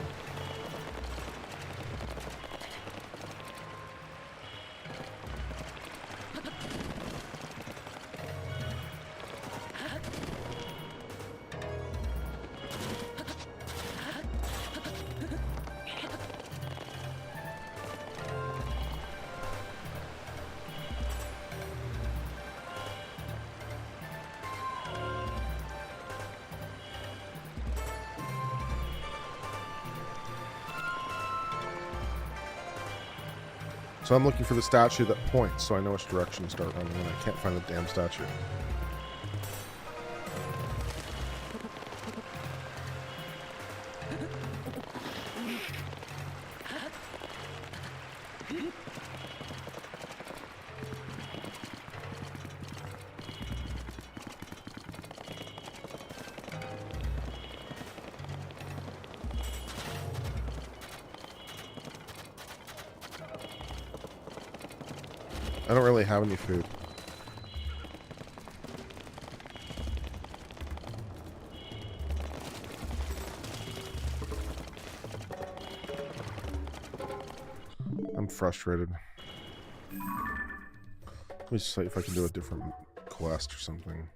So I'm looking for the statue that points so I know which direction to start running, and I can't find the damn statue. I don't really have any food. I'm frustrated. Let me see if I can do a different quest or something.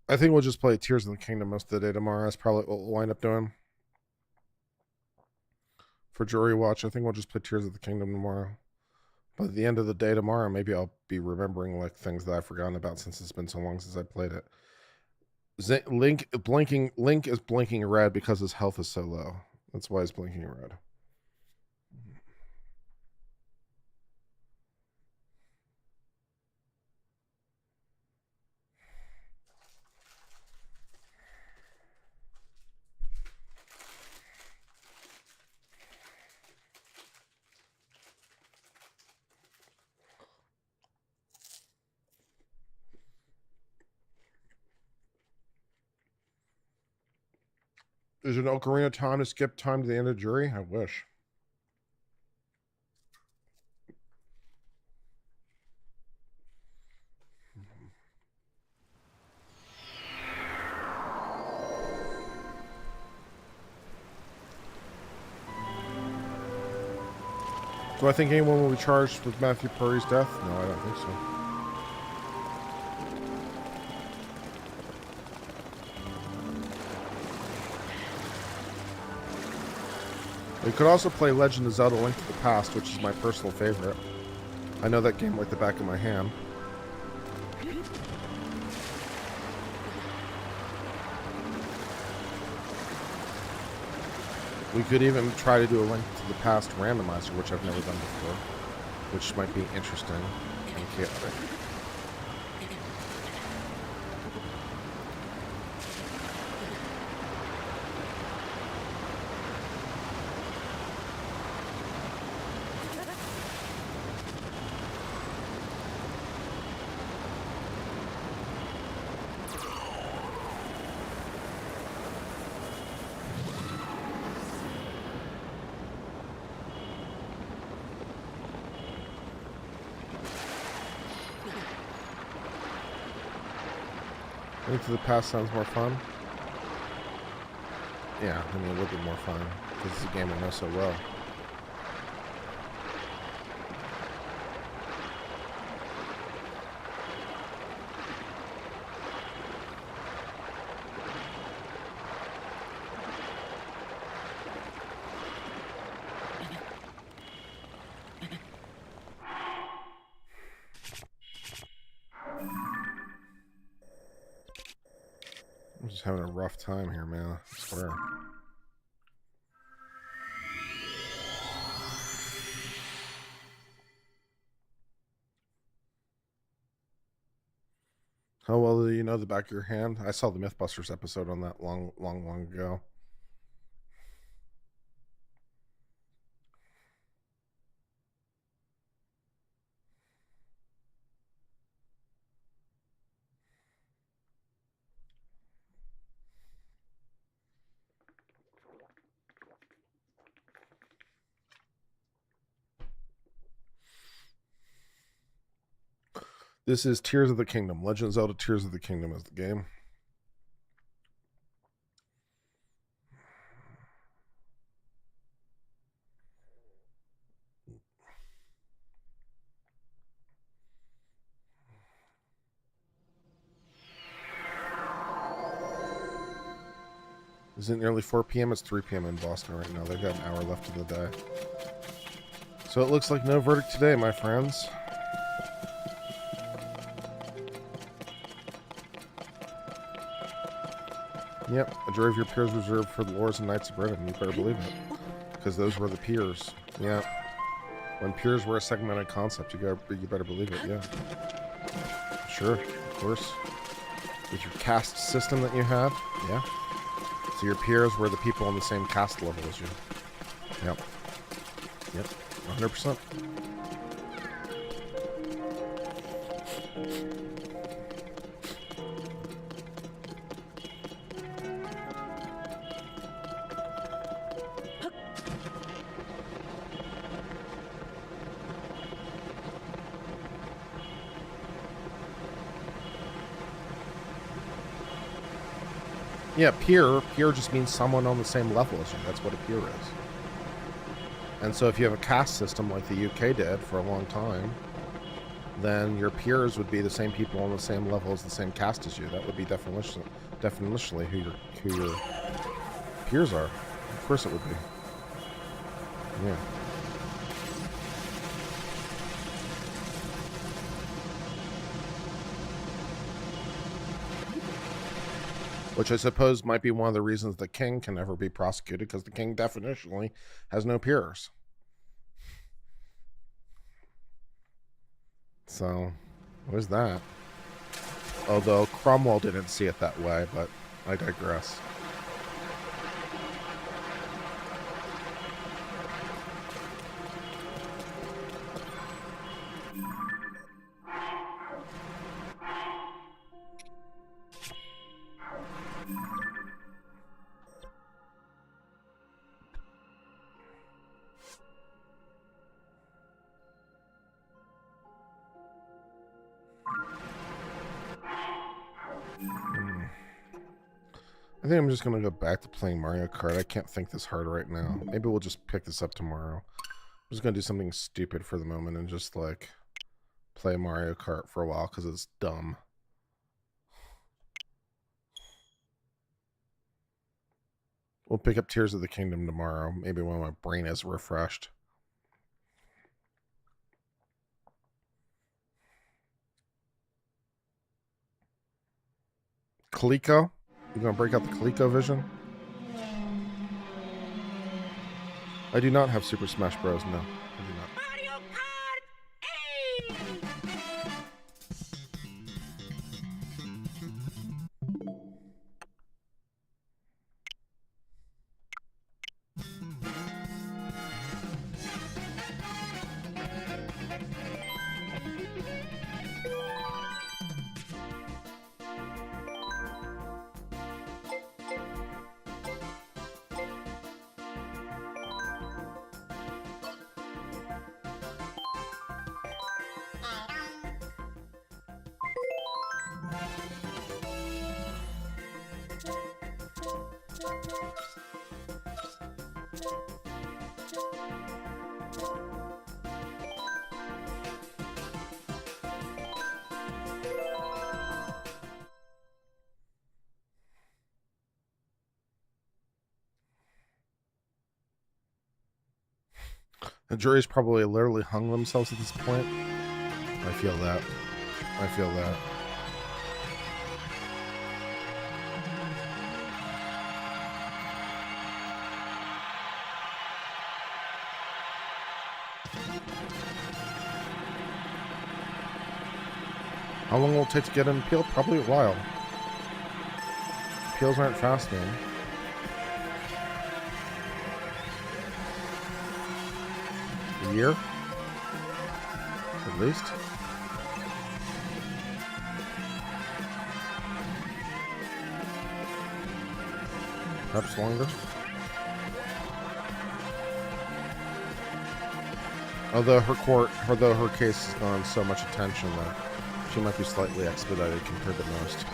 I think we'll just play Tears of the Kingdom most of the day tomorrow. That's probably what we'll wind up doing. For jury watch, I think we'll just play Tears of the Kingdom tomorrow. But at the end of the day tomorrow, maybe I'll be remembering like things that I've forgotten about since it's been so long since I played it. Link is blinking red because his health is so low. That's why he's blinking red. Is an Ocarina time to skip time to the end of jury? I wish. Do I think anyone will be charged with Matthew Perry's death? No, I don't think so. We could also play Legend of Zelda Link to the Past, which is my personal favorite. I know that game like the back of my hand. We could even try to do a Link to the Past randomizer, which I've never done before, which might be interesting and chaotic. Link to the Past sounds more fun. Yeah, I mean, it would be more fun because it's a game I know so well. I'm just having a rough time here, man. I swear. How well do you know the back of your hand? I saw the Mythbusters episode on that long ago. This is Tears of the Kingdom. Legend of Zelda Tears of the Kingdom is the game. Is it nearly 4 p.m.? It's 3 p.m. in Boston right now. They've got an hour left of the day. So it looks like no verdict today, my friends. Yep, a jury of your peers reserved for the Lords and Knights of Britain. You better believe it. Because those were the peers. Yeah. When peers were a segmented concept, you better believe it, yeah. Sure, of course. With your caste system that you had, yeah. So your peers were the people on the same caste level as you. Yep. Yep, 100%. Yeah, peer just means someone on the same level as you. That's what a peer is. And so if you have a caste system like the UK did for a long time, then your peers would be the same people on the same level as the same caste as you. That would be definitionally who your peers are. Of course it would be. Yeah. Which I suppose might be one of the reasons the king can never be prosecuted, because the king definitionally has no peers. So, there's that. Although Cromwell didn't see it that way, but I digress. I think I'm just going to go back to playing Mario Kart. I can't think this hard right now. Maybe we'll just pick this up tomorrow. I'm just going to do something stupid for the moment and just, like, play Mario Kart for a while because it's dumb. We'll pick up Tears of the Kingdom tomorrow. Maybe when my brain is refreshed. Coleco? You gonna break out the Coleco vision? I do not have Super Smash Bros. No, I do not. Mario Kart 8. The jury's probably literally hung themselves at this point. I feel that. I feel that. How long will it take to get an appeal? Probably a while. Appeals aren't fast, man. A year? At least? Perhaps longer? Although her case has gone so much attention that she might be slightly expedited compared to most.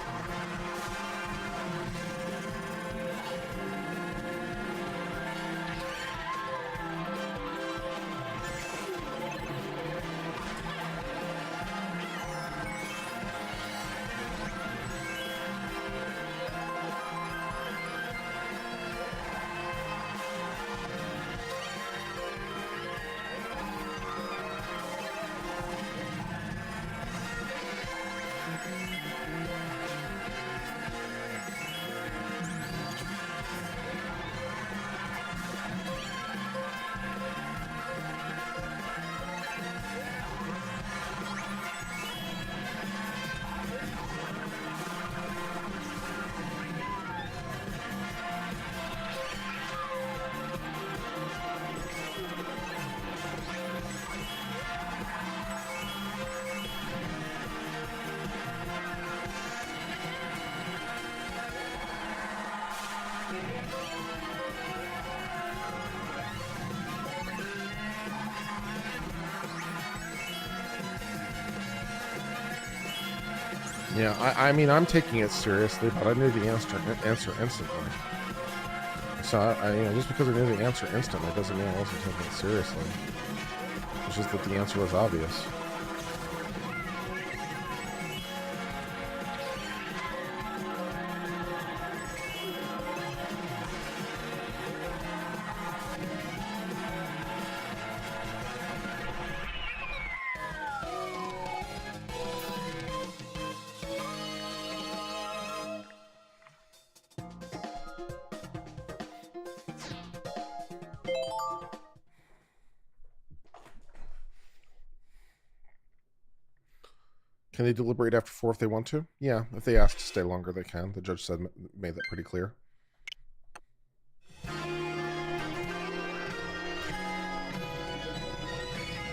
Yeah, I mean, I'm taking it seriously, but I knew the answer instantly. So, just because I knew the answer instantly doesn't mean I wasn't taking it seriously. It's just that the answer was obvious. Can they deliberate after 4 if they want to? Yeah, if they ask to stay longer, they can. The judge made that pretty clear.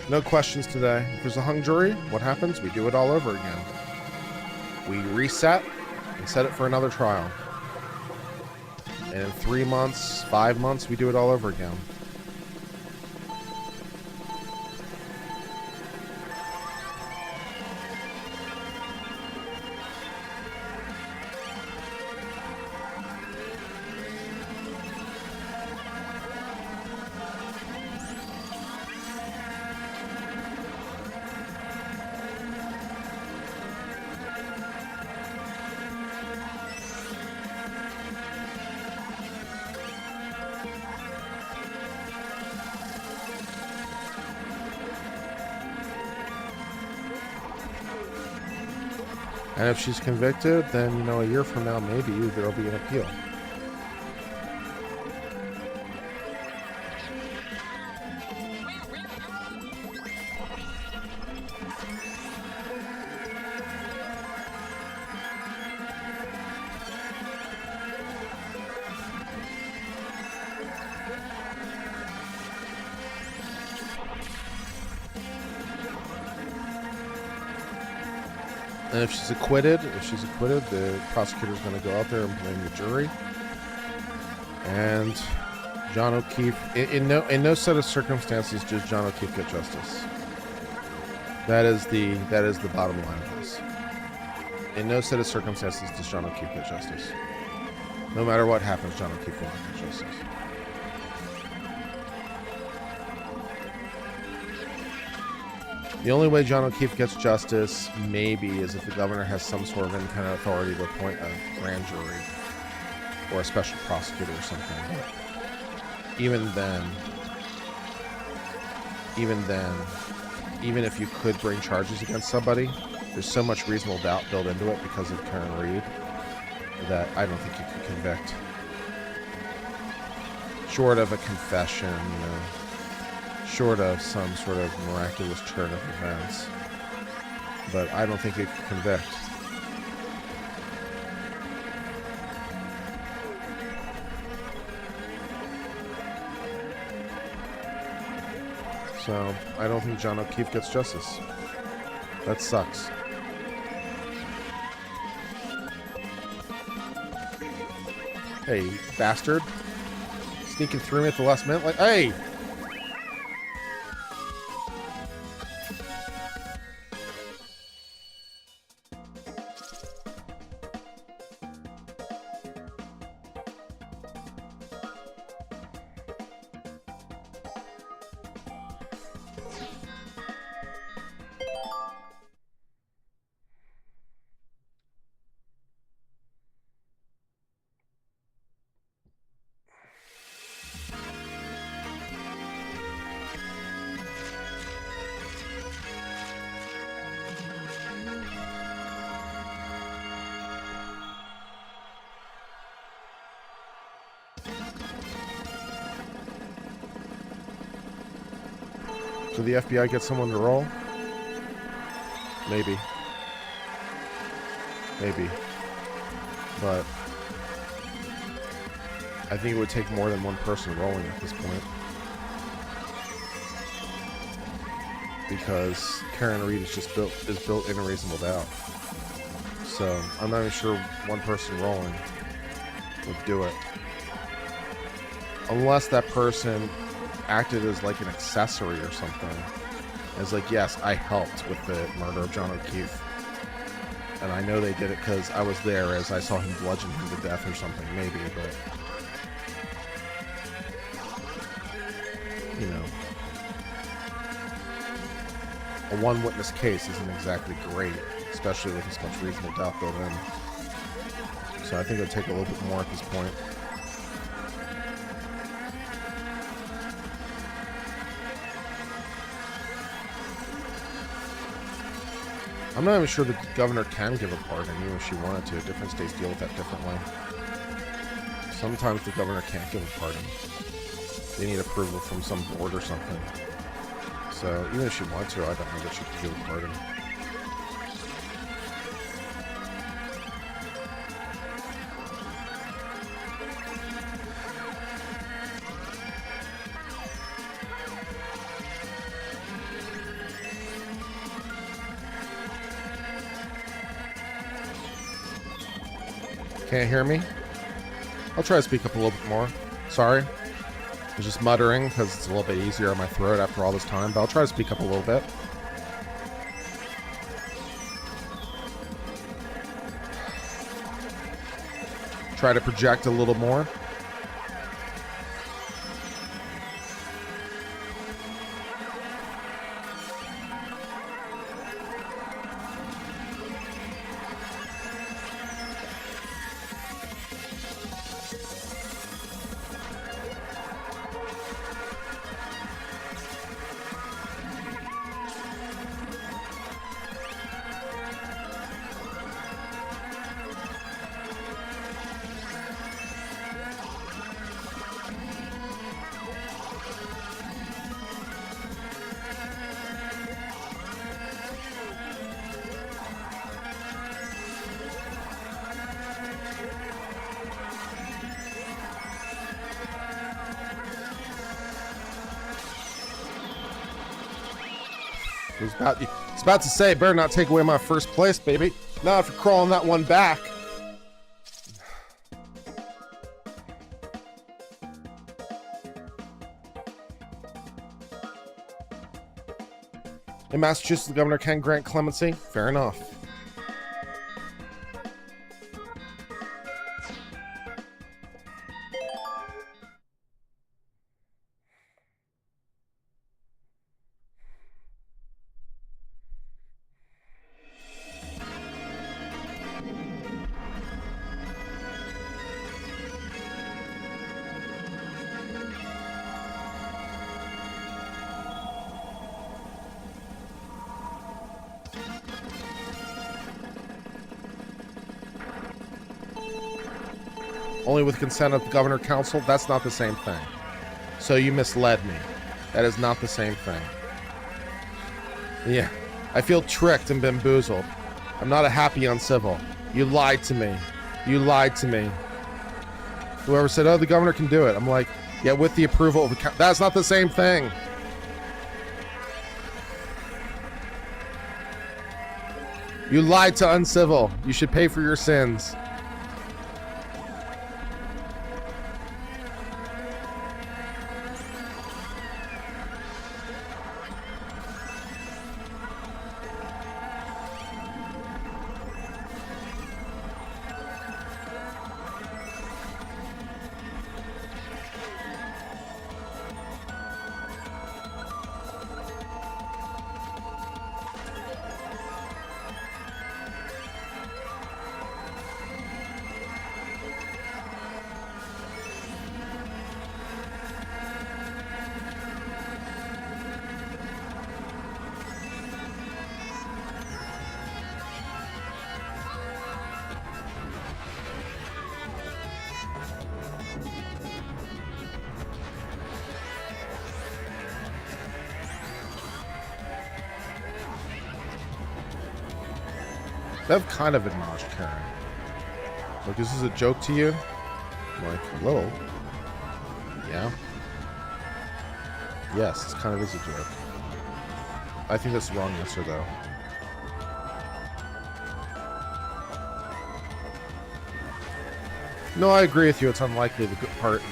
No questions today. If there's a hung jury, what happens? We do it all over again. We reset and set it for another trial. And in 3 months, 5 months, we do it all over again. And if she's convicted, then, you know, a year from now, maybe there'll be an appeal. And if she's acquitted, the prosecutor's going to go out there and blame the jury. And John O'Keefe, in no set of circumstances does John O'Keefe get justice. That is the bottom line of this. In no set of circumstances does John O'Keefe get justice. No matter what happens, John O'Keefe will not get justice. The only way John O'Keefe gets justice, maybe, is if the governor has some sort of independent authority to appoint a grand jury or a special prosecutor or something. But even if you could bring charges against somebody, there's so much reasonable doubt built into it because of Karen Reed that I don't think you could convict. Short of a confession, you know. Short of some sort of miraculous turn of events. But I don't think it could convict. So, I don't think John O'Keefe gets justice. That sucks. Hey, bastard. Sneaking through me at the last minute? Like, hey! Did the FBI get someone to roll? Maybe. Maybe. But I think it would take more than one person rolling at this point. Because Karen Reed is just built in a reasonable doubt. So I'm not even sure one person rolling would do it. Unless that person acted as like an accessory or something. As like, yes, I helped with the murder of John O'Keefe. And I know they did it because I was there as I saw him bludgeon him to death or something, maybe, but... You know. A one-witness case isn't exactly great, especially with this much reasonable doubt built in. So I think it would take a little bit more at this point. I'm not even sure the governor can give a pardon, even if she wanted to. Different states deal with that differently. Sometimes the governor can't give a pardon. They need approval from some board or something. So even if she wanted to, I don't know that she could give a pardon. Can't hear me? I'll try to speak up a little bit more. Sorry. I was just muttering because it's a little bit easier on my throat after all this time, but I'll try to speak up a little bit. Try to project a little more. I was about to say, better not take away my first place, baby. Not after crawling that one back. In Massachusetts, the governor can grant clemency. Fair enough. Only with consent of the governor council. That's not the same thing. So you misled me. That is not the same thing. Yeah. I feel tricked and bamboozled. I'm not a happy Uncivil. You lied to me. You lied to me. Whoever said, oh, the governor can do it. I'm like, yeah, with the approval of the that's not the same thing. You lied to Uncivil. You should pay for your sins. I've kind of acknowledged Karen. Like, this is a joke to you? I'm like, a little. Yeah. Yes, this kind of is a joke. I think that's the wrong answer, though. No, I agree with you. It's unlikely the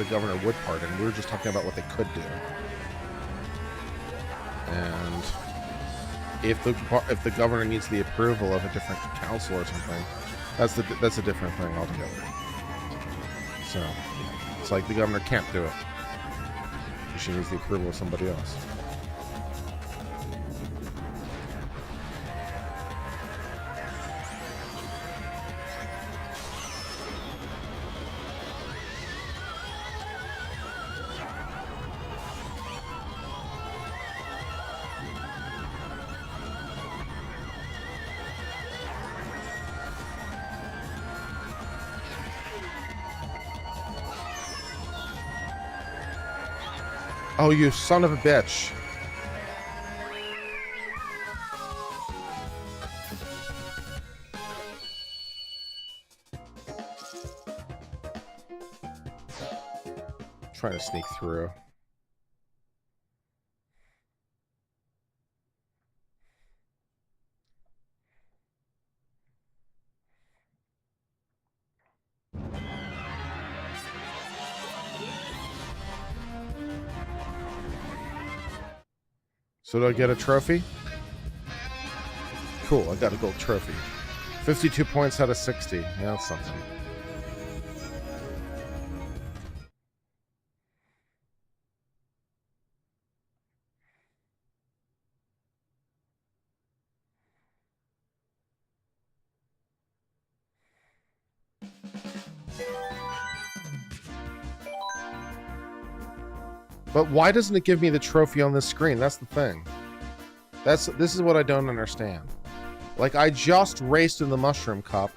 governor would pardon. We were just talking about what they could do. And if the governor needs the approval of a different council or something, that's a different thing altogether. So it's like the governor can't do it. She needs the approval of somebody else. Oh, you son of a bitch. Trying to sneak through. So do I get a trophy? Cool, I got a gold trophy. 52 points out of 60. Yeah, that's something. But why doesn't it give me the trophy on this screen? That's the thing. This is what I don't understand. Like, I just raced in the Mushroom Cup.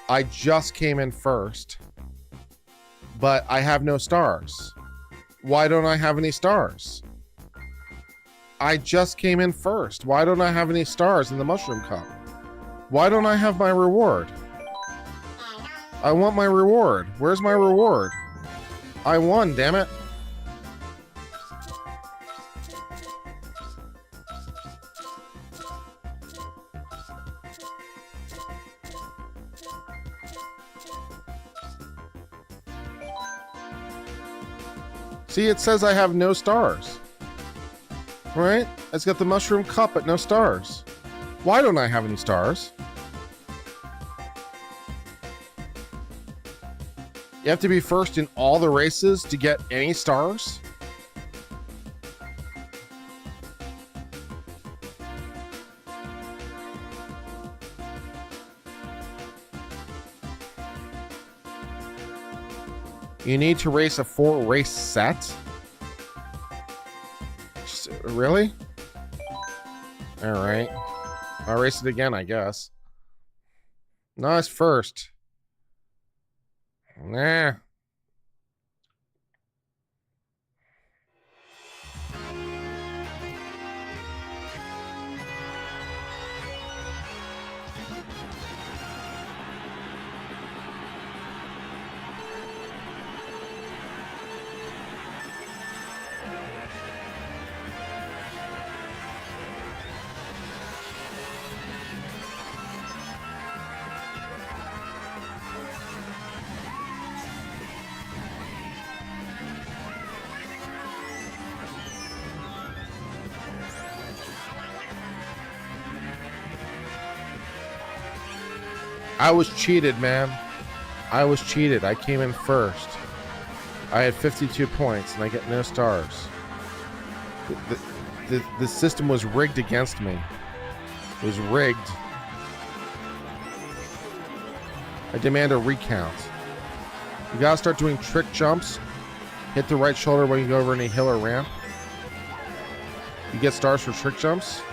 I just came in first. But I have no stars. Why don't I have any stars? I just came in first. Why don't I have any stars in the Mushroom Cup? Why don't I have my reward? I want my reward. Where's my reward? I won, damn it. See, it says I have no stars. Right? It's got the Mushroom Cup, but no stars. Why don't I have any stars? You have to be first in all the races to get any stars? You need to race a 4-race set? Really? Alright. I'll race it again, I guess. No, it's first. Nah. I was cheated, man. I was cheated. I came in first. I had 52 points and I get no stars. The system was rigged against me. It was rigged. I demand a recount. You gotta start doing trick jumps. Hit the right shoulder when you go over any hill or ramp. You get stars for trick jumps.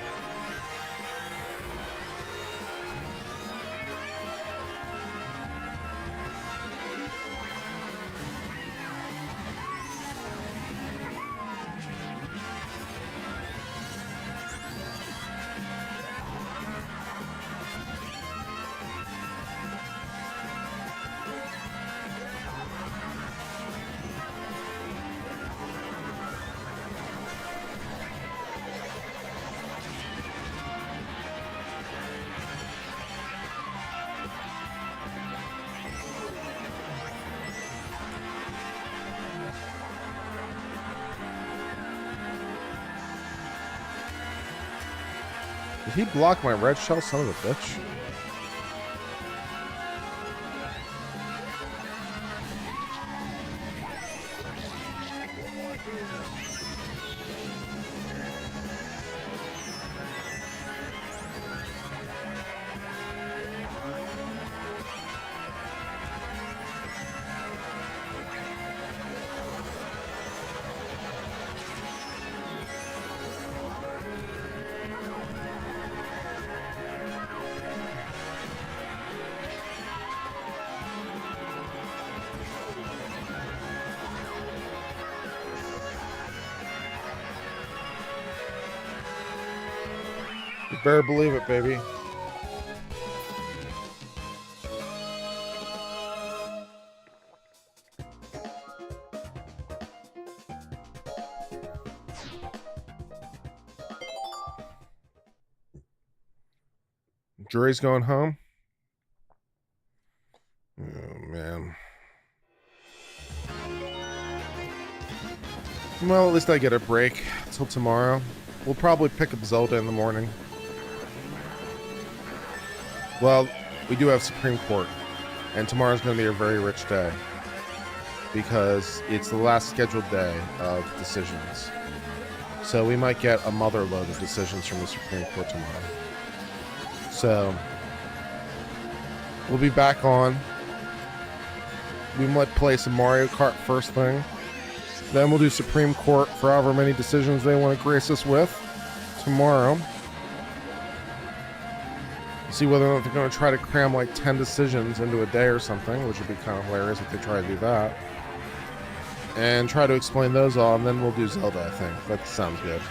Did he block my red shell, son of a bitch? You better believe it, baby. Jury's going home. Oh, man. Well, at least I get a break till tomorrow. We'll probably pick up Zelda in the morning. Well, we do have Supreme Court, and tomorrow's going to be a very rich day because it's the last scheduled day of decisions. So we might get a mother load of decisions from the Supreme Court tomorrow. So we'll be back on. We might play some Mario Kart first thing. Then we'll do Supreme Court for however many decisions they want to grace us with tomorrow. See whether or not they're going to try to cram like 10 decisions into a day or something, which would be kind of hilarious if they try to do that. And try to explain those all, and then we'll do Zelda, I think. That sounds good.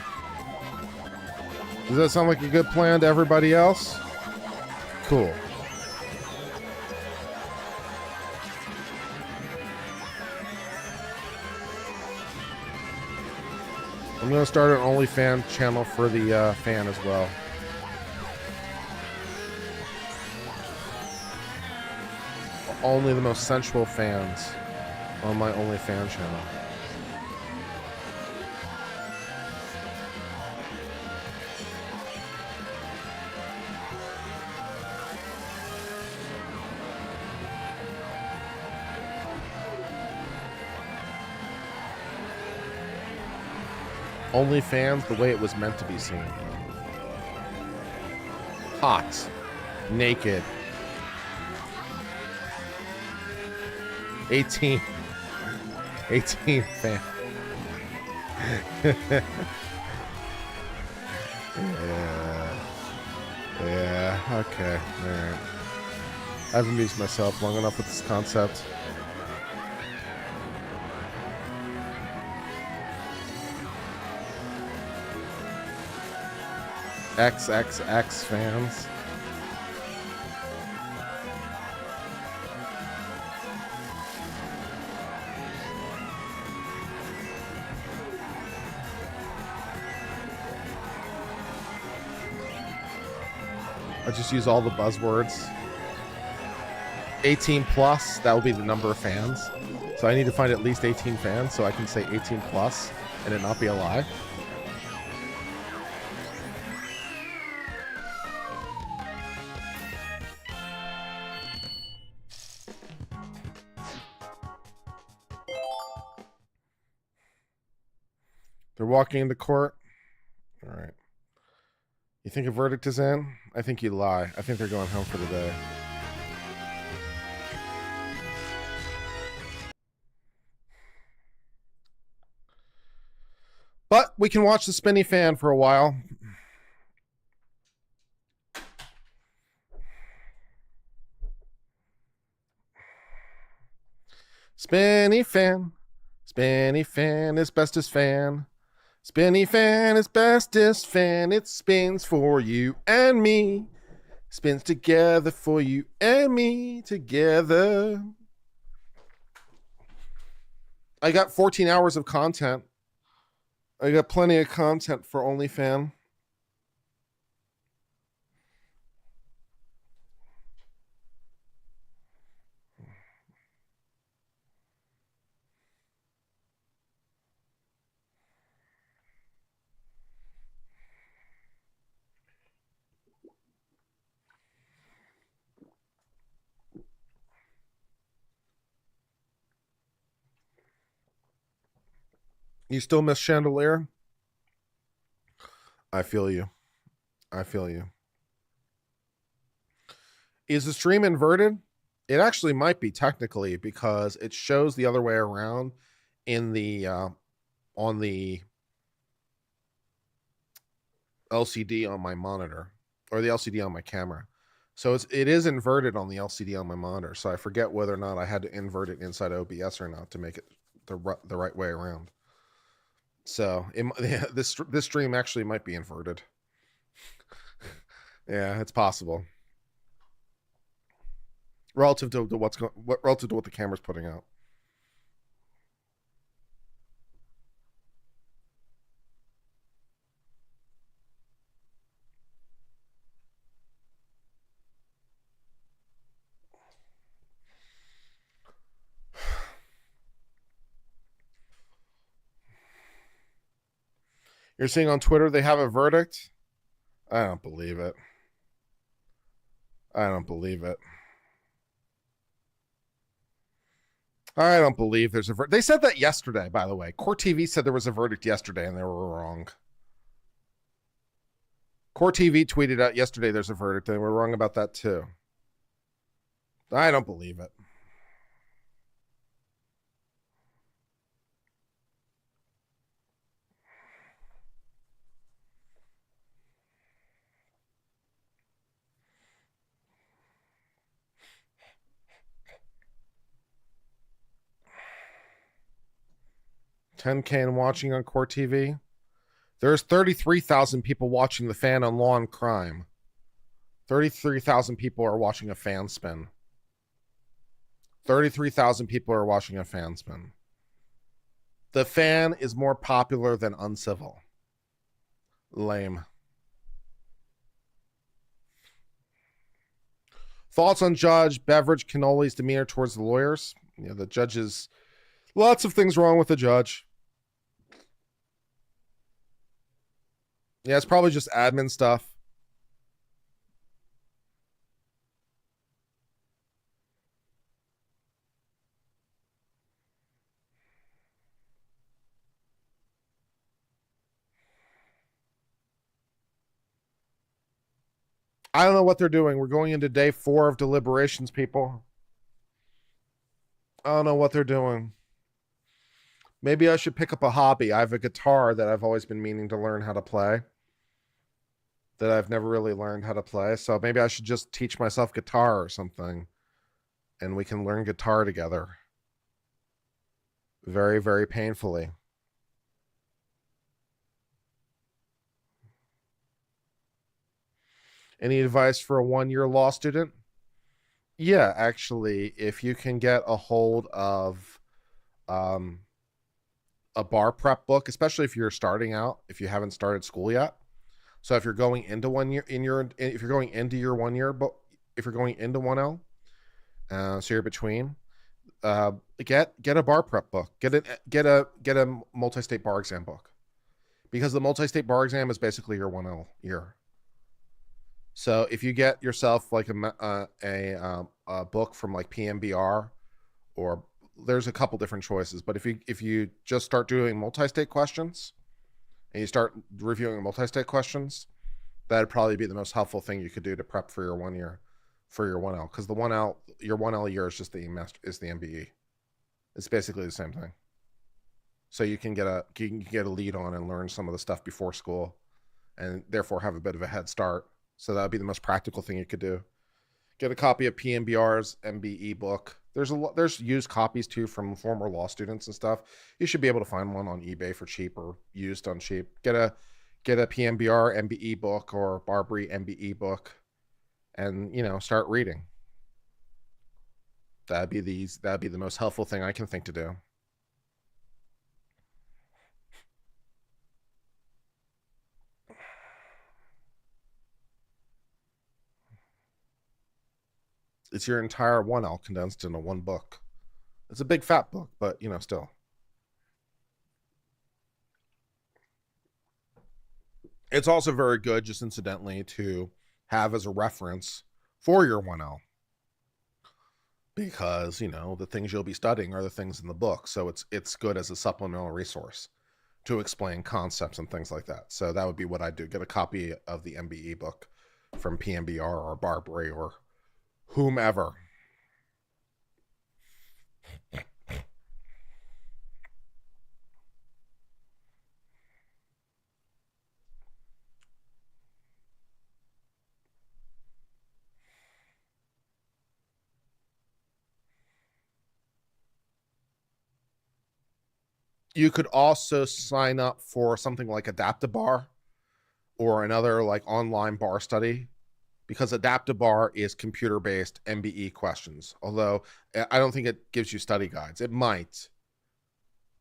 Does that sound like a good plan to everybody else? Cool. I'm going to start an OnlyFans channel for the fan as well. Only the most sensual fans on my OnlyFans channel. OnlyFans the way it was meant to be seen. Hot. Naked. 18 fan. Yeah, okay, alright. I've amused myself long enough with this concept. XXX fans. I just use all the buzzwords. 18 plus, that will be the number of fans. So I need to find at least 18 fans so I can say 18 plus and it not be a lie. They're walking into court. All right. You think a verdict is in? I think you lie. I think they're going home for the day. But we can watch the spinny fan for a while. Spinny fan. Spinny fan is bestest fan. Spinny fan is bestest fan. It spins for you and me. Spins together for you and me together. I got 14 hours of content. I got plenty of content for OnlyFans. You still miss Chandelier? I feel you. I feel you. Is the stream inverted? It actually might be technically because it shows the other way around in the on the LCD on my monitor or the LCD on my camera. So it is inverted on the LCD on my monitor. So I forget whether or not I had to invert it inside OBS or not to make it the right way around. So this stream actually might be inverted. Yeah, it's possible. Relative to relative to what the camera's putting out. You're seeing on Twitter they have a verdict? I don't believe it. I don't believe it. I don't believe there's a verdict. They said that yesterday, by the way. Court TV said there was a verdict yesterday, and they were wrong. Court TV tweeted out yesterday there's a verdict, and they were wrong about that too. I don't believe it. $10K in watching on Court TV. There's 33,000 people watching The Fan on Law and Crime. 33,000 people are watching a fan spin. 33,000 people are watching a fan spin. The Fan is more popular than Uncivil. Lame. Thoughts on Judge Beveridge Cannoli's demeanor towards the lawyers? Yeah, the judge's lots of things wrong with the judge. Yeah, it's probably just admin stuff. I don't know what they're doing. We're going into day 4 of deliberations, people. I don't know what they're doing. Maybe I should pick up a hobby. I have a guitar that I've always been meaning to learn how to play, that I've never really learned how to play. So maybe I should just teach myself guitar or something, and we can learn guitar together. Very, very painfully. Any advice for a 1-year law student? Yeah, actually, if you can get a hold of a bar prep book, especially if you're starting out, if you haven't started school yet. So if you're going into 1 year if you're going into your 1 year, but if you're going into 1L, so you're between, get a bar prep book, get a multi-state bar exam book, because the multi-state bar exam is basically your 1L year. So if you get yourself like a book from like PMBR, or there's a couple different choices, but if you just start doing multi-state questions and you start reviewing multi-state questions, that'd probably be the most helpful thing you could do to prep for your 1 year, for your 1L, because your 1L year is just the MBE. It's basically the same thing. So you can get a lead on and learn some of the stuff before school, and therefore have a bit of a head start. So that would be the most practical thing you could do. Get a copy of PMBR's MBE book. There's used copies too from former law students and stuff. You should be able to find one on eBay for cheap or used on cheap. Get a PMBR MBE book or Barbary MBE book, and start reading. That'd be the most helpful thing I can think to do. It's your entire 1L condensed into one book. It's a big fat book, but still. It's also very good, just incidentally, to have as a reference for your 1L, because the things you'll be studying are the things in the book. So it's good as a supplemental resource to explain concepts and things like that. So that would be what I do. Get a copy of the MBE book from PMBR or Barbary or whomever. You could also sign up for something like Adaptabar or another like online bar study, because Adaptabar is computer-based MBE questions. Although I don't think it gives you study guides. It might,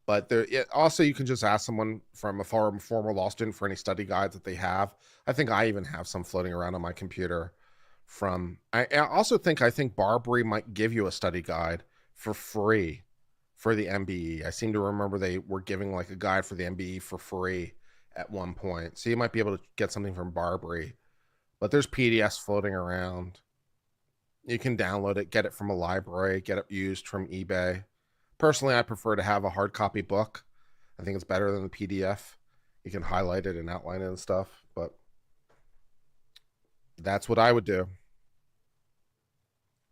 but also you can just ask someone from a former law student for any study guides that they have. I think I even have some floating around on my computer. I think Barbary might give you a study guide for free for the MBE. I seem to remember they were giving like a guide for the MBE for free at one point. So you might be able to get something from Barbary. But there's PDFs floating around. You can download it, get it from a library, get it used from eBay. Personally, I prefer to have a hard copy book. I think it's better than the PDF. You can highlight it and outline it and stuff, but that's what I would do.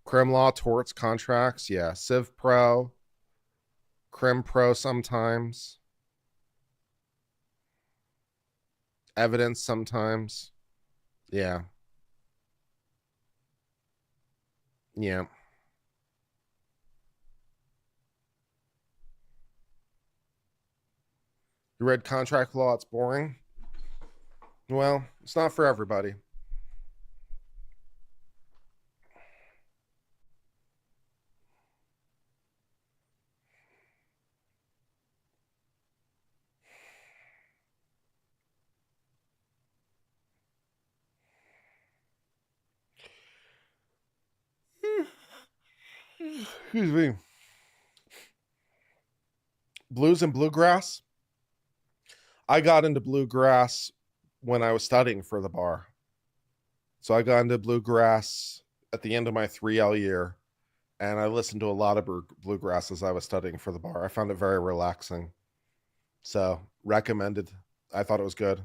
Crim Law, torts, contracts, yeah. Civ Pro, Crim Pro sometimes. Evidence sometimes. Yeah. Yeah. You read contract law, it's boring. Well, it's not for everybody. Excuse me. Blues and bluegrass. I got into bluegrass when I was studying for the bar. So I got into bluegrass at the end of my 3L year, and I listened to a lot of bluegrass as I was studying for the bar. I found it very relaxing. So recommended. I thought it was good.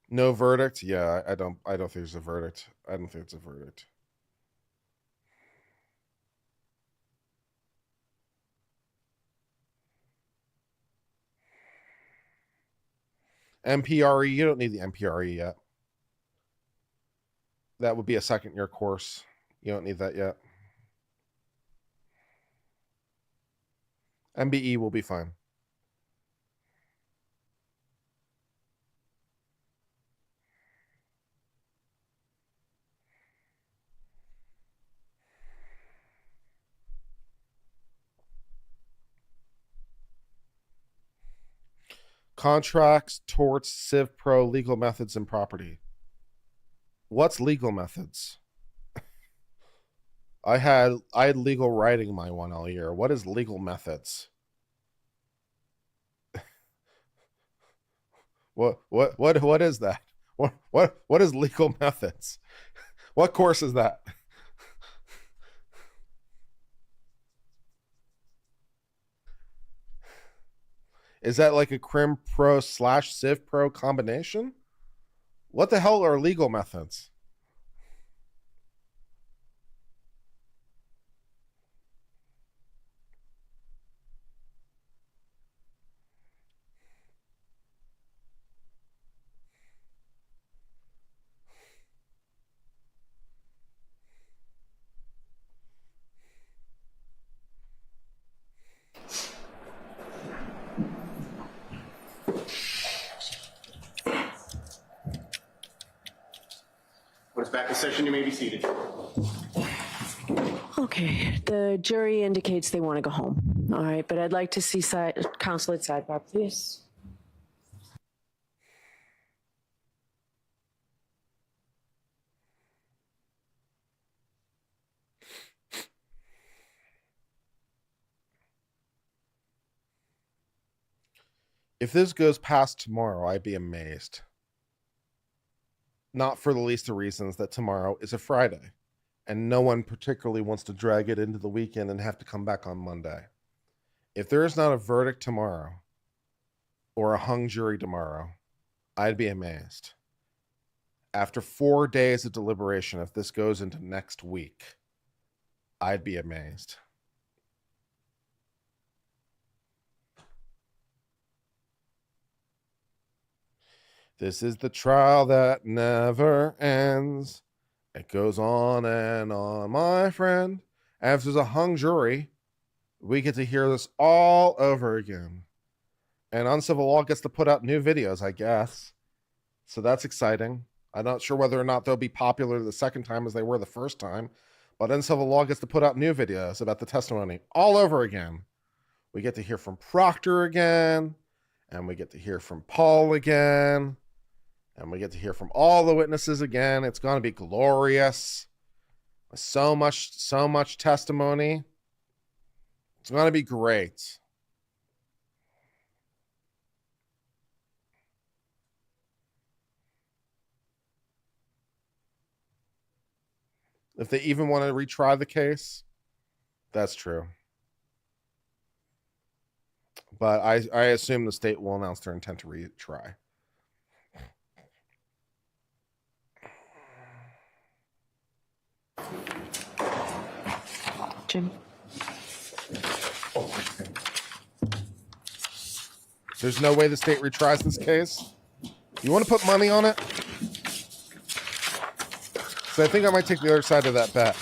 No verdict? Yeah, I don't think there's a verdict. I don't think it's a verdict. MPRE, you don't need the MPRE yet. That would be a second year course. You don't need that yet. MBE will be fine. Contracts, torts, Civ Pro, legal methods, and property. What's legal methods? I had legal writing my 1L year. What is legal methods? What is that? What is legal methods? What course is that? Is that like a Crim Pro / Civ Pro combination? What the hell are legal methods? Court's back in session. You may be seated. Okay, the jury indicates they want to go home. All right, but I'd like to see counsel at sidebar, please. If this goes past tomorrow, I'd be amazed. Not for the least of reasons that tomorrow is a Friday, and no one particularly wants to drag it into the weekend and have to come back on Monday. If there is not a verdict tomorrow, or a hung jury tomorrow, I'd be amazed. After 4 days of deliberation, if this goes into next week, I'd be amazed. This is the trial that never ends. It goes on and on, my friend. As there's a hung jury, we get to hear this all over again. And Uncivil Law gets to put out new videos, I guess. So that's exciting. I'm not sure whether or not they'll be popular the second time as they were the first time. But Uncivil Law gets to put out new videos about the testimony all over again. We get to hear from Proctor again. And we get to hear from Paul again. And we get to hear from all the witnesses again. It's going to be glorious. So much testimony. It's going to be great. If they even want to retry the case, that's true. But I assume the state will announce their intent to retry. Jim? There's no way the state retries this case? You want to put money on it? So I think I might take the other side of that bet.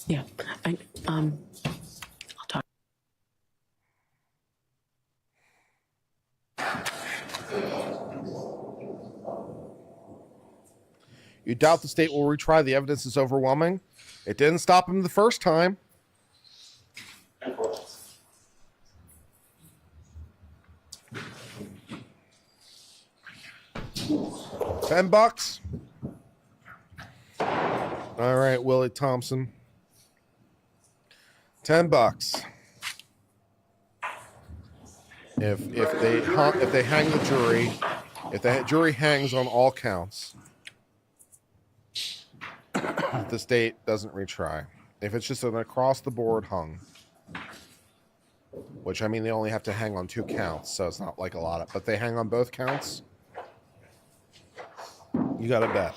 Yeah, I'll talk. You doubt the state will retry? The evidence is overwhelming. It didn't stop him the first time. $10. All right, Willie Thompson. $10. If they hang the jury, if the jury hangs on all counts, the state doesn't retry. If it's just an across the board hung, which I mean they only have to hang on 2 counts, so it's not like a lot of, but they hang on both counts, you got to bet.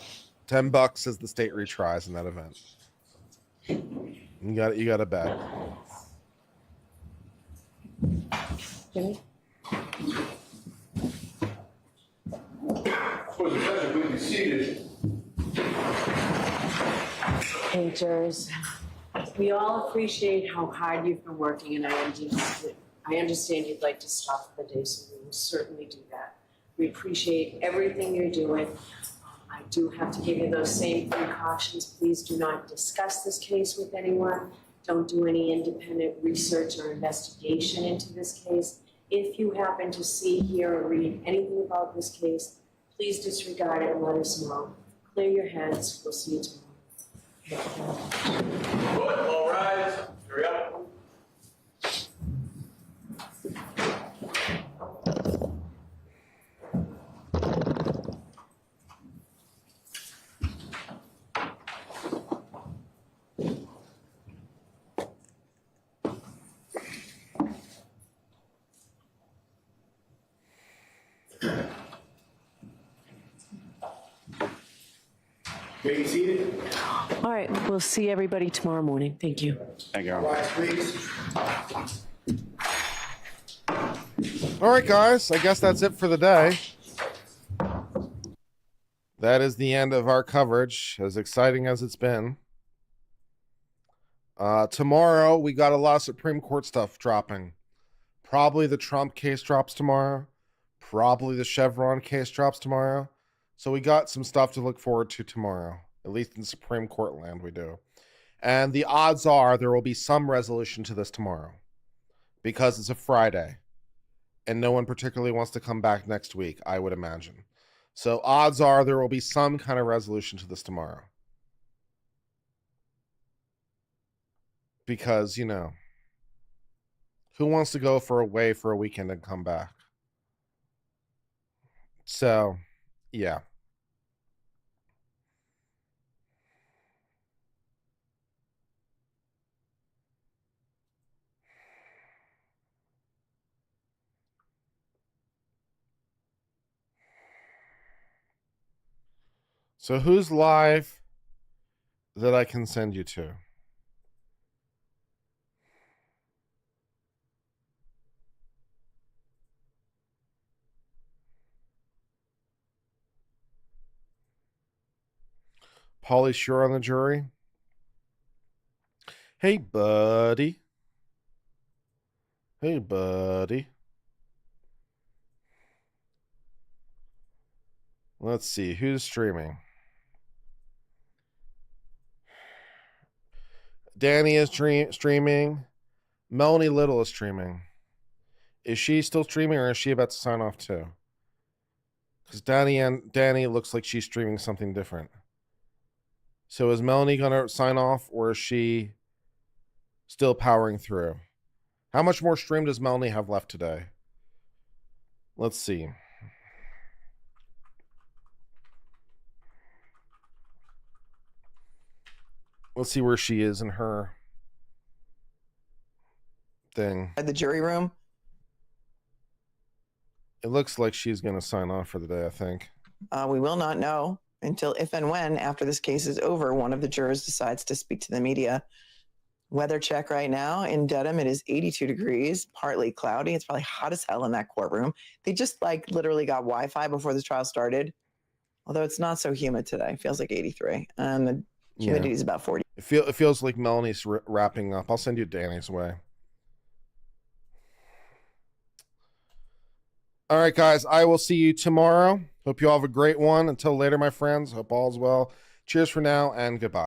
$10 says the state retries in that event. You got to bet. Jimmy? Hey, Jers. We all appreciate how hard you've been working, and I understand you'd like to stop for the day, so we will certainly do that. We appreciate everything you're doing. I do have to give you those same precautions. Please do not discuss this case with anyone. Don't do any independent research or investigation into this case. If you happen to see, hear, or read anything about this case, please disregard it and let us know. Clear your heads. We'll see you tomorrow. Good, all rise. Hurry up. May be seated. All right, we'll see everybody tomorrow morning. Thank you. Thank you. Rise, please. All right, guys. I guess that's it for the day. That is the end of our coverage, as exciting as it's been. Tomorrow, we got a lot of Supreme Court stuff dropping. Probably the Trump case drops tomorrow. Probably the Chevron case drops tomorrow. So we got some stuff to look forward to tomorrow. At least in Supreme Court land, we do. And the odds are there will be some resolution to this tomorrow. Because it's a Friday. And no one particularly wants to come back next week, I would imagine. So odds are there will be some kind of resolution to this tomorrow. Because, you know, who wants to go away for a weekend and come back? So, yeah. So who's live that I can send you to? Pauly Shore on the jury. Hey, buddy. Hey, buddy. Let's see. Who's streaming? Danny is streaming. Melanie Little is streaming. Is she still streaming, or is she about to sign off too? Because Danny looks like she's streaming something different. So is Melanie going to sign off, or is she still powering through? How much more stream does Melanie have left today? Let's see. Let's see where she is in her thing. At the jury room. It looks like she's going to sign off for the day, I think. We will not know until if and when, after this case is over, one of the jurors decides to speak to the media. Weather check right now in Dedham, it is 82 degrees, partly cloudy. It's probably hot as hell in that courtroom. They just like literally got Wi-Fi before the trial started. Although it's not so humid today. It feels like 83. And the humidity is about 40. It feels like Melanie's wrapping up. I'll send you Danny's way. All right, guys. I will see you tomorrow. Hope you all have a great one. Until later, my friends. Hope all's well. Cheers for now and goodbye.